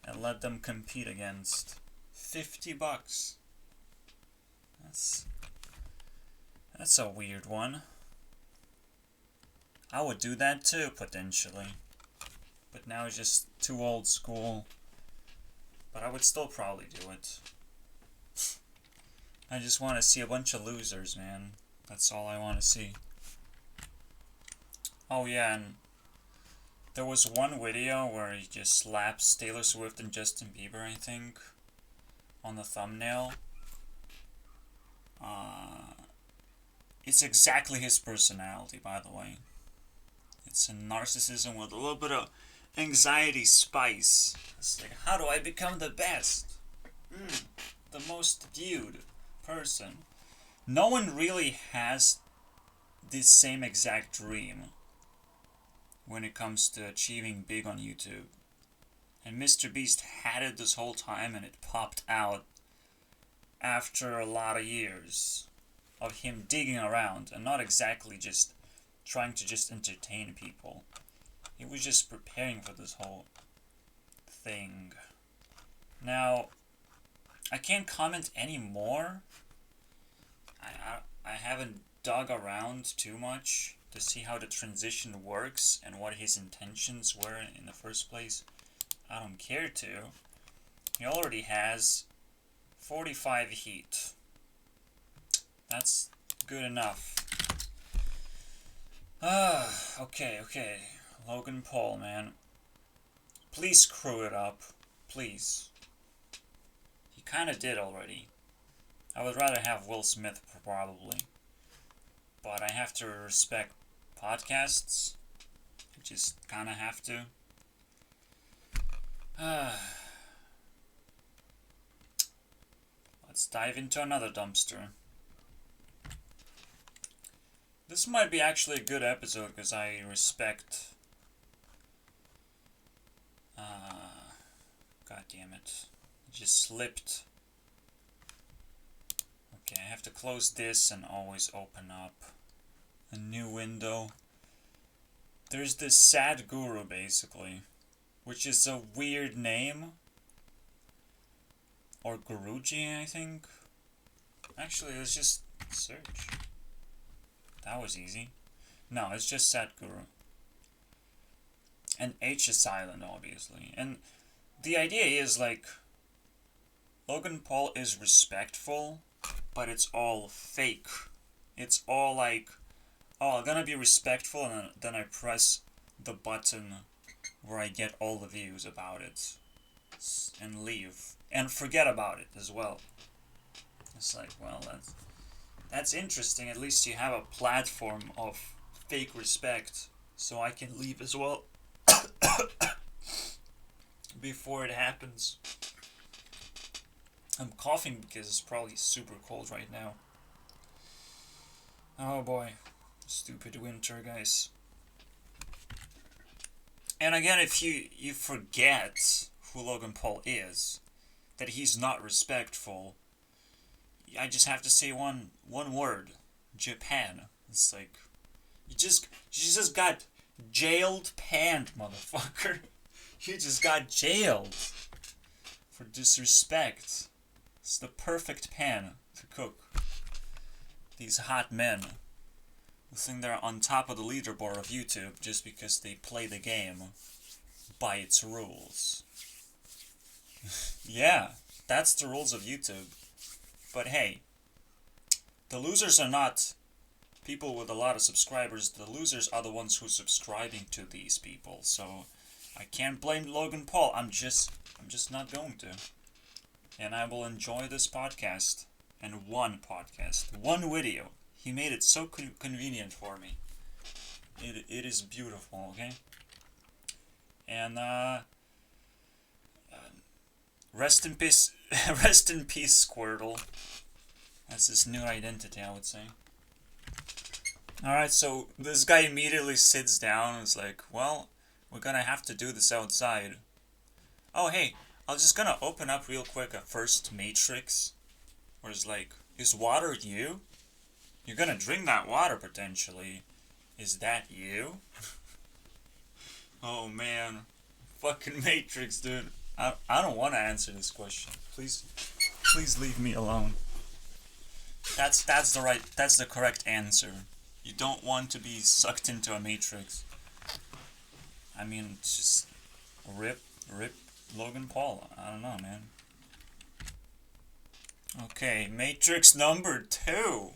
and let them compete against. $50. That's a weird one. I would do that too, potentially. But now it's just too old school. But I would still probably do it. I just want to see a bunch of losers, man. That's all I want to see. Oh yeah, and there was one video where he just slaps Taylor Swift and Justin Bieber, I think, on the thumbnail. It's exactly his personality, by the way. It's a narcissism with a little bit of anxiety spice. It's like, how do I become the best? The most viewed person. No one really has this same exact dream when it comes to achieving big on YouTube. And Mr. Beast had it this whole time and it popped out after a lot of years of him digging around and not exactly just trying to just entertain people. He was just preparing for this whole thing. Now, I can't comment anymore. I haven't dug around too much to see how the transition works and what his intentions were in the first place. I don't care to. He already has 45 heat. That's good enough. Okay. Logan Paul, man. Please screw it up. Please. He kinda did already. I would rather have Will Smith, probably. But I have to respect podcasts. I just kinda have to. Let's dive into another dumpster. This might be actually a good episode because I respect... God damn it. It just slipped. Okay, I have to close this and always open up a new window. There's this Sad Guru, basically, which is a weird name. or Guruji, I think. Actually, let's just search. That was easy. No, it's just Sadhguru. And H is silent, obviously. And the idea is, like, Logan Paul is respectful, but it's all fake. It's all like, oh, I'm gonna be respectful, and then I press the button where I get all the views about it. And leave. And forget about it as well. It's like, well, that's interesting. At least you have a platform of fake respect, so I can leave as well. Before it happens. I'm coughing because it's probably super cold right now. Oh boy. Stupid winter, guys. And again, if you forget who Logan Paul is, that he's not respectful, I just have to say one word. Japan. It's like, you just got jailed panned, motherfucker. You just got jailed for disrespect. It's the perfect pan to cook. These hot men who think they're on top of the leaderboard of YouTube just because they play the game by its rules. Yeah, that's the rules of YouTube. But hey, the losers are not people with a lot of subscribers. The losers are the ones who are subscribing to these people. So I can't blame Logan Paul. I'm just not going to. And I will enjoy this podcast. And one video. He made it so convenient for me. It is beautiful, okay? And rest in peace, Squirtle. That's his new identity, I would say. Alright, so this guy immediately sits down and is like, well, we're gonna have to do this outside. Oh, hey, I'm just gonna open up real quick a first Matrix. Where it's like, is water you? You're gonna drink that water, potentially. Is that you? Oh, man. Fucking Matrix, dude. I don't want to answer this question. Please leave me alone. That's the correct answer. You don't want to be sucked into a Matrix. I mean, it's just rip Logan Paul. I don't know, man. Okay, Matrix number 2.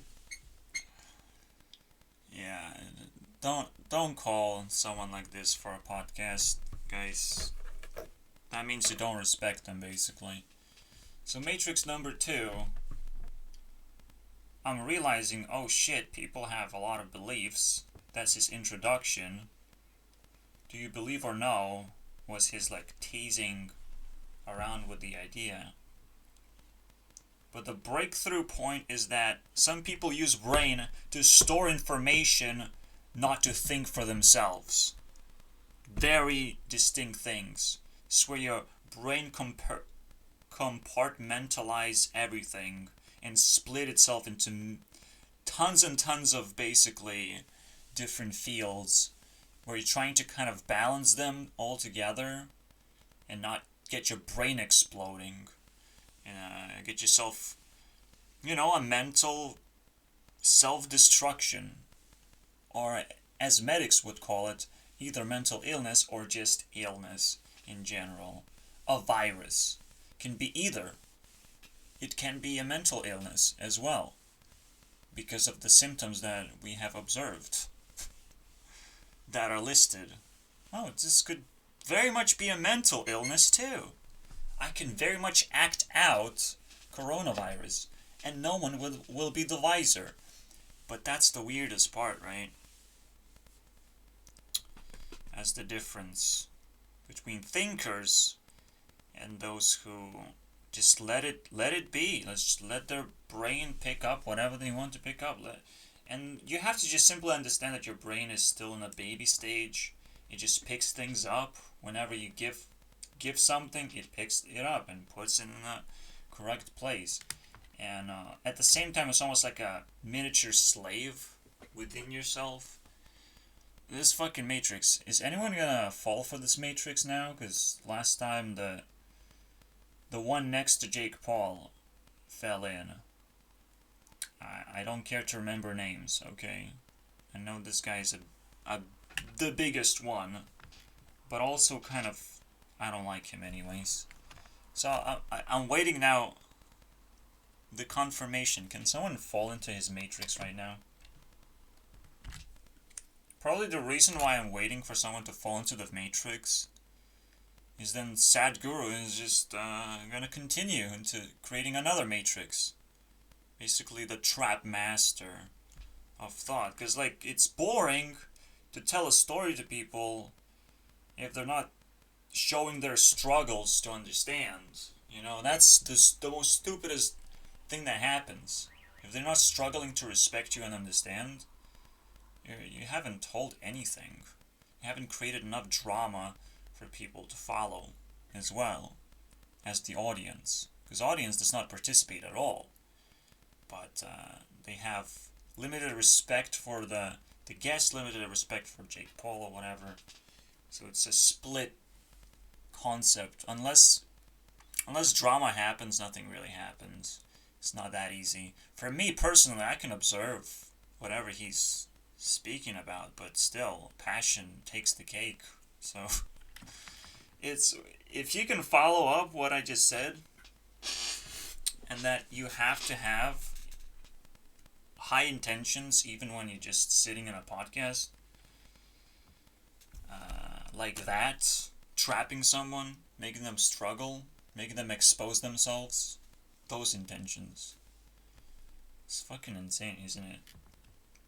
Yeah, don't call someone like this for a podcast, guys. That means you don't respect them, basically. So Matrix number 2, I'm realizing, oh shit, people have a lot of beliefs. That's his introduction. Do you believe or no? Was his, like, teasing around with the idea. But the breakthrough point is that some people use brain to store information, not to think for themselves. Very distinct things. It's where your brain compartmentalize everything and split itself into tons and tons of basically different fields where you're trying to kind of balance them all together and not get your brain exploding. Get yourself, a mental self-destruction, or as medics would call it, either mental illness or just illness in general. A virus can be either. It can be a mental illness as well, because of the symptoms that we have observed that are listed. Oh, this could very much be a mental illness too. I can very much act out coronavirus, and no one will be the wiser. But that's the weirdest part, right? As the difference between thinkers and those who just let it be. Let's just let their brain pick up whatever they want to pick up. And you have to just simply understand that your brain is still in a baby stage. It just picks things up whenever you give something. It picks it up and puts it in the correct place. And at the same time, it's almost like a miniature slave within yourself. This fucking Matrix. Is anyone gonna fall for this Matrix now? Because last time The one next to Jake Paul fell in. I don't care to remember names, okay? I know this guy's the biggest one, but also kind of, I don't like him anyways. So I'm waiting now. The confirmation. Can someone fall into his matrix right now? Probably the reason why I'm waiting for someone to fall into the matrix is then Sadhguru is just gonna continue into creating another matrix. Basically the trap master of thought. Because, like, it's boring to tell a story to people if they're not showing their struggles to understand. You know, that's the most stupidest thing that happens. If they're not struggling to respect you and understand, you haven't told anything. You haven't created enough drama for people to follow as well as the audience. Because audience does not participate at all. But they have limited respect for the guest, limited respect for Jake Paul or whatever. So it's a split concept. Unless drama happens, nothing really happens. It's not that easy. For me personally, I can observe whatever he's speaking about, but still, passion takes the cake. So it's, if you can follow up what I just said, and that you have to have high intentions even when you're just sitting in a podcast, like that, trapping someone, making them struggle, making them expose themselves, those intentions. It's fucking insane, isn't it?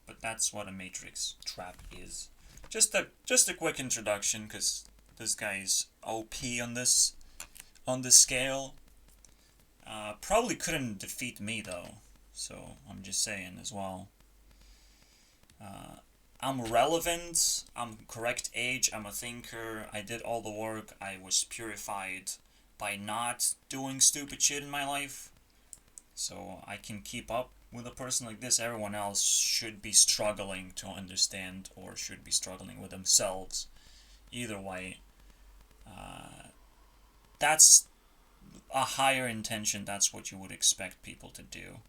But that's what a matrix trap is. Just a quick introduction, because this guy's OP on this scale. Probably couldn't defeat me though, so I'm just saying as well. I'm relevant, I'm correct age, I'm a thinker, I did all the work, I was purified by not doing stupid shit in my life. So I can keep up with a person like this. Everyone else should be struggling to understand or should be struggling with themselves. Either way, that's a higher intention. That's what you would expect people to do.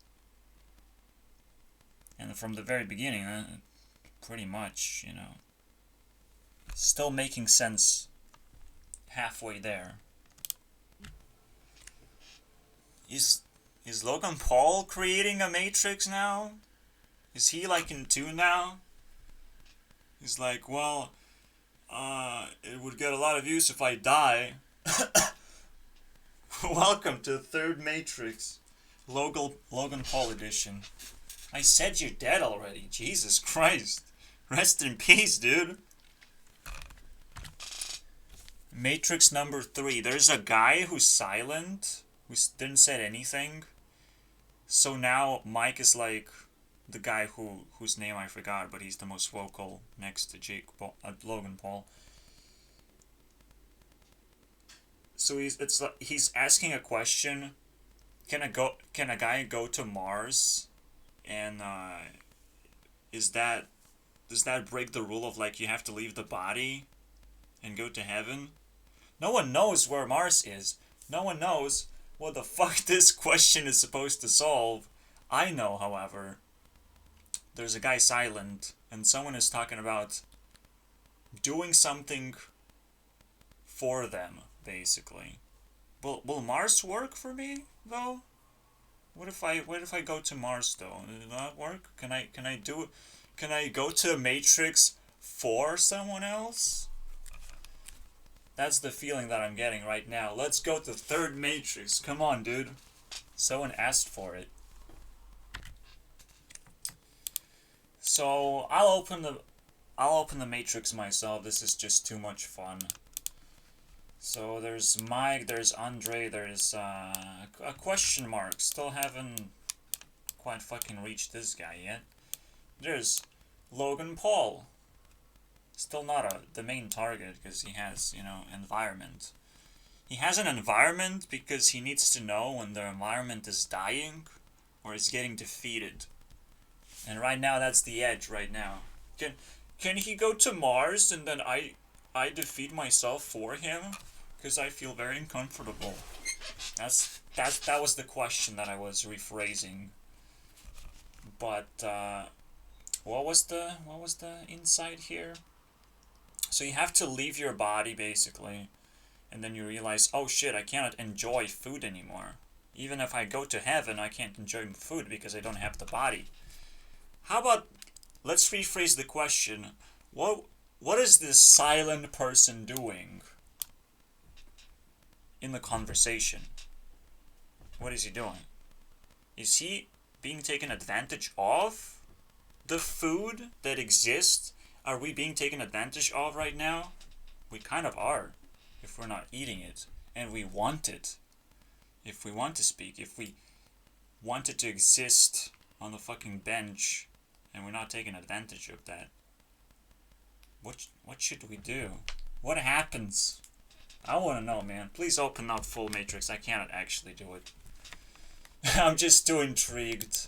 And from the very beginning, pretty much, you know, still making sense halfway there. Is Logan Paul creating a matrix now? Is he like in tune now? He's like, well, it would get a lot of views if I die. Welcome to the third Matrix, Logan Paul edition. I said you're dead already. Jesus Christ. Rest in peace, dude. Matrix number 3. There's a guy who's silent, who didn't say anything. So now Mike is like the guy whose name I forgot, but he's the most vocal next to Logan Paul. So he's asking a question. Can a guy go to Mars? And does that break the rule of, like, you have to leave the body and go to heaven? No one knows where Mars is. No one knows what the fuck this question is supposed to solve. I know, however. There's a guy silent, and someone is talking about doing something for them, basically. Will Mars work for me, though? What if I go to Mars, though? Will that work? Can I go to a Matrix for someone else? That's the feeling that I'm getting right now. Let's go to third Matrix. Come on, dude. Someone asked for it. So I'll open the Matrix myself. This is just too much fun. So there's Mike, there's Andre, there's a question mark. Still haven't quite fucking reached this guy yet. There's Logan Paul. Still not the main target because he has, environment. He has an environment because he needs to know when the environment is dying or is getting defeated. And right now that's the edge right now. Can he go to Mars and then I defeat myself for him? Because I feel very uncomfortable. That was the question that I was rephrasing. But what was the insight here? So you have to leave your body basically, and then you realize, oh shit, I cannot enjoy food anymore. Even if I go to heaven, I can't enjoy food because I don't have the body. How about let's rephrase the question. What is this silent person doing in the conversation? What is he doing? Is he being taken advantage of? The food that exists, are we being taken advantage of right now? We kind of are, if we're not eating it, and we want it. If we want to speak, if we wanted to exist on the fucking bench, and we're not taking advantage of that. What should we do? What happens? I want to know, man. Please open up full Matrix. I cannot actually do it. I'm just too intrigued.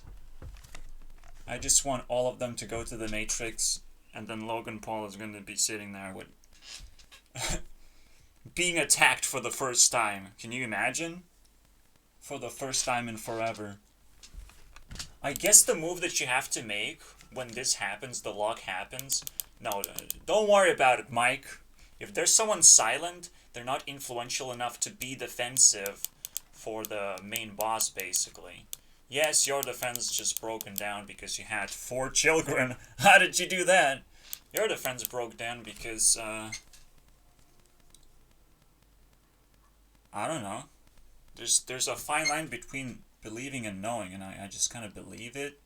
I just want all of them to go to the Matrix, and then Logan Paul is going to be sitting there with being attacked for the first time. Can you imagine? For the first time in forever. I guess the move that you have to make when this happens, the lock happens. No, don't worry about it, Mike. If there's someone silent, they're not influential enough to be defensive for the main boss, basically. Yes, your defense is just broken down because you had 4 children. How did you do that? Your defense broke down because, I don't know. There's a fine line between believing and knowing, and I just kind of believe it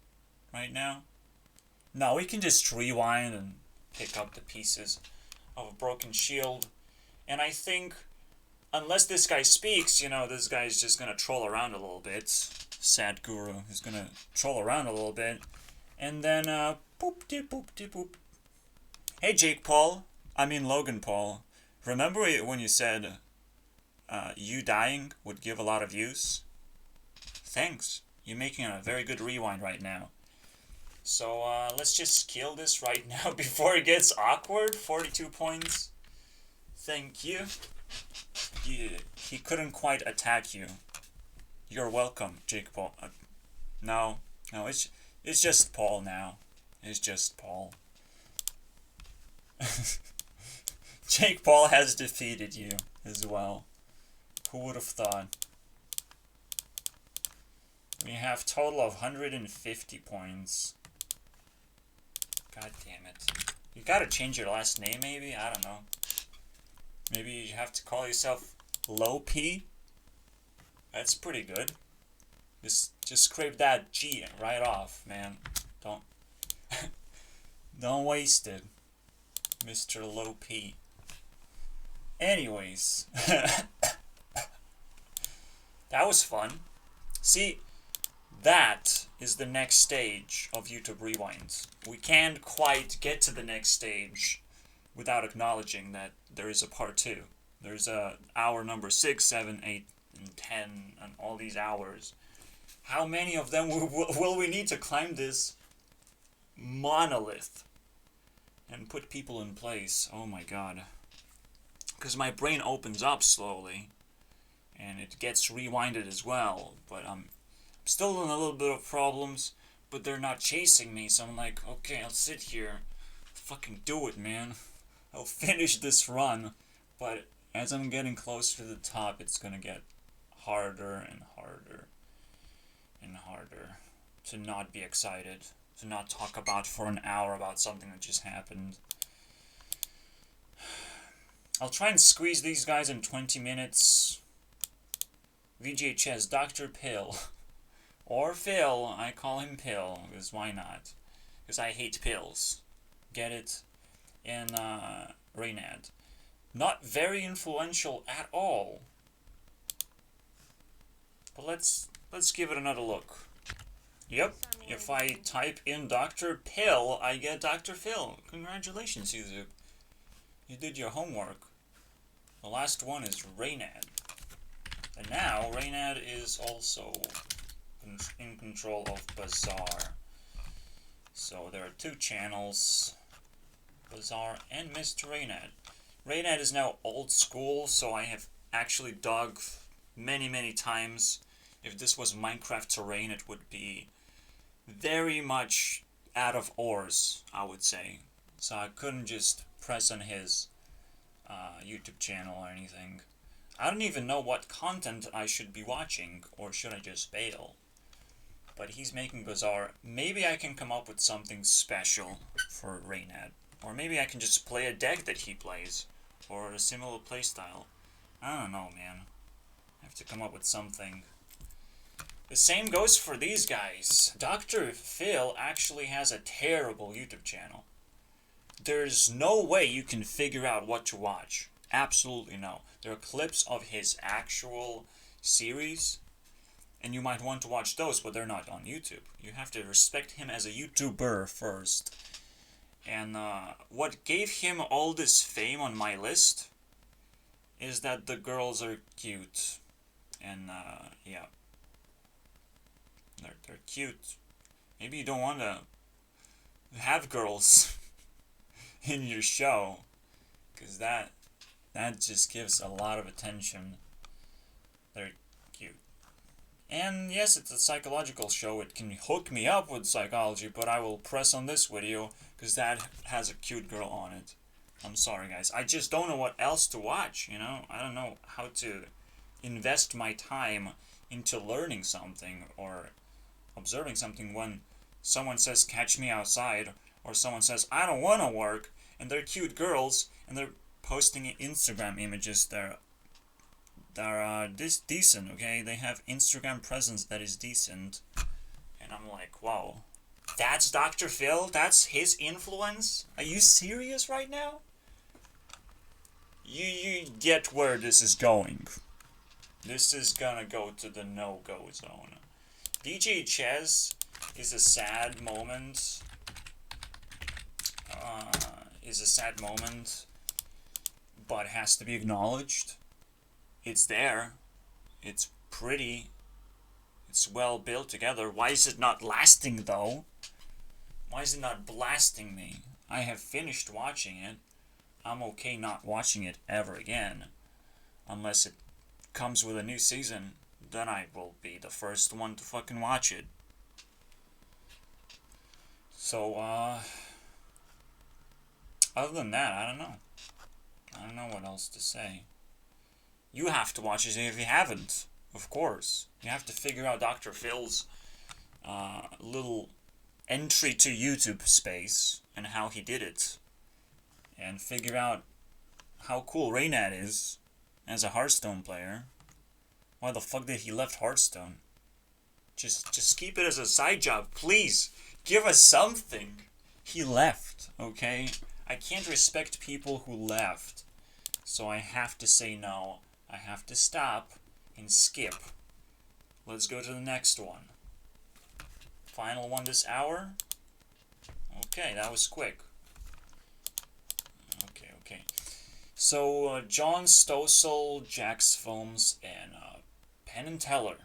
right now. No, we can just rewind and pick up the pieces of a broken shield. And I think, unless this guy speaks, this guy's just gonna troll around a little bit. Sadhguru is gonna troll around a little bit. And then, boop de boop de boop. Hey, Jake Paul. I mean, Logan Paul. Remember when you said, you dying would give a lot of views? Thanks. You're making a very good rewind right now. So, let's just kill this right now before it gets awkward. 42 points. Thank you. He couldn't quite attack you. You're welcome, Jake Paul. No, it's just Paul now. It's just Paul. Jake Paul has defeated you as well. Who would have thought? We have total of 150 points. God damn it. You gotta change your last name, maybe? I don't know. Maybe you have to call yourself Low P? That's pretty good. Just scrape that G right off, man. Don't waste it, Mr. Low P. Anyways. That was fun. See, that is the next stage of YouTube Rewinds. We can't quite get to the next stage without acknowledging that there is a part 2. There's hour number 6, 7, 8, and 10, and all these hours. How many of them will we need to climb this monolith and put people in place? Oh my god. Because my brain opens up slowly, and it gets rewinded as well, but I'm still in a little bit of problems, but they're not chasing me, so I'm like, okay, I'll sit here, fucking do it, man. I'll finish this run, but as I'm getting closer to the top, it's gonna get harder and harder and harder to not be excited, to not talk about for an hour about something that just happened. I'll try and squeeze these guys in 20 minutes. VGHS, Dr. Pill. Or Phil, I call him Pill, because why not? Because I hate pills. Get it? And, Reynad. Not very influential at all. But let's give it another look. Yep, if I type in Dr. Pill, I get Dr. Phil. Congratulations, you did your homework. The last one is Reynad. And now, Reynad is also in control of Bazaar. So there are 2 channels, Bazaar and Mr. Reynad. Reynad is now old school, so I have actually dug many, many times. If this was Minecraft terrain, it would be very much out of ores, I would say. So I couldn't just press on his YouTube channel or anything. I don't even know what content I should be watching, or should I just bail? But he's making Bazaar. Maybe I can come up with something special for Reynad. Or maybe I can just play a deck that he plays, or a similar playstyle. I don't know, man. I have to come up with something. The same goes for these guys. Dr. Phil actually has a terrible YouTube channel. There's no way you can figure out what to watch. Absolutely no. There are clips of his actual series, and you might want to watch those, but they're not on YouTube. You have to respect him as a YouTuber first. And what gave him all this fame on my list is that the girls are cute. And yeah. They're cute. Maybe you don't want to have girls in your show, because that just gives a lot of attention. They're cute. And yes, it's a psychological show. It can hook me up with psychology, but I will press on this video because that has a cute girl on it. I'm sorry, guys. I just don't know what else to watch, you know? I don't know how to invest my time into learning something or observing something when someone says, catch me outside, or someone says, I don't want to work, and they're cute girls, and they're posting Instagram images that are decent, okay? They have Instagram presence that is decent. And I'm like, wow, that's Dr. Phil? That's his influence? Are you serious right now? You get where this is going. This is gonna go to the no-go zone. DJ Ches is a sad moment. But has to be acknowledged. It's there. It's pretty. It's well built together. Why is it not lasting, though? Why is it not blasting me? I have finished watching it. I'm okay not watching it ever again. Unless it comes with a new season. Then I will be the first one to fucking watch it. So, other than that, I don't know. I don't know what else to say. You have to watch it if you haven't, of course. You have to figure out Dr. Phil's little entry to YouTube space and how he did it. And figure out how cool Reynad is as a Hearthstone player. Why the fuck did he left Hearthstone? Just keep it as a side job, please. Give us something. He left, okay? I can't respect people who left. So I have to say no. I have to stop and skip. Let's go to the next one. Final one this hour. Okay, that was quick. Okay. So, John Stossel, Jax Films, and Penn and Teller.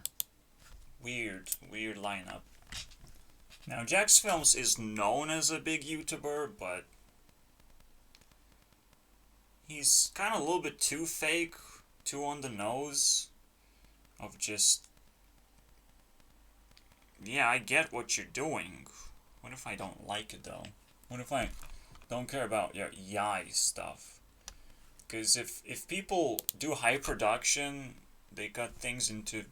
Weird lineup. Now, Jax Films is known as a big YouTuber, but he's kind of a little bit too fake, too on the nose, of just, yeah, I get what you're doing. What if I don't like it, though? What if I don't care about your yai stuff? Because if people do high production, they cut things into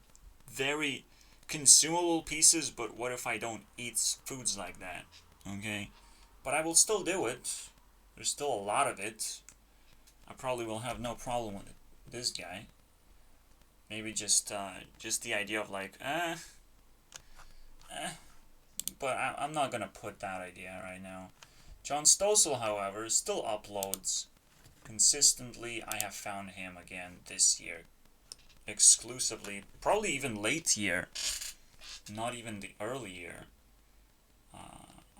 very consumable pieces, but what if I don't eat foods like that? Okay? But I will still do it. There's still a lot of it. I probably will have no problem with it. This guy. Maybe just the idea of like, but I'm not gonna put that idea right now. John Stossel, however, still uploads consistently. I have found him again this year. Exclusively, probably even late year, not even the early year.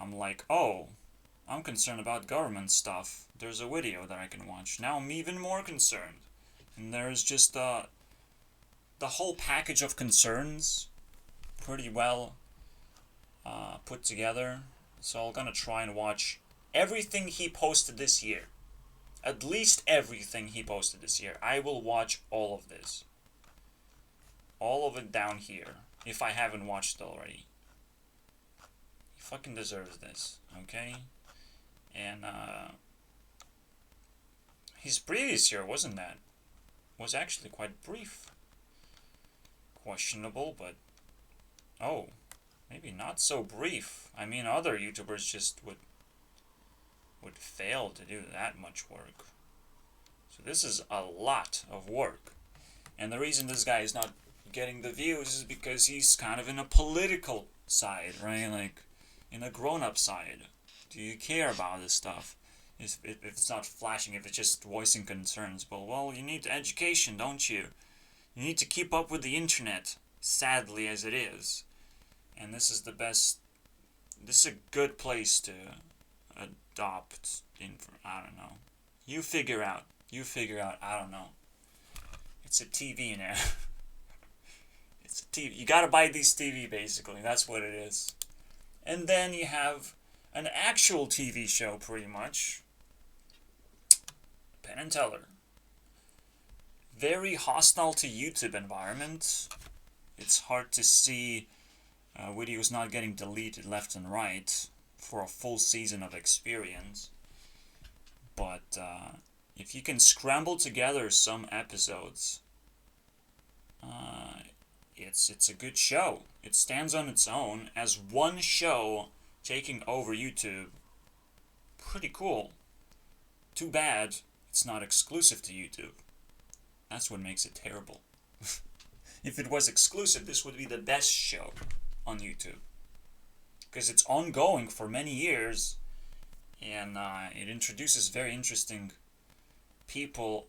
I'm like, oh, I'm concerned about government stuff. There's a video that I can watch. Now I'm even more concerned. And there's just the whole package of concerns pretty well put together. So I'm gonna try and watch everything he posted this year. At least everything he posted this year. I will watch all of this. all of it down here, if I haven't watched it already. He fucking deserves this, okay? And, his previous year, wasn't that? Was actually quite brief. Questionable, but... Oh, maybe not so brief. I mean, other YouTubers just would fail to do that much work. So this is a lot of work. And the reason this guy is not getting the views is because he's kind of in a political side, right? Like, in a grown-up side. Do you care about this stuff? If it's not flashing, if it's just voicing concerns. Well, you need education, don't you? You need to keep up with the internet, sadly as it is. And this is the best... This is a good place to adopt... I don't know. You figure out. I don't know. It's a TV now. It's a TV. You gotta buy these TV, basically. That's what it is. And then you have an actual TV show, pretty much. Penn and Teller. Very hostile to YouTube environment. It's hard to see videos not getting deleted left and right for a full season of experience. But if you can scramble together some episodes, it's a good show. It stands on its own as one show taking over YouTube. Pretty cool. Too bad it's not exclusive to YouTube. That's what makes it terrible. If it was exclusive, this would be the best show on YouTube. Because it's ongoing for many years, and it introduces very interesting people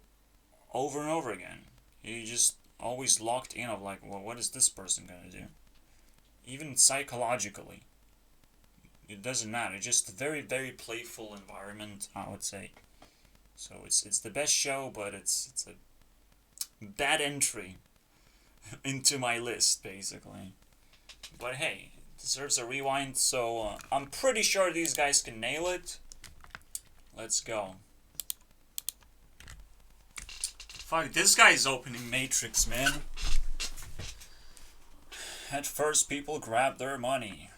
over and over again. You just always locked in of like, well, what is this person gonna do? Even psychologically. It doesn't matter. Just a very, very playful environment, I would say. So it's the best show, but it's a bad entry into my list, basically. But hey, it deserves a rewind, so I'm pretty sure these guys can nail it. Let's go. Fuck, this guy's opening Matrix, man. At first, people grab their money.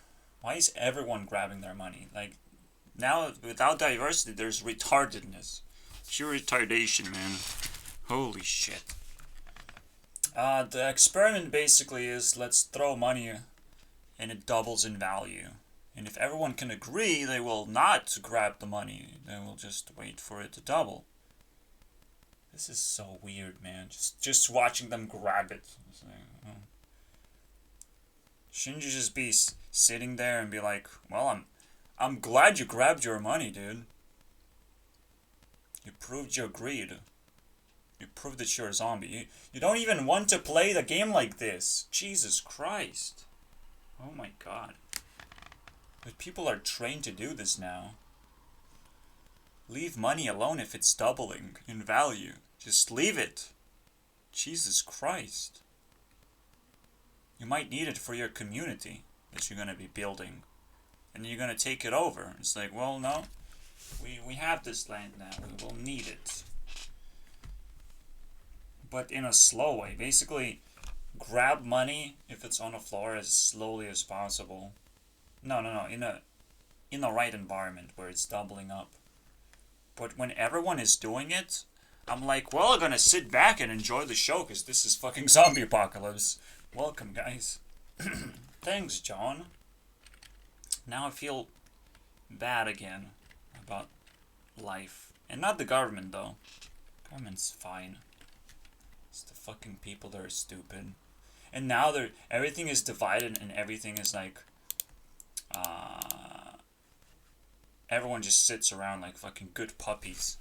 Why is everyone grabbing their money? Like, now, without diversity, there's retardedness. Pure retardation, man. Holy shit. The experiment basically is, let's throw money and it doubles in value. And if everyone can agree, they will not grab the money. They will just wait for it to double. This is so weird, man. Just watching them grab it. It's like, oh. Shouldn't you just be sitting there and be like, well, I'm glad you grabbed your money, dude. You proved your greed. You proved that you're a zombie. You don't even want to play the game like this. Jesus Christ. Oh my god. But people are trained to do this now. Leave money alone if it's doubling in value. Just leave it. Jesus Christ. You might need it for your community that you're gonna be building. And you're gonna take it over. It's like, well, no. We have this land now. We will need it. But in a slow way. Basically, grab money if it's on the floor as slowly as possible. No. In the right environment where it's doubling up. But when everyone is doing it, I'm like, well, I'm gonna sit back and enjoy the show because this is fucking zombie apocalypse. Welcome, guys. Thanks, John. Now I feel bad again about life. And not the government, though. Government's fine. It's the fucking people that are stupid. And now everything is divided and everything is like... everyone just sits around like fucking good puppies.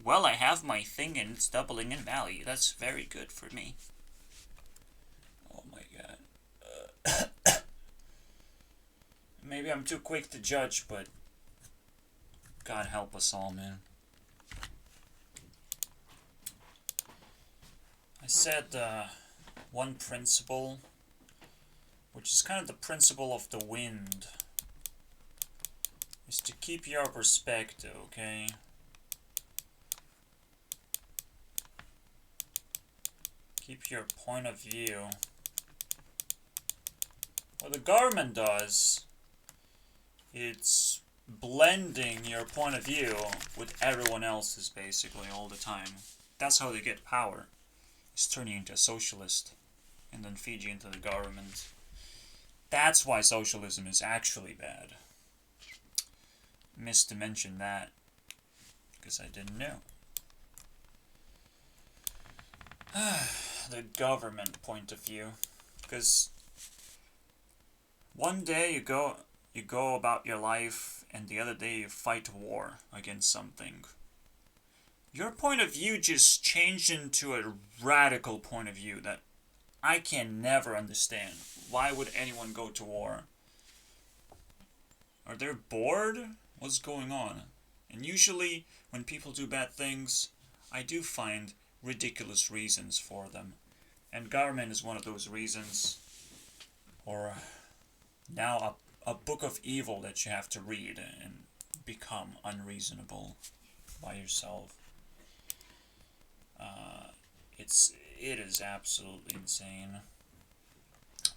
Well, I have my thing and it's doubling in value. That's very good for me. Oh my god. Maybe I'm too quick to judge, but God help us all, man. I said one principle, which is kind of the principle of the wind, is to keep your perspective, okay? Keep your point of view What the government does, it's blending your point of view with everyone else's basically all the time. That's how they get power. It's turning you into a socialist and then feed you into the government. That's why socialism is actually bad. Missed to mention that because I didn't know. The government point of view, because one day you go about your life and the other day you fight war against something. Your point of view just changed into a radical point of view that I can never understand. Why would anyone go to war? Are they bored? What's going on? And usually when people do bad things, I do find ridiculous reasons for them. And government is one of those reasons. Or now a book of evil that you have to read and become unreasonable by yourself. It is absolutely insane.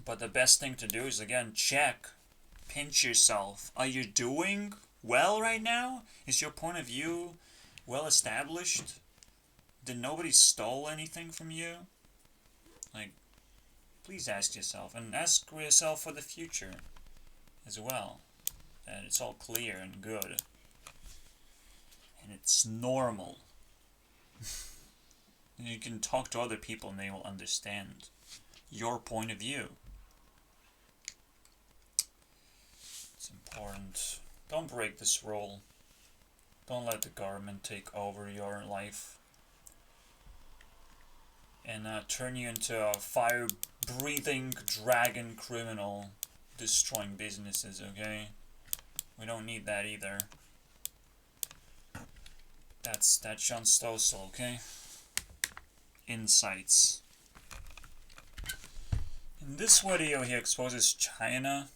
But the best thing to do is, again, check, pinch yourself. Are you doing well right now? Is your point of view well established? Did nobody stole anything from you? Like, please ask yourself, and ask yourself for the future as well. That it's all clear and good. And it's normal. And you can talk to other people and they will understand your point of view. It's important. Don't break this rule. Don't let the government take over your life and turn you into a fire-breathing dragon criminal destroying businesses, okay? We don't need that either. That's John Stossel, okay? Insights. In this video, he exposes China.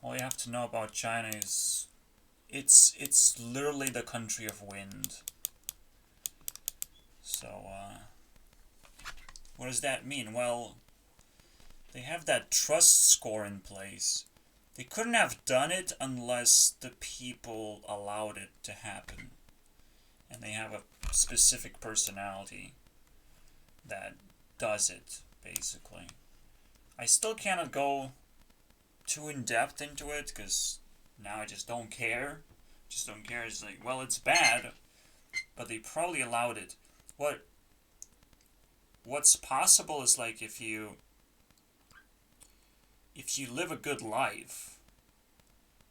All you have to know about China is it's literally the country of wind. So, what does that mean? Well, they have that trust score in place. They couldn't have done it unless the people allowed it to happen. And they have a specific personality that does it, basically. I still cannot go too in-depth into it, because now I just don't care. Just don't care. It's like, well, it's bad, but they probably allowed it. What's possible is, like, if you live a good life,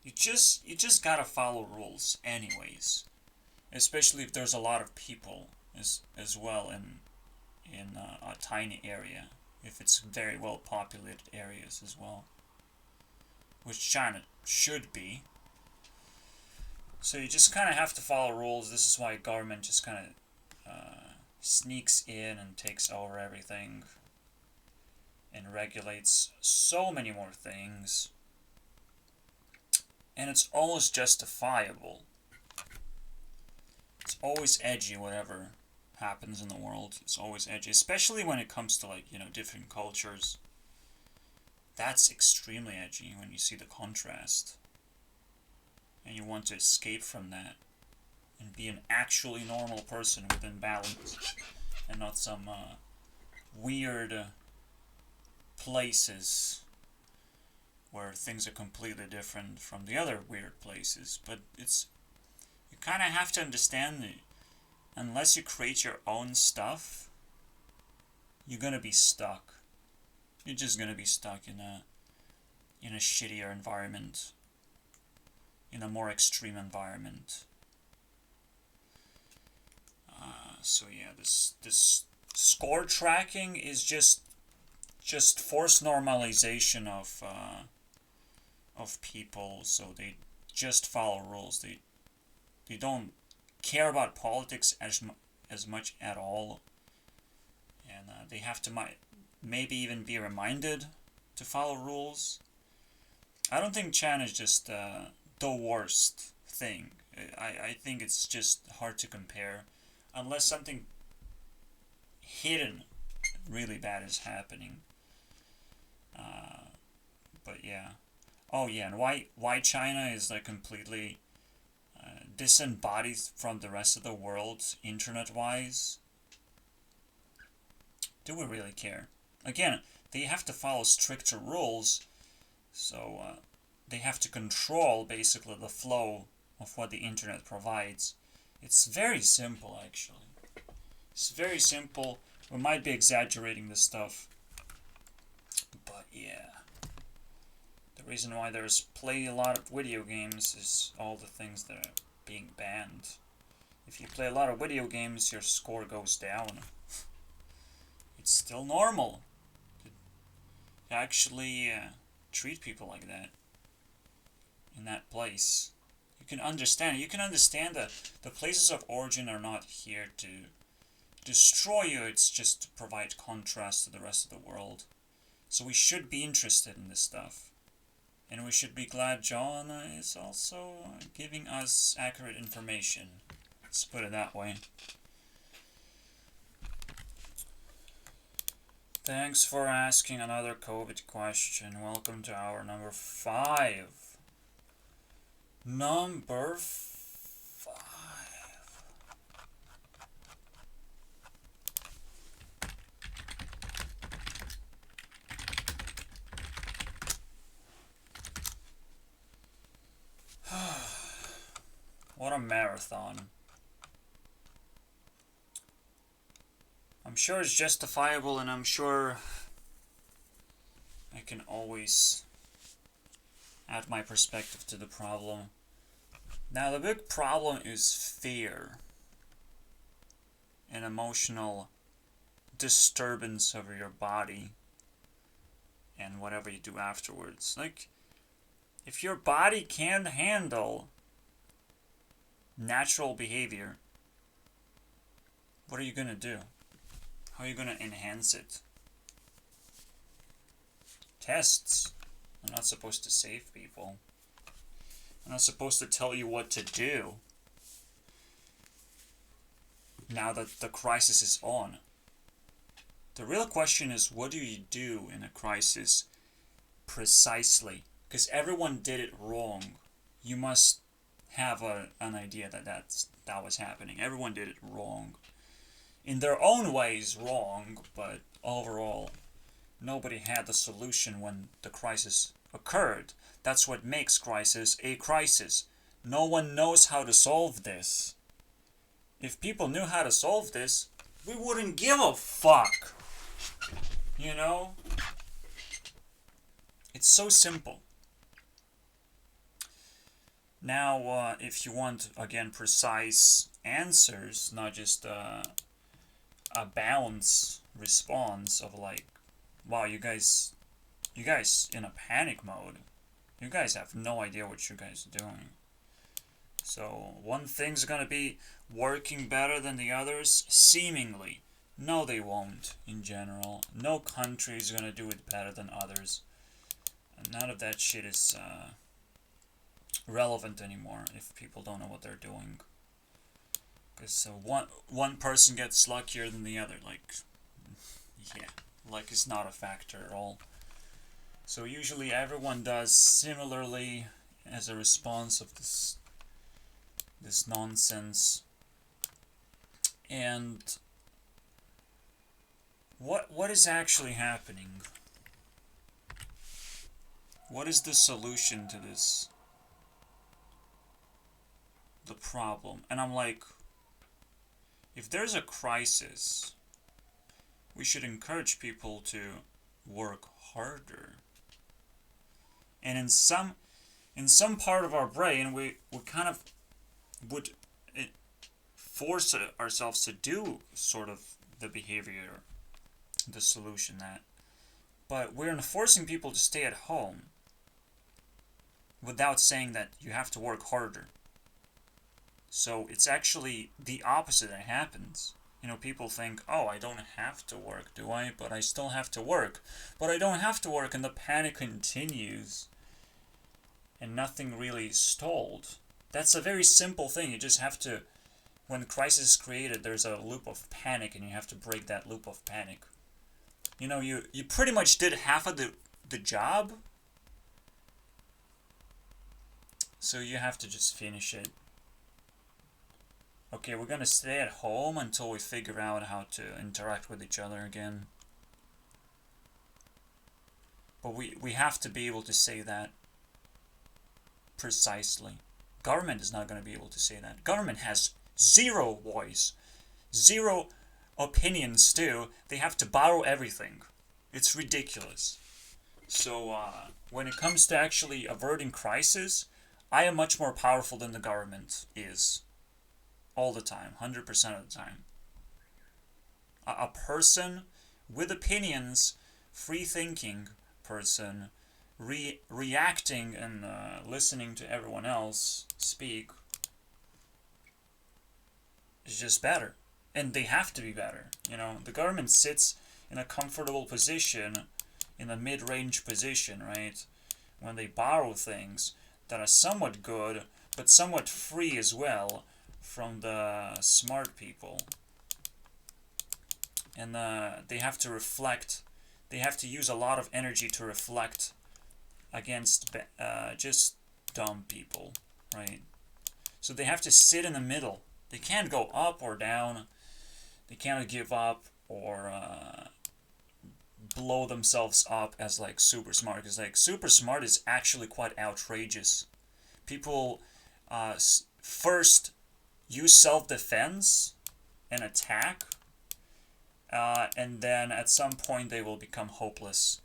you just gotta follow rules anyways. Especially if there's a lot of people as well in a tiny area. If it's very well populated areas as well, which China should be. So you just kind of have to follow rules. This is why government just kind of sneaks in and takes over everything and regulates so many more things. And it's always justifiable. It's always edgy, whatever happens in the world. It's always edgy, especially when it comes to, like, different cultures. That's extremely edgy when you see the contrast. And you want to escape from that and be an actually normal person within balance and not some weird places where things are completely different from the other weird places. But you kind of have to understand that unless you create your own stuff, you're gonna be stuck. You're just gonna be stuck in a shittier environment, in a more extreme environment. So yeah, this score tracking is just forced normalization of people, so they just follow rules. They don't care about politics as much at all, and they have to maybe even be reminded to follow rules. I don't think China is just the worst thing. I think it's just hard to compare, unless something hidden really bad is happening. But yeah. Oh yeah, and why China is like completely disembodied from the rest of the world internet-wise? Do we really care? Again, they have to follow stricter rules, so they have to control basically the flow of what the internet provides. It's very simple, actually. It's very simple. We might be exaggerating this stuff, but yeah. The reason why there's play a lot of video games is all the things that are being banned. If you play a lot of video games, your score goes down. It's still normal to actually treat people like that in that place. You can understand. You can understand that the places of origin are not here to destroy you. It's just to provide contrast to the rest of the world. So we should be interested in this stuff. And we should be glad John is also giving us accurate information. Let's put it that way. Thanks for asking another COVID question. Welcome to our number 5. Number 5. What a marathon. I'm sure it's justifiable, and I'm sure I can always add my perspective to the problem. Now, the big problem is fear and emotional disturbance of your body and whatever you do afterwards. Like, if your body can't handle natural behavior, what are you gonna do? How are you gonna enhance it? Tests are not supposed to save people. They're not supposed to tell you what to do now that the crisis is on. The real question is, what do you do in a crisis precisely? Because everyone did it wrong. You must have an idea that was happening. Everyone did it wrong. In their own ways wrong, but overall, nobody had the solution when the crisis occurred. That's what makes crisis a crisis. No one knows how to solve this. If people knew how to solve this, we wouldn't give a fuck. You know? It's so simple. Now, if you want, again, precise answers, not just a bounce response of like, wow, you guys in a panic mode. You guys have no idea what you guys are doing. So one thing's gonna be working better than the others, seemingly. No, they won't, in general. No country's gonna do it better than others. And none of that shit is relevant anymore if people don't know what they're doing. Because one person gets luckier than the other. Like, yeah, luck is not a factor at all. So usually everyone does similarly as a response of this nonsense. And what is actually happening? What is the solution to this? The problem. And I'm like, if there's a crisis, we should encourage people to work harder. And in some part of our brain, we kind of would force ourselves to do sort of the behavior, the solution that. But we're forcing people to stay at home without saying that you have to work harder. So it's actually the opposite that happens. You know, people think, oh, I don't have to work, do I? But I still have to work. But I don't have to work, and the panic continues. And nothing really is stalled. That's a very simple thing. You just have to, when the crisis is created, there's a loop of panic, and you have to break that loop of panic. You know, you pretty much did half of the job, So you have to just finish it. Okay, we're gonna stay at home until we figure out how to interact with each other again. But we have to be able to say that precisely. Government is not going to be able to say that. Government has zero voice, zero opinions too. They have to borrow everything. It's ridiculous. So when it comes to actually averting crisis, I am much more powerful than the government is. All the time, 100% of the time. A person with opinions, free thinking person, reacting and listening to everyone else speak is just better. And they have to be better. You know, the government sits in a comfortable position, in a mid-range position, right? When they borrow things that are somewhat good, but somewhat free as well from the smart people. And they have to reflect, they have to use a lot of energy to reflect against just dumb people, right? So they have to sit in the middle. They can't go up or down. They can't give up or blow themselves up as like super smart. Because like super smart is actually quite outrageous. People first use self-defense and attack, and then at some point they will become hopeless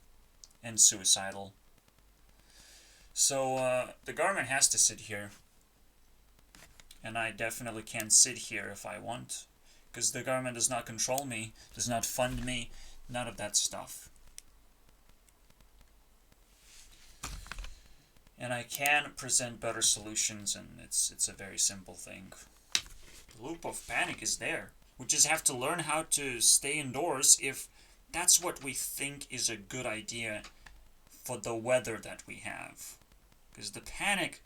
and suicidal. So the government has to sit here, and I definitely can't sit here if I want, because the government does not control me, does not fund me, none of that stuff. And I can present better solutions, and it's a very simple thing. The loop of panic is there. We just have to learn how to stay indoors if that's what we think is a good idea for the weather that we have. Because the panic,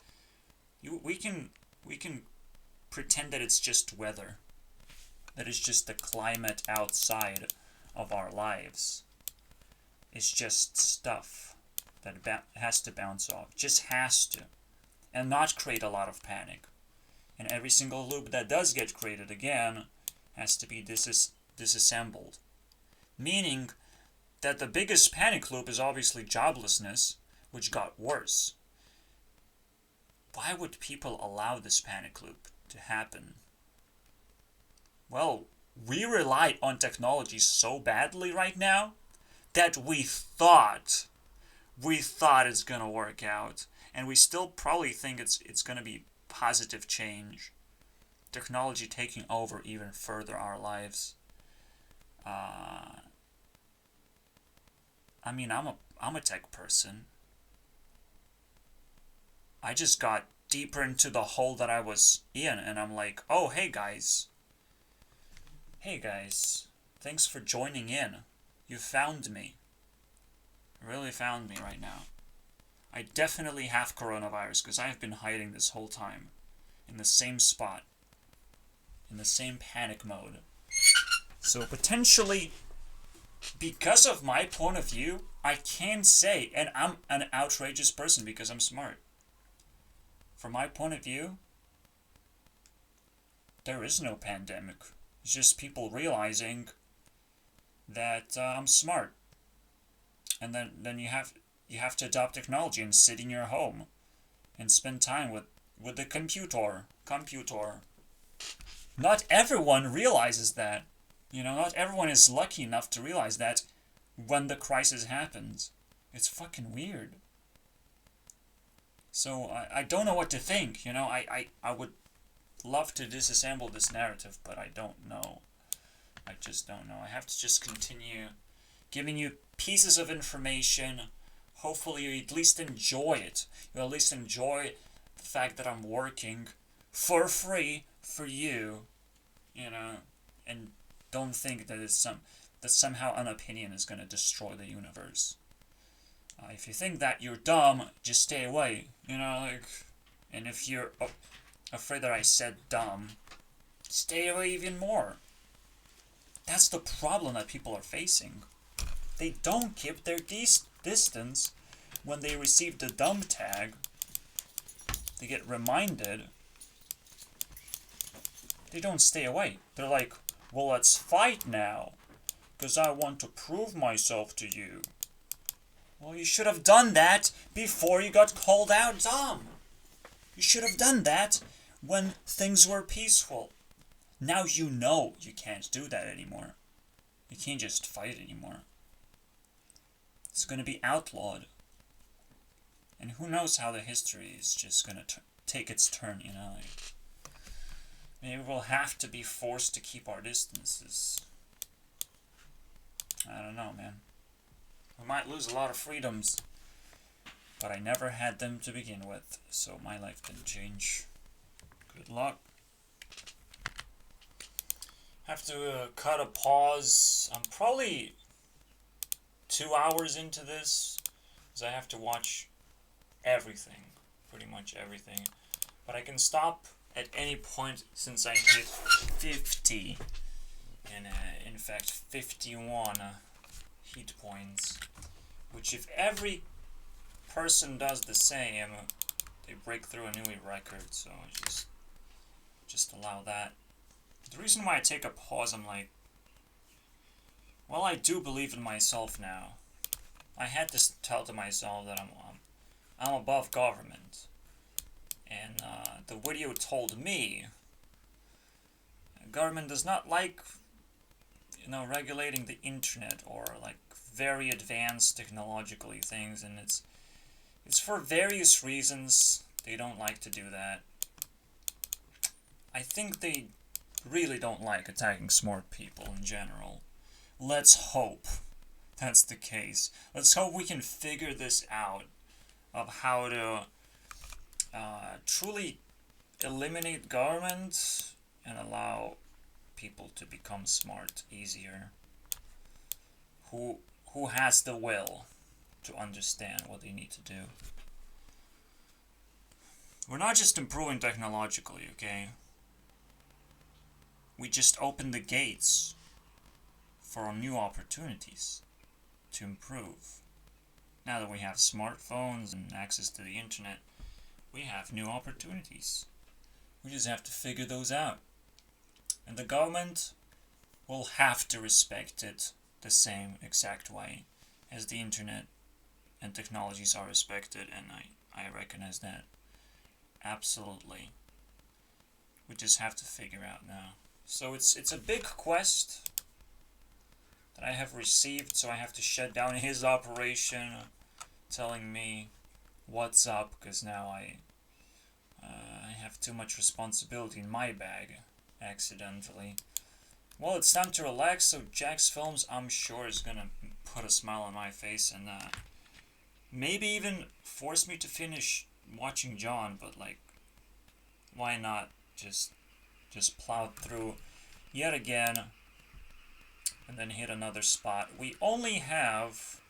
we can pretend that it's just weather. That it's just the climate outside of our lives. It's just stuff that has to bounce off. Just has to. And not create a lot of panic. And every single loop that does get created again has to be disassembled. Meaning that the biggest panic loop is obviously joblessness, which got worse. Why would people allow this panic loop to happen? Well, we rely on technology so badly right now that we thought it's going to work out. And we still probably think it's going to be positive change. Technology taking over even further our lives. I mean, I'm a tech person. I just got deeper into the hole that I was in, and I'm like, oh, hey guys, thanks for joining in. You found me. Really found me right now. I definitely have coronavirus because I have been hiding this whole time in the same spot, in the same panic mode. So potentially, because of my point of view, I can say, and I'm an outrageous person because I'm smart. From my point of view, there is no pandemic. It's just people realizing that I'm smart. And then you have to adopt technology and sit in your home and spend time with the computer. Not everyone realizes that. You know, not everyone is lucky enough to realize that when the crisis happens. It's fucking weird. So I don't know what to think, you know, I would love to disassemble this narrative, but I don't know. I just don't know. I have to just continue giving you pieces of information. Hopefully you at least enjoy it. You at least enjoy the fact that I'm working for free for you, you know, and don't think that that somehow an opinion is going to destroy the universe. If you think that you're dumb, just stay away, you know, like, and if you're afraid that I said dumb, stay away even more. That's the problem that people are facing. They don't keep their distance when they receive the dumb tag, they get reminded, they don't stay away. They're like, well, let's fight now, because I want to prove myself to you. Well, you should have done that before you got called out dumb. You should have done that when things were peaceful. Now you know you can't do that anymore. You can't just fight anymore. It's going to be outlawed. And who knows how the history is just going to take its turn, you know? Maybe we'll have to be forced to keep our distances. I don't know, man. We might lose a lot of freedoms, but I never had them to begin with, so my life didn't change. Good luck. Have to cut a pause. I'm probably 2 hours into this, because I have to watch everything, pretty much everything. But I can stop at any point since I hit 50, and in fact 51 hit points, which if every person does the same, they break through a new record, so just allow that. The reason why I take a pause, I'm like, well, I do believe in myself now. I had to tell to myself that I'm above government. And the video told me government does not like, you know, regulating the internet or like very advanced technologically things, and it's for various reasons they don't like to do that. I think they really don't like attacking smart people in general. Let's hope that's the case. Let's hope we can figure this out of how to truly eliminate government and allow people to become smart easier. Who has the will to understand what they need to do. We're not just improving technologically, okay? We just open the gates for new opportunities to improve. Now that we have smartphones and access to the internet, we have new opportunities. We just have to figure those out. And the government will have to respect it the same exact way as the internet and technologies are respected, and I recognize that. Absolutely. We just have to figure out now. So it's a big quest that I have received, so I have to shut down his operation telling me what's up, because now I have too much responsibility in my bag, accidentally. Well, it's time to relax, so Jack's Films, I'm sure, is gonna put a smile on my face and maybe even force me to finish watching John, but like, why not just plow through yet again and then hit another spot. We only have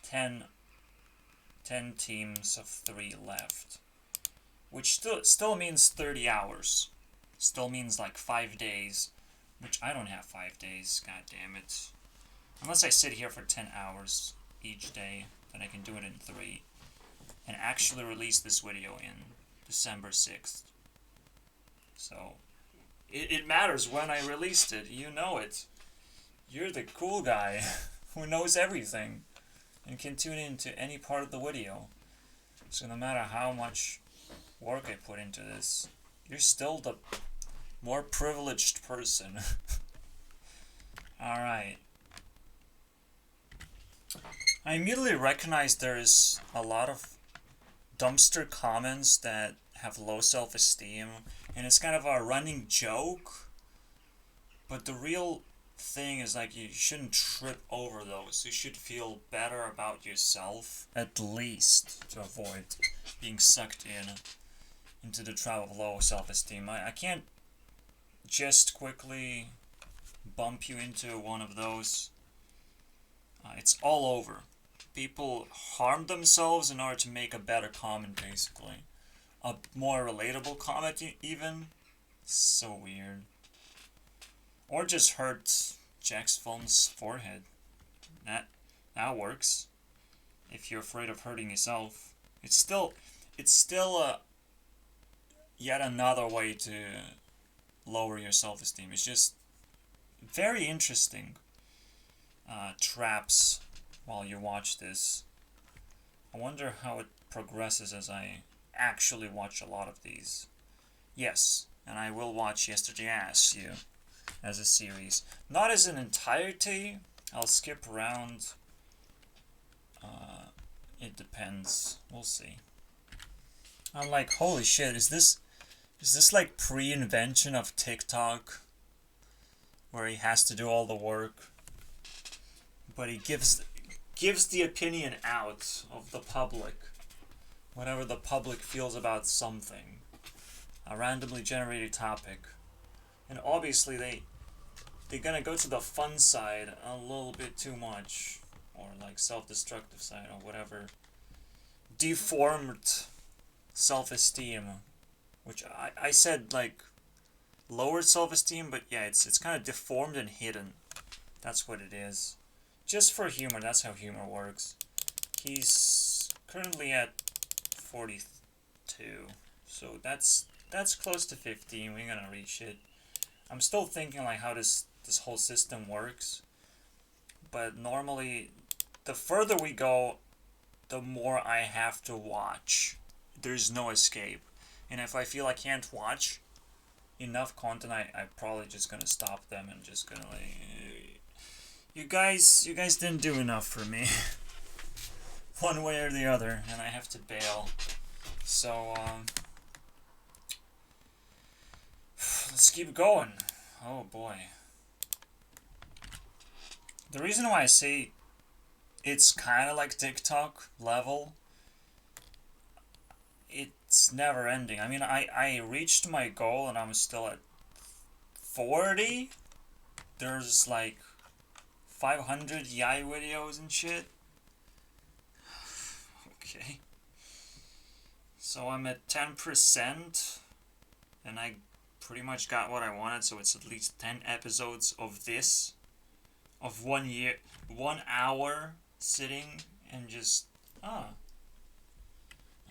10 teams of 3 left, which still means 30 hours. Still means like 5 days, which I don't have 5 days, god damn it. Unless I sit here for 10 hours each day, then I can do it in 3. And actually release this video in December 6th. So, it matters when I released it, you know it. You're the cool guy who knows everything and can tune into any part of the video. So no matter how much work I put into this, you're still the more privileged person. Alright. I immediately recognize there is a lot of dumpster comments that have low self-esteem, and it's kind of a running joke, but the real thing is like you shouldn't trip over those. You should feel better about yourself, at least, to avoid being sucked into the trap of low self-esteem. I can't just quickly bump you into one of those. It's all over. People harm themselves in order to make a better comment, basically. A more relatable comment, even. So weird. Or just hurt Jack's Film's forehead. That works. If you're afraid of hurting yourself, it's still yet another way to lower your self-esteem. It's just very interesting traps while you watch this. I wonder how it progresses as I actually watch a lot of these. Yes, and I will watch Yesterday I Asked You as a series. Not as an entirety. I'll skip around. It depends. We'll see. I'm like, holy shit, is this like pre-invention of TikTok? Where he has to do all the work. But he gives the opinion out of the public. Whatever the public feels about something. A randomly generated topic. And obviously they're gonna go to the fun side a little bit too much. Or like self-destructive side or whatever. Deformed self-esteem. Which I said like lowered self-esteem, but yeah, it's kind of deformed and hidden. That's what it is. Just for humor, that's how humor works. He's currently at 42. So that's close to 15. We're gonna reach it. I'm still thinking like how this whole system works. But normally the further we go, the more I have to watch. There's no escape. And if I feel I can't watch enough content, I'm probably just gonna stop them and just gonna like, you guys didn't do enough for me. One way or the other, and I have to bail. So, let's keep going. Oh boy. The reason why I say it's kind of like TikTok level, it's never ending. I mean, I reached my goal and I'm still at 40. There's like 500 Yai videos and shit. Okay. So I'm at 10%, and I pretty much got what I wanted, so it's at least 10 episodes of this, of 1 hour sitting and just,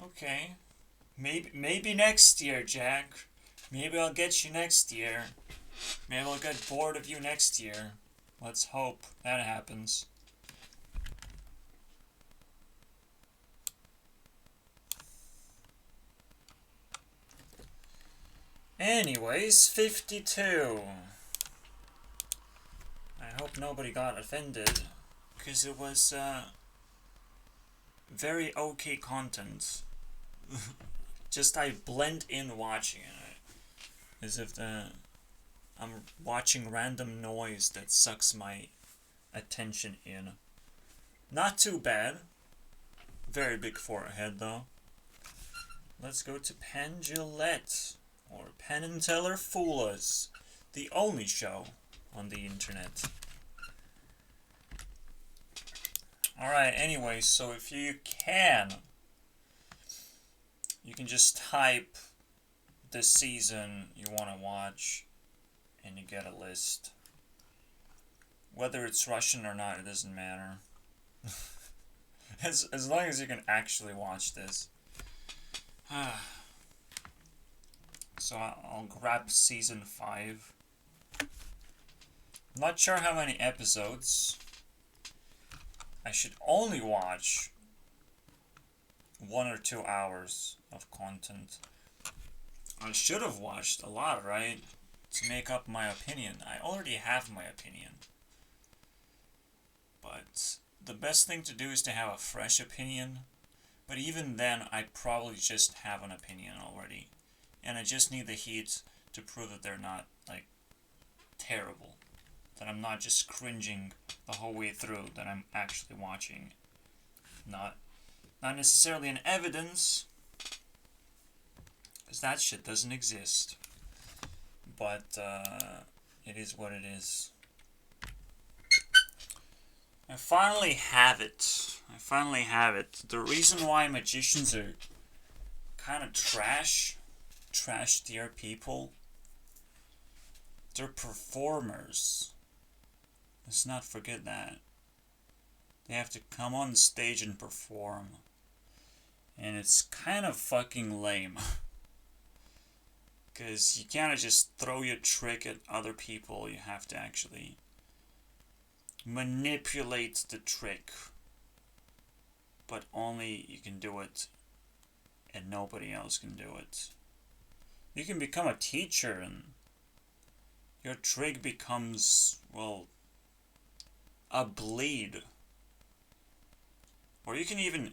okay. Maybe next year, Jack. Maybe I'll get you next year. Maybe I'll get bored of you next year. Let's hope that happens. Anyways, 52. I hope nobody got offended, because it was very okay content. Just I blend in watching it, as if I'm watching random noise that sucks my attention in. Not too bad. Very big forehead though. Let's go to Penn Jillette, or Penn and Teller Fool Us, the only show on the internet. Alright, anyway, so if you can just type the season you want to watch and you get a list. Whether it's Russian or not, it doesn't matter. as long as you can actually watch this. So I'll grab season 5. Not sure how many episodes. I should only watch 1 or 2 hours of content. I should have watched a lot, right? To make up my opinion. I already have my opinion. But the best thing to do is to have a fresh opinion. But even then, I probably just have an opinion already. And I just need the heat to prove that they're not, like, terrible. That I'm not just cringing the whole way through, that I'm actually watching. Not necessarily an evidence, because that shit doesn't exist. But, it is what it is. I finally have it. The reason why magicians are kind of trash tier people, they're performers. Let's not forget that. They have to come on stage and perform. And it's kind of fucking lame. Because you can't just throw your trick at other people. You have to actually manipulate the trick. But only you can do it and nobody else can do it. You can become a teacher and your trick becomes, well, a bleed. Or you can even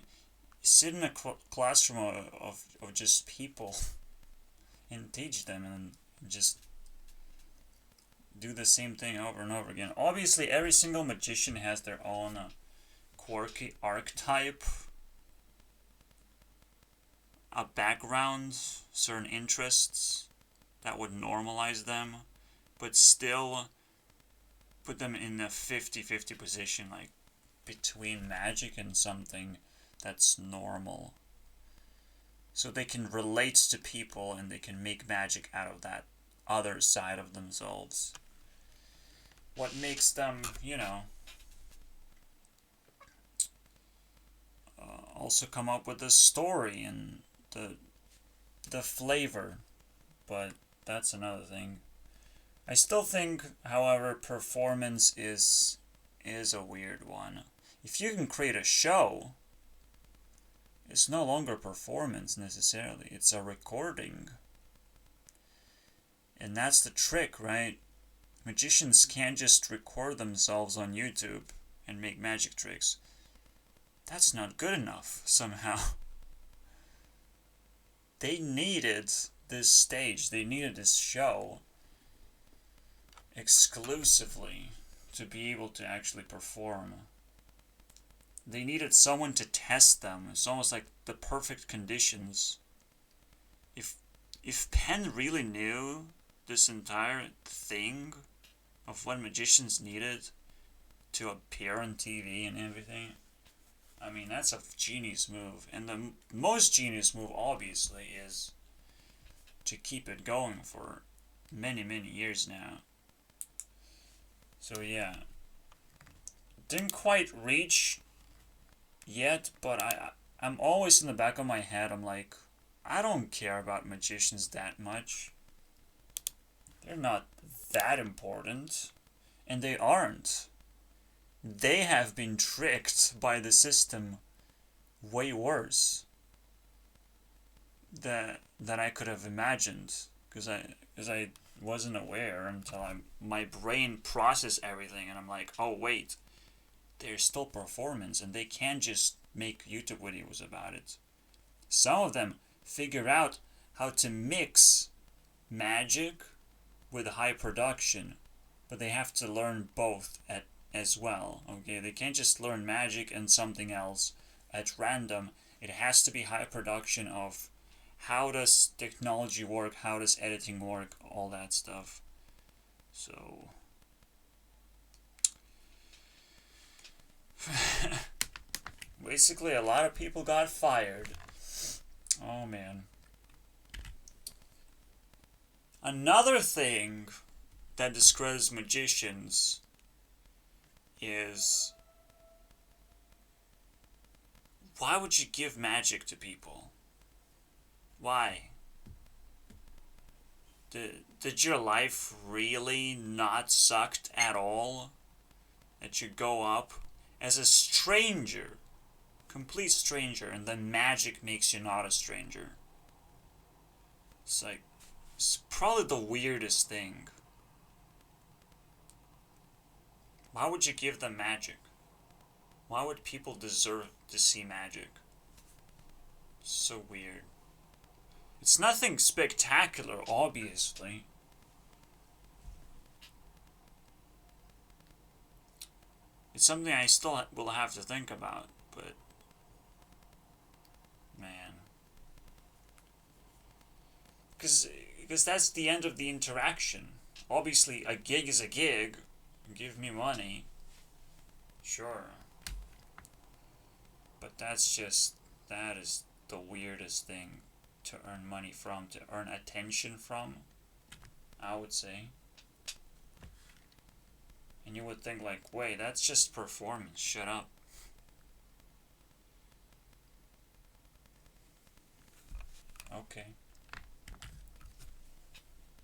sit in a classroom of just people and teach them and just do the same thing over and over again. Obviously, every single magician has their own quirky archetype, a background, certain interests that would normalize them, but still put them in a 50-50 position, like between magic and something that's normal. So they can relate to people and they can make magic out of that other side of themselves. What makes them, also come up with the story and the flavor. But that's another thing. I still think, however, performance is a weird one. If you can create a show, it's no longer performance necessarily. It's a recording. And that's the trick, right? Magicians can't just record themselves on YouTube and make magic tricks. That's not good enough, somehow. They needed this stage. They needed this show exclusively to be able to actually perform. They needed someone to test them. It's almost like the perfect conditions. If Penn really knew this entire thing of what magicians needed to appear on TV and everything, I mean, that's a genius move. And the most genius move, obviously, is to keep it going for many, many years now. So yeah, didn't quite reach yet, but I'm always in the back of my head, I'm like, I don't care about magicians that much. They're not that important. And they aren't. They have been tricked by the system way worse than I could have imagined. Because I wasn't aware until my brain processed everything and I'm like, oh wait, there's still performance and they can't just make YouTube videos about it. Some of them figure out how to mix magic with high production, but they have to learn both as well. Okay, they can't just learn magic and something else at random. It has to be high production of how does technology work, how does editing work, all that stuff. So basically a lot of people got fired. Oh man. Another thing that discredits magicians is, why would you give magic to people? Why? Did your life really not sucked at all? That you go up as a stranger, complete stranger, and then magic makes you not a stranger? It's like, it's probably the weirdest thing. Why would you give them magic? Why would people deserve to see magic? It's so weird. It's nothing spectacular, obviously. It's something I still will have to think about, but man. Because that's the end of the interaction. Obviously, a gig is a gig. Give me money. Sure. But that is the weirdest thing to earn money from, to earn attention from, I would say. And you would think like, wait, that's just performance, shut up. Okay.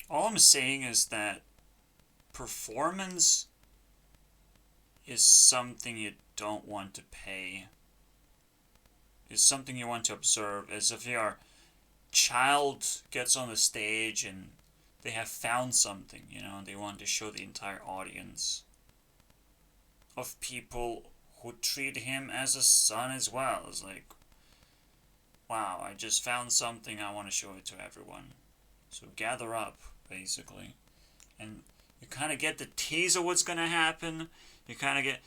All I'm saying is that performance is something you don't want to pay. It's something you want to observe. As if your child gets on the stage and they have found something, and they want to show the entire audience of people who treat him as a son as well. It's like, wow, I just found something, I want to show it to everyone. So gather up, basically. And you kind of get the tease of what's going to happen. You kind of get...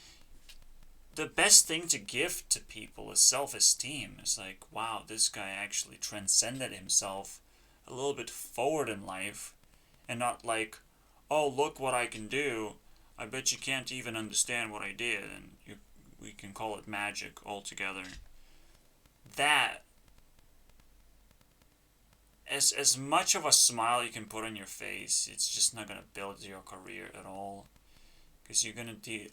The best thing to give to people is self-esteem. It's like, wow, this guy actually transcended himself a little bit forward in life. And not like, oh, look what I can do. I bet you can't even understand what I did. And we can call it magic altogether. That... As much of a smile you can put on your face, it's just not going to build your career at all. Because you're going to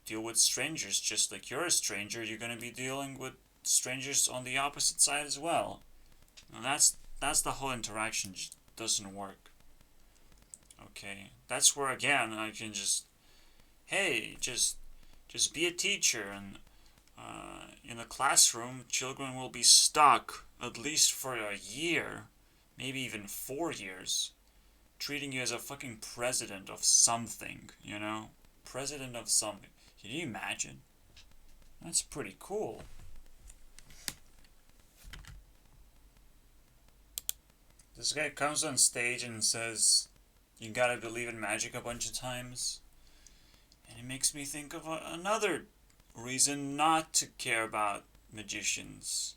deal with strangers just like you're a stranger. You're going to be dealing with strangers on the opposite side as well. And that's the whole interaction just doesn't work. Okay, that's where again I can just, hey, just be a teacher, and in a classroom children will be stuck at least for a year, maybe even 4 years, treating you as a fucking president of something, President of something. Can you imagine? That's pretty cool. This guy comes on stage and says, you gotta believe in magic a bunch of times. And it makes me think of another reason not to care about magicians.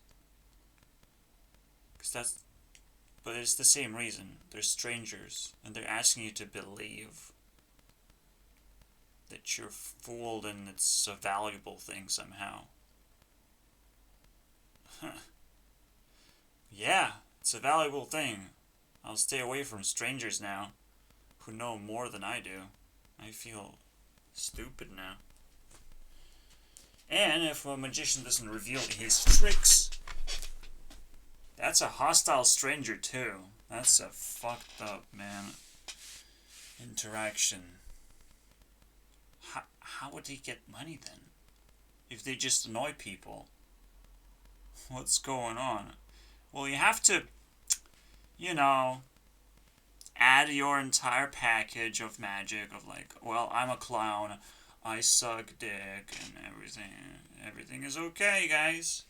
But it's the same reason. They're strangers, and they're asking you to believe that you're fooled and it's a valuable thing somehow. Yeah, it's a valuable thing. I'll stay away from strangers now, who know more than I do. I feel stupid now. And if a magician doesn't reveal his tricks, that's a hostile stranger too. That's a fucked up, man, interaction. How would he get money then? If they just annoy people? What's going on? Well, you have to, add your entire package of magic of like, well, I'm a clown, I suck dick, and everything. Everything is okay, guys.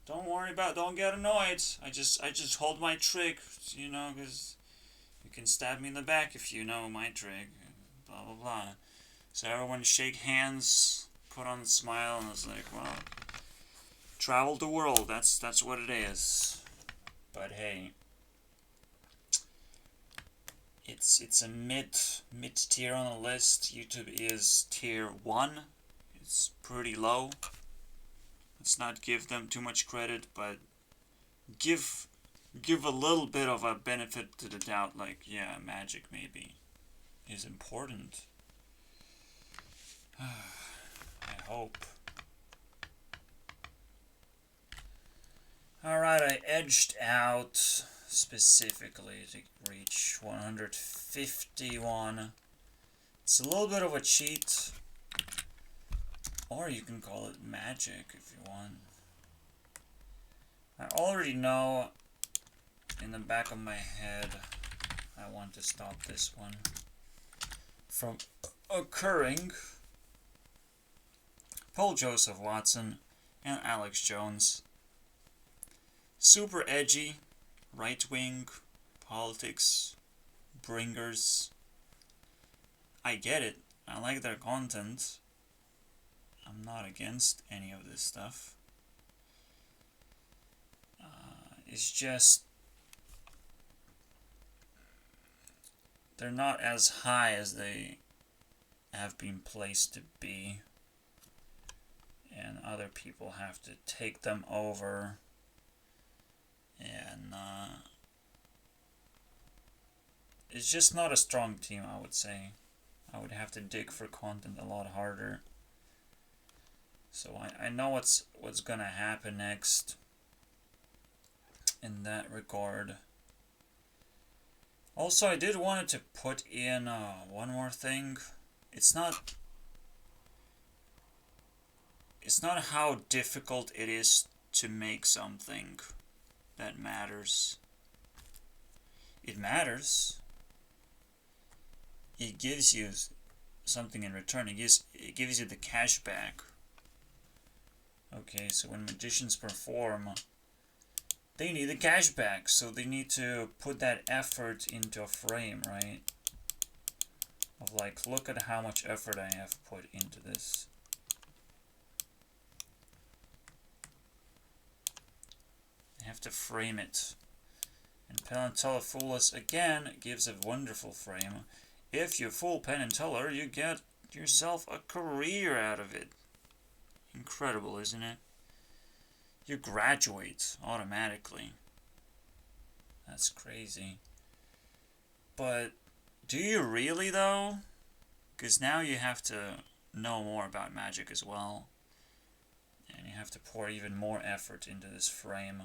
Don't get annoyed. I just hold my trick, because you can stab me in the back if you know my trick. Blah, blah, blah. So everyone shake hands, put on a smile, and it's like, well, travel the world. That's what it is. But hey, it's a mid tier on the list. YouTube is tier 1. It's pretty low. Let's not give them too much credit, but give a little bit of a benefit to the doubt. Like, yeah, magic maybe is important. I hope. Alright, I edged out specifically to reach 151. It's a little bit of a cheat, or you can call it magic if you want. I already know in the back of my head I want to stop this one from occurring. Paul Joseph Watson and Alex Jones. Super edgy, right-wing politics bringers. I get it. I like their content. I'm not against any of this stuff. It's just they're not as high as they have been placed to be, and other people have to take them over, and it's just not a strong team, I would say. I would have to dig for content a lot harder. So I know what's gonna happen next. in that regard. Also, I did wanted to put in one more thing. It's not how difficult it is to make something that matters. It matters. It gives you something in return. It gives you the cash back. Okay, so when magicians perform, they need the cash back, so they need to put that effort into a frame, right? Of like, look at how much effort I have put into this. I have to frame it. And Penn and Teller Fool Us again gives a wonderful frame. If you fool Penn and Teller, you get yourself a career out of it. Incredible, isn't it? You graduate automatically. That's crazy. But do you really though? Because now you have to know more about magic as well. And you have to pour even more effort into this frame.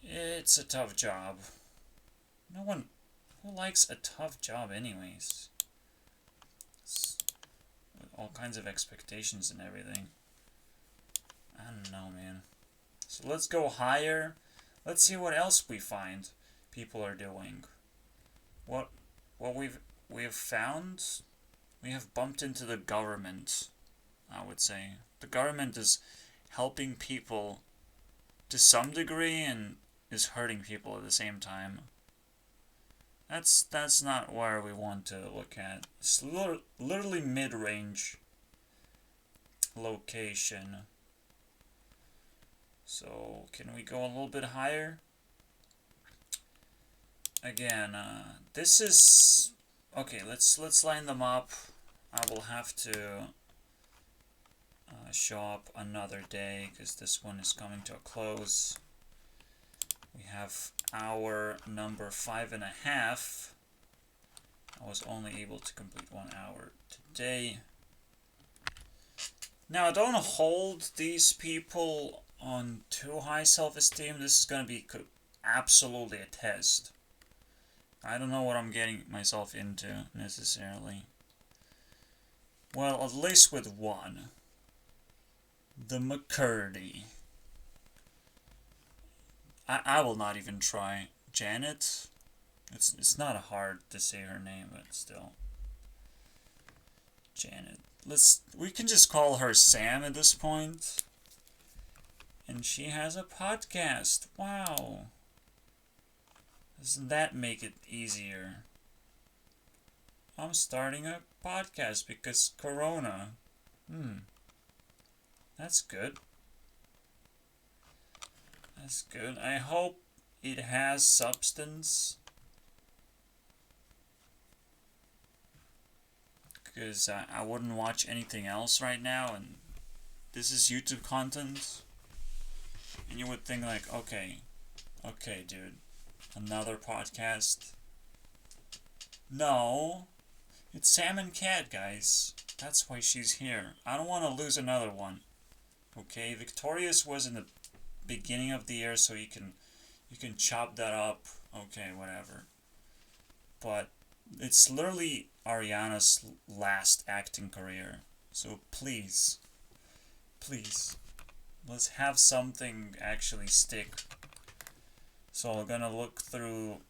It's a tough job. No one who likes a tough job anyways. With all kinds of expectations and everything. I don't know, man. So let's go higher. Let's see what else we find people are doing. What we've found, we have bumped into the government, I would say. The government is helping people to some degree and is hurting people at the same time. That's not where we want to look at. It's literally mid-range location. So can we go a little bit higher? Again, this is okay. Let's line them up. I will have to show up another day because this one is coming to a close. We have hour number 5.5. I was only able to complete 1 hour today. Now, don't hold these people on too high self-esteem. This is going to be absolutely a test. I don't know what I'm getting myself into, necessarily. Well, at least with one. The McCurdy. I will not even try. Janet? It's not hard to say her name, but still. Janet. We can just call her Sam at this point. And she has a podcast. Wow. Doesn't that make it easier? I'm starting a podcast because Corona. That's good. That's good. I hope it has substance. Because I wouldn't watch anything else right now, and this is YouTube content. And you would think like, okay, dude, another podcast? No, it's Sam and Cat, guys. That's why she's here. I don't want to lose another one. Okay, Victorious was in the beginning of the year, so you can chop that up. Okay, whatever. But it's literally Ariana's last acting career. So please, let's have something actually stick. So I'm gonna look through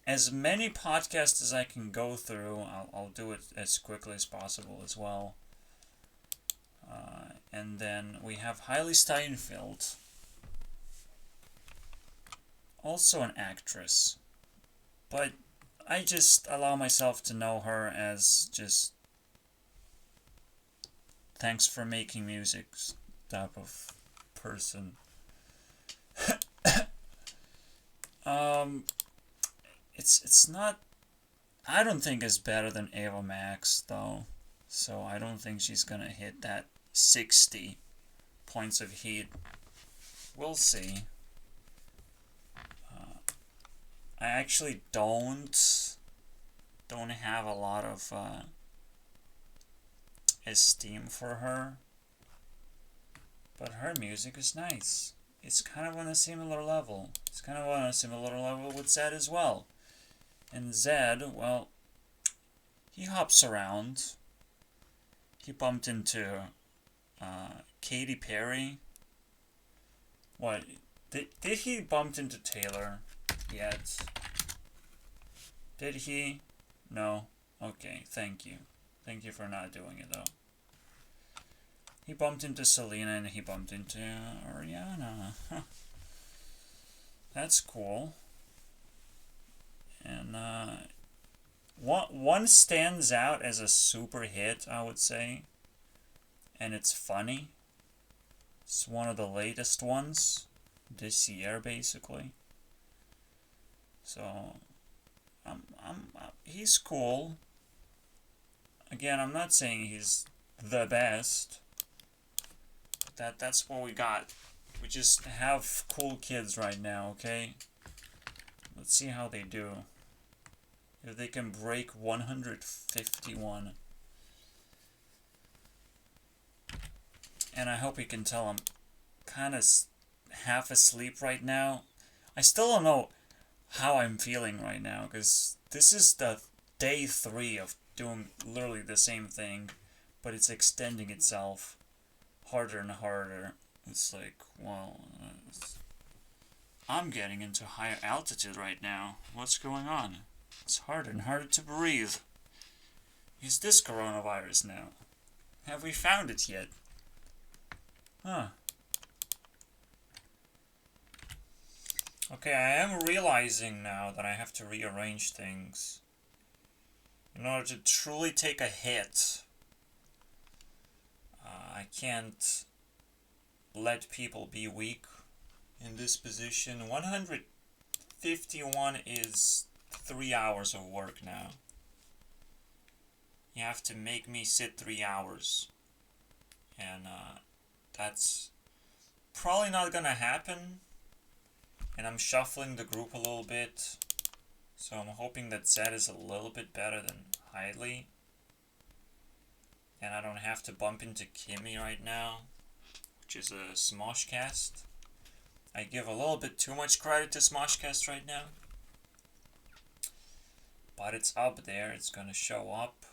as many podcasts as I can go through. I'll do it as quickly as possible as well. And then we have Hailey Steinfeld, also an actress, but I just allow myself to know her as just thanks for making music type of person. It's not, I don't think it's better than Ava Max though, so I don't think she's gonna hit that 60 points of heat. We'll see. I actually don't have a lot of esteem for her, but her music is nice. it's kind of on a similar level. It's kind of on a similar level with Zed as well. And Zed, well, he hops around. He bumped into Katy Perry. What? Did he bump into Taylor yet? Did he? No? Okay, thank you. Thank you for not doing it, though. He bumped into Selena and he bumped into Ariana. Huh. That's cool. And one stands out as a super hit, I would say. And it's funny. It's one of the latest ones this year, basically. So, he's cool. Again, I'm not saying he's the best. That's what we got. We just have cool kids right now, okay? Let's see how they do. If they can break 151. And I hope you can tell I'm kind of half asleep right now. I still don't know how I'm feeling right now, because this is the day 3 of doing literally the same thing, but it's extending itself harder and harder. It's like, well, I'm getting into higher altitude right now. What's going on? It's harder and harder to breathe. Is this coronavirus now? Have we found it yet? Huh. Okay, I am realizing now that I have to rearrange things in order to truly take a hit. I can't let people be weak in this position. 151 is 3 hours of work now. You have to make me sit 3 hours. And that's probably not gonna happen. And I'm shuffling the group a little bit. So I'm hoping that Zed is a little bit better than Hidley. And I don't have to bump into Kimmy right now, which is a Smoshcast. I give a little bit too much credit to Smoshcast right now. But it's up there, it's gonna show up.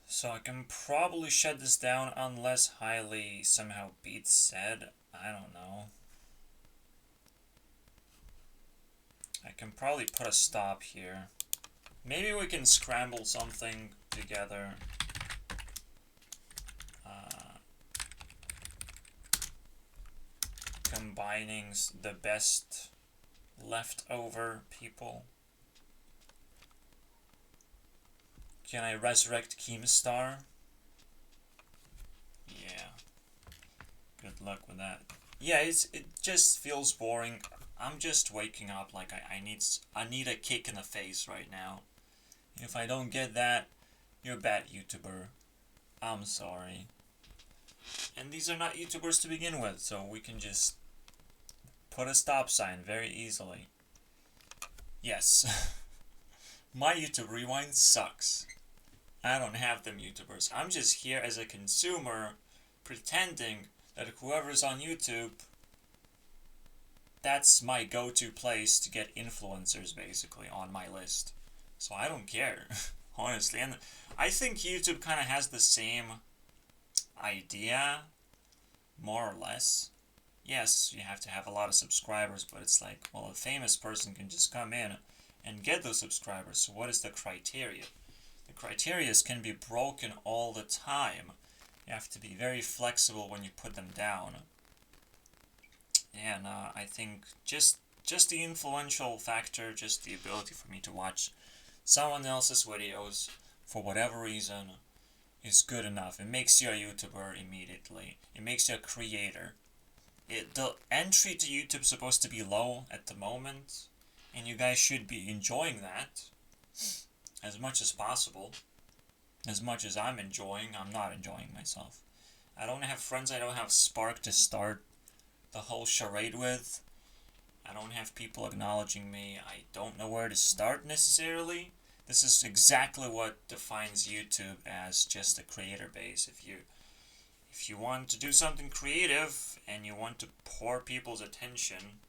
So I can probably shut this down unless Hidley somehow beats Zed. I don't know. I can probably put a stop here. Maybe we can scramble something together. Combining the best leftover people. Can I resurrect Keemstar? Yeah. Good luck with that. Yeah, it just feels boring. I'm just waking up like I need a kick in the face right now. If I don't get that, you're a bad YouTuber. I'm sorry. And these are not YouTubers to begin with, so we can just put a stop sign very easily. Yes. My YouTube Rewind sucks. I don't have them YouTubers. I'm just here as a consumer pretending that whoever's on YouTube, that's my go-to place to get influencers basically on my list. So I don't care, honestly. And I think YouTube kind of has the same idea, more or less. Yes, you have to have a lot of subscribers, but it's like, well, a famous person can just come in and get those subscribers. So what is the criteria? The criteria can be broken all the time. You have to be very flexible when you put them down. And I think just the influential factor, just the ability for me to watch someone else's videos for whatever reason is good enough. It makes you a YouTuber immediately. It makes you a creator. The entry to YouTube is supposed to be low at the moment, and you guys should be enjoying that as much as possible. As much as I'm enjoying, I'm not enjoying myself. I don't have friends, I don't have Spark to start the whole charade with. I don't have people acknowledging me. I don't know where to start necessarily. This is exactly what defines YouTube as just a creator base. If if you want to do something creative and you want to pour people's attention,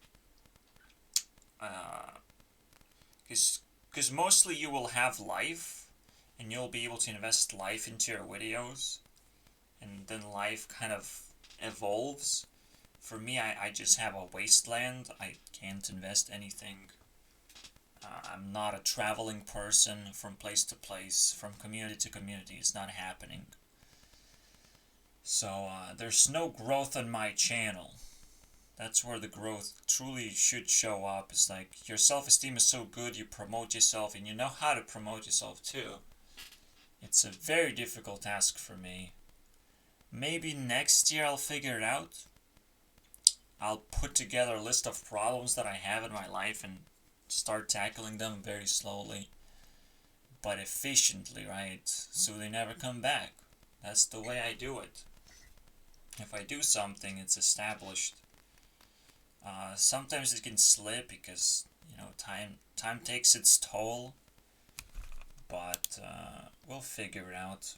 because mostly you will have life, and you'll be able to invest life into your videos, and then life kind of evolves. For me, I just have a wasteland. I can't invest anything. I'm not a traveling person from place to place, from community to community. It's not happening. So there's no growth on my channel. That's where the growth truly should show up. It's like your self-esteem is so good, you promote yourself, and you know how to promote yourself too. It's a very difficult task for me. Maybe next year I'll figure it out. I'll put together a list of problems that I have in my life and start tackling them very slowly, but efficiently, right? So they never come back. That's the way I do it. If I do something, it's established. Sometimes it can slip because, you know, time takes its toll, but we'll figure it out.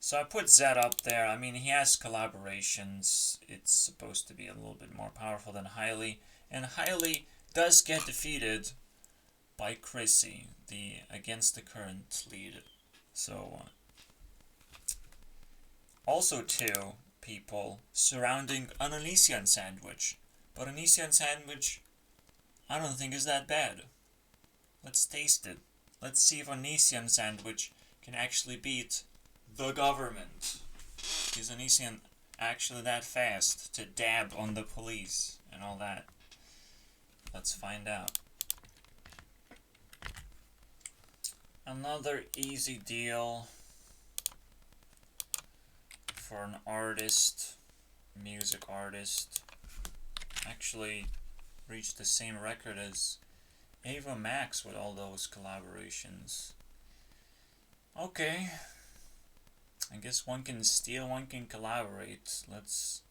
So I put Zed up there. I mean, he has collaborations. It's supposed to be a little bit more powerful than Hylie, and Hylie does get defeated by Chrissy, the against the current lead. So also two people surrounding an Onision sandwich, but Onision sandwich I don't think is that bad. Let's taste it. Let's see if Onision sandwich can actually beat the government. Is Onision actually that fast to dab on the police and all that? Let's find out. Another easy deal for an artist, music artist. Actually reached the same record as Ava Max with all those collaborations. Okay. I guess one can steal, one can collaborate. Let's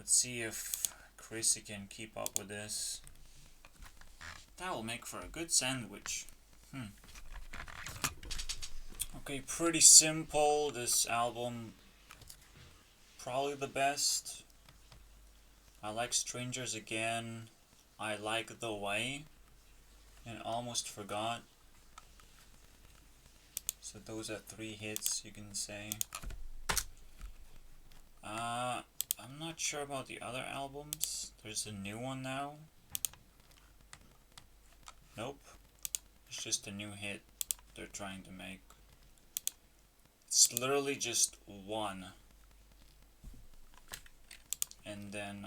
see if Chrissy can keep up with this. That will make for a good sandwich. Okay, pretty simple. This album, probably the best. I like Strangers Again. I like The Way. And Almost Forgot. So those are 3 hits, you can say. I'm not sure about the other albums. There's a new one now. Nope. It's just a new hit they're trying to make. It's literally just one. And then,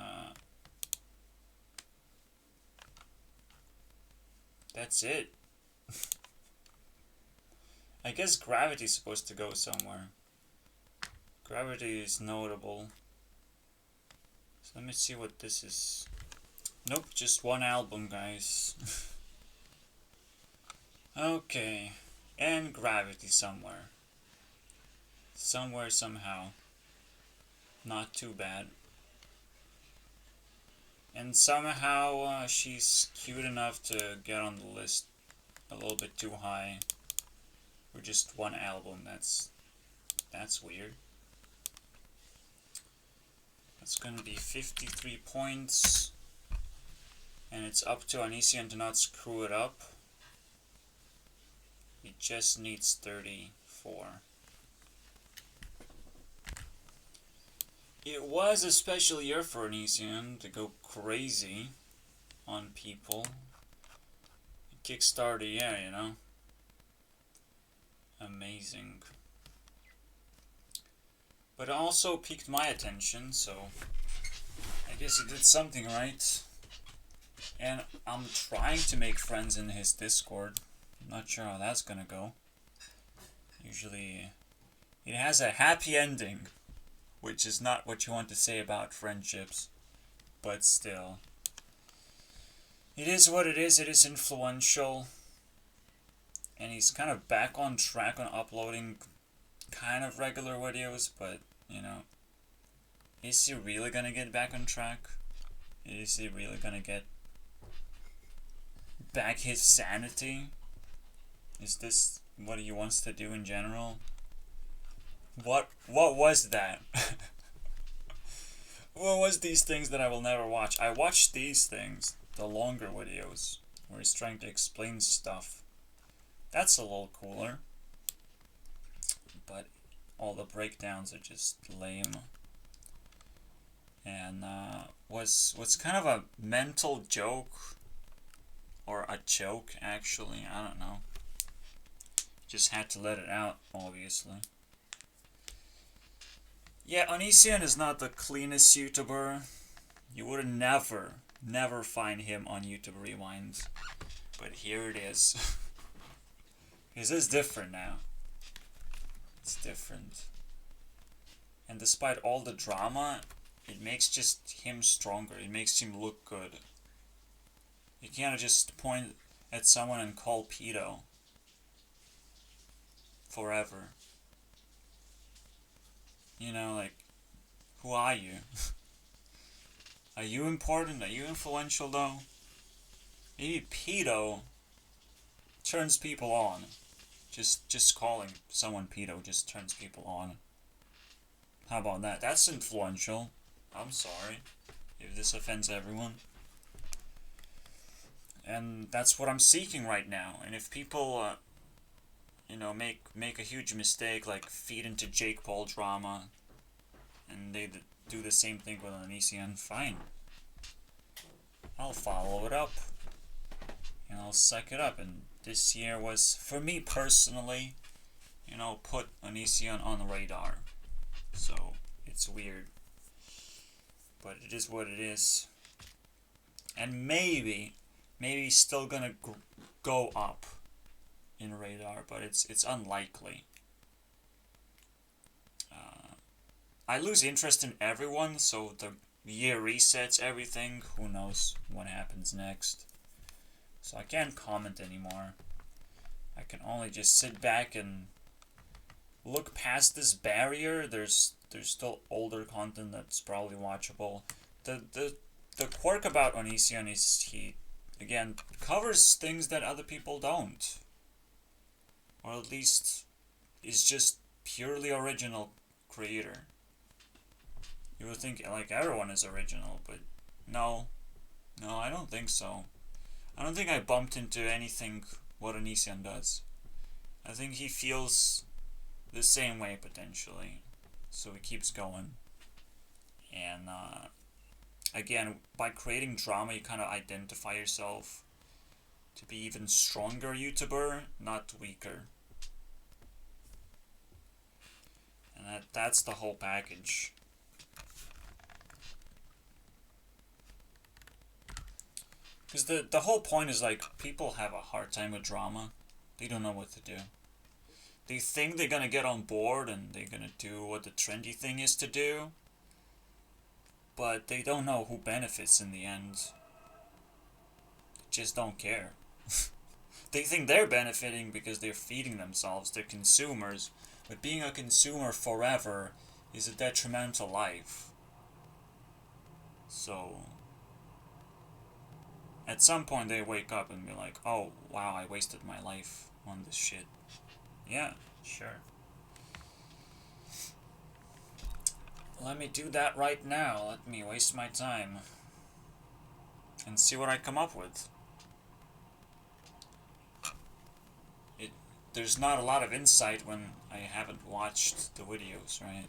that's it. I guess Gravity's supposed to go somewhere. Gravity is notable. So let me see what this is. Nope, just one album, guys. Okay. And Gravity somewhere. Somewhere, somehow. Not too bad. And somehow she's cute enough to get on the list a little bit too high. For just one album, that's weird. That's gonna be 53 points. And it's up to Onision to not screw it up. He just needs 34. It was a special year for Onision to go crazy on people. Kickstarter, yeah, you know. Amazing. But it also piqued my attention, so I guess he did something right. And I'm trying to make friends in his Discord. I'm not sure how that's gonna go. Usually it has a happy ending, which is not what you want to say about friendships, but still. It is what it is. It is influential. And he's kind of back on track on uploading kind of regular videos, but, you know, is he really gonna get back on track? Is he really gonna get back his sanity? Is this what he wants to do in general? What was that? What was these things that I will never watch? I watched these things, the longer videos, where he's trying to explain stuff. That's a little cooler. But all the breakdowns are just lame. And was kind of a mental joke, or a joke actually, I don't know. Just had to let it out, obviously. Yeah, Onision is not the cleanest YouTuber. You would never find him on YouTube Rewind. But here it is. His is different now. It's different. And despite all the drama, it makes just him stronger. It makes him look good. You can't just point at someone and call pedo. Forever. You know, like, who are you? Are you important? Are you influential though? Maybe pedo turns people on. Just calling someone pedo just turns people on. How about that? That's influential. I'm sorry if this offends everyone. And that's what I'm seeking right now. And if people, you know, make a huge mistake, like feed into Jake Paul drama, and they do the same thing with Onision, fine. I'll follow it up. And I'll suck it up. And this year was, for me personally, you know, put Onision on the radar. So, it's weird. But it is what it is. And maybe still gonna go up in radar, but it's unlikely. I lose interest in everyone, so the year resets everything. Who knows what happens next? So I can't comment anymore. I can only just sit back and look past this barrier. There's still older content that's probably watchable. The quirk about Onision is he, again, covers things that other people don't. Or at least is just purely original creator. You would think like everyone is original, but no, I don't think so. I don't think I bumped into anything what Onision does. I think he feels the same way potentially, so he keeps going. And again, by creating drama, you kind of identify yourself to be even stronger YouTuber, not weaker. And that's the whole package. Because the whole point is like, people have a hard time with drama. They don't know what to do. They think they're gonna get on board and they're gonna do what the trendy thing is to do. But they don't know who benefits in the end. They just don't care. They think they're benefiting because they're feeding themselves. They're consumers. But being a consumer forever is a detrimental life. So at some point they wake up and be like, oh wow, I wasted my life on this shit. Yeah, sure. Let me do that right now. Let me waste my time and see what I come up with. There's not a lot of insight when I haven't watched the videos, right?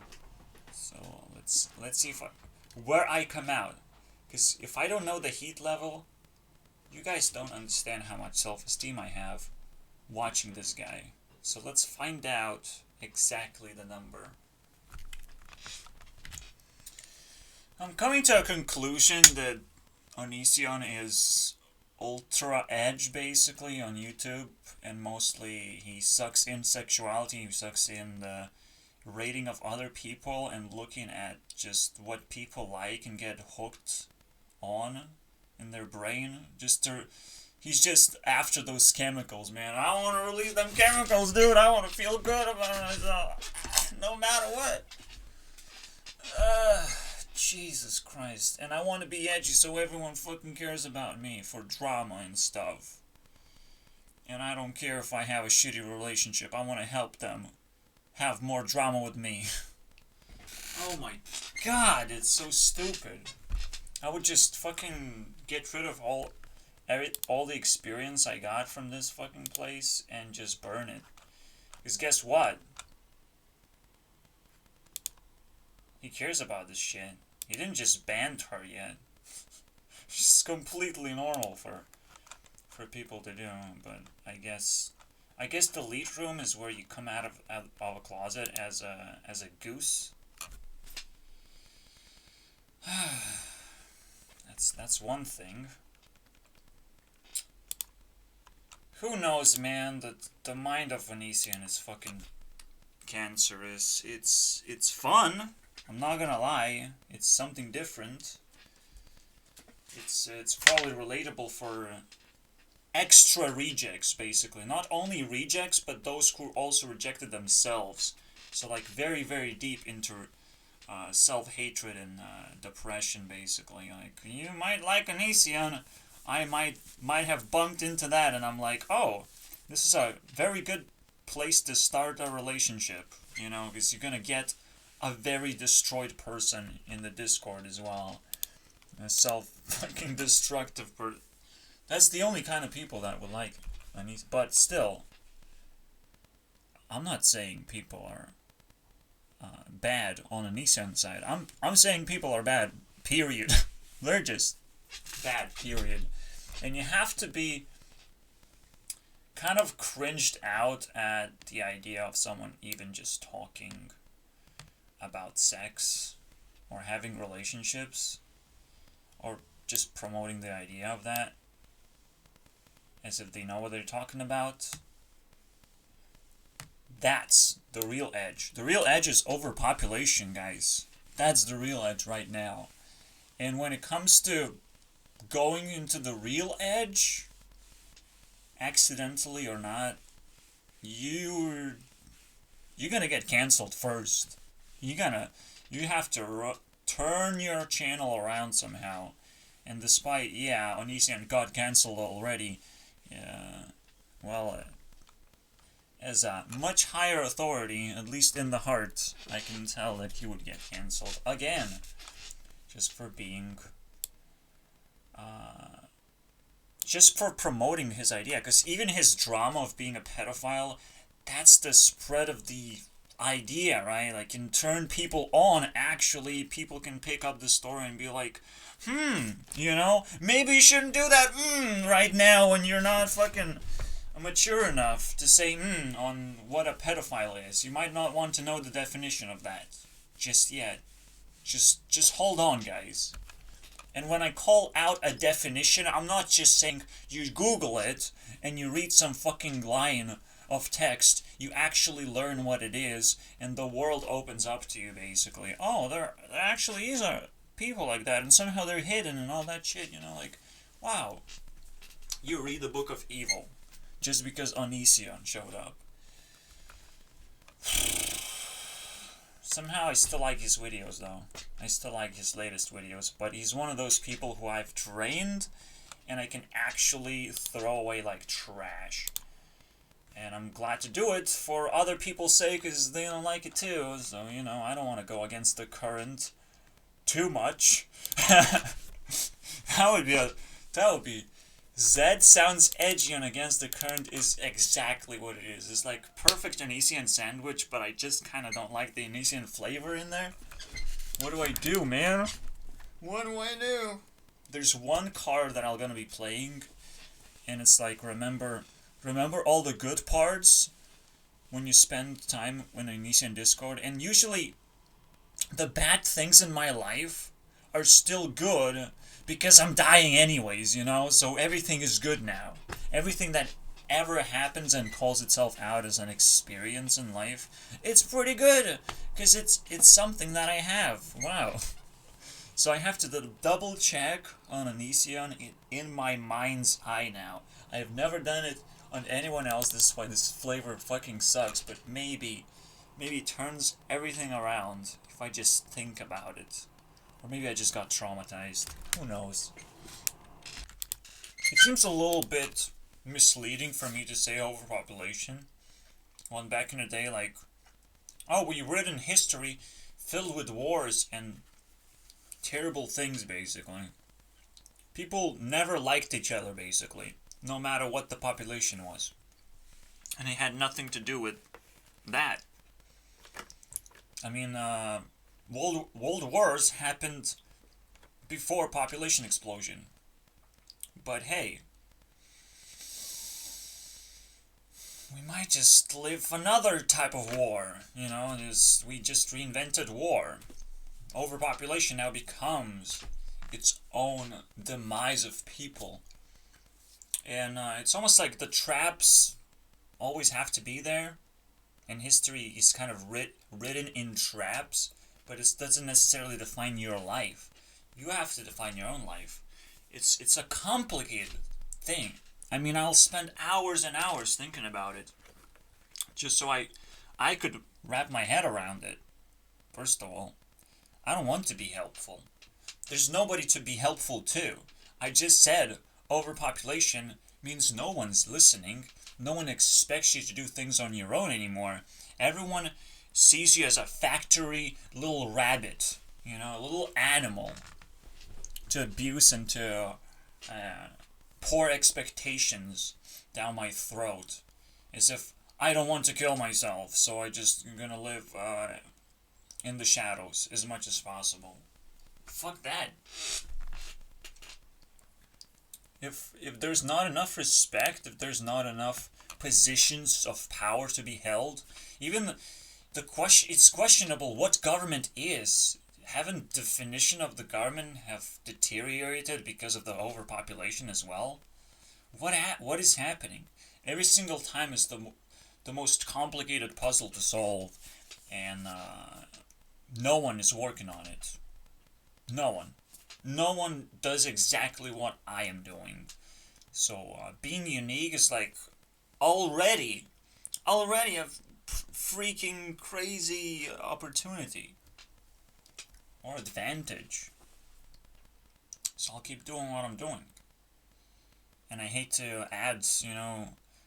So let's see where I come out. Because if I don't know the heat level, you guys don't understand how much self-esteem I have watching this guy. So let's find out exactly the number. I'm coming to a conclusion that Onision is ultra edge basically on YouTube, and mostly he sucks in sexuality, he sucks in the rating of other people and looking at just what people like and get hooked on in their brain. He's just after those chemicals, man. I want to release them chemicals, dude. I want to feel good about myself, no matter what. Jesus Christ. And I want to be edgy so everyone fucking cares about me for drama and stuff. And I don't care if I have a shitty relationship. I want to help them have more drama with me. Oh my god, it's so stupid. I would just fucking get rid of all the experience I got from this fucking place and just burn it. Because guess what? He cares about this shit. He didn't just ban her yet. It's completely normal for people to do, but I guess the elite room is where you come out of a closet as a goose. That's one thing. Who knows, man? The mind of Onision is fucking cancerous. It's fun. I'm not gonna lie. It's something different. It's probably relatable for extra rejects, basically. Not only rejects, but those who also rejected themselves. So like very, very deep into self-hatred and depression, basically. Like, you might like Onision. I might have bumped into that, and I'm like, oh, this is a very good place to start a relationship, you know, because you're gonna get a very destroyed person in the Discord as well. A self-fucking destructive person. That's the only kind of people that would like Onision. But still, I'm not saying people are bad on Onision's side. I'm saying people are bad, period. They're just bad, period. And you have to be kind of cringed out at the idea of someone even just talking about sex or having relationships or just promoting the idea of that as if they know what they're talking about. That's the real edge. The real edge is overpopulation, guys. That's the real edge right now. And when it comes to going into the real edge, accidentally or not, you're gonna get canceled first. You have to turn your channel around somehow. And despite, yeah, Onision got cancelled already, well, as a much higher authority, at least in the heart, I can tell that he would get cancelled again, just for being, just for promoting his idea, because even his drama of being a pedophile, that's the spread of the idea, right? Like, can turn people on. Actually, people can pick up the story and be like, you know, maybe you shouldn't do that, right now when you're not fucking mature enough to say, on what a pedophile is. You might not want to know the definition of that just yet. Just hold on, guys. And when I call out a definition, I'm not just saying you Google it and you read some fucking line of text. You actually learn what it is, and the world opens up to you, basically. Oh, there actually is people like that, and somehow they're hidden and all that shit, you know, like, wow. You read the Book of Evil just because Onision showed up. Somehow I still like his videos, though. I still like his latest videos, but he's one of those people who I've trained, and I can actually throw away like trash. And I'm glad to do it for other people's sake, because they don't like it too, so, you know, I don't want to go against the current too much. that would be Zed sounds edgy and against the current is exactly what it is. It's like perfect Onision sandwich, but I just kind of don't like the Onision flavor in there. What do I do, man? What do I do? There's one card that I'm gonna be playing, and it's like, remember all the good parts when you spend time in Onision Discord, and usually the bad things in my life are still good, because I'm dying anyways, you know? So everything is good now. Everything that ever happens and calls itself out as an experience in life, it's pretty good. Because it's something that I have. Wow. So I have to double check on Onision in my mind's eye now. I have never done it on anyone else. This is why this flavor fucking sucks. But maybe it turns everything around if I just think about it. Or maybe I just got traumatized. Who knows? It seems a little bit misleading for me to say overpopulation. When back in the day, like, Oh, we read in history filled with wars and terrible things, basically. People never liked each other, basically, no matter what the population was. And it had nothing to do with that. I mean, world wars happened before population explosion. But hey, we might just live another type of war. You know, we just reinvented war. Overpopulation now becomes its own demise of people. And it's almost like the traps always have to be there. And history is kind of written in traps, but it doesn't necessarily define your life. You have to define your own life. It's a complicated thing. I mean, I'll spend hours and hours thinking about it, just so I could wrap my head around it. First of all, I don't want to be helpful. There's nobody to be helpful to. I just said overpopulation means no one's listening. No one expects you to do things on your own anymore. Everyone sees you as a factory little rabbit, you know, a little animal to abuse and to pour expectations down my throat. As if I don't want to kill myself, so I'm gonna live in the shadows as much as possible. Fuck that. If there's not enough respect, if there's not enough positions of power to be held, even the question, it's questionable what government is. Haven't definition of the government have deteriorated because of the overpopulation as well? What is happening? Every single time is the most complicated puzzle to solve, and no one is working on it. No one. No one does exactly what I am doing. So being unique is like already a freaking crazy opportunity or advantage. So I'll keep doing what I'm doing. And I hate to add,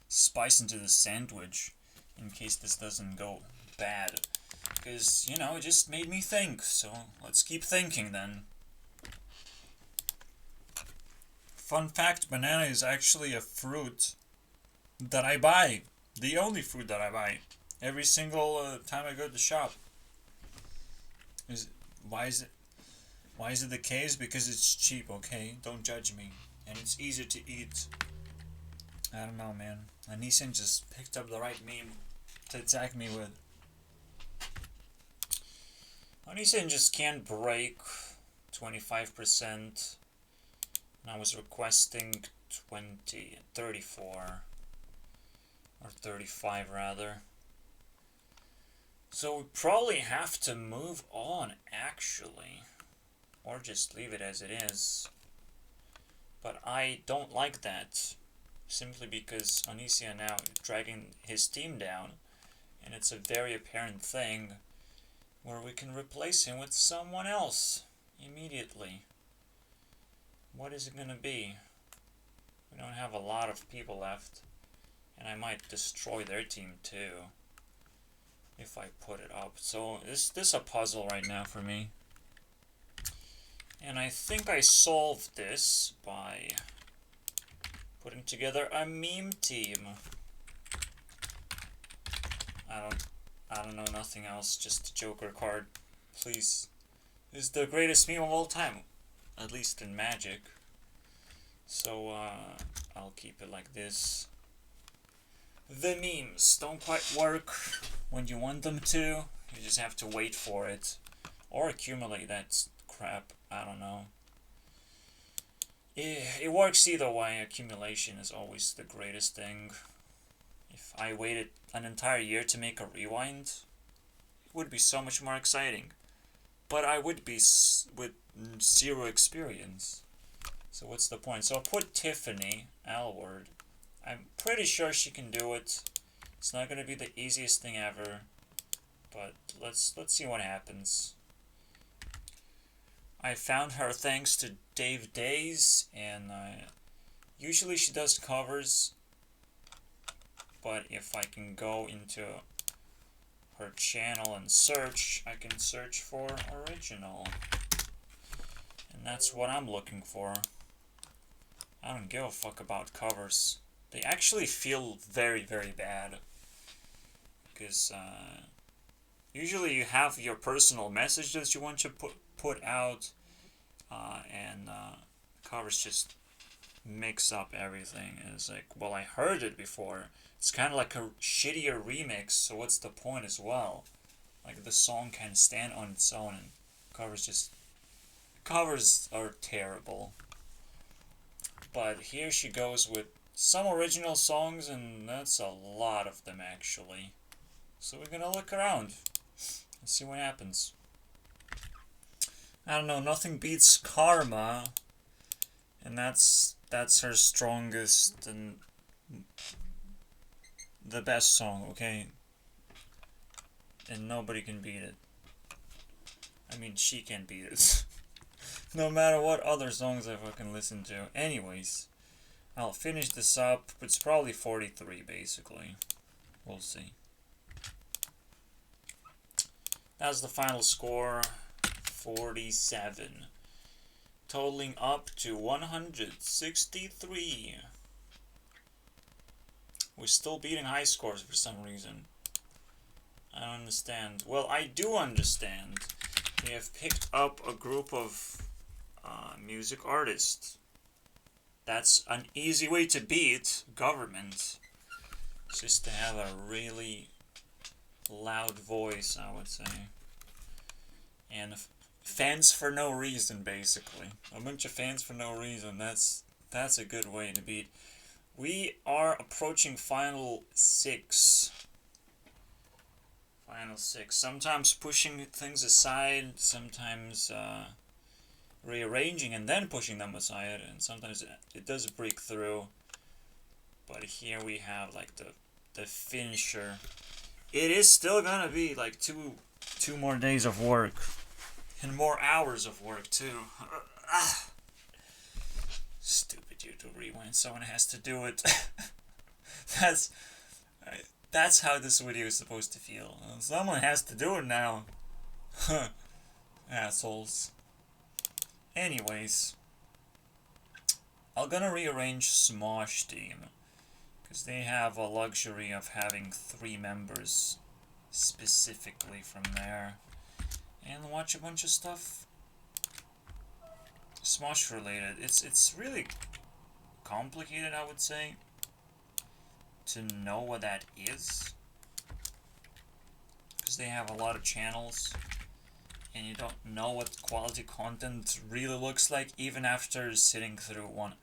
spice into the sandwich in case this doesn't go bad. Because, it just made me think. So let's keep thinking then. Fun fact, banana is actually a fruit that I buy. The only fruit that I buy. Every single time I go to the shop. Why is it the case? Because it's cheap, okay? Don't judge me. And it's easy to eat. I don't know, man. Anisan just picked up the right meme to attack me with. Anisan just can't break 25%. And I was requesting 34. Or 35 rather. So we probably have to move on, actually. Or just leave it as it is. But I don't like that. Simply because Onisia now is dragging his team down. And it's a very apparent thing where we can replace him with someone else immediately. What is it going to be? We don't have a lot of people left. And I might destroy their team too if I put it up. So this is a puzzle right now for me. And I think I solved this by putting together a meme team. I don't know nothing else, just a Joker card. Please. This is the greatest meme of all time. At least in Magic. So I'll keep it like this. The memes don't quite work when you want them to. You just have to wait for it. Or accumulate that crap. I don't know. It works either way. Accumulation is always the greatest thing. If I waited an entire year to make a rewind, it would be so much more exciting. But I would be with zero experience. So what's the point? So I'll put Tiffany Alward. I'm pretty sure she can do it. It's not going to be the easiest thing ever. But let's see what happens. I found her thanks to Dave Days, and usually she does covers, but if I can go into her channel and search, I can search for original. And that's what I'm looking for. I don't give a fuck about covers. They actually feel very, very bad. Because, usually you have your personal message that you want to put out, and covers just mix up everything. And it's like, well, I heard it before. It's kind of like a shittier remix, so what's the point as well? Like, the song can stand on its own, and covers are terrible. But here she goes with some original songs, and that's a lot of them, actually. So we're gonna look around and see what happens. I don't know, nothing beats Karma, and that's her strongest and the best song, okay? And nobody can beat it. I mean, she can't beat it. No matter what other songs I fucking listen to. Anyways, I'll finish this up. It's probably 43, basically. We'll see. That's the final score, 47. Totaling up to 163. We're still beating high scores for some reason. I don't understand. Well, I do understand. We have picked up a group of music artists. That's an easy way to beat government. Just to have a really loud voice, I would say. And fans for no reason, basically. A bunch of fans for no reason. That's a good way to beat. We are approaching Final 6. Final 6. Sometimes pushing things aside, sometimes rearranging and then pushing them aside, and sometimes it does break through. But here we have like the finisher. It is still gonna be like two more days of work. And more hours of work too. Stupid YouTube Rewind. Someone has to do it. That's how this video is supposed to feel. Someone has to do it now. Assholes. Anyways, I'm gonna rearrange Smosh Team, because they have a luxury of having 3 members specifically from there, and watch a bunch of stuff Smosh related. It's really complicated, I would say, to know what that is, because they have a lot of channels and you don't know what quality content really looks like even after sitting through 1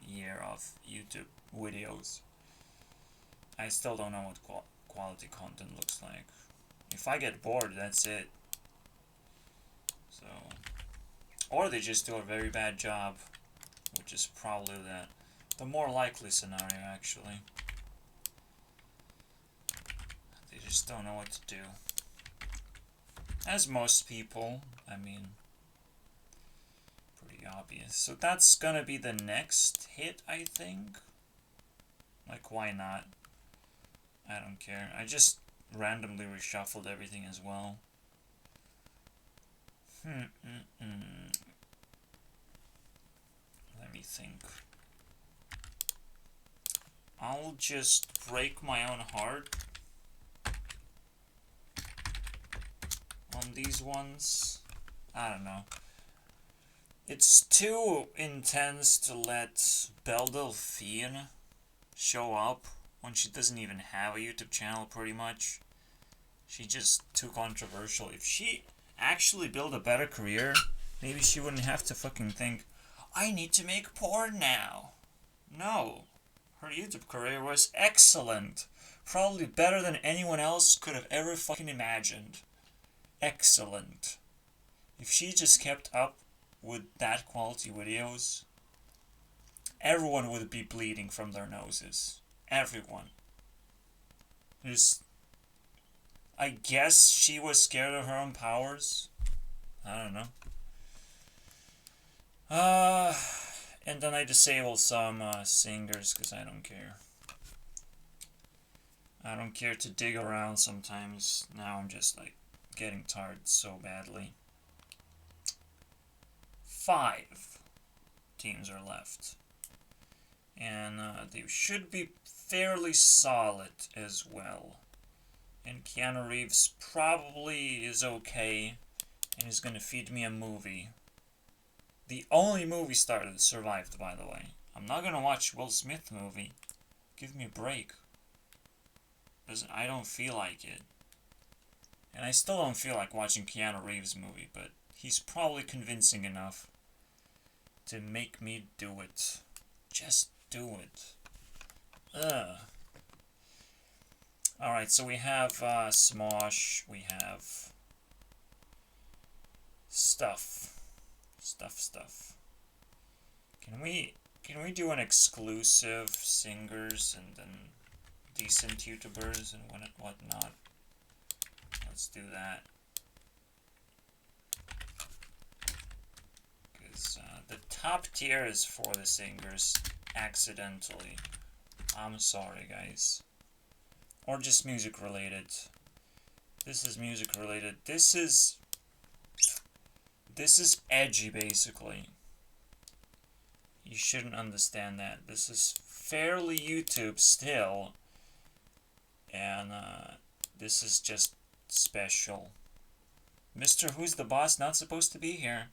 year of YouTube videos. I still don't know what quality content looks like. If I get bored, that's it. So, or they just do a very bad job, which is probably the more likely scenario, actually. They just don't know what to do. As most people, I mean, pretty obvious. So that's gonna be the next hit, I think. Like, why not? I don't care. I just randomly reshuffled everything as well. Let me think. I'll just break my own heart on these ones. I don't know. It's too intense to let Belle Delphine show up when she doesn't even have a YouTube channel, pretty much. She's just too controversial. If she actually built a better career, maybe she wouldn't have to fucking think, I need to make porn now. No. Her YouTube career was excellent. Probably better than anyone else could have ever fucking imagined. Excellent. If she just kept up with that quality videos, everyone would be bleeding from their noses. Everyone. I guess she was scared of her own powers. I don't know. And then I disabled some singers because I don't care. I don't care to dig around sometimes. Now I'm just like getting tired so badly. 5 teams are left. And they should be fairly solid as well. And Keanu Reeves probably is okay and is gonna feed me a movie. The only movie star that survived, by the way. I'm not gonna watch Will Smith movie. Give me a break. Because I don't feel like it. And I still don't feel like watching Keanu Reeves movie, but he's probably convincing enough to make me do it. Just do it. Ugh. Alright, so we have Smosh, we have stuff. Stuff. Can we do an exclusive singers and then decent YouTubers and whatnot? Let's do that. Because the top tier is for the singers accidentally. I'm sorry, guys. Or just music related. This is music related. This is edgy, basically. You shouldn't understand that. This is fairly YouTube still. And this is just special. Mr. Who's the Boss not supposed to be here.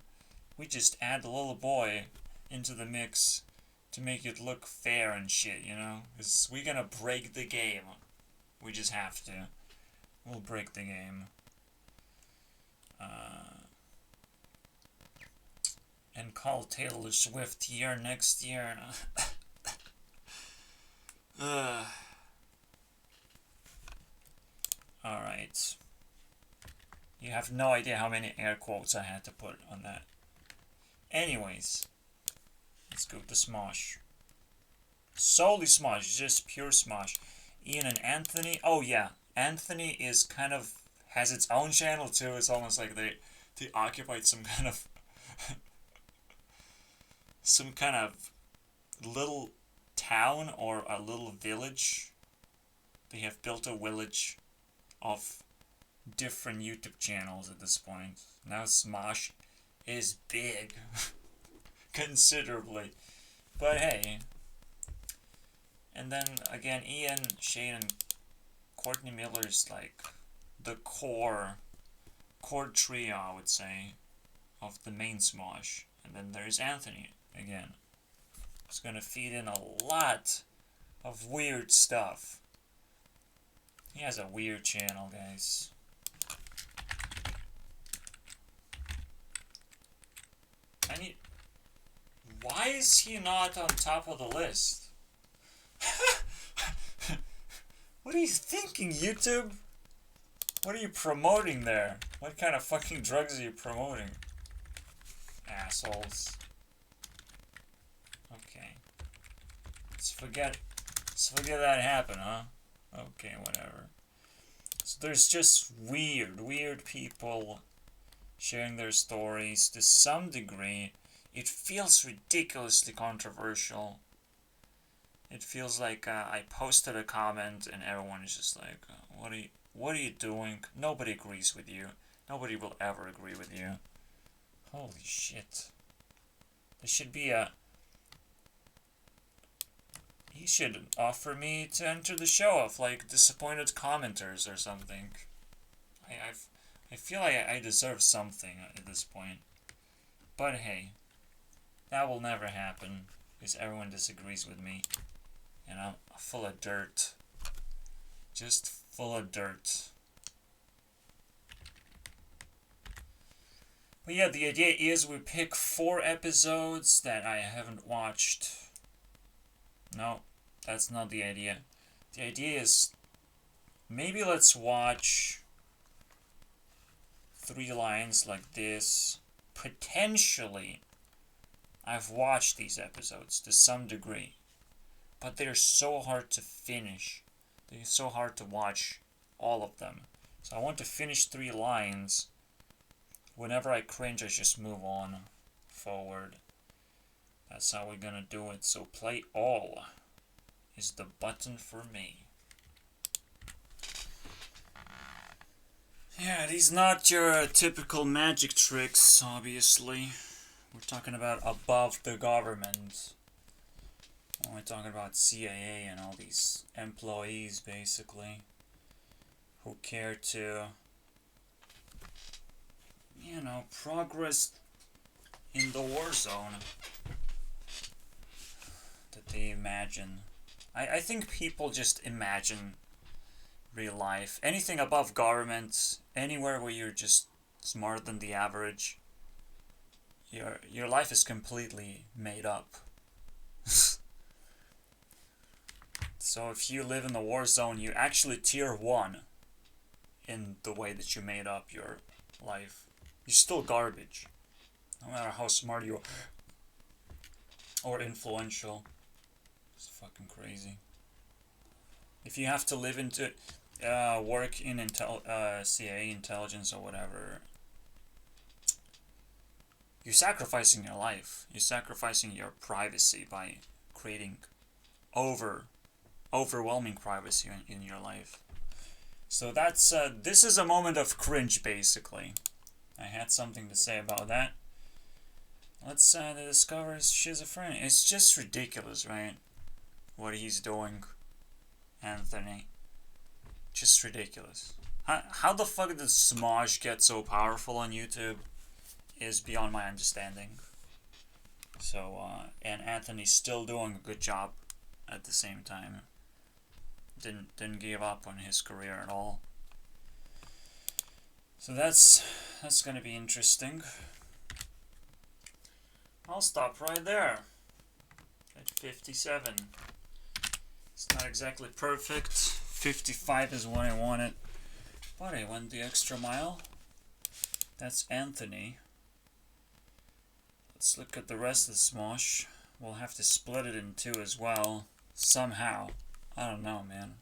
We just add the little boy into the mix to make it look fair and shit, you know? Because we're gonna break the game. We just have to. We'll break the game. And call Taylor Swift here next year. Alright. You have no idea how many air quotes I had to put on that. Anyways. Let's go to Smosh. Solely Smosh. Just pure Smosh. Ian and Anthony. Oh yeah. Anthony is kind of... has its own channel too. It's almost like they occupied some kind of... some kind of little town or a little village. They have built a village of different YouTube channels at this point. Now Smosh is big. Considerably. But hey. And then again, Ian, Shane, and Courtney Miller is like the core trio, I would say, of the main Smosh. And then there's Anthony again. He's gonna feed in a lot of weird stuff. He has a weird channel, guys. Why is he not on top of the list? What are you thinking, YouTube? What are you promoting there? What kind of fucking drugs are you promoting? Assholes. Okay. Let's forget that happened, huh? Okay, whatever. So there's just weird people sharing their stories to some degree. It feels ridiculously controversial. It feels like I posted a comment and everyone is just like, what are you doing? Nobody agrees with you. Nobody will ever agree with you. Holy shit. There should be a... He should offer me to enter the show of like disappointed commenters or something. I feel like I deserve something at this point. But hey, that will never happen because everyone disagrees with me. And I'm full of dirt. Just full of dirt. But yeah, the idea is we pick 4 episodes that I haven't watched. No, that's not the idea. The idea is maybe let's watch 3 lines like this. Potentially, I've watched these episodes to some degree. But they're so hard to finish. They're so hard to watch all of them. So I want to finish 3 lines. Whenever I cringe, I just move on forward. That's how we're gonna do it. So play all is the button for me. Yeah, these not your typical magic tricks, obviously. We're talking about above the government. We're talking about CIA and all these employees, basically, who care to, progress in the war zone that they imagine. I think people just imagine real life. Anything above government, anywhere where you're just smarter than the average, your life is completely made up. So if you live in the war zone, you actually tier 1 in the way that you made up your life. You're still garbage. No matter how smart you are or influential. It's fucking crazy. If you have to live into work in CIA intelligence or whatever, you're sacrificing your life. You're sacrificing your privacy by creating overwhelming privacy in your life. So that's this is a moment of cringe, basically. I had something to say about that. Let's discover schizophrenia. It's just ridiculous, right? What he's doing, Anthony. Just ridiculous. How the fuck did Smosh get so powerful on YouTube is beyond my understanding. So, and Anthony's still doing a good job at the same time. Didn't give up on his career at all. So that's gonna be interesting. I'll stop right there at 57. It's not exactly perfect. 55 is what I wanted, but I went the extra mile. That's Anthony. Let's look at the rest of the Smosh. We'll have to split it in two as well, somehow. I don't know, man.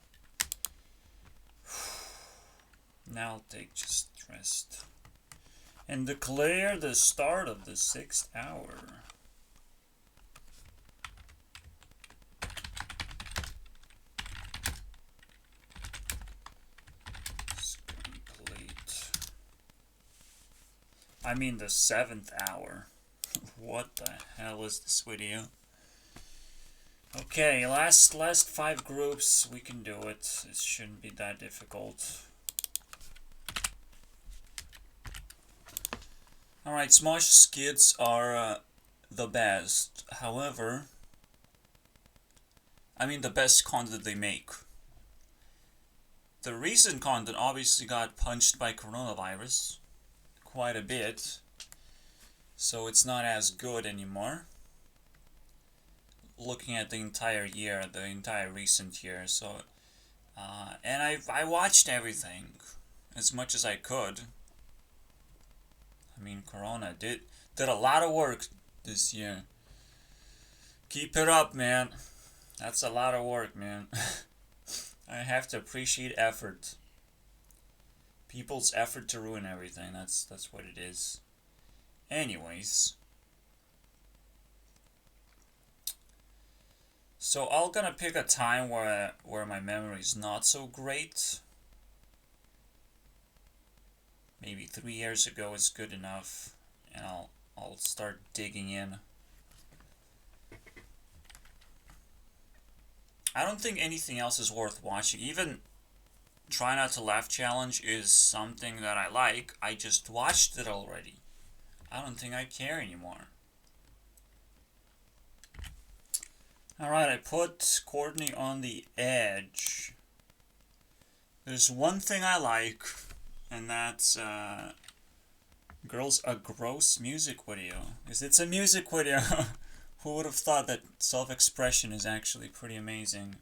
Now I'll take just rest. And declare the start of the 6th hour. It's complete. I mean the 7th hour. What the hell is this video? Okay, last 5 groups. We can do it. It shouldn't be that difficult. Alright, Smosh skids are the best. However, I mean the best content they make. The recent content obviously got punched by coronavirus quite a bit, so it's not as good anymore. Looking at the entire year, the entire recent year, so and I watched everything as much as I could. I mean, Corona did a lot of work this year. Keep it up, man. That's a lot of work, man. I have to appreciate effort. People's effort to ruin everything. That's what it is. Anyways. So I'm gonna pick a time where my memory is not so great. Maybe 3 years ago is good enough, and I'll start digging in. I don't think anything else is worth watching. Even Try Not to Laugh Challenge is something that I like. I just watched it already. I don't think I care anymore. Alright, I put Courtney on the edge. There's one thing I like, and that's Girls a Gross music video. It's a music video. Who would have thought that self-expression is actually pretty amazing?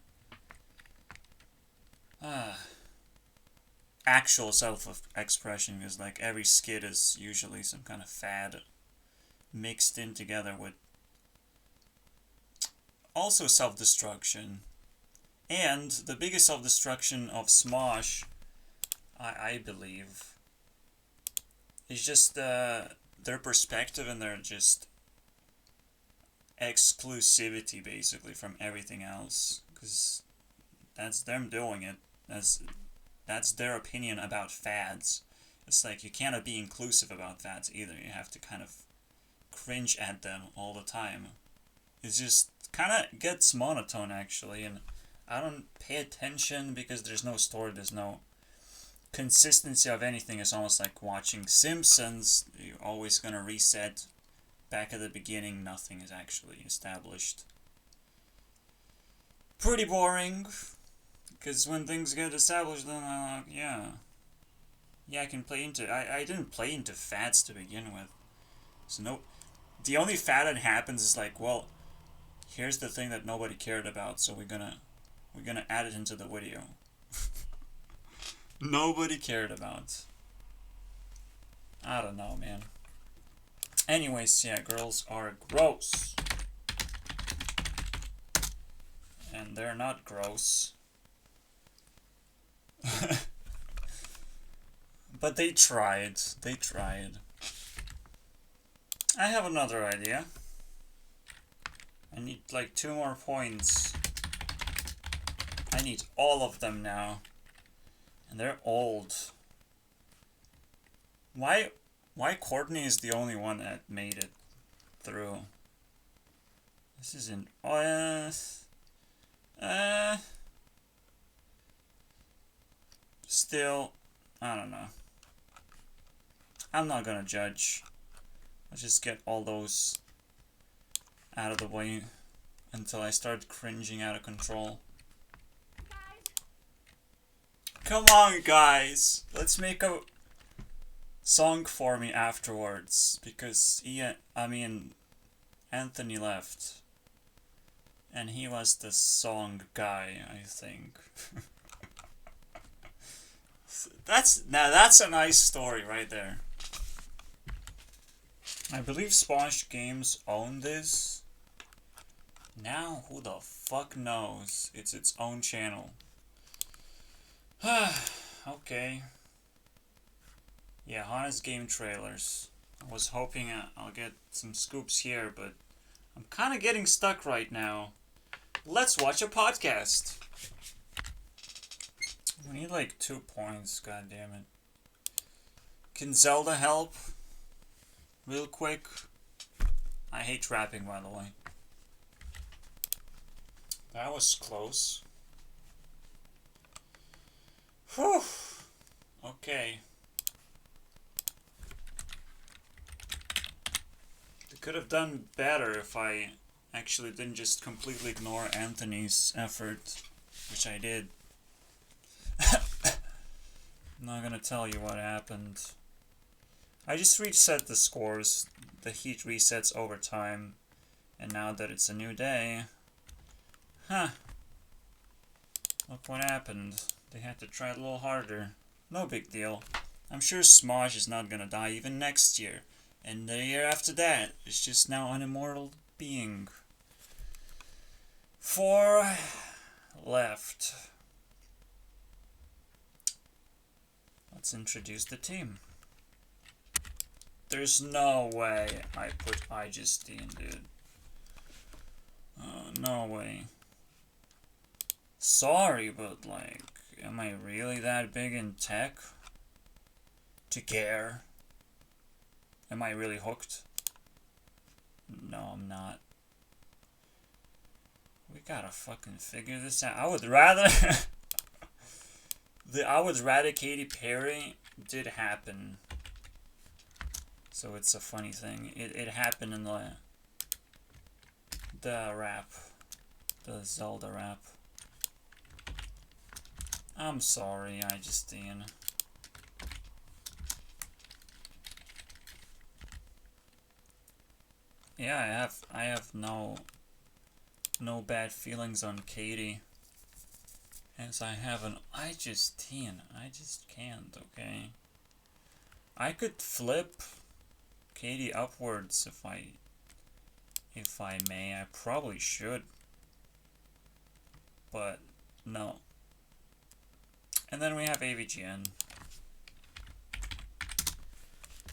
Actual self-expression, because like every skit is usually some kind of fad mixed in together with also self-destruction. And the biggest self-destruction of Smosh, I believe, is just their perspective and their just exclusivity, basically, from everything else. Because that's them doing it. That's their opinion about fads. It's like you cannot be inclusive about that either. You have to kind of cringe at them all the time. It just kind of gets monotone actually, and I don't pay attention because there's no story, there's no consistency of anything. It's almost like watching Simpsons. You're always gonna reset back at the beginning. Nothing is actually established. Pretty boring. Because when things get established, then yeah, I can play into. I didn't play into fads to begin with, so no. The only fad that happens is like, well, here's the thing that nobody cared about, so we're gonna add it into the video. Nobody cared about. I don't know, man. Anyways, yeah, girls are gross. And they're not gross. But they tried. They tried. I have another idea. I need like 2 more points. I need all of them now. And they're old. Why Courtney is the only one that made it through? This isn't... Still, I don't know. I'm not gonna judge. Let's just get all those out of the way until I start cringing out of control. Come on, guys! Let's make a song for me afterwards, because Anthony left. And he was the song guy, I think. That's a nice story right there. I believe Sponge Games own this. Now who the fuck knows? It's its own channel. Okay. Yeah, Honest Game trailers. I was hoping I'll get some scoops here, but I'm kind of getting stuck right now. Let's watch a podcast. We need like 2 points, god damn it. Can Zelda help? Real quick. I hate rapping, by the way. That was close. Whew. Okay. They could have done better if I actually didn't just completely ignore Anthony's effort, which I did. I'm not gonna tell you what happened. I just reset the scores. The heat resets over time. And now that it's a new day... Huh. Look what happened. They had to try a little harder. No big deal. I'm sure Smosh is not gonna die even next year. And the year after that. It's just now an immortal being. 4 left. Let's introduce the team. There's no way I put iJustine, dude. No way. Sorry, but like, am I really that big in tech? To care? Am I really hooked? No, I'm not. We gotta fucking figure this out. I would rather... I would rather Katy Perry did happen. So it's a funny thing. It happened in the rap. The Zelda rap. I'm sorry, iJustine. Yeah, I have no bad feelings on Katy. As I have an iJustine. I just can't, okay? I could flip Katy upwards if I may. I probably should. But no. And then we have AVGN.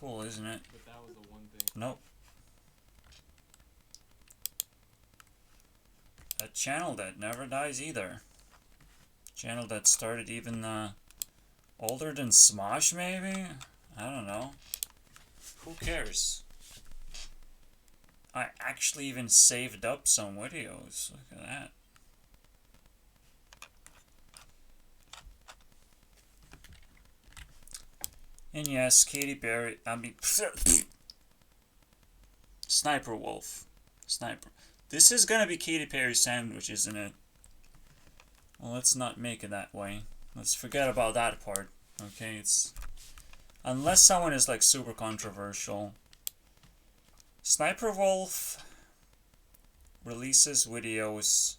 Cool, isn't it? But that was the one thing. Nope. A channel that never dies either. Channel that started even older than Smosh, maybe? I don't know. Who cares? I actually even saved up some videos. Look at that. And yes, Katy Perry, Sniper Wolf. Sniper. This is gonna be Katy Perry sandwich, isn't it? Well, let's not make it that way. Let's forget about that part. Okay, it's... Unless someone is like super controversial. Sniper Wolf releases videos.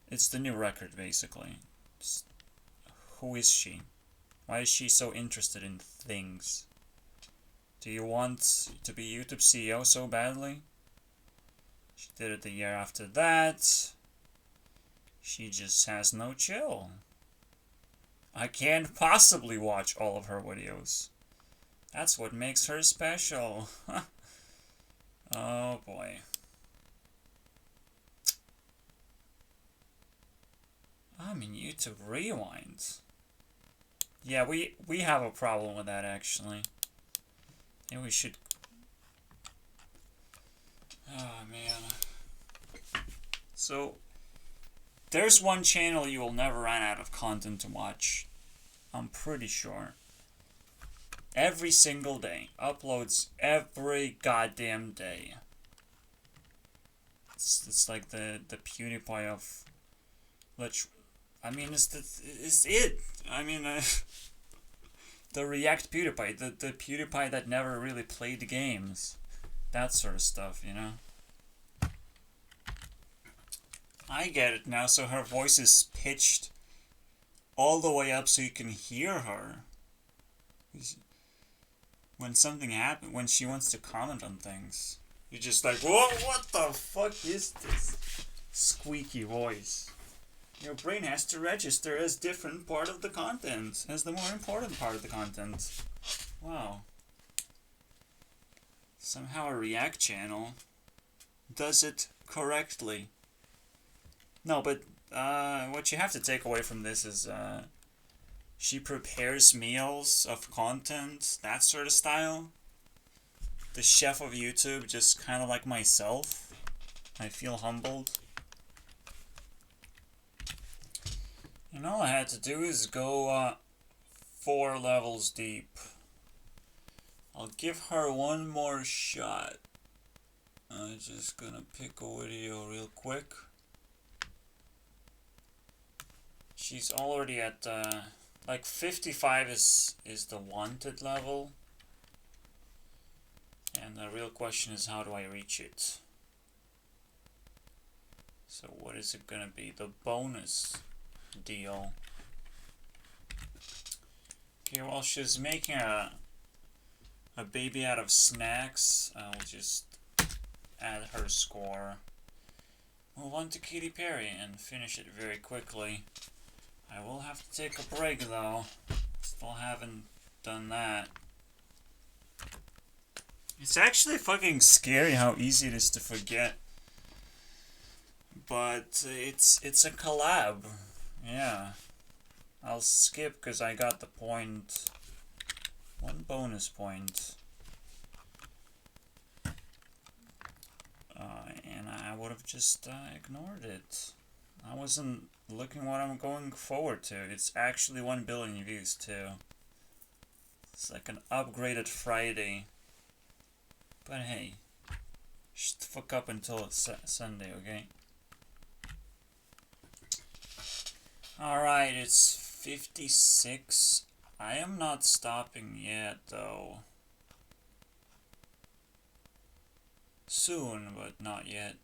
It's the new record, basically. Who is she? Why is she so interested in things? Do you want to be YouTube CEO so badly? She did it the year after that. She just has no chill. I can't possibly watch all of her videos. That's what makes her special. Oh boy. I'm in YouTube Rewind. Yeah, we have a problem with that actually. And we should... Oh man. So, there's one channel you will never run out of content to watch. I'm pretty sure. Every single day. Uploads every goddamn day. It's like the PewDiePie of... I mean, it's it. I mean, the React PewDiePie. The PewDiePie that never really played the games. That sort of stuff, you know? I get it now, so her voice is pitched all the way up so you can hear her. When something happens, when she wants to comment on things, you're just like, whoa, what the fuck is this squeaky voice? Your brain has to register as different part of the content, as the more important part of the content. Wow. Somehow a React channel does it correctly. No, but what you have to take away from this is she prepares meals of content, that sort of style. The chef of YouTube, just kind of like myself. I feel humbled. And all I had to do is go 4 levels deep. I'll give her one more shot. I'm just gonna pick a video real quick. She's already at like 55 is the wanted level. And the real question is, how do I reach it? So what is it gonna be? The bonus deal. Okay, while she's making a baby out of snacks, I'll just add her score. Move on to Katy Perry and finish it very quickly. I will have to take a break though. Still haven't done that. It's actually fucking scary how easy it is to forget. But it's a collab. Yeah. I'll skip because I got the point. 1 bonus point. And I would have just ignored it. I wasn't looking what I'm going forward to. It's actually 1 billion views too. It's like an upgraded Friday. But hey, shut the fuck up until it's Sunday, okay? Alright, it's 56. I am not stopping yet though. Soon, but not yet.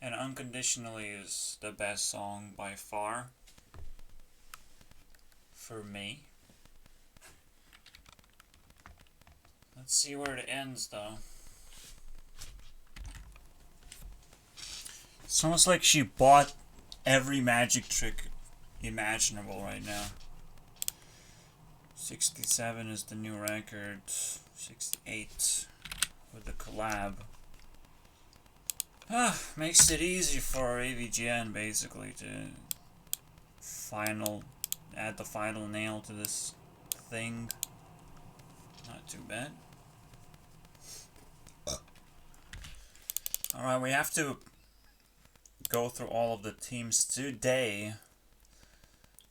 And Unconditionally is the best song by far. For me. Let's see where it ends though. It's almost like she bought every magic trick imaginable right now. 67 is the new record. 68 with the collab. Makes it easy for AVGN basically to final add the final nail to this thing. Not too bad. Alright, we have to go through all of the teams today.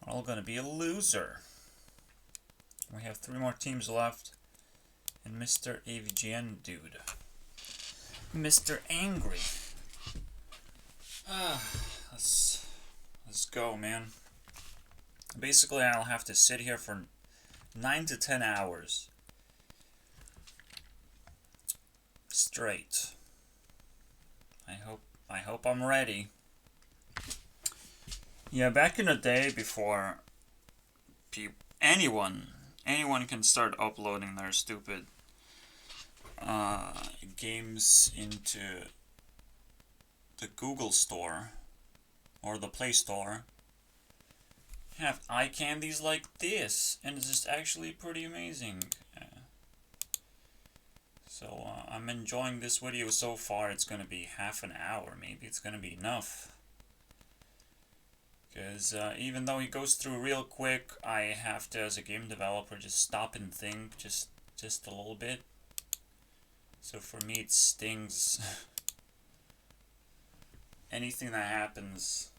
We're all gonna be a loser. We have 3 more teams left. And Mr. AVGN dude. Mr. Angry. Let's go, man. Basically, I'll have to sit here for 9 to 10 hours. Straight. I hope I'm ready. Yeah, back in the day before anyone can start uploading their stupid games into the Google Store or the Play Store, have eye candies like this, and it's just actually pretty amazing. So I'm enjoying this video so far. It's gonna be half an hour, maybe it's gonna be enough. Because even though it goes through real quick, I have to, as a game developer, just stop and think just a little bit. So for me it stings. Anything that happens,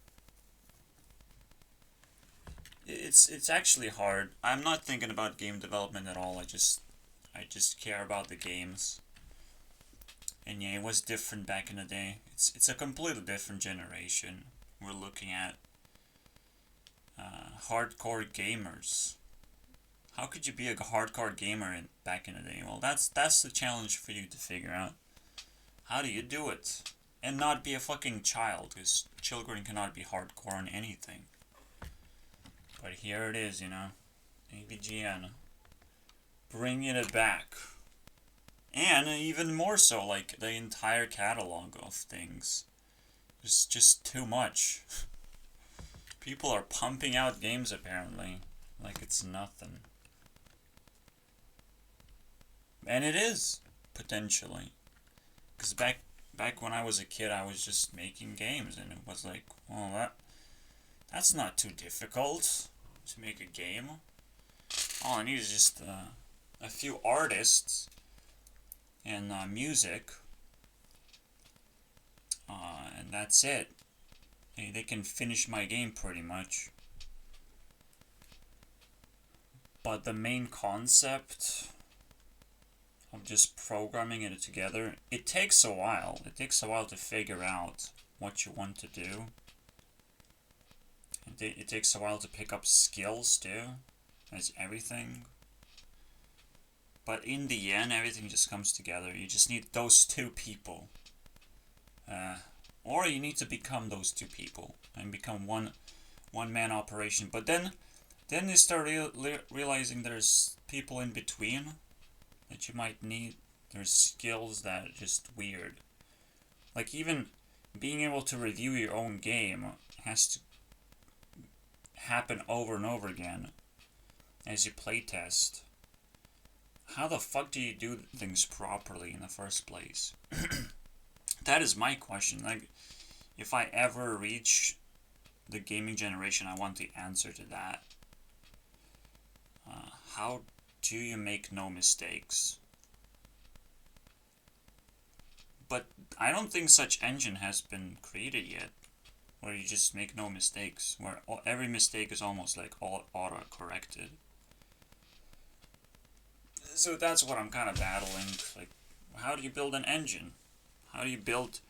it's actually hard. I'm not thinking about game development at all. I just care about the games. And yeah, it was different back in the day. It's a completely different generation we're looking at. Hardcore gamers. How could you be a hardcore gamer back in the day? Well, that's the challenge for you to figure out. How do you do it? And not be a fucking child, because children cannot be hardcore on anything. But here it is, you know. AVGN. Bringing it back. And even more so, like, the entire catalog of things. It's just too much. People are pumping out games, apparently. Like it's nothing. And it is, potentially. Because back when I was a kid, I was just making games, and it was like, well, that's not too difficult to make a game. All I need is just a few artists and music, and that's it. They can finish my game pretty much. But the main concept of just programming it together, it takes a while. It takes a while to figure out what you want to do. It takes a while to pick up skills too, as everything. But in the end, everything just comes together. You just need those 2 people. Or you need to become those 2 people and become one-man operation. But then you start realizing there's people in between that you might need. There's skills that are just weird. Like even being able to review your own game has to happen over and over again as you playtest. How the fuck do you do things properly in the first place? That is my question. Like, if I ever reach the gaming generation, I want the answer to that. How do you make no mistakes? But I don't think such engine has been created yet, where you just make no mistakes, where every mistake is almost like auto-corrected. So that's what I'm kind of battling. Like, how do you build an engine? How do you build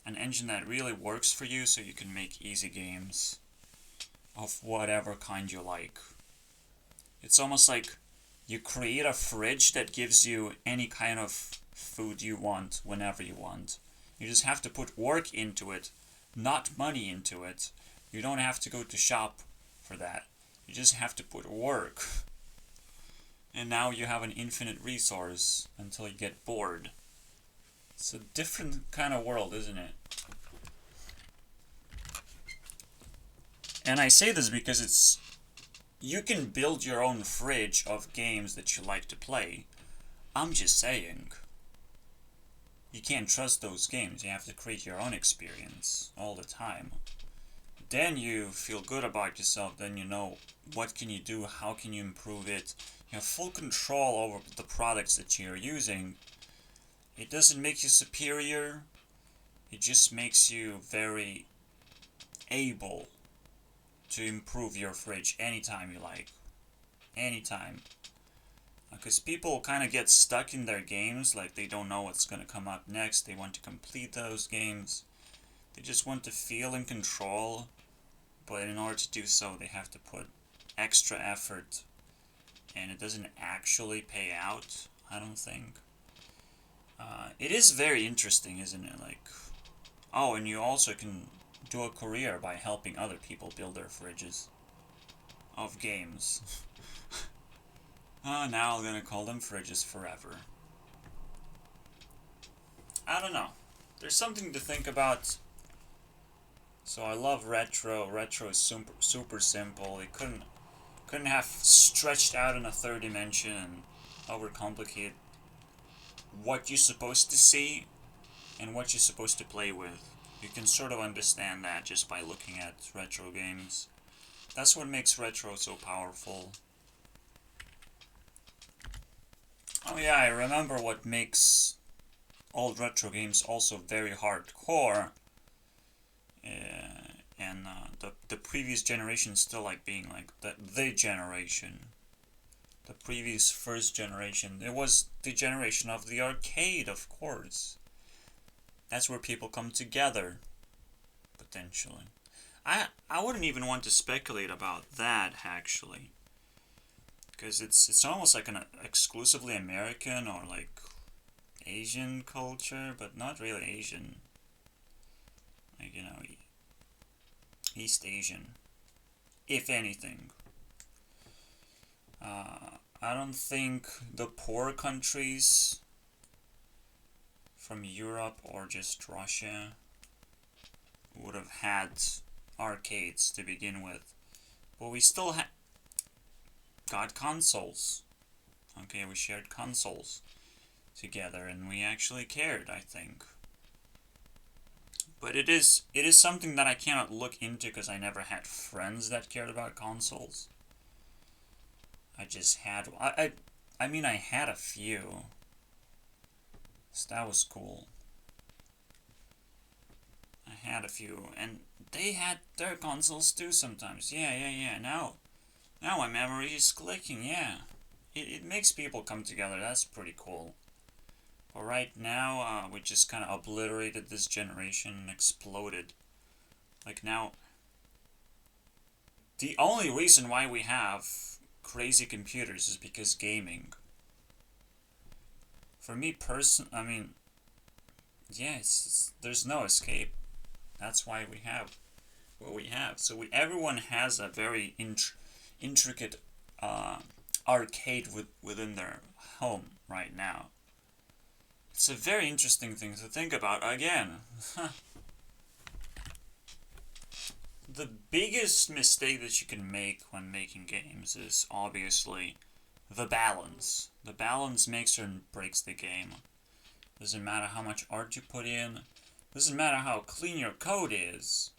an engine that really works for you so you can make easy games of whatever kind you like? It's almost like you create a fridge that gives you any kind of food you want whenever you want. You just have to put work into it, not money into it. You don't have to go to shop for that. You just have to put work. And now you have an infinite resource until you get bored. It's a different kind of world, isn't it? And I say this because you can build your own fridge of games that you like to play. I'm just saying, you can't trust those games. You have to create your own experience all the time. then you feel good about yourself. Then you know what can you do, how can you improve it. You have full control over the products that you're using. It doesn't make you superior. It just makes you very able to improve your fridge anytime you like. Anytime. Because people kind of get stuck in their games, like they don't know what's going to come up next. They want to complete those games. They just want to feel in control. But in order to do so, they have to put extra effort. And it doesn't actually pay out, I don't think. It is very interesting, isn't it? Like, oh, and you also can do a career by helping other people build their fridges of games. Now I'm gonna call them fridges forever. I don't know. There's something to think about. So I love retro. Retro is super simple. It couldn't have stretched out in a third dimension and overcomplicate what you're supposed to see and what you're supposed to play with. You can sort of understand that just by looking at retro games. That's what makes retro so powerful. Oh yeah, I remember what makes old retro games also very hardcore. And the previous generation still like being like the generation. The previous first generation. It was the generation of the arcade, of course. That's where people come together, potentially. I wouldn't even want to speculate about that, actually. Because it's almost like an exclusively American or like Asian culture, but not really Asian. Like, you know, East Asian, if anything. I don't think the poor countries from Europe or just Russia would have had arcades to begin with. But we still got consoles. Okay, we shared consoles together and we actually cared, I think. But it is something that I cannot look into because I never had friends that cared about consoles. I just had... I mean, I had a few. So that was cool. I had a few. And they had their consoles too sometimes. Yeah. Now my memory is clicking, yeah. It makes people come together. That's pretty cool. But right now, we just kind of obliterated this generation and exploded. Like now... The only reason why we have crazy computers is because gaming. For me I mean, yeah, there's no escape. That's why we have what we have. So everyone has a very intricate arcade within their home right now. It's a very interesting thing to think about. Again, the biggest mistake that you can make when making games is obviously the balance. The balance makes or breaks the game. Doesn't matter how much art you put in. Doesn't matter how clean your code is.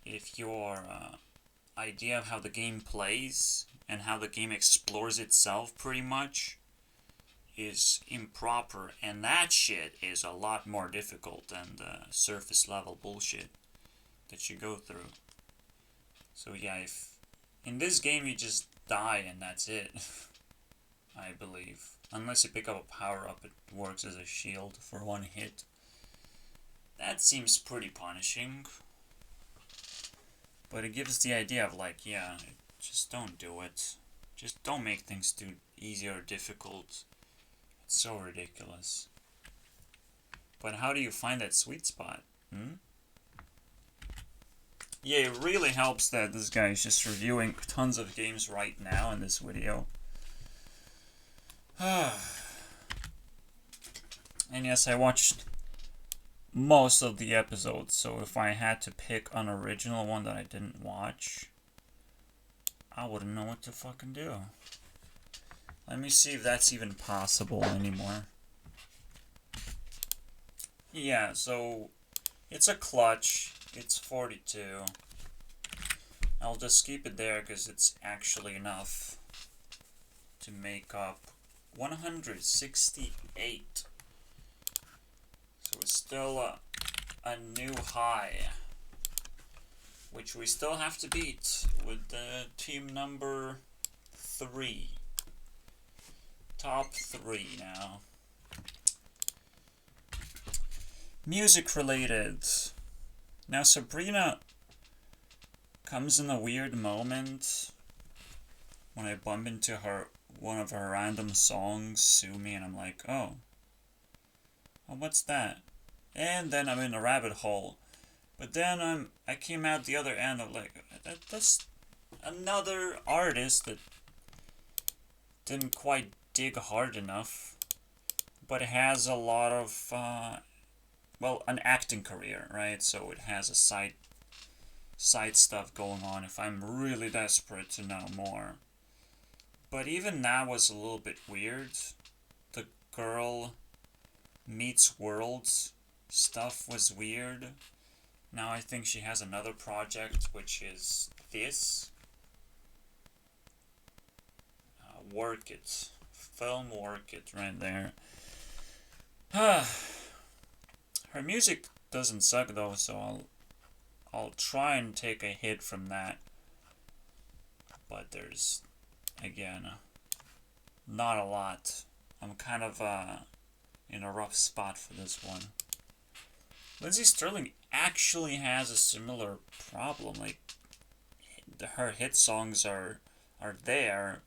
If your idea of how the game plays and how the game explores itself pretty much is improper, and that shit is a lot more difficult than the surface level bullshit that you go through. So yeah, if in this game you just die and that's it, I believe. Unless you pick up a power up, it works as a shield for one hit. That seems pretty punishing. But it gives the idea of like, yeah, just don't do it. Just don't make things too easy or difficult. It's so ridiculous. But how do you find that sweet spot? Yeah, it really helps that this guy is just reviewing tons of games right now in this video. And yes, I watched most of the episodes, so if I had to pick an original one that I didn't watch, I wouldn't know what to fucking do. Let me see if that's even possible anymore. Yeah, so it's a clutch. It's 42. I'll just keep it there because it's actually enough to make up 168. So it's still a new high, which we still have to beat with the team number 3. Top 3 now. Music related. Now Sabrina comes in a weird moment when I bump into one of her random songs, Sue Me, and I'm like, oh, what's that? And then I'm in a rabbit hole. But then I came out the other end of like, that's another artist that didn't quite dig hard enough, but has a lot of, an acting career, right? So it has a side stuff going on if I'm really desperate to know more. But even that was a little bit weird. The girl meets worlds stuff was weird. Now I think she has another project, which is this. Work It. Film Work It right there. Her music doesn't suck though, so I'll try and take a hit from that. But there's, again, not a lot. I'm kind of in a rough spot for this one. Lindsey Stirling actually has a similar problem. Like, her hit songs are there,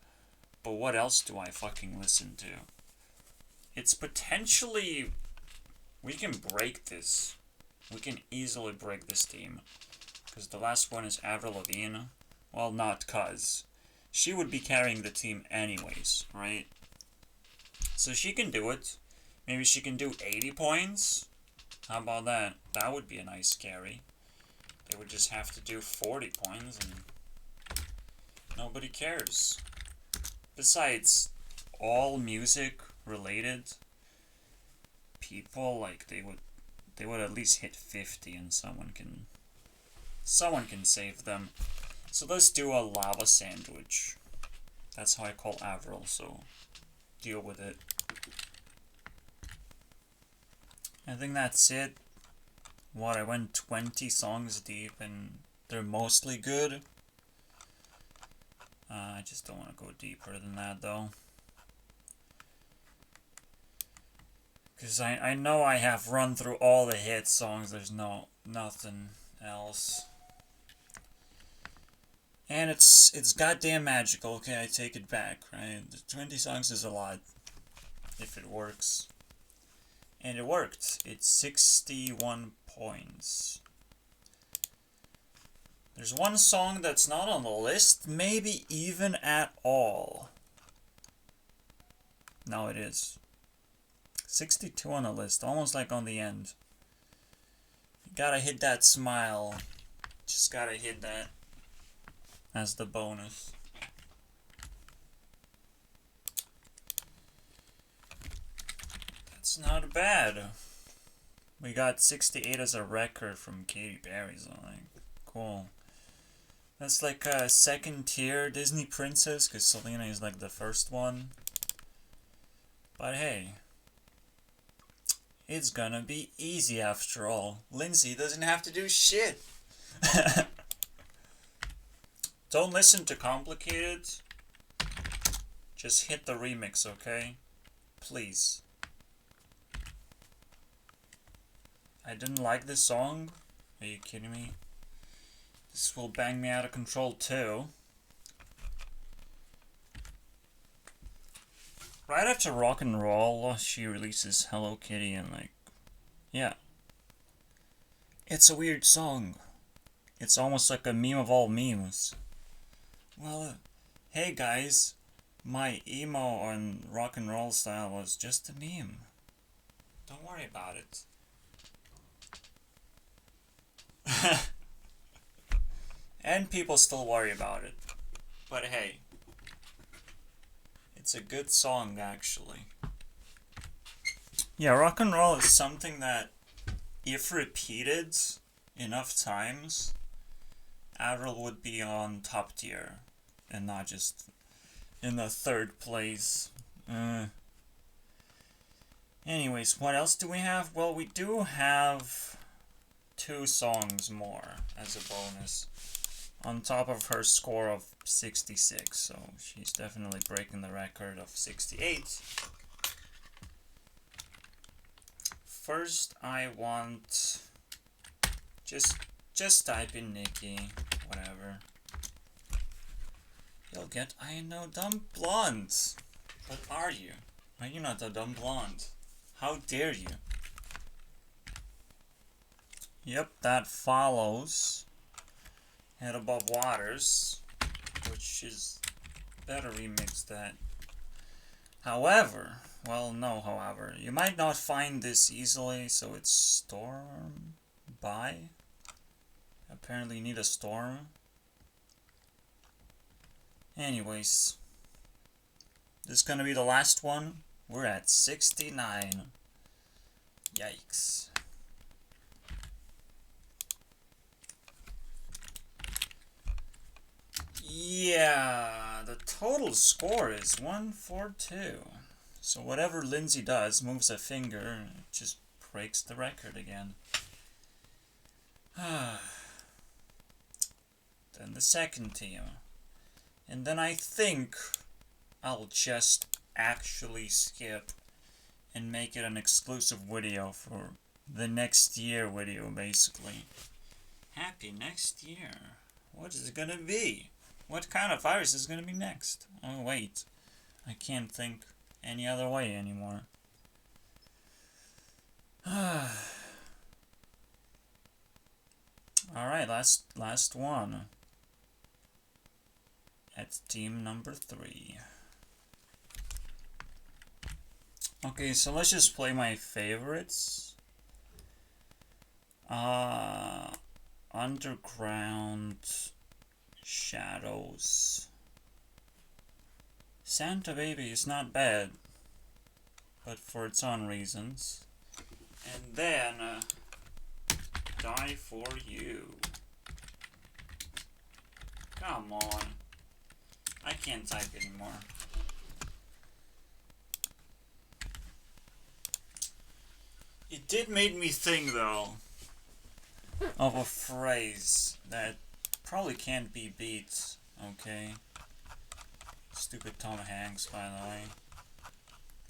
but what else do I fucking listen to? It's potentially... We can break this. We can easily break this team. Because the last one is Avril Lavigne. Well, not cuz. She would be carrying the team anyways, right? So she can do it. Maybe she can do 80 points. How about that? That would be a nice carry. They would just have to do 40 points and nobody cares. Besides, all music related people, like, they would at least hit 50 and someone can save them. So let's do a lava sandwich. That's how I call Avril, so deal with it. I think that's it. I went 20 songs deep and they're mostly good. I just don't want to go deeper than that though. Because I know I have run through all the hit songs, there's nothing else. And it's goddamn magical, okay, I take it back, right? 20 songs is a lot, if it works. And it worked. It's 61 points. There's one song that's not on the list, maybe even at all. No, it is. 62 on the list, almost like on the end. You gotta hit that smile. Just gotta hit that as the bonus. That's not bad. We got 68 as a record from Katy Perry, so like, cool. That's like a second tier Disney princess, because Selena is like the first one. But hey, it's gonna be easy after all. Lindsey doesn't have to do shit. Don't listen to complicated. Just hit the remix, okay? Please. I didn't like this song. Are you kidding me? This will bang me out of control too. Right after Rock and Roll, she releases Hello Kitty and like, yeah. It's a weird song. It's almost like a meme of all memes. Well, hey guys, my emo on Rock and Roll style was just a meme. Don't worry about it. And people still worry about it. But hey, it's a good song actually. Yeah, rock and roll is something that, if repeated enough times, Avril would be on top tier and not just in the third place. Anyways, what else do we have? Well, we do have 2 songs more as a bonus on top of her score of 66, so she's definitely breaking the record of 68. First, I want just type in Nikki, whatever. You'll get I know dumb blonde. What are you? Are you not a dumb blonde? How dare you? Yep, that follows Head Above Waters, which is better remix that. However, well, no, however, you might not find this easily, so it's Storm by. Apparently you need a storm. Anyways, this is gonna be the last one. We're at 69. Yikes. Yeah, the total score is 142. So whatever Lindsay does, moves a finger, it just breaks the record again. Then the second team. And then I think I'll just actually skip and make it an exclusive video for the next year video, basically. Happy next year. What is it gonna be? What kind of virus is gonna be next? Oh wait, I can't think any other way anymore. Alright, last one. At team number 3. Okay, so let's just play my favorites. Underground Shadows. Santa Baby is not bad, but for its own reasons. And then Die For You. Come on. I can't type anymore. It did make me think, though, of a phrase that probably can't be beat, okay? Stupid Tom Hanks, by the way.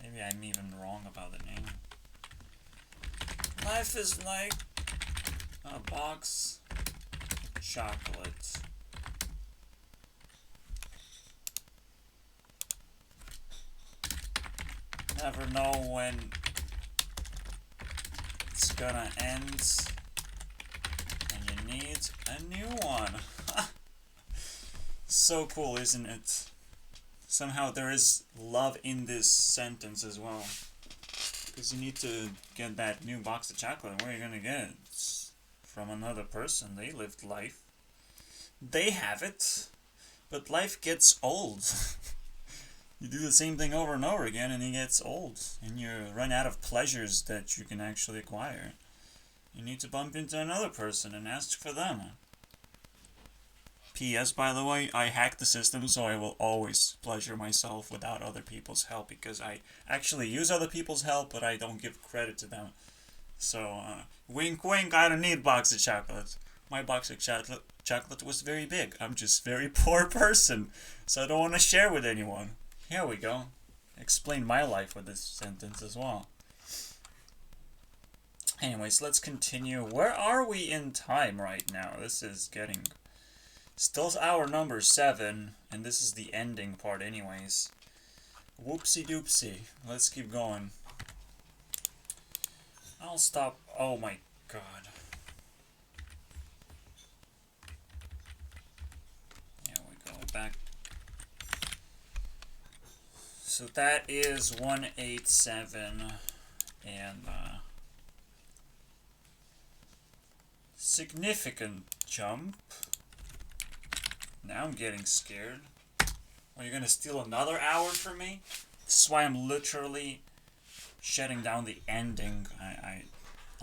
Maybe I'm even wrong about the name. Life is like a box of chocolate. Never know when it's gonna end, and you need a new one. So cool, isn't it? Somehow there is love in this sentence as well. Because you need to get that new box of chocolate. Where are you gonna get it? It's from another person. They lived life. They have it. But life gets old. You do the same thing over and over again and it gets old. And you run out of pleasures that you can actually acquire. You need to bump into another person and ask for them. P.S. by the way, I hacked the system so I will always pleasure myself without other people's help, because I actually use other people's help, but I don't give credit to them. So, wink wink, I don't need a box of chocolate. My box of chocolate was very big. I'm just a very poor person, so I don't want to share with anyone. Here we go. Explain my life with this sentence as well. Anyways, let's continue. Where are we in time right now? This is getting... Still hour number 7, and this is the ending part anyways. Whoopsie doopsie. Let's keep going. I'll stop. Oh my god. Here we go. Back. So that is 187, and significant jump. Now I'm getting scared. Are you gonna steal another hour from me? This is why I'm literally shutting down the ending.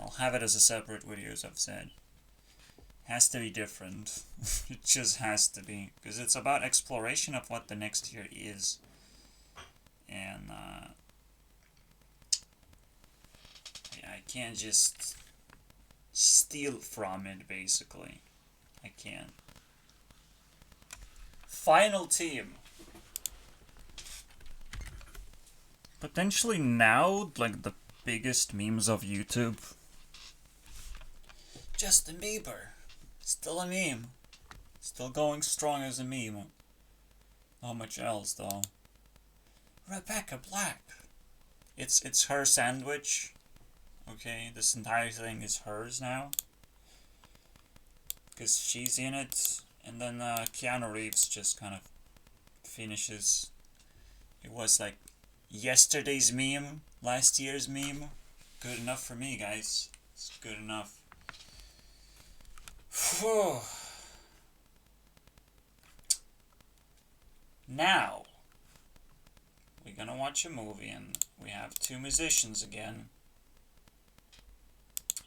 I'll have it as a separate video, as I've said. has to be different. It just has to be, because it's about exploration of what the next year is. And I can't just steal from it, basically. I can't. Final team. Potentially now, like, the biggest memes of YouTube. Justin Bieber. Still a meme. Still going strong as a meme. Not much else, though. Rebecca Black. It's her sandwich. Okay, this entire thing is hers now. Because she's in it. And then Keanu Reeves just kind of finishes. It was like yesterday's meme, last year's meme. Good enough for me, guys. It's good enough. Whew. Now, we're gonna watch a movie, and we have two musicians again.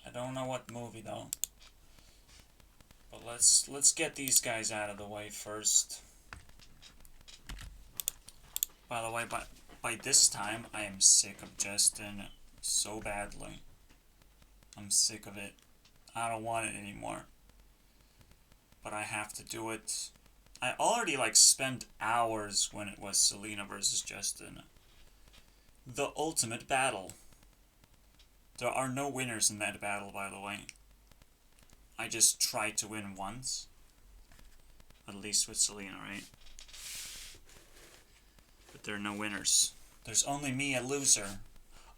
I don't know what movie though. But let's get these guys out of the way first. By the way, by this time, I am sick of Justin so badly. I'm sick of it. I don't want it anymore. But I have to do it. I already spent hours when it was Selena versus Justin. The ultimate battle. There are no winners in that battle, by the way. I just tried to win once. At least with Selena, right? But there are no winners. There's only me, a loser.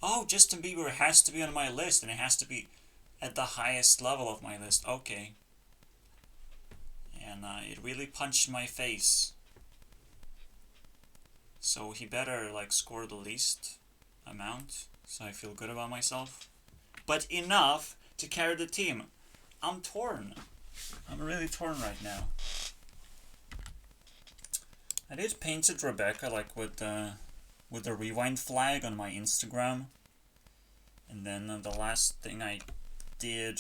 Oh, Justin Bieber has to be on my list, and it has to be at the highest level of my list. Okay. And it really punched my face. So he better score the least amount, so I feel good about myself. But enough to carry the team. I'm torn. I'm really torn right now. I did painted Rebecca with the rewind flag on my Instagram. And then the last thing I did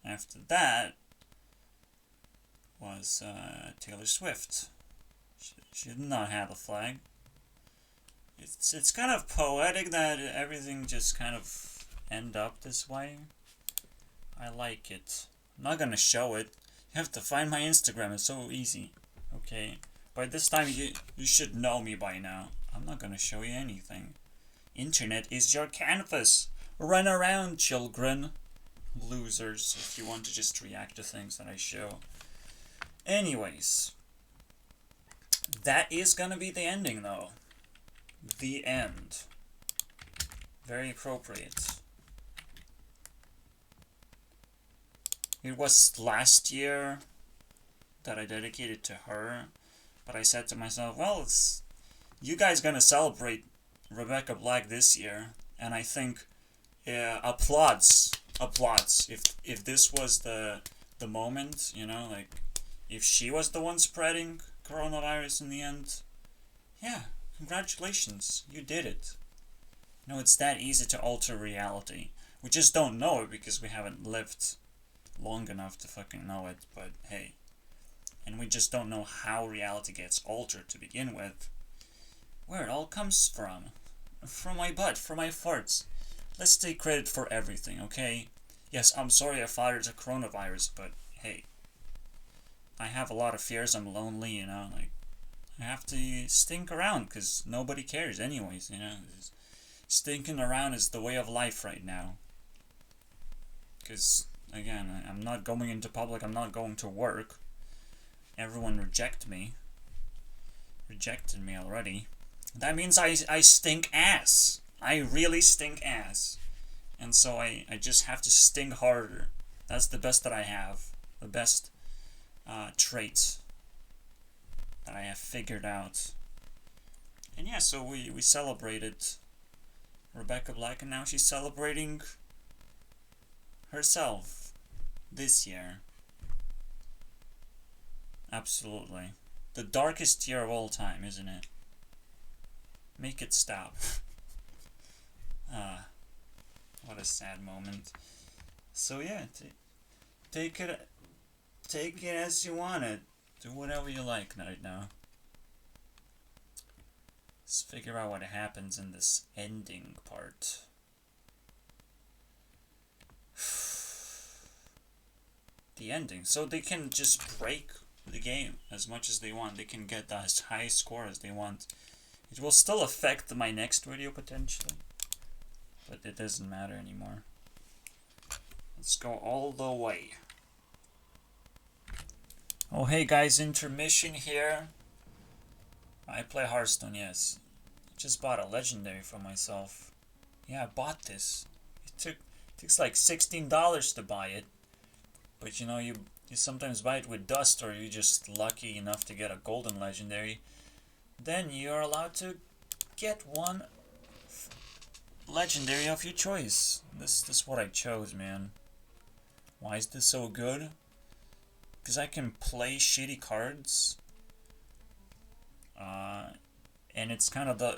after that was Taylor Swift. She did not have a flag. It's kind of poetic that everything just kind of end up this way. I like it. I'm not gonna show it. You have to find my Instagram. It's so easy. Okay. By this time you should know me by now. I'm not gonna show you anything. Internet is your canvas. Run around, children. Losers, if you want to just react to things that I show. Anyways. That is gonna be the ending, though. The end. Very appropriate. It was last year that I dedicated to her, but I said to myself, well, it's you guys gonna celebrate Rebecca Black this year, and I think applauds. If this was the moment, if she was the one spreading coronavirus in the end, yeah, congratulations, you did it. It's that easy to alter reality. We just don't know it because we haven't lived long enough to fucking know it, but hey. And we just don't know how reality gets altered to begin with. Where it all comes from. From my butt, from my farts. Let's take credit for everything, okay? Yes, I'm sorry I fought the coronavirus, but hey. I have a lot of fears, I'm lonely, I have to stink around, because nobody cares anyways, Stinking around is the way of life right now. Because, again, I'm not going into public, I'm not going to work. Everyone rejected me already. That means I stink ass. I really stink ass. And so I just have to stink harder. That's the best that I have. The best trait that I have figured out. And yeah, so we celebrated Rebecca Black, and now she's celebrating herself this year. Absolutely. The darkest year of all time, isn't it? Make it stop. What a sad moment. So yeah, take it take it as you want it. Do whatever you like right now. Let's figure out what happens in this ending part. The ending. So they can just break the game as much as they want. They can get as high score as they want. It will still affect my next video potentially, but it doesn't matter anymore. Let's go all the way. Oh hey guys, intermission here. I play Hearthstone, yes. I just bought a legendary for myself. Yeah, I bought this. It takes like $16 to buy it. But you know, you sometimes buy it with dust, or you're just lucky enough to get a golden legendary. Then you're allowed to get one legendary of your choice. This is what I chose, man. Why is this so good? Because I can play shitty cards. And it's kind of the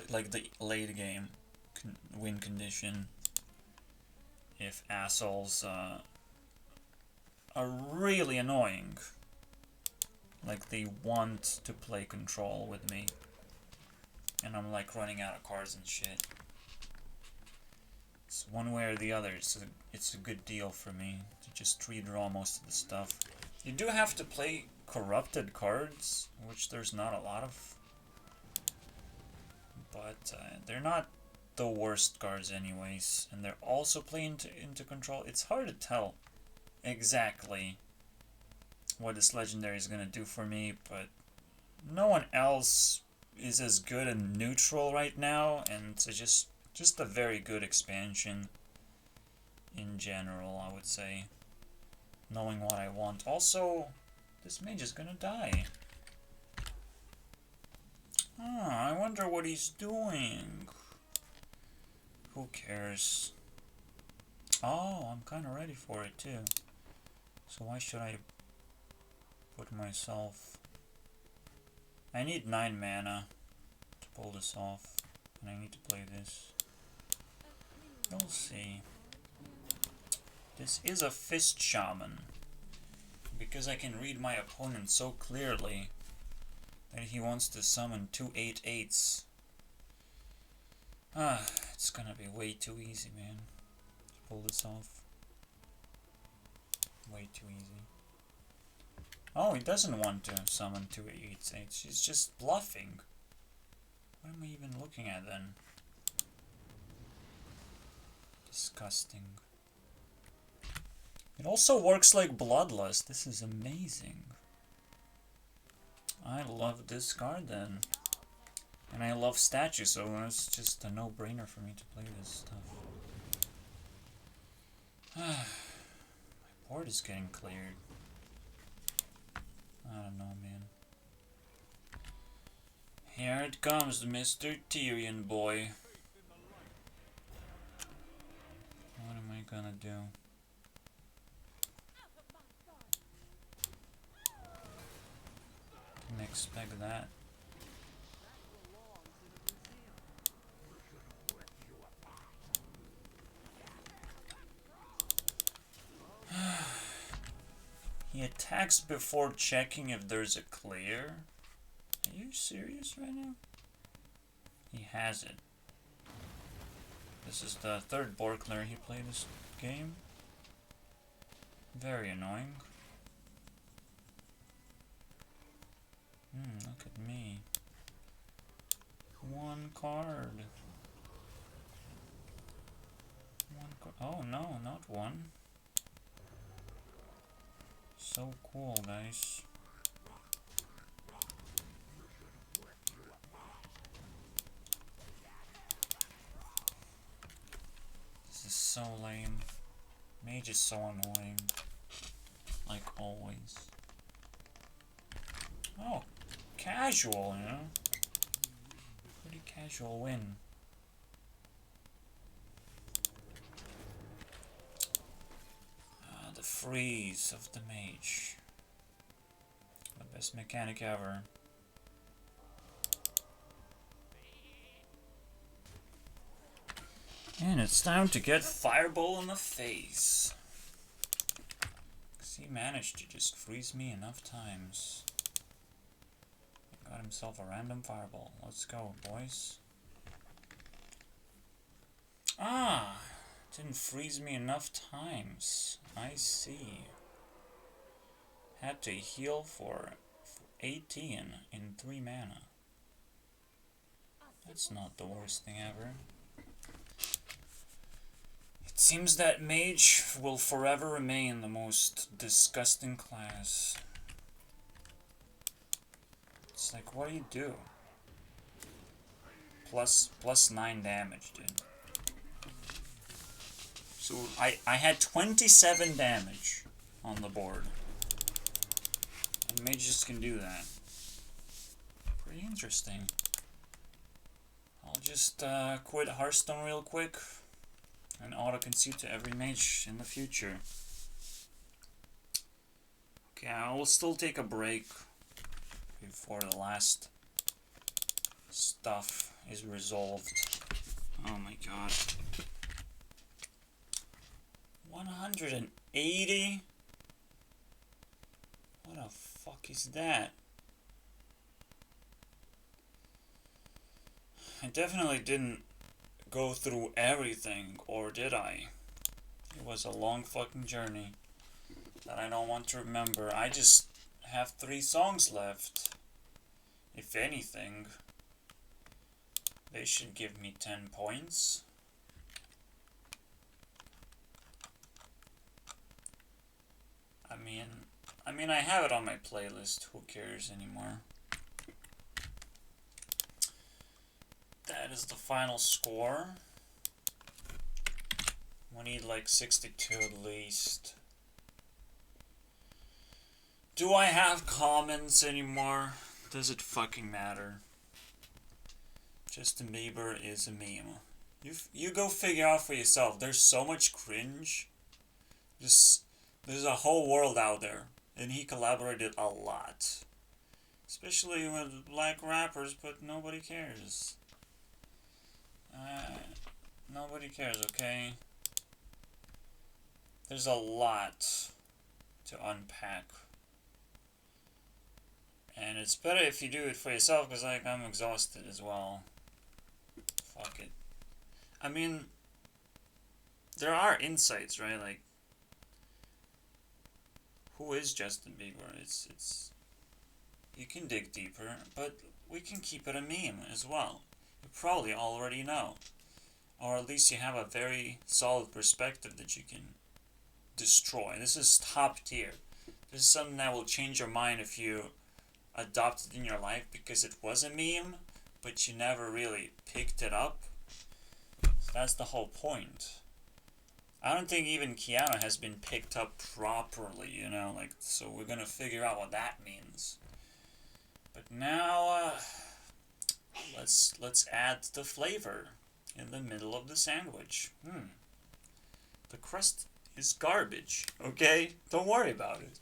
late game win condition. If assholes are really annoying. Like they want to play control with me. And I'm like running out of cards and shit. It's one way or the other. It's a good deal for me to just redraw most of the stuff. You do have to play corrupted cards, which there's not a lot of. But they're not the worst cards anyways. And they're also playing into control. It's hard to tell exactly what this legendary is gonna do for me, but no one else is as good and neutral right now, and it's just a very good expansion in general, I would say, knowing what I want. Also, this mage is gonna die. I wonder what he's doing. Who cares? Oh, I'm kind of ready for it too. So why should I put myself... I need 9 mana to pull this off, and I need to play this. We'll see. This is a Fist Shaman, because I can read my opponent so clearly that he wants to summon 2 8/8s. It's gonna be way too easy, man, to pull this off. Way too easy. Oh, he doesn't want to summon 2 8/8s. He's just bluffing. What am I even looking at then? Disgusting. It also works like Bloodlust. This is amazing. I love this card then. And I love statues, so it's just a no-brainer for me to play this stuff. My board is getting cleared. I don't know, man. Here it comes, Mr. Tyrion boy. What am I gonna do? Didn't expect that. He attacks before checking if there's a clear. Are you serious right now? He has it. This is the 3rd Borkler he played this game. Very annoying. Look at me. 1 card. Oh no, not 1. So cool, guys. This is so lame. Mage is so annoying. Like always. Oh, casual, you know? Pretty casual win. The freeze of the mage. The best mechanic ever. And it's time to get Fireball in the face. He managed to just freeze me enough times. Got himself a random fireball. Let's go, boys. Ah! Didn't freeze me enough times. I see. Had to heal for 18 in 3 mana. That's not the worst thing ever. It seems that mage will forever remain the most disgusting class. It's like, what do you do? Plus 9 damage, dude. So I had 27 damage on the board. And mages can do that. Pretty interesting. I'll just quit Hearthstone real quick and auto-concede to every mage in the future. Okay, I will still take a break before the last stuff is resolved. Oh my god. 180? What the fuck is that? I definitely didn't go through everything, or did I? It was a long fucking journey that I don't want to remember. I just have 3 songs left. If anything, they should give me 10 points. I mean, I have it on my playlist. Who cares anymore? That is the final score. We need like 62 at least. Do I have comments anymore? Does it fucking matter? Justin Bieber is a meme. You go figure out for yourself. There's so much cringe. There's a whole world out there. And he collaborated a lot. Especially with black rappers, but nobody cares. Nobody cares, okay? There's a lot to unpack. And it's better if you do it for yourself, because like, I'm exhausted as well. Fuck it. I mean, there are insights, right? Like, who is Justin Bieber? It's you can dig deeper, but we can keep it a meme as well. You probably already know. Or at least you have a very solid perspective that you can destroy. This is top tier. This is something that will change your mind if you adopt it in your life because it was a meme, but you never really picked it up. So that's the whole point. I don't think even Keanu has been picked up properly, you know, like, so we're gonna figure out what that means. But now, let's add the flavor in the middle of the sandwich. The crust is garbage, okay? Don't worry about it.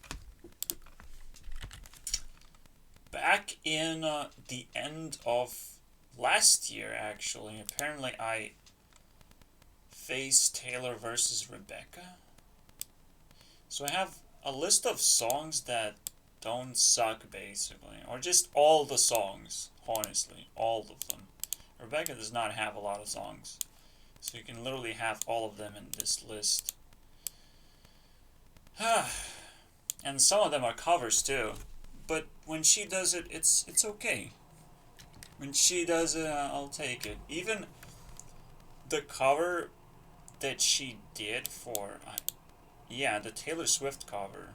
Back in the end of last year, actually, apparently I faced Taylor versus Rebecca. So I have a list of songs that don't suck, basically. Or just all the songs, honestly. All of them. Rebecca does not have a lot of songs. So you can literally have all of them in this list. And some of them are covers too. But when she does it, it's okay. When she does it, I'll take it. Even the cover that she did for, yeah, the Taylor Swift cover.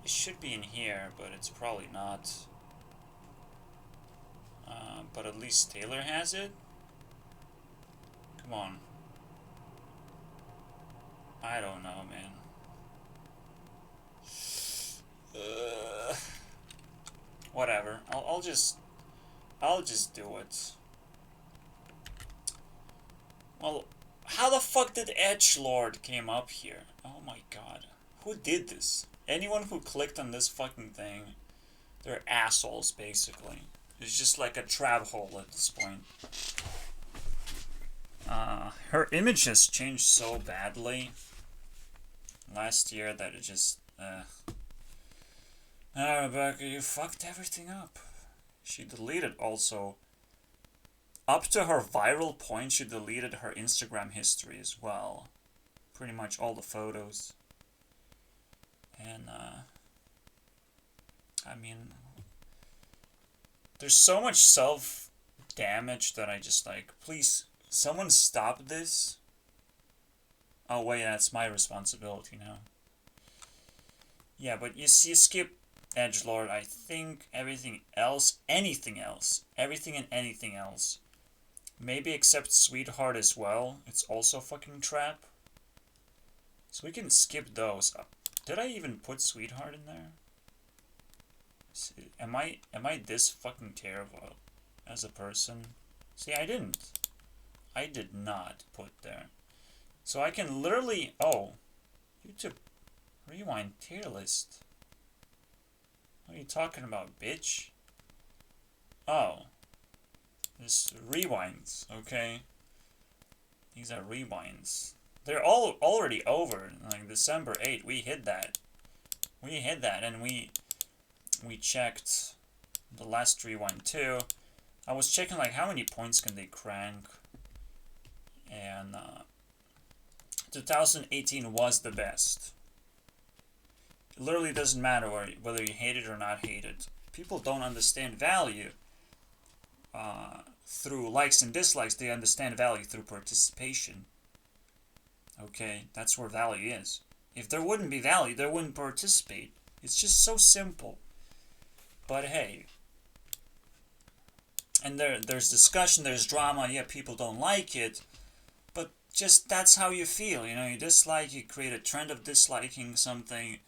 It should be in here, but it's probably not. But at least Taylor has it. Come on. I don't know, man. Whatever. I'll just do it. Well, how the fuck did Edgelord came up here? Oh my god. Who did this? Anyone who clicked on this fucking thing, they're assholes, basically. It's just like a trap hole at this point. Her image has changed so badly. last year that it just, Rebecca, you fucked everything up. She deleted also, up to her viral point, she deleted her Instagram history as well. Pretty much all the photos. And, I mean, there's so much self-damage that I just like, please, someone stop this. Oh wait, that's my responsibility now. Yeah, but you skip Edgelord, I think everything else, anything else, everything and anything else. Maybe except Sweetheart as well, it's also fucking trap. So we can skip those. Did I even put Sweetheart in there? Am I this fucking terrible as a person? See, I didn't. I did not put there. So I can literally, oh, YouTube Rewind tier list. What are you talking about, bitch? Oh, this rewinds, okay. These are rewinds. They're all already over. Like December 8th, we hit that. We hit that, and we checked the last rewind too. I was checking like how many points can they crank, and 2018 was the best. It literally doesn't matter whether you hate it or not hate it. People don't understand value through likes and dislikes. They understand value through participation. Okay, that's where value is. If there wouldn't be value, they wouldn't participate. It's just so simple. But hey, and there's discussion, there's drama. Yeah, people don't like it, but just that's how you feel. You know, you dislike, you create a trend of disliking something.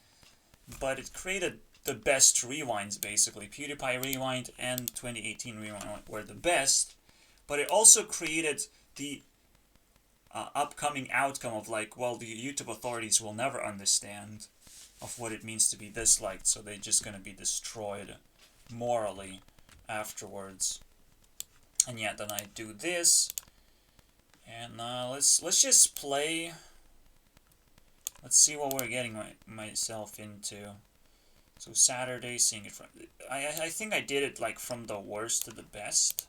But it created the best rewinds, basically. PewDiePie Rewind and 2018 Rewind were the best. But it also created the upcoming outcome of like, well, the YouTube authorities will never understand of what it means to be disliked, so they're just gonna be destroyed morally afterwards. And yeah, then I do this, and let's just play. Let's see what we're getting myself into. So Saturday, seeing it from... I think I did it like from the worst to the best.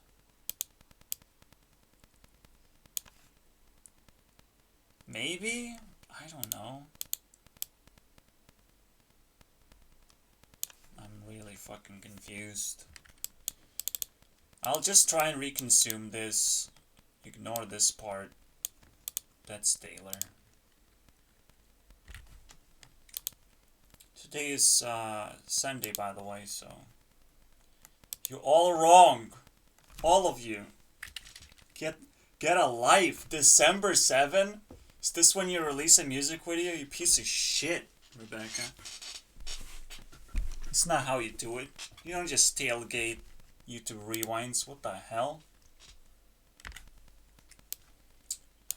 Maybe? I don't know. I'm really fucking confused. I'll just try and reconsume this. Ignore this part. That's Taylor. Today is Sunday, by the way, so you're all wrong, all of you. Get a life. December 7? Is this when you release a music video? You piece of shit, Rebecca. It's not how you do it. You don't just tailgate YouTube Rewinds. What the hell?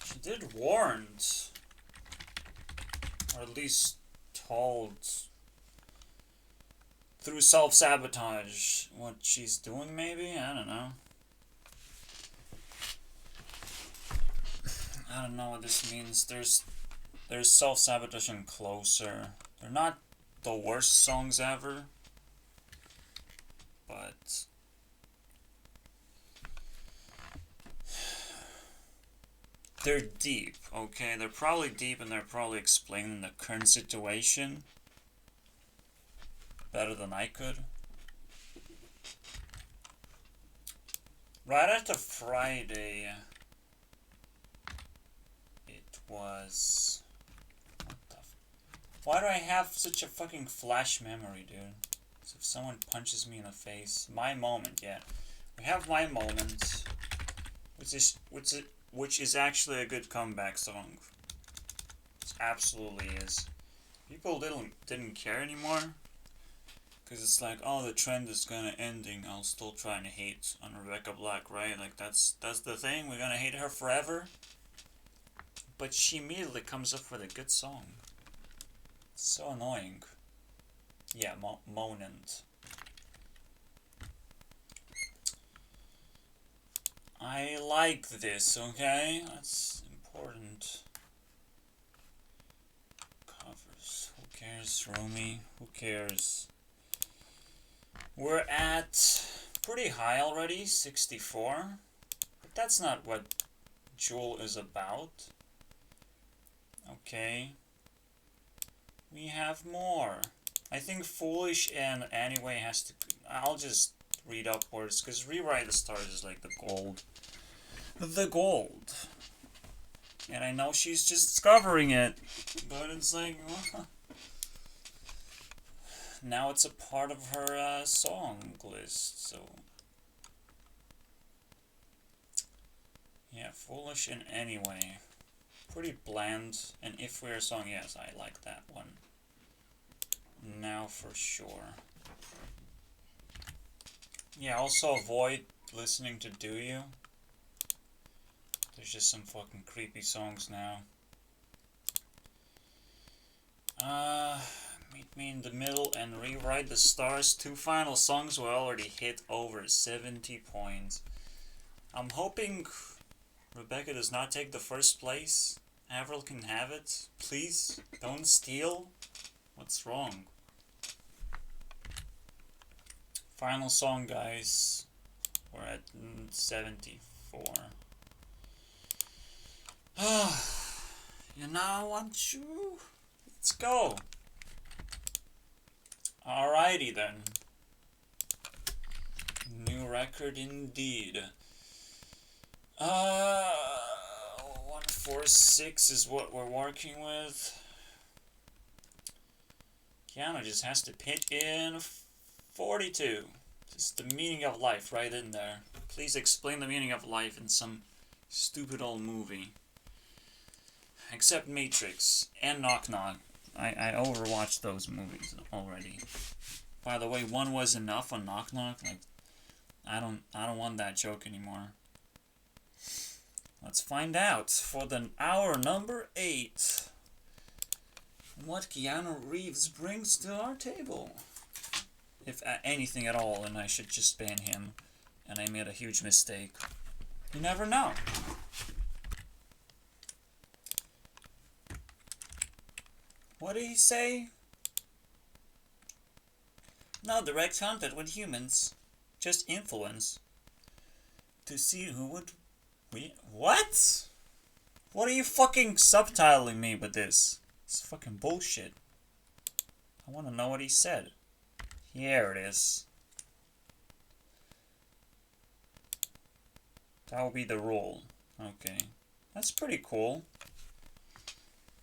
She did warned, or at least told through self-sabotage what she's doing, maybe? I don't know. I don't know what this means. There's self-sabotage and Closer. They're not the worst songs ever, but they're deep, okay? They're probably deep, and they're probably explaining the current situation better than I could. Right after Friday, it was... What the why do I have such a fucking flash memory, dude? So if someone punches me in the face, my moment, yeah. We have My Moment, which is actually a good comeback song. It absolutely is. People didn't care anymore. Because it's like, oh, the trend is gonna ending. I'll still try and hate on Rebecca Black, right? Like that's the thing. We're gonna hate her forever. But she immediately comes up with a good song. It's so annoying. Yeah, Moment. I like this, okay? That's important. Cover. Who cares, Rumi? Who cares? We're at pretty high already, 64. But that's not what Jewel is about. Okay. We have more. I think Foolish and Anyway has to... I'll just read upwards, because Rewrite the Stars is like the gold. The gold. And I know she's just discovering it. But it's like... now it's a part of her song list, so... yeah, Foolish and Anyway. Pretty bland. And If We're a Song, yes, I like that one. Now for sure. Yeah, also avoid listening to Do You. There's just some fucking creepy songs now. Meet Me in the Middle and Rewrite the Stars. 2 final songs will already hit over 70 points. I'm hoping Rebecca does not take the first place. Avril can have it. Please, don't steal. What's wrong? Final song, guys. We're at 74. You know what, you? Let's go. Alrighty then. New record indeed. 146 is what we're working with. Keanu just has to pitch in 42. Just the meaning of life right in there. Please explain the meaning of life in some stupid old movie. Except Matrix and Knock Knock. I overwatched those movies already. By the way, 1 was enough on Knock Knock. Like, I don't want that joke anymore. Let's find out for the hour number 8 what Keanu Reeves brings to our table. If anything at all, and I should just ban him. And I made a huge mistake. You never know. What did he say? No direct contact with humans. Just influence. To see who would... What? What are you fucking subtitling me with this? It's fucking bullshit. I want to know what he said. Here it is. That will be the rule. Okay. That's pretty cool.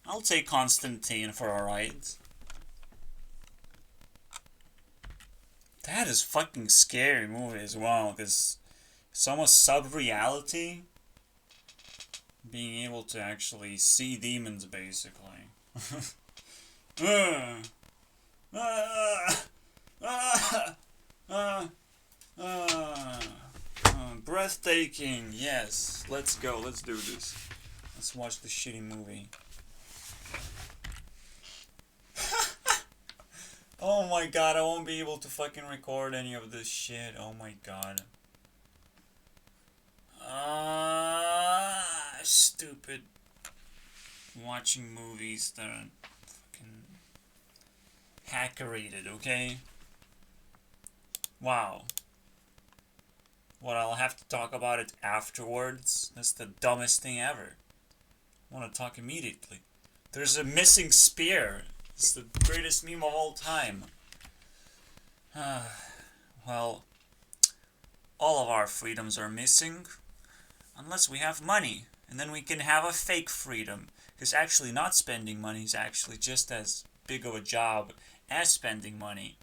I'll take Constantine for a ride. That is fucking scary movie as well, because it's almost sub-reality. Being able to actually see demons, basically. Breathtaking, yes. Let's go, let's do this. Let's watch this shitty movie. Oh my god, I won't be able to fucking record any of this shit. Oh my god. Stupid. Watching movies that are fucking hackerated, okay? Wow. What, I'll have to talk about it afterwards? That's the dumbest thing ever. I want to talk immediately. There's a missing spear. It's the greatest meme of all time. Well, all of our freedoms are missing. Unless we have money. And then we can have a fake freedom. Because actually not spending money is actually just as big of a job as spending money.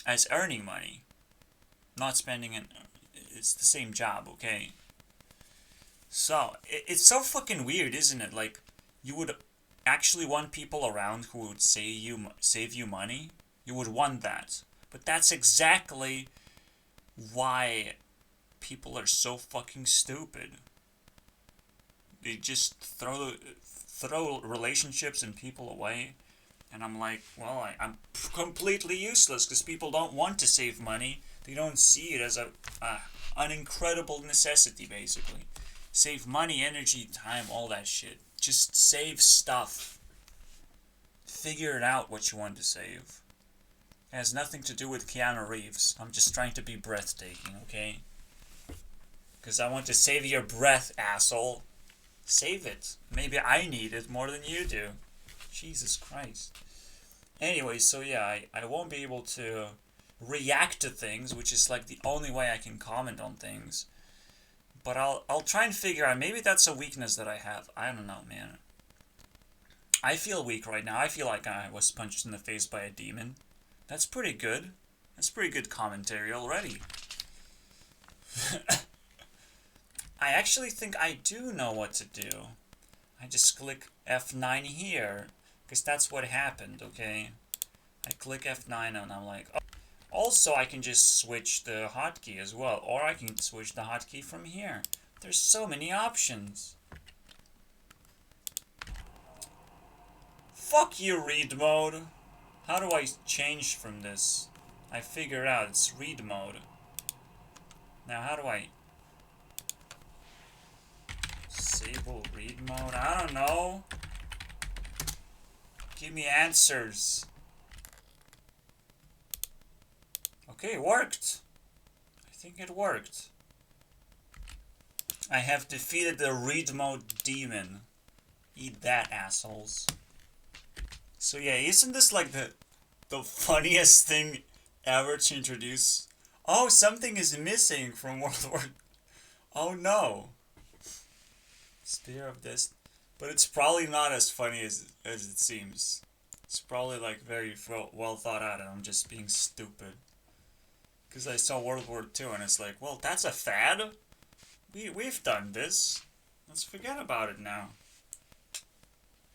As earning money. Not spending it. It's the same job, okay? So, it's so fucking weird, isn't it? Like, you would actually want people around who would save you money. You would want that. But that's exactly why people are so fucking stupid. They just throw relationships and people away. And I'm like, well, I'm completely useless because people don't want to save money. They don't see it as an incredible necessity, basically. Save money, energy, time, all that shit. Just save stuff. figure it out what you want to save. It has nothing to do with Keanu Reeves. I'm just trying to be breathtaking, okay? Because I want to save your breath, asshole. Save it. Maybe I need it more than you do. Jesus Christ. Anyway, so yeah, I won't be able to react to things, which is like the only way I can comment on things. But I'll try and figure out, maybe that's a weakness that I have. I don't know, man. I feel weak right now. I feel like I was punched in the face by a demon. That's pretty good. That's pretty good commentary already. I actually think I do know what to do. I just click F9 here, because that's what happened, okay? I click F9 and I'm like, oh. Also, I can just switch the hotkey as well, or I can switch the hotkey from here. There's so many options. Fuck you, read mode. How do I change from this? I figure out it's read mode. Now, how do I disable read mode? I don't know. Give me answers. Okay, it worked. I think it worked. I have defeated the read mode demon. Eat that, assholes. So yeah, isn't this like the funniest thing ever to introduce? Oh, something is missing from World War. Oh no. Spear of this, but it's probably not as funny as it seems. It's probably like very well thought out, and I'm just being stupid. Because I saw World War II, and it's like, well, that's a fad. We've done this. Let's forget about it now.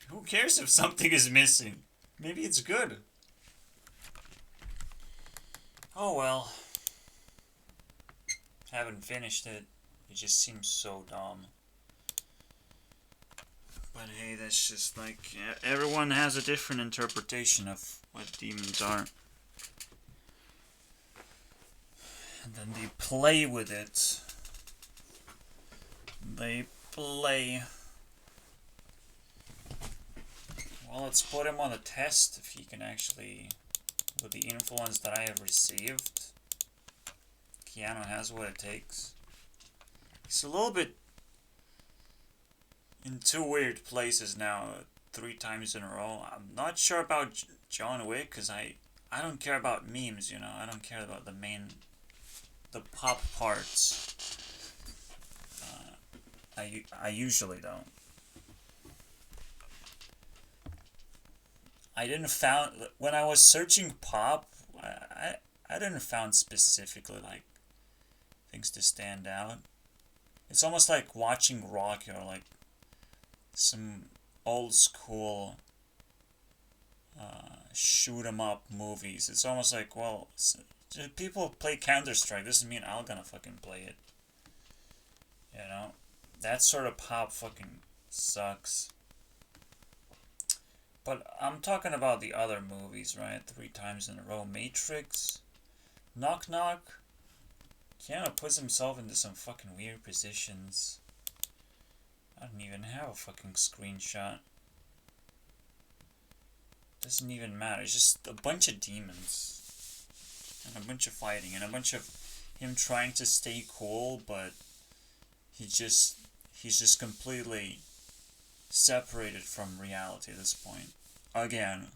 Who cares if something is missing? Maybe it's good. Oh well. Haven't finished it. It just seems so dumb. But hey, that's just like, everyone has a different interpretation of what demons are. And then they play with it. They play. Well, let's put him on a test if he can actually, with the influence that I have received. Keanu has what it takes. He's a little bit in two weird places now, 3 times in a row. I'm not sure about John Wick, because I don't care about memes, you know. I don't care about the pop parts. I usually don't. I didn't found, when I was searching pop, I didn't found specifically like things to stand out. It's almost like watching Rocky or like some old school shoot 'em up movies. It's almost like, well, people play Counter-Strike, doesn't mean I'm gonna fucking play it. You know? That sort of pop fucking sucks. But I'm talking about the other movies, right? 3 times in a row. Matrix. Knock Knock. Keanu puts himself into some fucking weird positions. I don't even have a fucking screenshot. Doesn't even matter. It's just a bunch of demons. And a bunch of fighting. And a bunch of him trying to stay cool, but he's just completely separated from reality at this point. Again.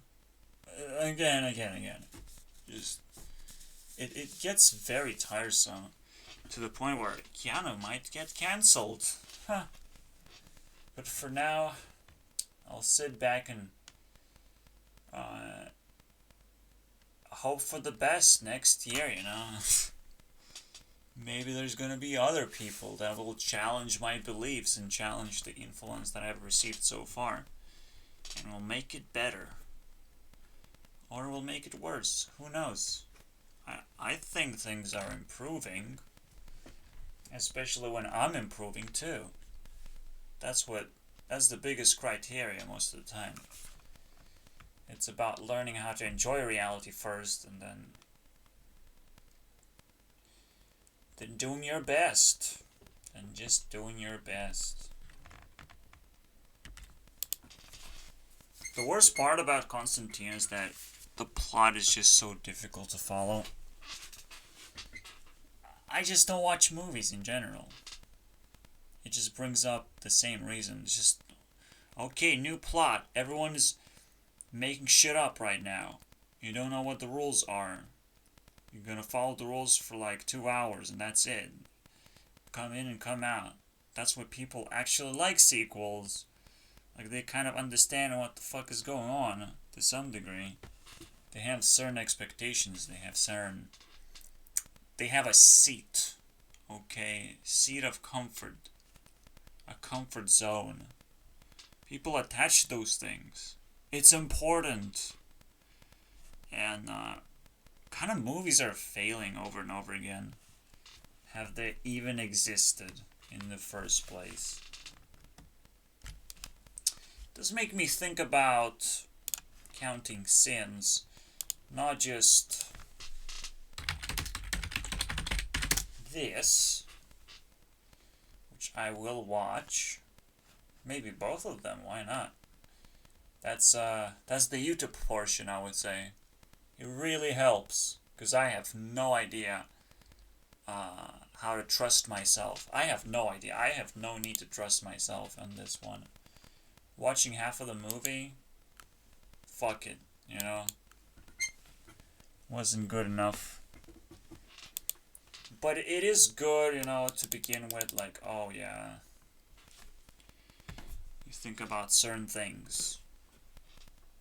Just, it gets very tiresome to the point where Keanu might get cancelled. Huh. But for now, I'll sit back and hope for the best next year, you know. Maybe there's gonna be other people that will challenge my beliefs and challenge the influence that I've received so far. And will make it better. Or will make it worse. Who knows? I think things are improving. Especially when I'm improving too. That's the biggest criteria most of the time. It's about learning how to enjoy reality first, and then doing your best. And just doing your best. The worst part about Constantine is that the plot is just so difficult to follow. I just don't watch movies in general. It just brings up the same reason. It's just, okay, new plot. Everyone is making shit up right now. You don't know what the rules are. You're gonna follow the rules for like 2 hours and that's it. Come in and come out. That's what people actually like sequels. Like, they kind of understand what the fuck is going on to some degree. They have certain expectations. They have a seat. Okay? Seat of comfort. A comfort zone. People attach those things. It's important. And, kind of movies are failing over and over again. Have they even existed in the first place? It does make me think about counting sins, not just this, which I will watch. Maybe both of them, why not? That's the YouTube portion, I would say. It really helps, because I have no idea how to trust myself. I have no idea. I have no need to trust myself on this one. Watching half of the movie, fuck it, you know? Wasn't good enough. But it is good, you know, to begin with, like, oh yeah. You think about certain things.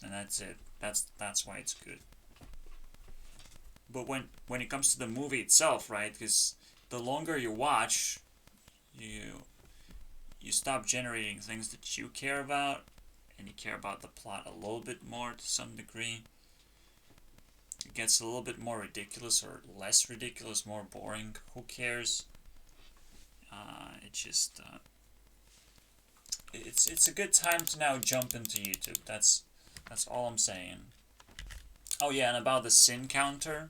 And that's it. That's why it's good. But when it comes to the movie itself, right? Because the longer you watch, you stop generating things that you care about, and you care about the plot a little bit more to some degree. It gets a little bit more ridiculous or less ridiculous, more boring. Who cares? It's a good time to now jump into YouTube. That's all I'm saying. Oh yeah, and about the sin counter,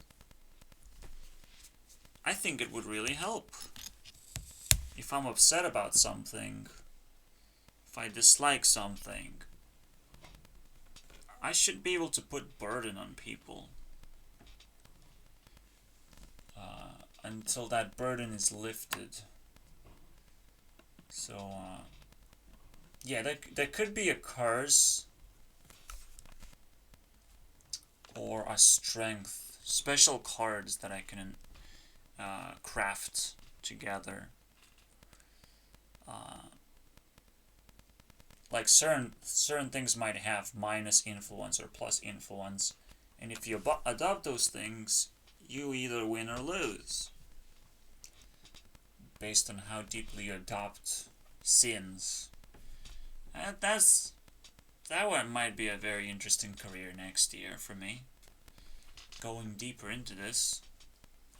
I think it would really help. If I'm upset about something, if I dislike something, I should be able to put burden on people. Until that burden is lifted. So, yeah, there could be a curse or a strength. Special cards that I can craft together. Like certain things might have minus influence or plus influence, and if you adopt those things, you either win or lose, based on how deeply you adopt sins. And that one might be a very interesting career next year for me. Going deeper into this,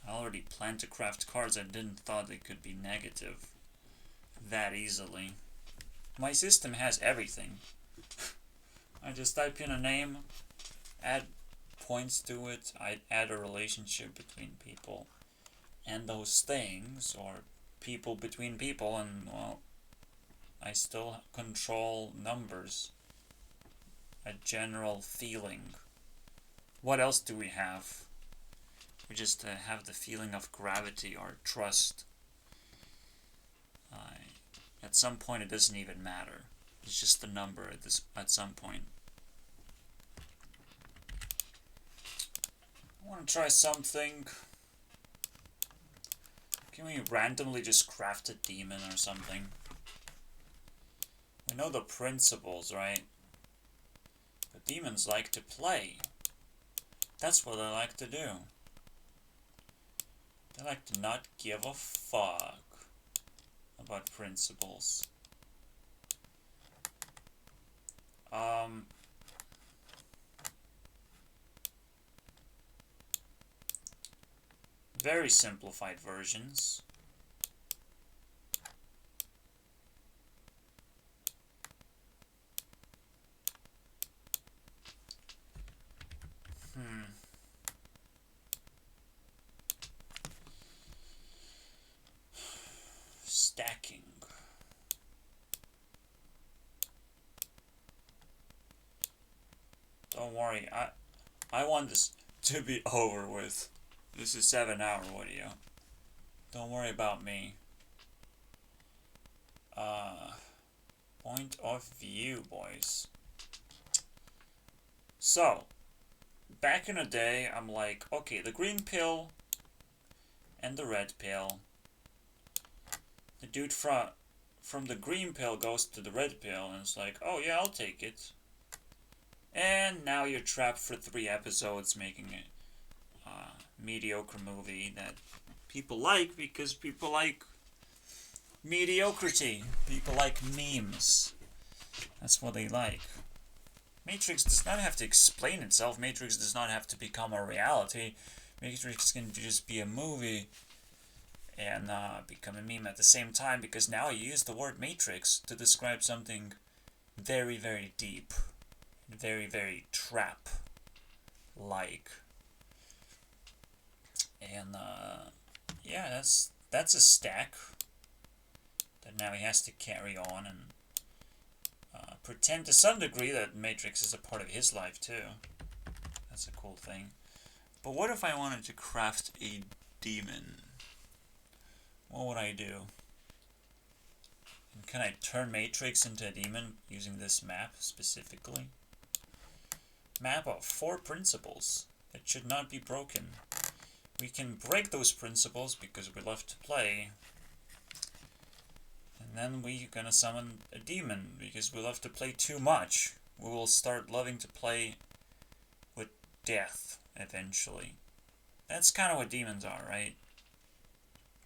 I already planned to craft cards. I didn't thought they could be negative that easily. My system has everything. I just type in a name, add points to it, I add a relationship between people and those things, or people between people, and, well, I still control numbers. A general feeling. What else do we have? We just have the feeling of gravity or trust. At some point it doesn't even matter. It's just a number at some point. I want to try something. Can we randomly just craft a demon or something? We know the principles, right? But demons like to play. That's what they like to do. They like to not give a fuck about principles. Very simplified versions. Stacking. Don't worry, I want this to be over with. This is a 7-hour video. Don't worry about me. Point of view, boys. So, back in the day, I'm like, okay, the green pill and the red pill. The dude from the green pill goes to the red pill, and it's like, oh yeah, I'll take it. And now you're trapped for 3 episodes making a mediocre movie that people like because people like mediocrity. People like memes. That's what they like. Matrix does not have to explain itself. Matrix does not have to become a reality. Matrix can just be a movie and become a meme at the same time, because now you use the word Matrix to describe something very, very deep. Very, very trap-like. And, yeah, that's a stack that now he has to carry on and pretend to some degree that Matrix is a part of his life too. That's a cool thing. But what if I wanted to craft a demon? What would I do? And can I turn Matrix into a demon using this map specifically? Map of 4 principles that should not be broken. We can break those principles because we love to play. And then we're gonna summon a demon because we love to play too much. We will start loving to play with death eventually. That's kind of what demons are, right?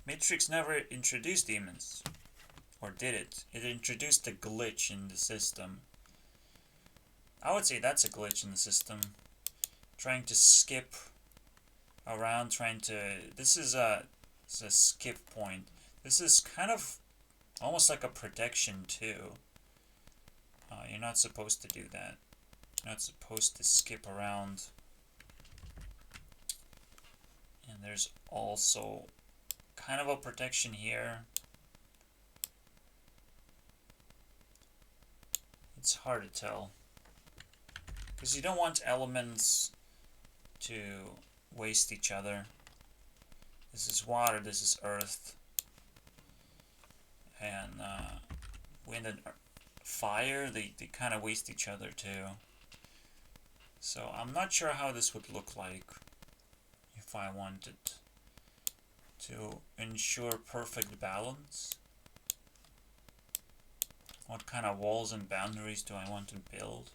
Matrix never introduced demons. Or did it? It introduced a glitch in the system. I would say that's a glitch in the system. Trying to skip around, this is a skip point. This is kind of almost like a protection too. You're not supposed to do that. You're not supposed to skip around. And there's also kind of a protection here. It's hard to tell, because you don't want elements to waste each other. This is water, this is earth, and wind and fire, they kind of waste each other too. So I'm not sure how this would look like if I wanted to ensure perfect balance. What kind of walls and boundaries do I want to build?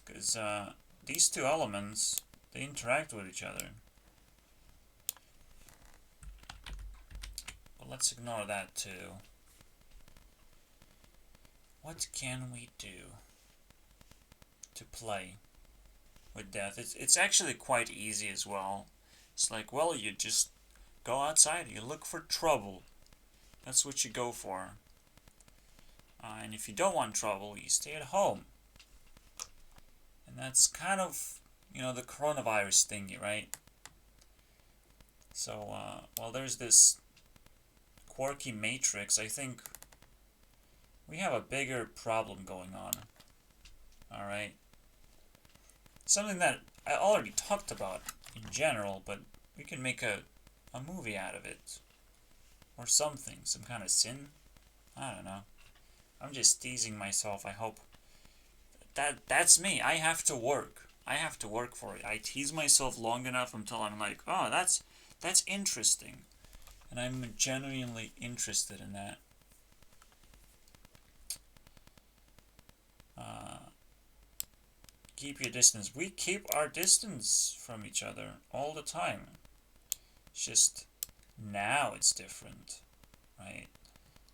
Because these 2 elements, they interact with each other. But let's ignore that too. What can we do to play with death? It's actually quite easy as well. It's like, well, you just go outside, you look for trouble. That's what you go for. And if you don't want trouble, you stay at home. And that's kind of, you know, the coronavirus thingy, right? So, well, there's this quirky Matrix. I think we have a bigger problem going on. Alright? Something that I already talked about in general, but we can make a movie out of it. Or something. Some kind of sin? I don't know. I'm just teasing myself, I hope. That's me. I have to work. I have to work for it. I tease myself long enough until I'm like, oh, that's interesting. And I'm genuinely interested in that. Keep your distance. We keep our distance from each other all the time. It's just now it's different, right?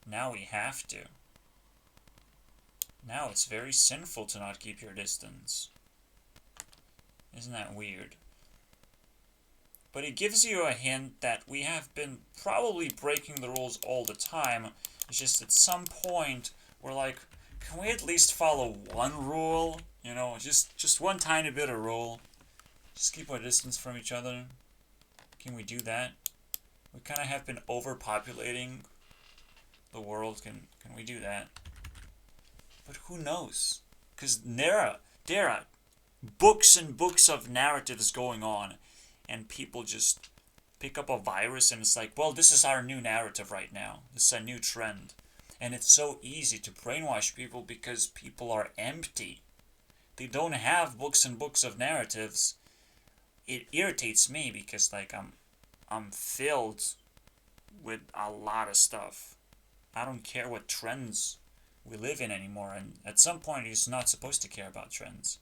Now we have to. Now it's very sinful to not keep your distance. Isn't that weird? But it gives you a hint that we have been probably breaking the rules all the time. It's just at some point we're like, can we at least follow one rule? You know, just one tiny bit of rule. Just keep our distance from each other. Can we do that? We kind of have been overpopulating the world. Can we do that? But who knows? Because there are books and books of narratives going on, and people just pick up a virus and it's like, well, this is our new narrative right now. This is a new trend. And it's so easy to brainwash people because people are empty. They don't have books and books of narratives. It irritates me because like I'm filled with a lot of stuff. I don't care what trends we live in anymore, and at some point you're not supposed to care about trends.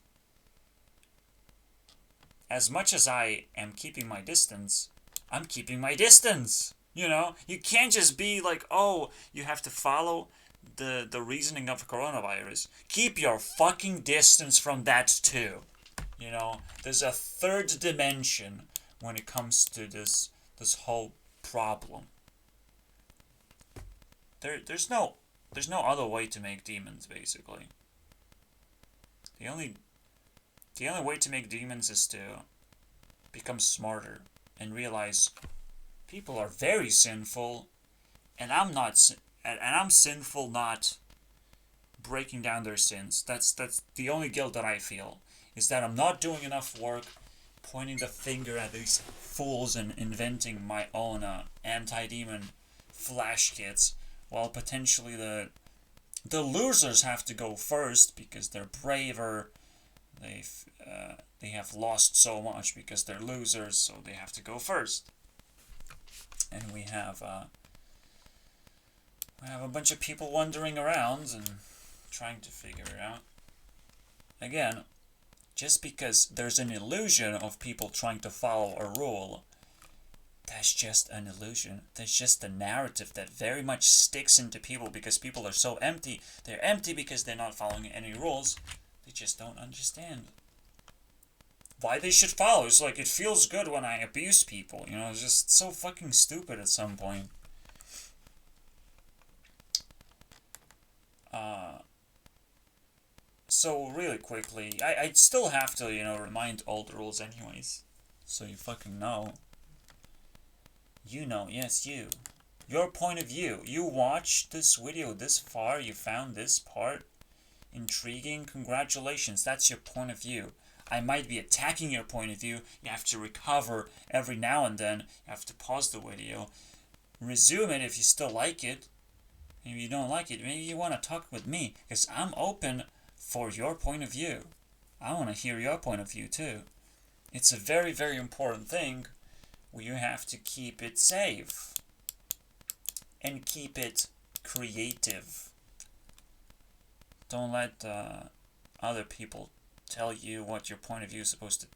As much as I am keeping my distance, I'm keeping my distance. You know, you can't just be like, oh, you have to follow the reasoning of coronavirus. Keep your fucking distance from that too. You know, there's a third dimension when it comes to this whole problem. There's no other way to make demons, basically. The only way to make demons is to become smarter and realize people are very sinful, and I'm sinful not breaking down their sins. That's the only guilt that I feel, is that I'm not doing enough work pointing the finger at these fools and inventing my own anti-demon flash kits, while potentially the losers have to go first because they're braver. They have lost so much because they're losers, so they have to go first. And we have a bunch of people wandering around and trying to figure it out. Again, just because there's an illusion of people trying to follow a rule, that's just an illusion. That's just a narrative that very much sticks into people because people are so empty. They're empty because they're not following any rules. They just don't understand why they should follow. It's like, it feels good when I abuse people. You know, it's just so fucking stupid at some point. So really quickly, I still have to, remind all the rules anyways. So you fucking know. You know, yes, you. Your point of view. You watched this video this far, you found this part intriguing. Congratulations, that's your point of view. I might be attacking your point of view. You have to recover every now and then. You have to pause the video. Resume it if you still like it. Maybe you don't like it. Maybe you want to talk with me, because I'm open for your point of view. I want to hear your point of view too. It's a very, very important thing where you have to keep it safe and keep it creative. Don't let other people tell you what your point of view is supposed to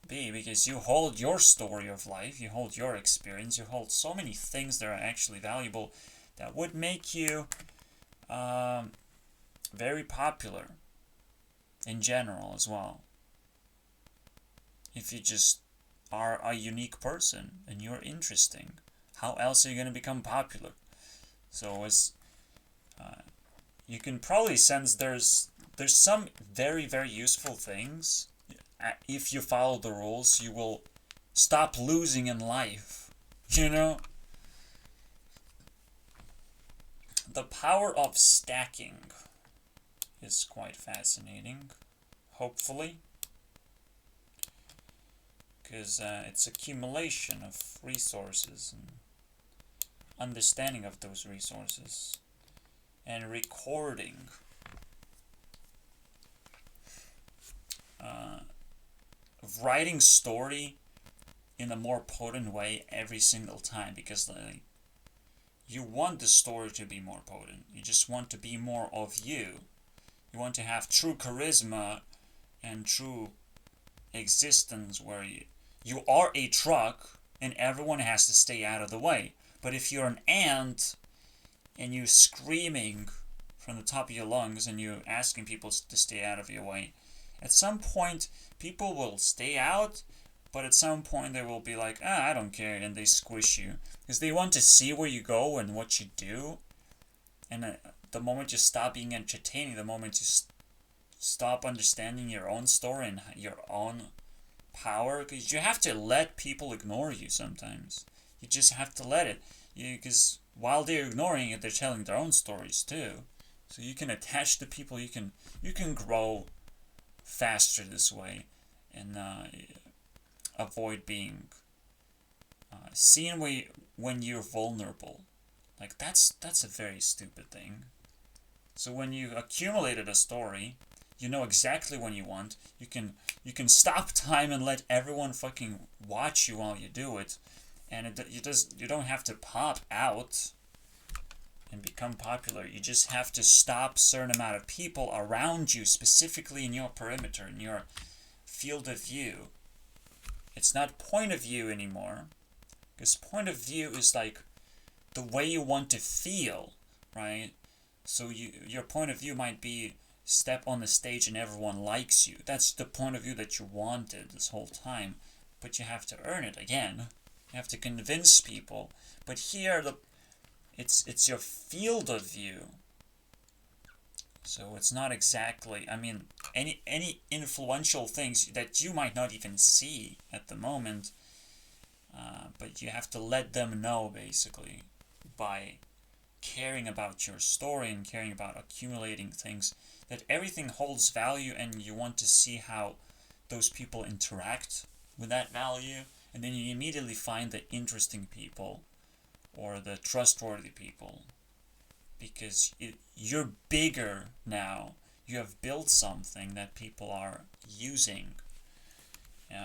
be, because you hold your story of life, you hold your experience, you hold so many things that are actually valuable that would make you very popular in general as well. If you just are a unique person and you're interesting, how else are you going to become popular? So as you can probably sense there's some very, very useful things. If you follow the rules, you will stop losing in life. You know? The power of stacking is quite fascinating, hopefully. Because it's accumulation of resources and understanding of those resources and recording. Writing story in a more potent way every single time, because you want the story to be more potent. You just want to be more of you. You want to have true charisma and true existence where you are a truck and everyone has to stay out of the way. But if you're an ant and you're screaming from the top of your lungs and you're asking people to stay out of your way, at some point people will stay out, but at some point they will be like, I don't care, and they squish you. Because they want to see where you go and what you do. And the moment you stop being entertaining, the moment you stop understanding your own story and your own power, because you have to let people ignore you sometimes. You just have to let it. Because while they're ignoring it, they're telling their own stories too. So you can attach to people. You can grow faster this way, and avoid being seen when you're vulnerable. Like that's a very stupid thing. So when you accumulated a story, you know exactly what you want. You can stop time and let everyone fucking watch you while you do it, and you don't have to pop out and become popular. You just have to stop certain amount of people around you, specifically in your perimeter, in your field of view. It's not point of view anymore, because point of view is like the way you want to feel, right? So your point of view might be step on the stage and everyone likes you. That's the point of view that you wanted this whole time, but you have to earn it again. You have to convince people. But here it's your field of view. So it's not exactly, I mean, any influential things that you might not even see at the moment, but you have to let them know, basically, by caring about your story and caring about accumulating things, that everything holds value, and you want to see how those people interact with that value, and then you immediately find the interesting people or the trustworthy people, because you're bigger now. You have built something that people are using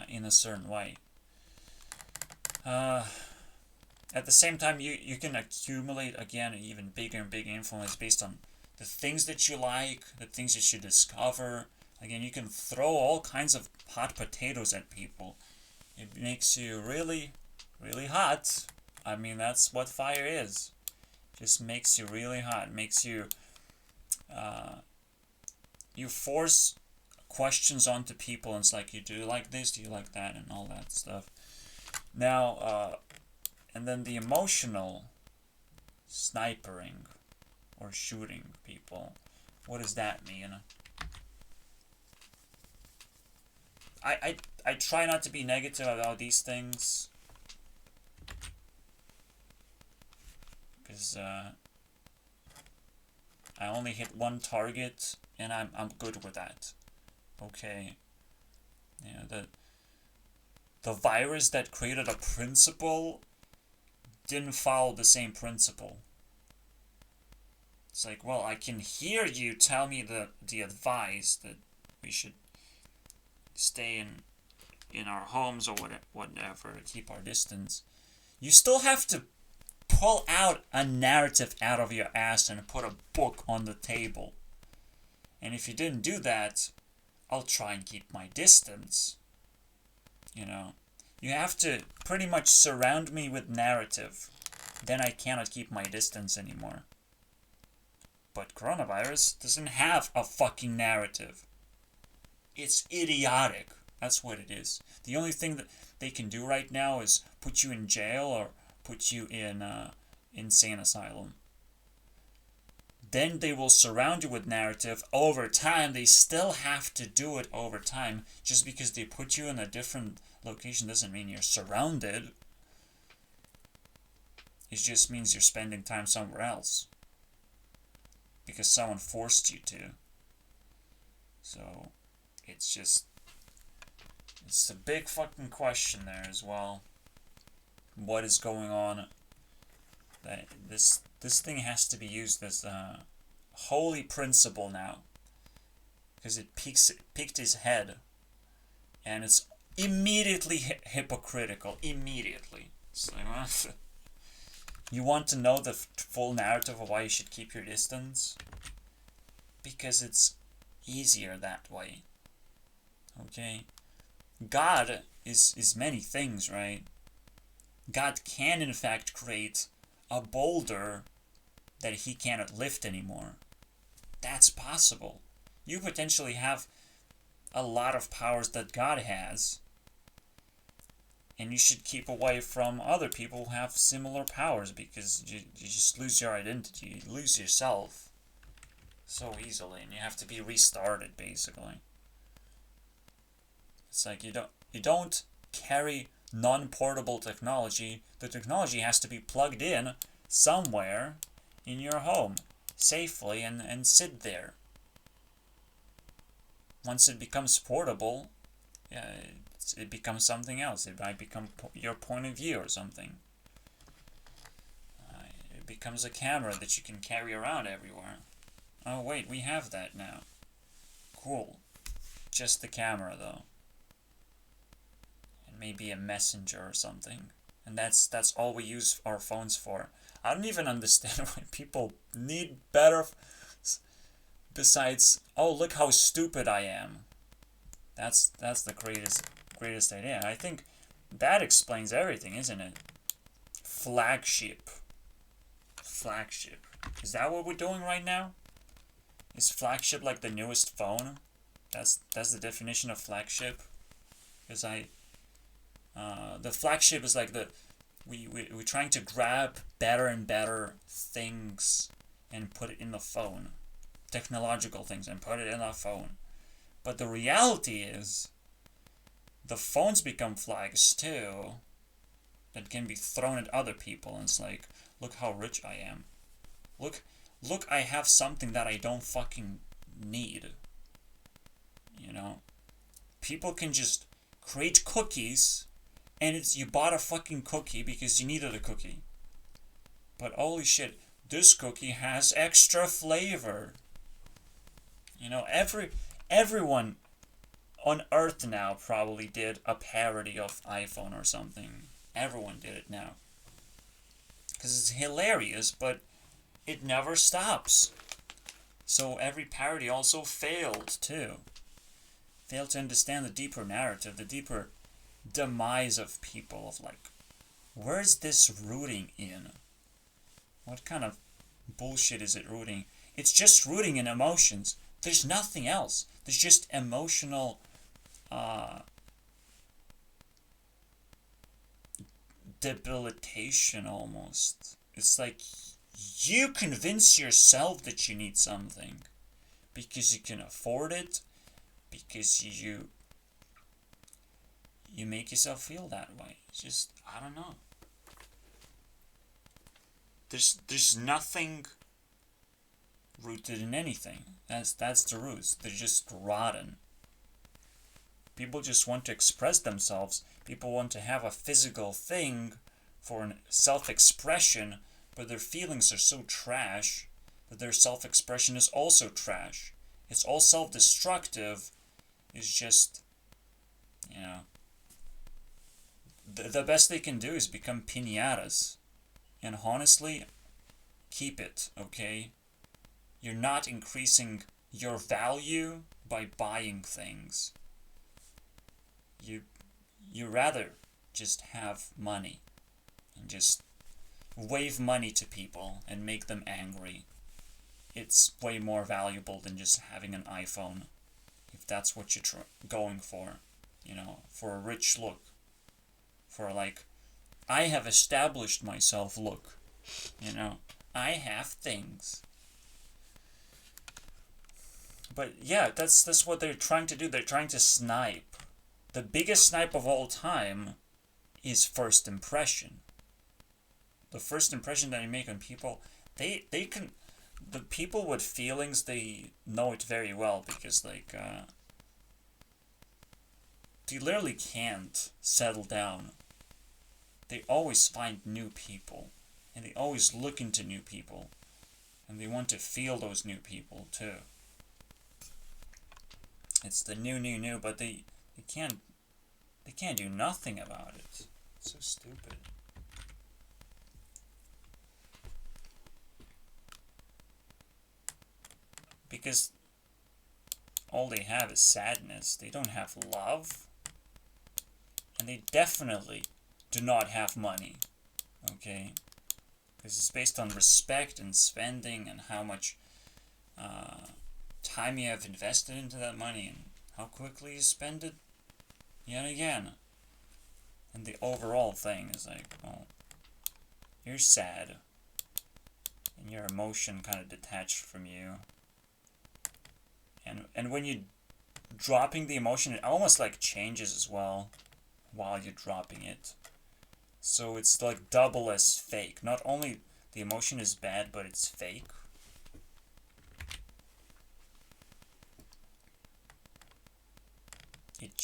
in a certain way. At the same time, you can accumulate, again, an even bigger and bigger influence based on the things that you like, the things that you discover. Again, you can throw all kinds of hot potatoes at people. It makes you really, really hot. I mean, that's what fire is. Just makes you really hot. Makes you, you force questions onto people, and it's like, do you like this, do you like that, and all that stuff. Now, and then the emotional snipering or shooting people. What does that mean? I try not to be negative about these things, because I only hit one target, and I'm good with that. Okay. Yeah, the virus that created a principle didn't follow the same principle. It's like, well, I can hear you tell me the advice that we should stay in our homes or whatever, keep our distance. You still have to pull out a narrative out of your ass and put a book on the table. And if you didn't do that, I'll try and keep my distance. You know, you have to pretty much surround me with narrative. Then I cannot keep my distance anymore. But coronavirus doesn't have a fucking narrative. It's idiotic. That's what it is. The only thing that they can do right now is put you in jail or put you in insane asylum. Then they will surround you with narrative over time. They still have to do it over time. Just because they put you in a different location doesn't mean you're surrounded. It just means you're spending time somewhere else, because someone forced you to. So it's a big fucking question there as well. What is going on? That this thing has to be used as a holy principle now, because it piqued his head, and it's immediately hypocritical. Immediately. So, you want to know the full narrative of why you should keep your distance? Because it's easier that way. Okay? God is many things, right? God can in fact create a boulder that he cannot lift anymore. That's possible. You potentially have a lot of powers that God has, and you should keep away from other people who have similar powers, because you just lose your identity. You lose yourself so easily, and you have to be restarted, basically. It's like you don't carry non-portable technology. The technology has to be plugged in somewhere in your home. safely and sit there. Once it becomes portable, it becomes something else. It might become your point of view or something. It becomes a camera that you can carry around everywhere. Oh wait, we have that now. Cool. Just the camera though. And maybe a messenger or something. And that's all we use our phones for. I don't even understand why people need better besides, oh, look how stupid I am. That's the greatest idea. I think that explains everything, isn't it? Flagship. Is that what we're doing right now? Is flagship like the newest phone? That's the definition of flagship. Because the flagship is like we're trying to grab better and better things and put it in the phone. Technological things and put it in our phone. But the reality is, the phones become flags too that can be thrown at other people, and it's like, look how rich I am. Look, I have something that I don't fucking need. You know? People can just create cookies, and you bought a fucking cookie because you needed a cookie. But holy shit, this cookie has extra flavor. You know, everyone on Earth now probably did a parody of iPhone or something. Everyone did it now. Because it's hilarious, but it never stops. So every parody also failed, too. Failed to understand the deeper narrative, the deeper demise of people, of like, where's this rooting in? What kind of bullshit is it rooting? It's just rooting in emotions. There's nothing else. There's just emotional debilitation almost. It's like you convince yourself that you need something because you can afford it, because you make yourself feel that way. It's just, I don't know. There's nothing rooted in anything. That's the roots. They're just rotten. People just want to express themselves. People want to have a physical thing for self-expression, but their feelings are so trash that their self-expression is also trash. It's all self-destructive. It's just, you know, the best they can do is become piñatas. And honestly, keep it, okay? You're not increasing your value by buying things. You rather just have money and just wave money to people and make them angry. It's way more valuable than just having an iPhone, if that's what you're going for, you know, for a rich look. For like, I have established myself look, you know, I have things. But yeah, that's what they're trying to do. They're trying to snipe. The biggest snipe of all time is first impression. The first impression that you make on people, they can, the people with feelings, they know it very well because like, they literally can't settle down. They always find new people, and they always look into new people, and they want to feel those new people too. It's the new, but they can't do nothing about it. It's so stupid. Because all they have is sadness. They don't have love. And they definitely do not have money. Okay? Because it's based on respect and spending and how much time you have invested into that money and how quickly you spend it yet again. And the overall thing is like, oh, you're sad. And your emotion kind of detached from you. And when you're dropping the emotion, it almost like changes as well while you're dropping it. So it's like double as fake. Not only the emotion is bad, but it's fake.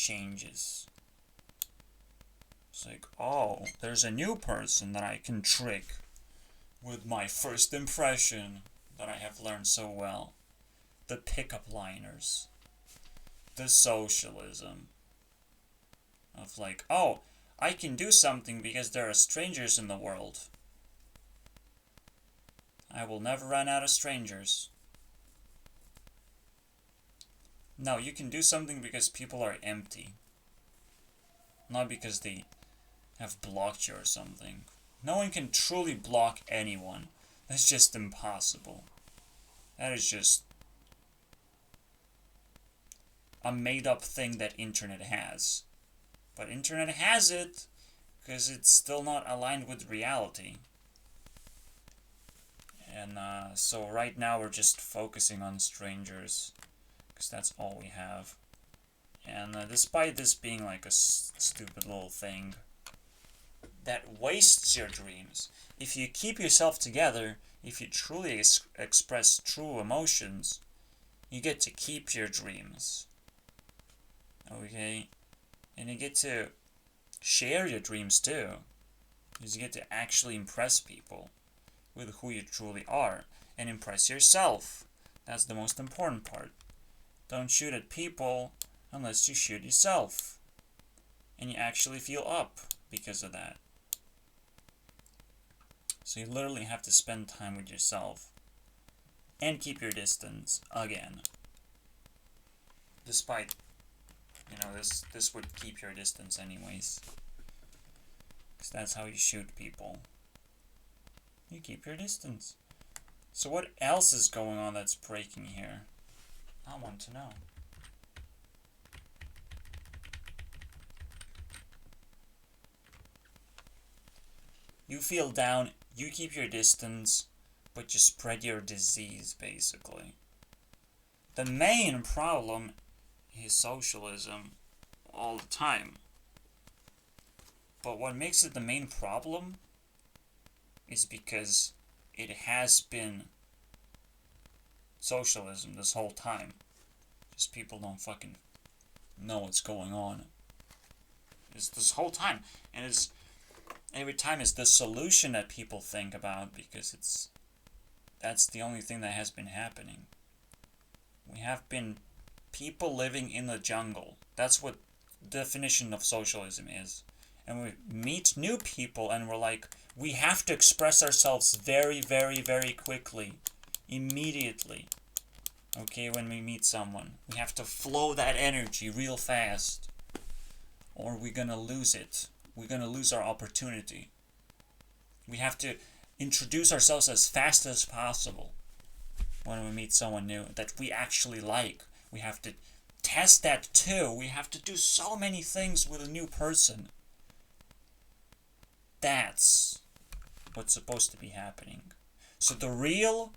changes. It's like, oh, there's a new person that I can trick with my first impression that I have learned so well. The pickup liners. The socialism. Of like, oh, I can do something because there are strangers in the world. I will never run out of strangers. No, you can do something because people are empty. Not because they have blocked you or something. No one can truly block anyone. That's just impossible. That is just a made-up thing that internet has. But internet has it because it's still not aligned with reality. And so right now we're just focusing on strangers because that's all we have. And despite this being like a stupid little thing that wastes your dreams, if you keep yourself together, if you truly express true emotions, you get to keep your dreams. Okay? And you get to share your dreams too. Because you get to actually impress people with who you truly are. And impress yourself. That's the most important part. Don't shoot at people unless you shoot yourself. And you actually feel up because of that. So you literally have to spend time with yourself. And keep your distance again. Despite, this would keep your distance anyways. Because that's how you shoot people. You keep your distance. So what else is going on that's breaking here? I want to know. You feel down, you keep your distance, but you spread your disease, basically. The main problem is socialism all the time. But what makes it the main problem is because it has been socialism this whole time. Just people don't fucking know what's going on. It's this whole time. And it's every time it's the solution that people think about because that's the only thing that has been happening. We have been people living in the jungle. That's what the definition of socialism is. And we meet new people and we're like, we have to express ourselves very, very, very quickly. Immediately. Okay, when we meet someone. We have to flow that energy real fast. Or we're gonna lose it. We're gonna lose our opportunity. We have to introduce ourselves as fast as possible when we meet someone new that we actually like. We have to test that too. We have to do so many things with a new person. That's what's supposed to be happening. So the real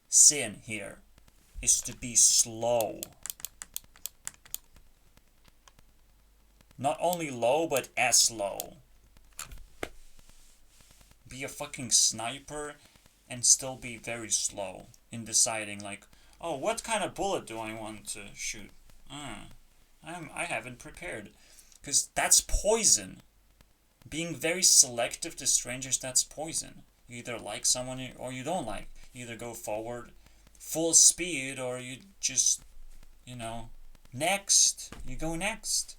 sin here is to be slow. Not only low, but as low. Be a fucking sniper and still be very slow in deciding like, oh, what kind of bullet do I want to shoot? I haven't prepared. Because that's poison. Being very selective to strangers, that's poison. You either like someone or you don't like. You either go forward full speed or you just, next. You go next.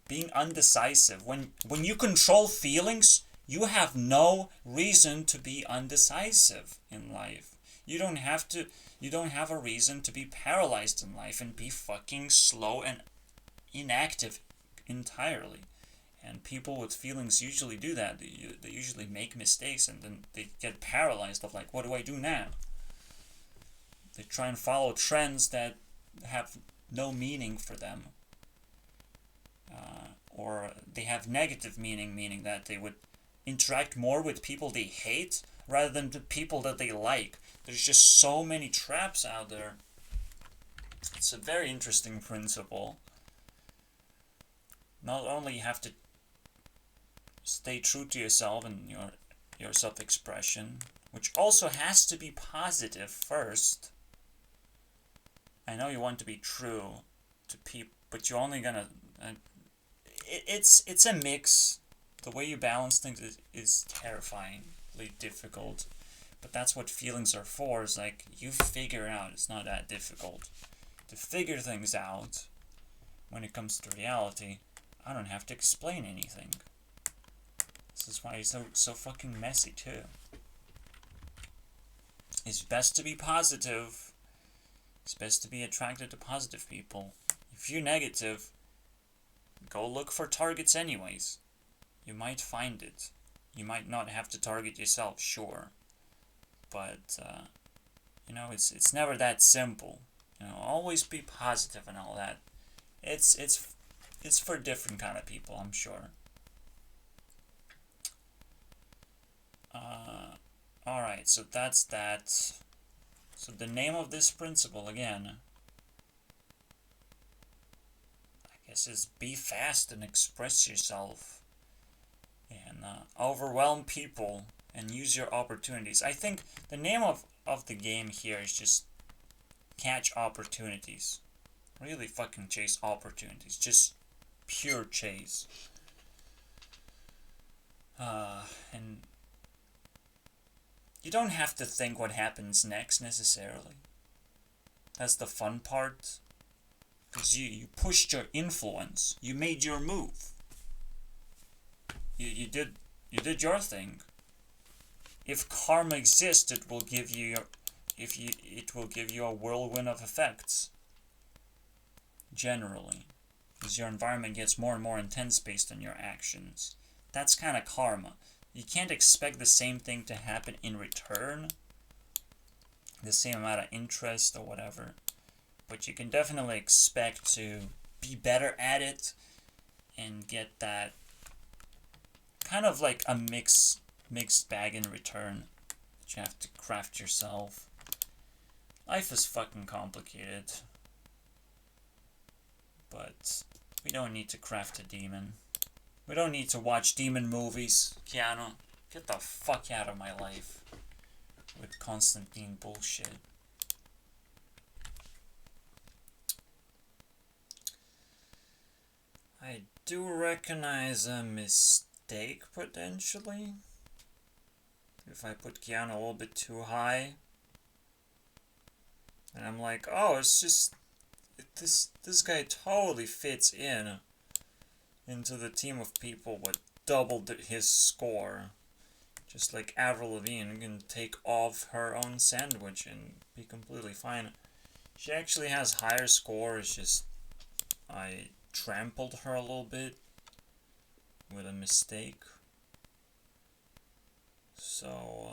Being undecisive. When you control feelings, you have no reason to be undecisive in life. You don't have a reason to be paralyzed in life and be fucking slow and inactive entirely. And people with feelings usually do that. They usually make mistakes and then they get paralyzed of like, what do I do now? They try and follow trends that have no meaning for them. Or they have negative meaning that they would interact more with people they hate rather than the people that they like. There's just so many traps out there. It's a very interesting principle. Not only you have to stay true to yourself and your self-expression, which also has to be positive first. I know you want to be true to people, but you're only gonna... it's a mix. The way you balance things is terrifyingly difficult. But that's what feelings are for, is like, you figure out it's not that difficult. To figure things out, when it comes to reality, I don't have to explain anything. This is why it's so fucking messy, too. It's best to be positive. It's best to be attracted to positive people. If you're negative, go look for targets anyways. You might find it. You might not have to target yourself, sure. But, you know, it's never that simple. You know, always be positive and all that. It's for different kind of people, I'm sure. Alright, so that's that. So the name of this principle, again, I guess is be fast and express yourself. And overwhelm people and use your opportunities. I think the name of the game here is just catch opportunities. Really fucking chase opportunities. Just pure chase. And you don't have to think what happens next necessarily. That's the fun part. Because you pushed your influence. You made your move. You did your thing. If karma exists, it will give you a whirlwind of effects. Generally, because your environment gets more and more intense based on your actions. That's kind of karma. You can't expect the same thing to happen in return, the same amount of interest or whatever, but you can definitely expect to be better at it and get that kind of like a mixed bag in return that you have to craft yourself. Life is fucking complicated, but we don't need to craft a demon. We don't need to watch demon movies. Keanu, get the fuck out of my life with Constantine bullshit. I do recognize a mistake, potentially. If I put Keanu a little bit too high. And I'm like, oh, it's just... This guy totally fits into the team of people with doubled his score. Just like Avril Lavigne can take off her own sandwich and be completely fine. She actually has higher score, it's just I trampled her a little bit with a mistake. So,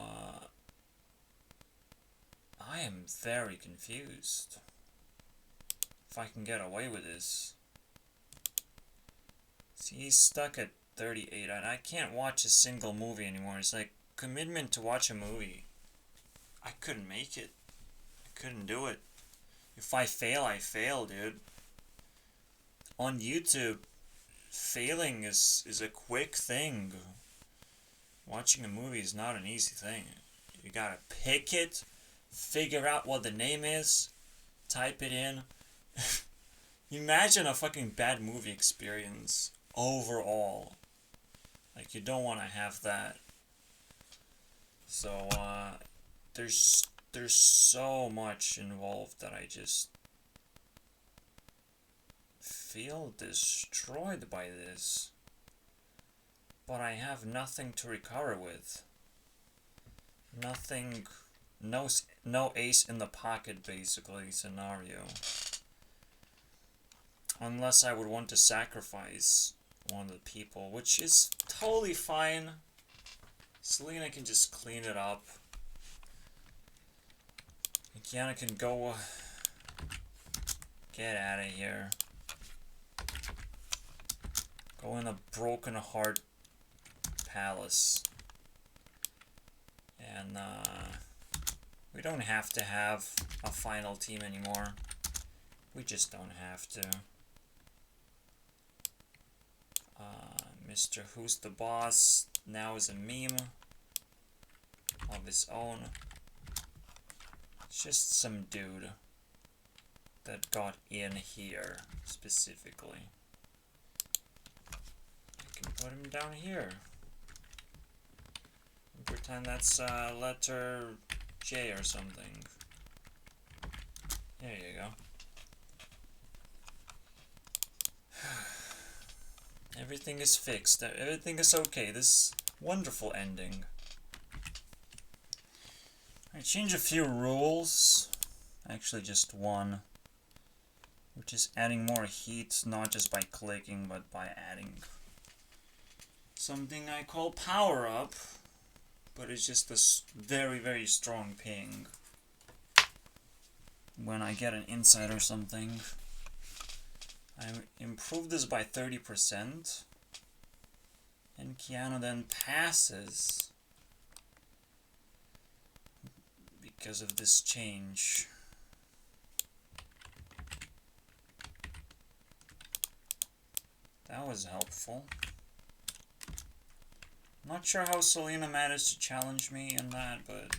I am very confused if I can get away with this. See, he's stuck at 38, and I can't watch a single movie anymore. It's like commitment to watch a movie. I couldn't make it. I couldn't do it. If I fail, I fail, dude. On YouTube, failing is a quick thing. Watching a movie is not an easy thing. You gotta pick it, figure out what the name is, type it in. Imagine a fucking bad movie experience overall. Like, you don't want to have that. So, there's so much involved that I just feel destroyed by this. But I have nothing to recover with. Nothing, no ace in the pocket, basically, scenario. Unless I would want to sacrifice one of the people, which is totally fine. Selena can just clean it up. Kiana can go... Get out of here. Go in the Broken Heart Palace. And, we don't have to have a final team anymore. We just don't have to. Mr. Who's the Boss now is a meme of his own. It's just some dude that got in here, specifically. I can put him down here. And pretend that's letter J or something. There you go. Everything is fixed. Everything is okay. This wonderful ending. I changed a few rules. Actually, just one. Which is adding more heat, not just by clicking, but by adding something I call power up. But it's just this very, very strong ping. When I get an insight or something. I improved this by 30%, and Keanu then passes because of this change. That was helpful. Not sure how Selena managed to challenge me in that, but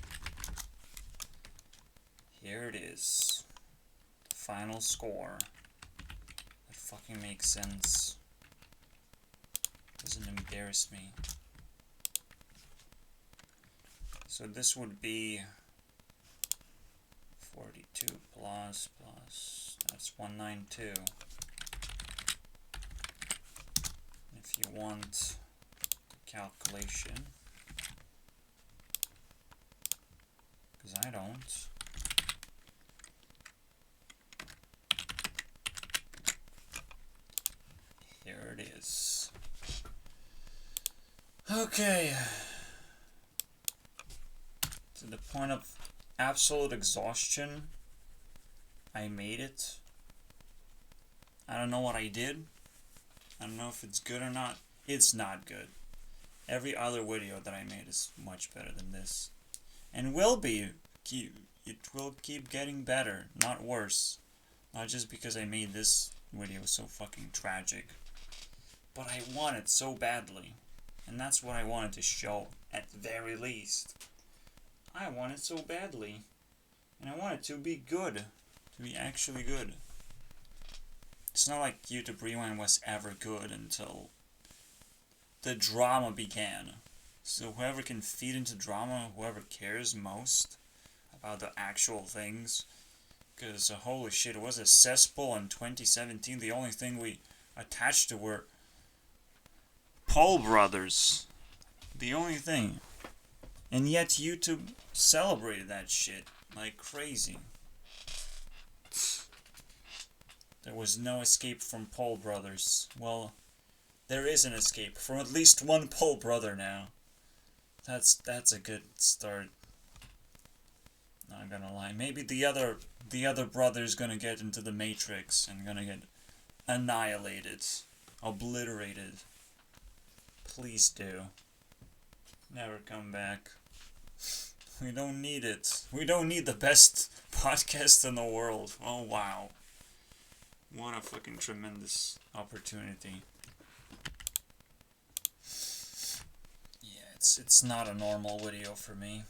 here it is. The final score. Fucking makes sense. Doesn't embarrass me. So this would be 42 plus, that's 192. If you want the calculation, because I don't. Here it is. Okay. To the point of absolute exhaustion, I made it. I don't know what I did. I don't know if it's good or not. It's not good. Every other video that I made is much better than this. And will be. It will keep getting better, not worse. Not just because I made this video so fucking tragic. But I want it so badly. And that's what I wanted to show, at the very least. I want it so badly. And I want it to be good. To be actually good. It's not like YouTube Rewind was ever good until the drama began. So whoever can feed into drama, whoever cares most about the actual things. Because holy shit, it was a cesspool in 2017. The only thing we attached to were Paul Brothers. The only thing. And yet YouTube celebrated that shit like crazy. There was no escape from Paul Brothers. Well, there is an escape from at least one Paul brother now. That's a good start. Not gonna lie. Maybe the other brother's gonna get into the Matrix and gonna get annihilated. Obliterated. Please do. Never come back. We don't need it. We don't need the best podcast in the world. Oh wow. What a fucking tremendous opportunity. Yeah, it's not a normal video for me.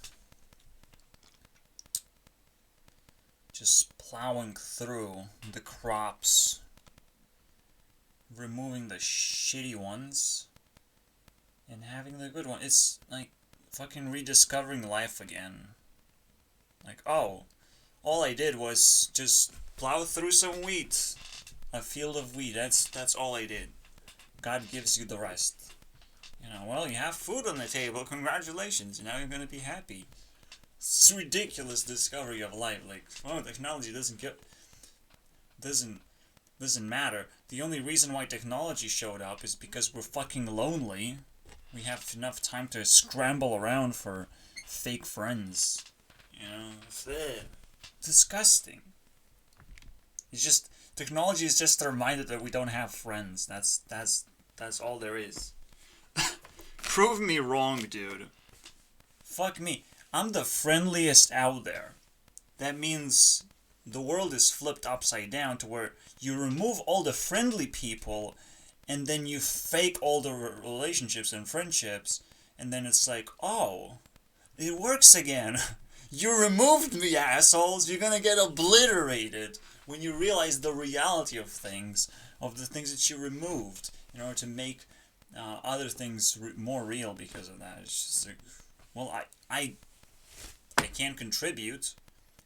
Just plowing through the crops. Removing the shitty ones. And having the good one. It's like fucking rediscovering life again. Like, oh, all I did was just plow through some wheat. A field of wheat. That's all I did. God gives you the rest. You know, well, you have food on the table. Congratulations. Now you're gonna be happy. It's a ridiculous discovery of life. Like, oh, technology doesn't matter. The only reason why technology showed up is because we're fucking lonely. We have enough time to scramble around for fake friends. You know, it's disgusting. It's just technology is just a reminder that we don't have friends. That's all there is. Prove me wrong, dude. Fuck me. I'm the friendliest out there. That means the world is flipped upside down to where you remove all the friendly people and then you fake all the relationships and friendships, and then it's like, oh, it works again. You removed me, assholes! You're gonna get obliterated when you realize the reality of things, of the things that you removed, in order to make other things more real because of that. It's just like, well, I can't contribute,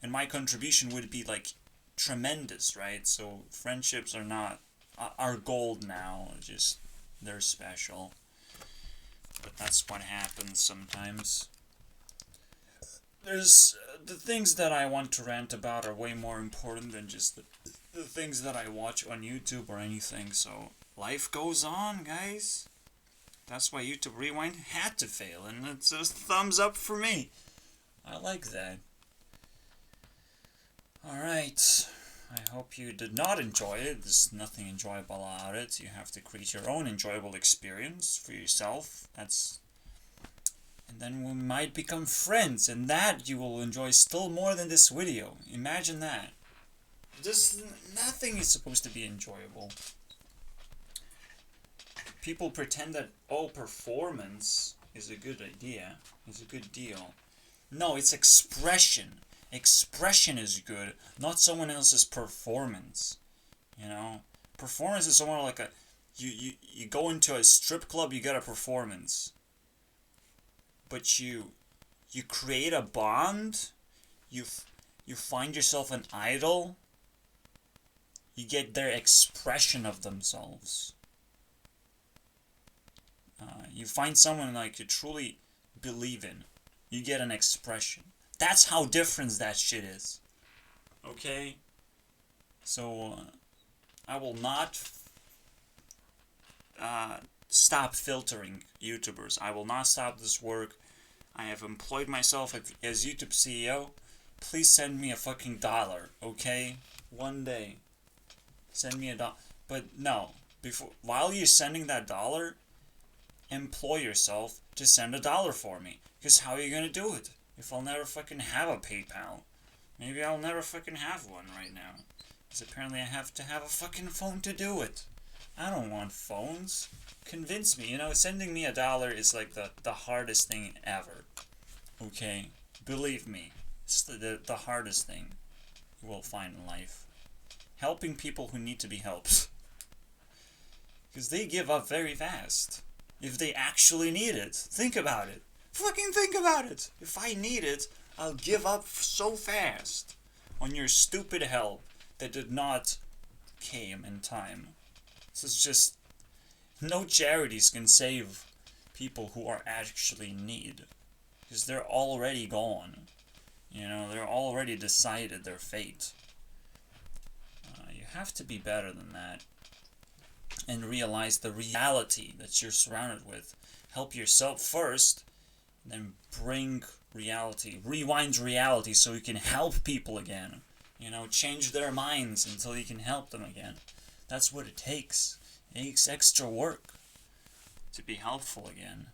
and my contribution would be like tremendous, right? So friendships are not are gold now. Just they're special, but that's what happens sometimes. There's the things that I want to rant about are way more important than just the things that I watch on YouTube or anything. So life goes on, guys. That's why YouTube Rewind had to fail, and it's a thumbs up for me. I like that. Alright. I hope you did not enjoy it. There's nothing enjoyable about it. You have to create your own enjoyable experience for yourself. And then we might become friends, and that you will enjoy still more than this video. Imagine that. Nothing is supposed to be enjoyable. People pretend that, oh, performance is a good idea, is a good deal. No, it's expression. Expression is good, not someone else's performance. You know? Performance is somewhere like you go into a strip club, you get a performance. But you create a bond, you find yourself an idol, you get their expression of themselves. You find someone like you truly believe in. You get an expression. That's how different that shit is. Okay? So, I will not stop filtering YouTubers. I will not stop this work. I have employed myself as YouTube CEO. Please send me a fucking dollar, okay? One day. Send me a dollar. But no, while you're sending that dollar, employ yourself to send a dollar for me. Because how are you gonna do it if I'll never fucking have a PayPal? Maybe I'll never fucking have one right now. Because apparently I have to have a fucking phone to do it. I don't want phones. Convince me. You know, sending me a dollar is like the hardest thing ever. Okay? Believe me. It's the hardest thing you will find in life. Helping people who need to be helped. Because they give up very fast. If they actually need it. Think about it. Fucking think about it. If I need it, I'll give up so fast on your stupid help that did not came in time. This is just... No charities can save people who are actually in need. Because they're already gone. You know, they're already decided their fate. You have to be better than that. And realize the reality that you're surrounded with. Help yourself first, then bring reality. Rewind reality so you can help people again. You know, change their minds until you can help them again. That's what it takes. It takes extra work to be helpful again.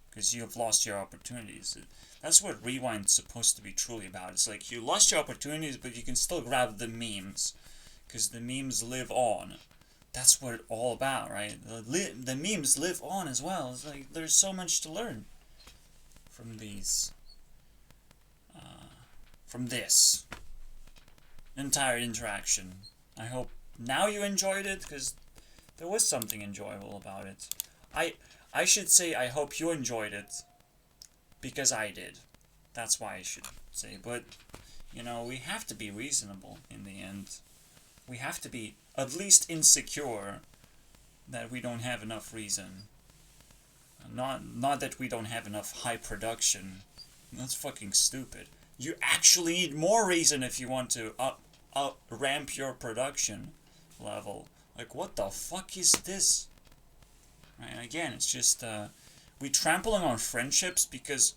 Because you have lost your opportunities. That's what Rewind's supposed to be truly about. It's like you lost your opportunities, but you can still grab the memes. Because the memes live on. That's what it's all about, right? The memes live on as well. It's like there's so much to learn from these. From this entire interaction. I hope now you enjoyed it, because there was something enjoyable about it. I should say I hope you enjoyed it, because I did. That's why I should say. But, you know, we have to be reasonable in the end. We have to be at least insecure that we don't have enough reason. Not that we don't have enough high production. That's fucking stupid. You actually need more reason if you want to ramp your production level. Like, what the fuck is this? Right, again, it's just, we trampling on friendships because,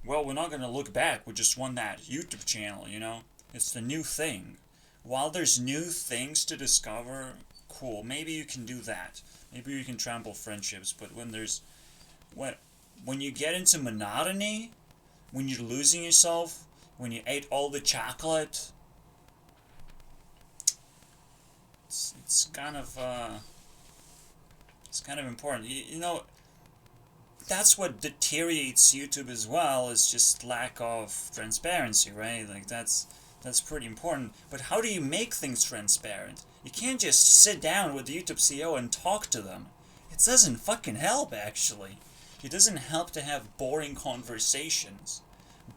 well, we're not gonna look back. We just won that YouTube channel, you know? It's the new thing. While there's new things to discover, cool, maybe you can do that. Maybe you can trample friendships, but when you get into monotony, when you're losing yourself, when you ate all the chocolate, it's kind of important. You know, that's what deteriorates YouTube as well, is just lack of transparency, right? Like that's pretty important. But how do you make things transparent? You can't just sit down with the YouTube CEO and talk to them. It doesn't fucking help, actually. It doesn't help to have boring conversations.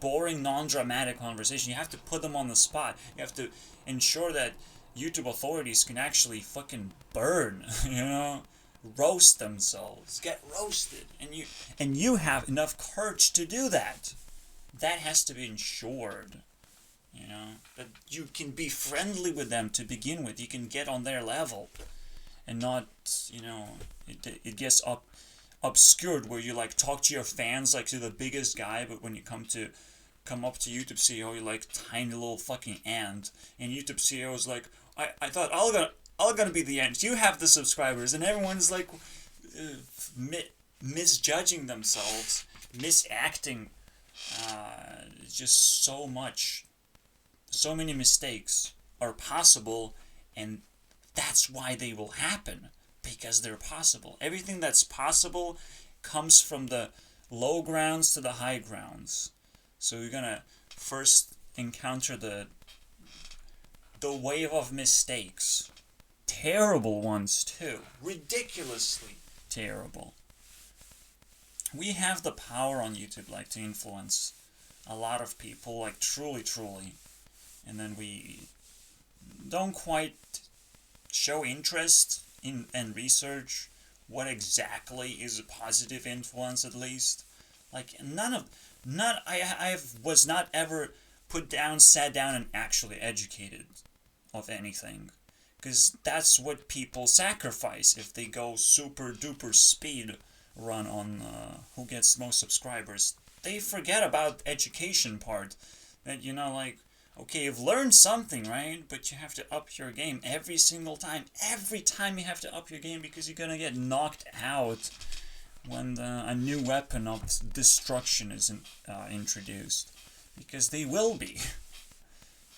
Boring, non-dramatic conversation. You have to put them on the spot. You have to ensure that YouTube authorities can actually fucking burn, you know? Roast themselves. Get roasted. And you have enough courage to do that. That has to be ensured. You know? That you can be friendly with them to begin with. You can get on their level. And not, you know, it gets obscured where you like talk to your fans like to the biggest guy, but when you come up to YouTube CEO, you're like tiny little fucking ant, and YouTube CEO is like, I thought all gonna be the ant. You have the subscribers, and everyone's like misjudging themselves, misacting, just so many mistakes are possible, and that's why they will happen, because they're possible. Everything that's possible comes from the low grounds to the high grounds. So you're gonna first encounter the wave of mistakes. Terrible ones too. Ridiculously terrible. We have the power on YouTube like to influence a lot of people, like truly. And then we don't quite show interest in and research what exactly is a positive influence, at least. Like I was not ever sat down and actually educated of anything, because that's what people sacrifice if they go super duper speed run on who gets most subscribers. They forget about education part, that, you know, like, okay, you've learned something, right? But you have to up your game every single time. Every time you have to up your game, because you're gonna get knocked out when a new weapon of destruction is introduced. Because they will be.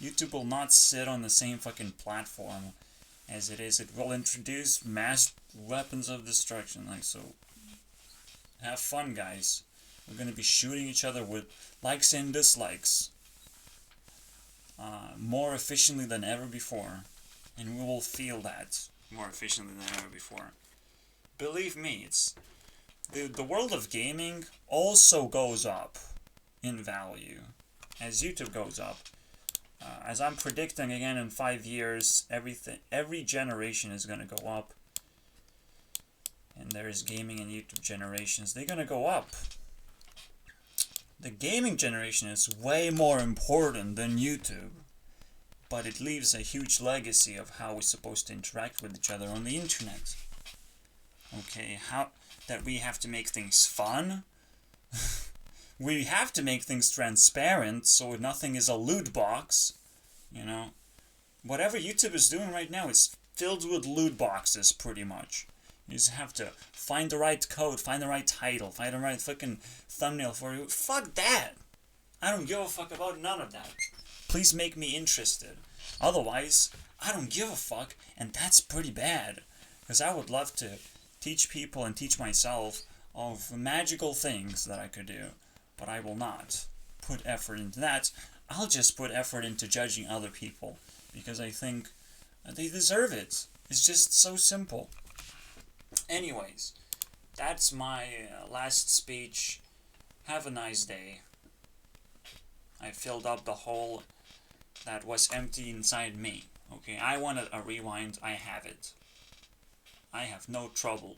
YouTube will not sit on the same fucking platform as it is. It will introduce mass weapons of destruction. Like, so, have fun, guys. We're gonna be shooting each other with likes and dislikes. More efficiently than ever before. And we will feel that more efficiently than ever before. Believe me, it's the world of gaming also goes up in value as YouTube goes up. As I'm predicting again, in 5 years, every generation is gonna go up. And there's gaming and YouTube generations. They're gonna go up. The gaming generation is way more important than YouTube, but it leaves a huge legacy of how we're supposed to interact with each other on the internet. Okay, that we have to make things fun. We have to make things transparent, so nothing is a loot box. You know, whatever YouTube is doing right now is filled with loot boxes, pretty much. You just have to find the right code, find the right title, find the right fucking thumbnail for you. Fuck that! I don't give a fuck about none of that. Please make me interested. Otherwise, I don't give a fuck, and that's pretty bad. Because I would love to teach people and teach myself of magical things that I could do. But I will not put effort into that. I'll just put effort into judging other people. Because I think they deserve it. It's just so simple. Anyways, that's my last speech. Have a nice day. I filled up the hole that was empty inside me. Okay, I wanted a rewind. I have it. I have no trouble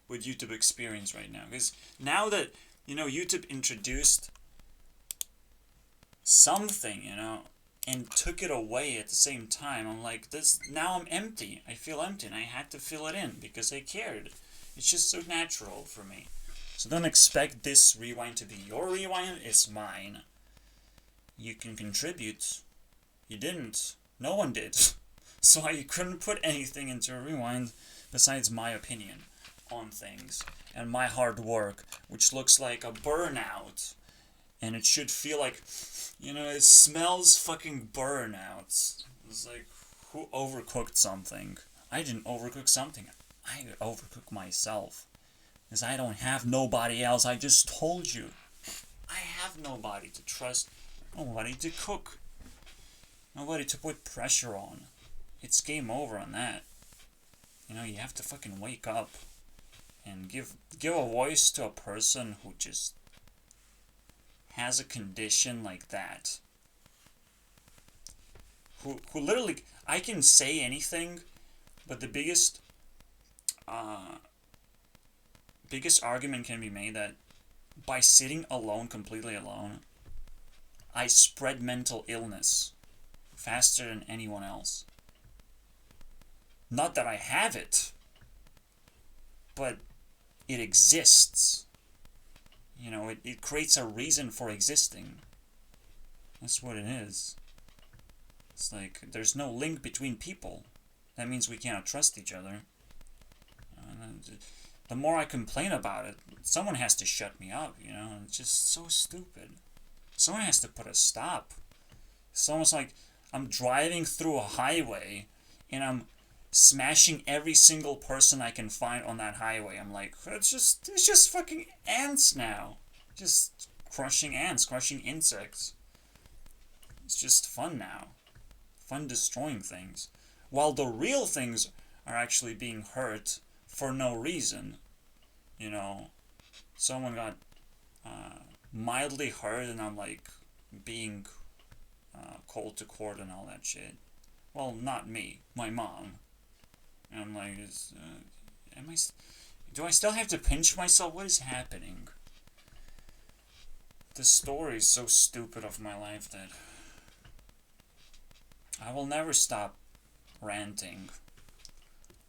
with YouTube experience right now. Because now that, you know, YouTube introduced something, you know, and took it away at the same time, I'm like, now I'm empty. I feel empty, and I had to fill it in because I cared. It's just so natural for me. So don't expect this rewind to be your rewind. It's mine. You can contribute. You didn't. No one did. So I couldn't put anything into a rewind besides my opinion on things and my hard work, which looks like a burnout. And it should feel like, you know, it smells fucking burnout. It's like, who overcooked something? I didn't overcook something. I overcooked myself. Because I don't have nobody else. I just told you. I have nobody to trust. Nobody to cook. Nobody to put pressure on. It's game over on that. You know, you have to fucking wake up and give a voice to a person who just has a condition like that. Who literally, I can say anything, but the biggest argument can be made that by sitting alone, completely alone, I spread mental illness faster than anyone else. Not that I have it, but it exists. You know, it creates a reason for existing. That's what it is. It's like, there's no link between people. That means we cannot trust each other. The more I complain about it, someone has to shut me up, you know? It's just so stupid. Someone has to put a stop. It's almost like I'm driving through a highway and I'm smashing every single person I can find on that highway. I'm like, it's just fucking ants now. Just crushing ants, crushing insects. It's just fun now. Fun destroying things. While the real things are actually being hurt for no reason. You know, someone got mildly hurt and I'm like being called to court and all that shit. Well, not me, my mom. And I'm like, do I still have to pinch myself? What is happening? The story is so stupid of my life that I will never stop ranting.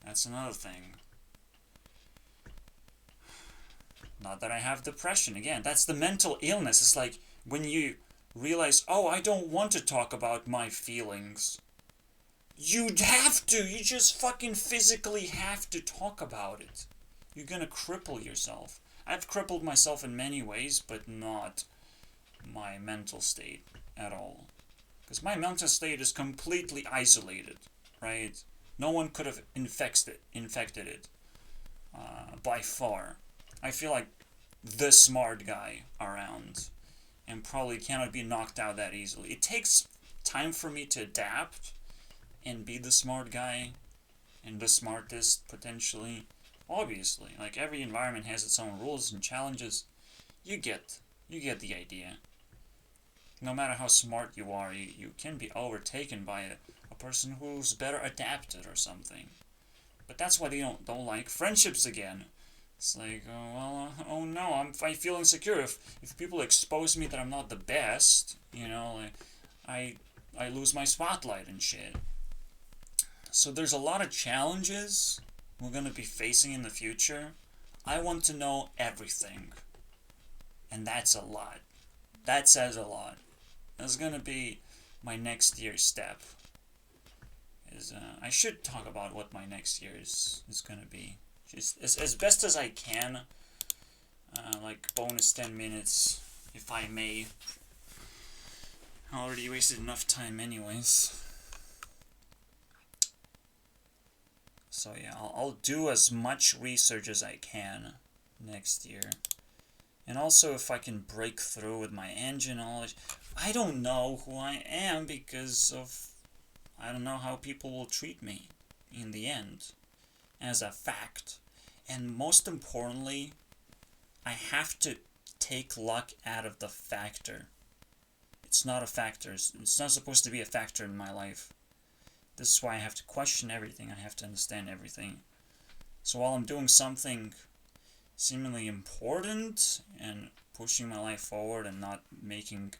That's another thing. Not that I have depression. Again, that's the mental illness. It's like when you realize, oh, I don't want to talk about my feelings. You'd have to. You just fucking physically have to talk about it. You're gonna cripple yourself. I've crippled myself in many ways, but not my mental state at all. Because my mental state is completely isolated, right? No one could have infected it by far. I feel like the smart guy around and probably cannot be knocked out that easily. It takes time for me to adapt and be the smart guy and the smartest, potentially. Obviously, like every environment has its own rules and challenges. You get the idea. No matter how smart you are, you can be overtaken by a person who's better adapted or something. But that's why they don't like friendships again. It's like, oh no, I feel insecure if people expose me that I'm not the best, you know, like, I lose my spotlight and shit. So there's a lot of challenges we're gonna be facing in the future. I want to know everything, and that's a lot. That says a lot. That's gonna be my next year's step. I should talk about what my next year is gonna be. Just as best as I can. Like bonus 10 minutes, if I may. I already wasted enough time anyways. So yeah, I'll do as much research as I can next year. And also if I can break through with my engine knowledge. I don't know who I am because of... I don't know how people will treat me in the end. As a fact. And most importantly, I have to take luck out of the factor. It's not a factor. It's not supposed to be a factor in my life. This is why I have to question everything. I have to understand everything. So while I'm doing something seemingly important and pushing my life forward and not making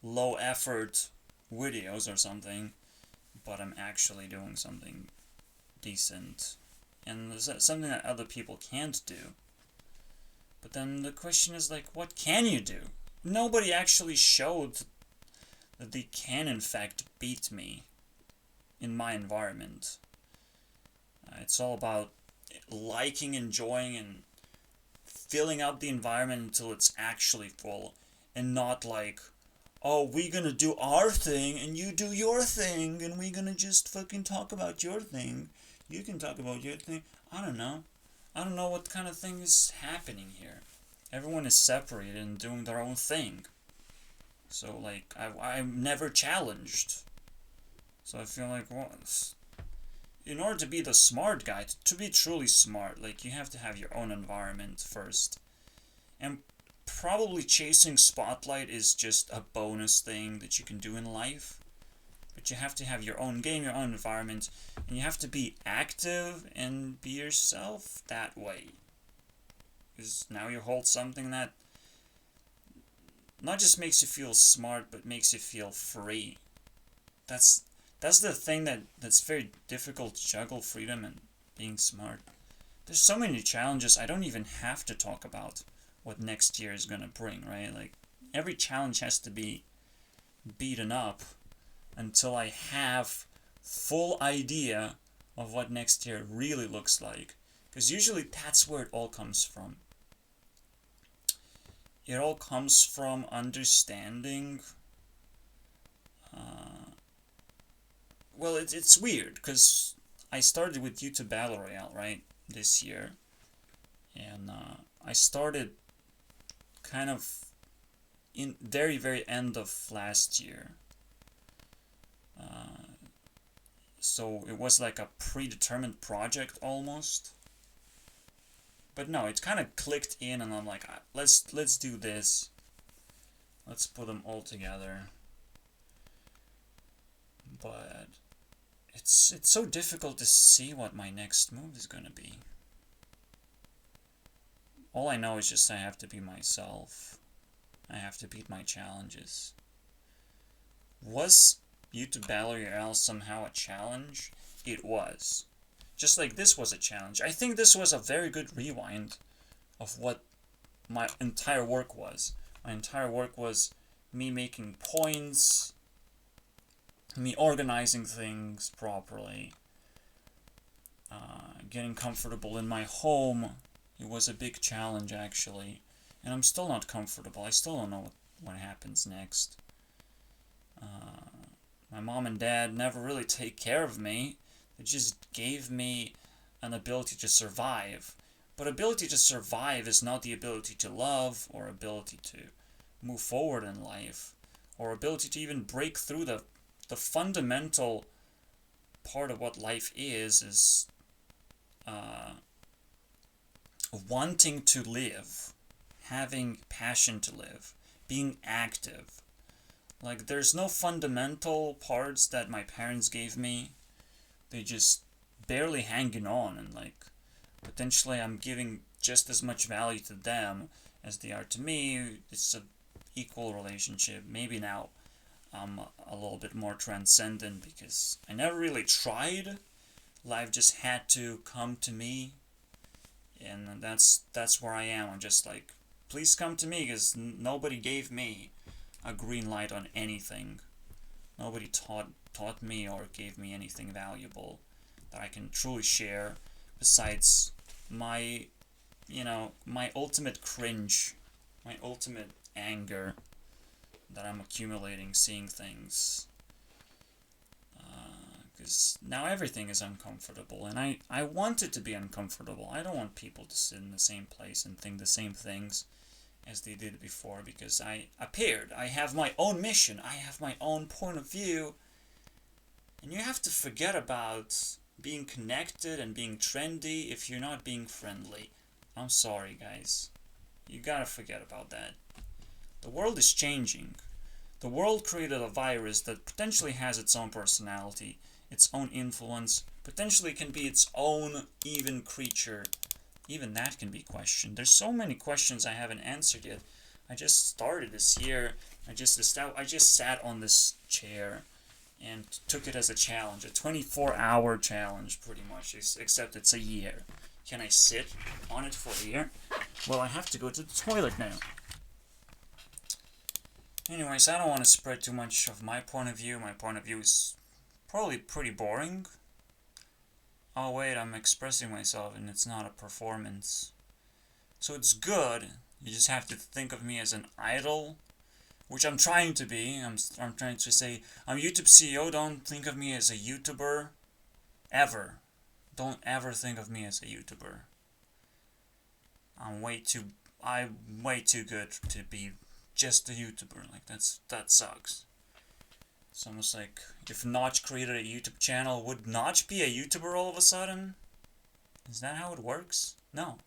low effort videos or something, but I'm actually doing something decent. And there's something that other people can't do. But then the question is like, what can you do? Nobody actually showed that they can in fact beat me in my environment. It's all about liking, enjoying, and filling up the environment until it's actually full. And not like, oh, we're gonna do our thing and you do your thing and we're gonna just fucking talk about your thing. You can talk about your thing. I don't know. I don't know what kind of thing is happening here. Everyone is separated and doing their own thing. So, like, I'm never challenged. So I feel like, well, in order to be the smart guy, to be truly smart, like, you have to have your own environment first. And probably chasing spotlight is just a bonus thing that you can do in life. But you have to have your own game, your own environment, and you have to be active and be yourself that way. Because now you hold something that not just makes you feel smart, but makes you feel free. That's that's the thing that's very difficult to juggle, freedom and being smart. There's so many challenges, I don't even have to talk about what next year is gonna bring, right? Like, every challenge has to be beaten up until I have full idea of what next year really looks like. Because usually that's where it all comes from. It all comes from understanding. Well, it's weird because I started with YouTube Battle Royale, right, this year. And I started kind of in very, very end of last year. So it was like a predetermined project almost. But no, it kind of clicked in, and I'm like, let's do this. Let's put them all together. But it's so difficult to see what my next move is gonna be. All I know is just I have to be myself. I have to beat my challenges. Was YouTube Battle Royale somehow a challenge? It was. Just like this was a challenge. I think this was a very good rewind of what my entire work was. My entire work was me making points, me organizing things properly, getting comfortable in my home. It was a big challenge, actually. And I'm still not comfortable. I still don't know what happens next. My mom and dad never really take care of me. They just gave me an ability to survive. But ability to survive is not the ability to love, or ability to move forward in life, or ability to even break through the fundamental part of what life is wanting to live, having passion to live, being active. Like, there's no fundamental parts that my parents gave me. They just barely hanging on, and like, potentially I'm giving just as much value to them as they are to me. It's an equal relationship. Maybe now I'm a little bit more transcendent because I never really tried. Life just had to come to me, and that's where I am. I'm just like, please come to me, because nobody gave me a green light on anything. Nobody taught me or gave me anything valuable that I can truly share, besides my my ultimate cringe, my ultimate anger that I'm accumulating seeing things. Because now everything is uncomfortable, and I want it to be uncomfortable. I don't want people to sit in the same place and think the same things as they did before, because I appeared. I have my own mission. I have my own point of view. And you have to forget about being connected and being trendy if you're not being friendly. I'm sorry, guys. You gotta forget about that. The world is changing. The world created a virus that potentially has its own personality, its own influence, potentially can be its own even creature. Even that can be questioned. There's so many questions I haven't answered yet. I just started this year. I just sat on this chair and took it as a challenge, a 24-hour challenge, pretty much, except it's a year. Can I sit on it for a year? Well, I have to go to the toilet now. Anyways, I don't want to spread too much of my point of view. My point of view is probably pretty boring. Oh wait, I'm expressing myself and it's not a performance. So it's good. You just have to think of me as an idol, which I'm trying to be. I'm trying to say, I'm YouTube CEO. Don't think of me as a YouTuber. Ever. Don't ever think of me as a YouTuber. I'm way too good to be just a YouTuber. Like that sucks. It's almost like if Notch created a YouTube channel, would Notch be a YouTuber all of a sudden? Is that how it works? No.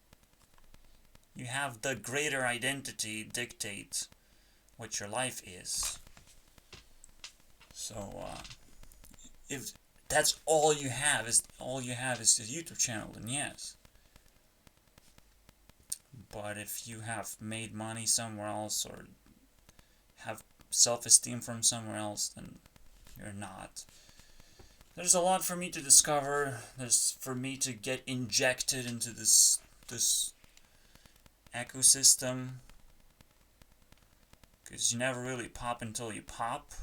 You have the greater identity dictate what your life is. So, if that's all you have is a YouTube channel, then yes. But if you have made money somewhere else or have self-esteem from somewhere else, then you're not. There's a lot for me to discover. There's for me to get injected into this ecosystem. Because you never really pop until you pop.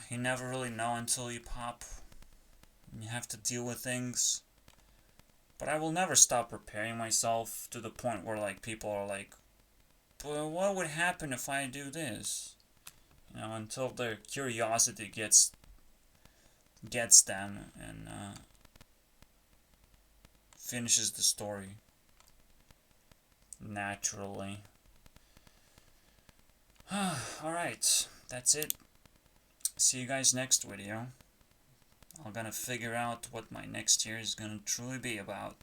You never really know until you pop. You have to deal with things. But I will never stop preparing myself to the point where like people are like, well, what would happen if I do this? You know, until their curiosity gets them and finishes the story naturally. Alright, that's it. See you guys next video. I'm gonna figure out what my next year is gonna truly be about.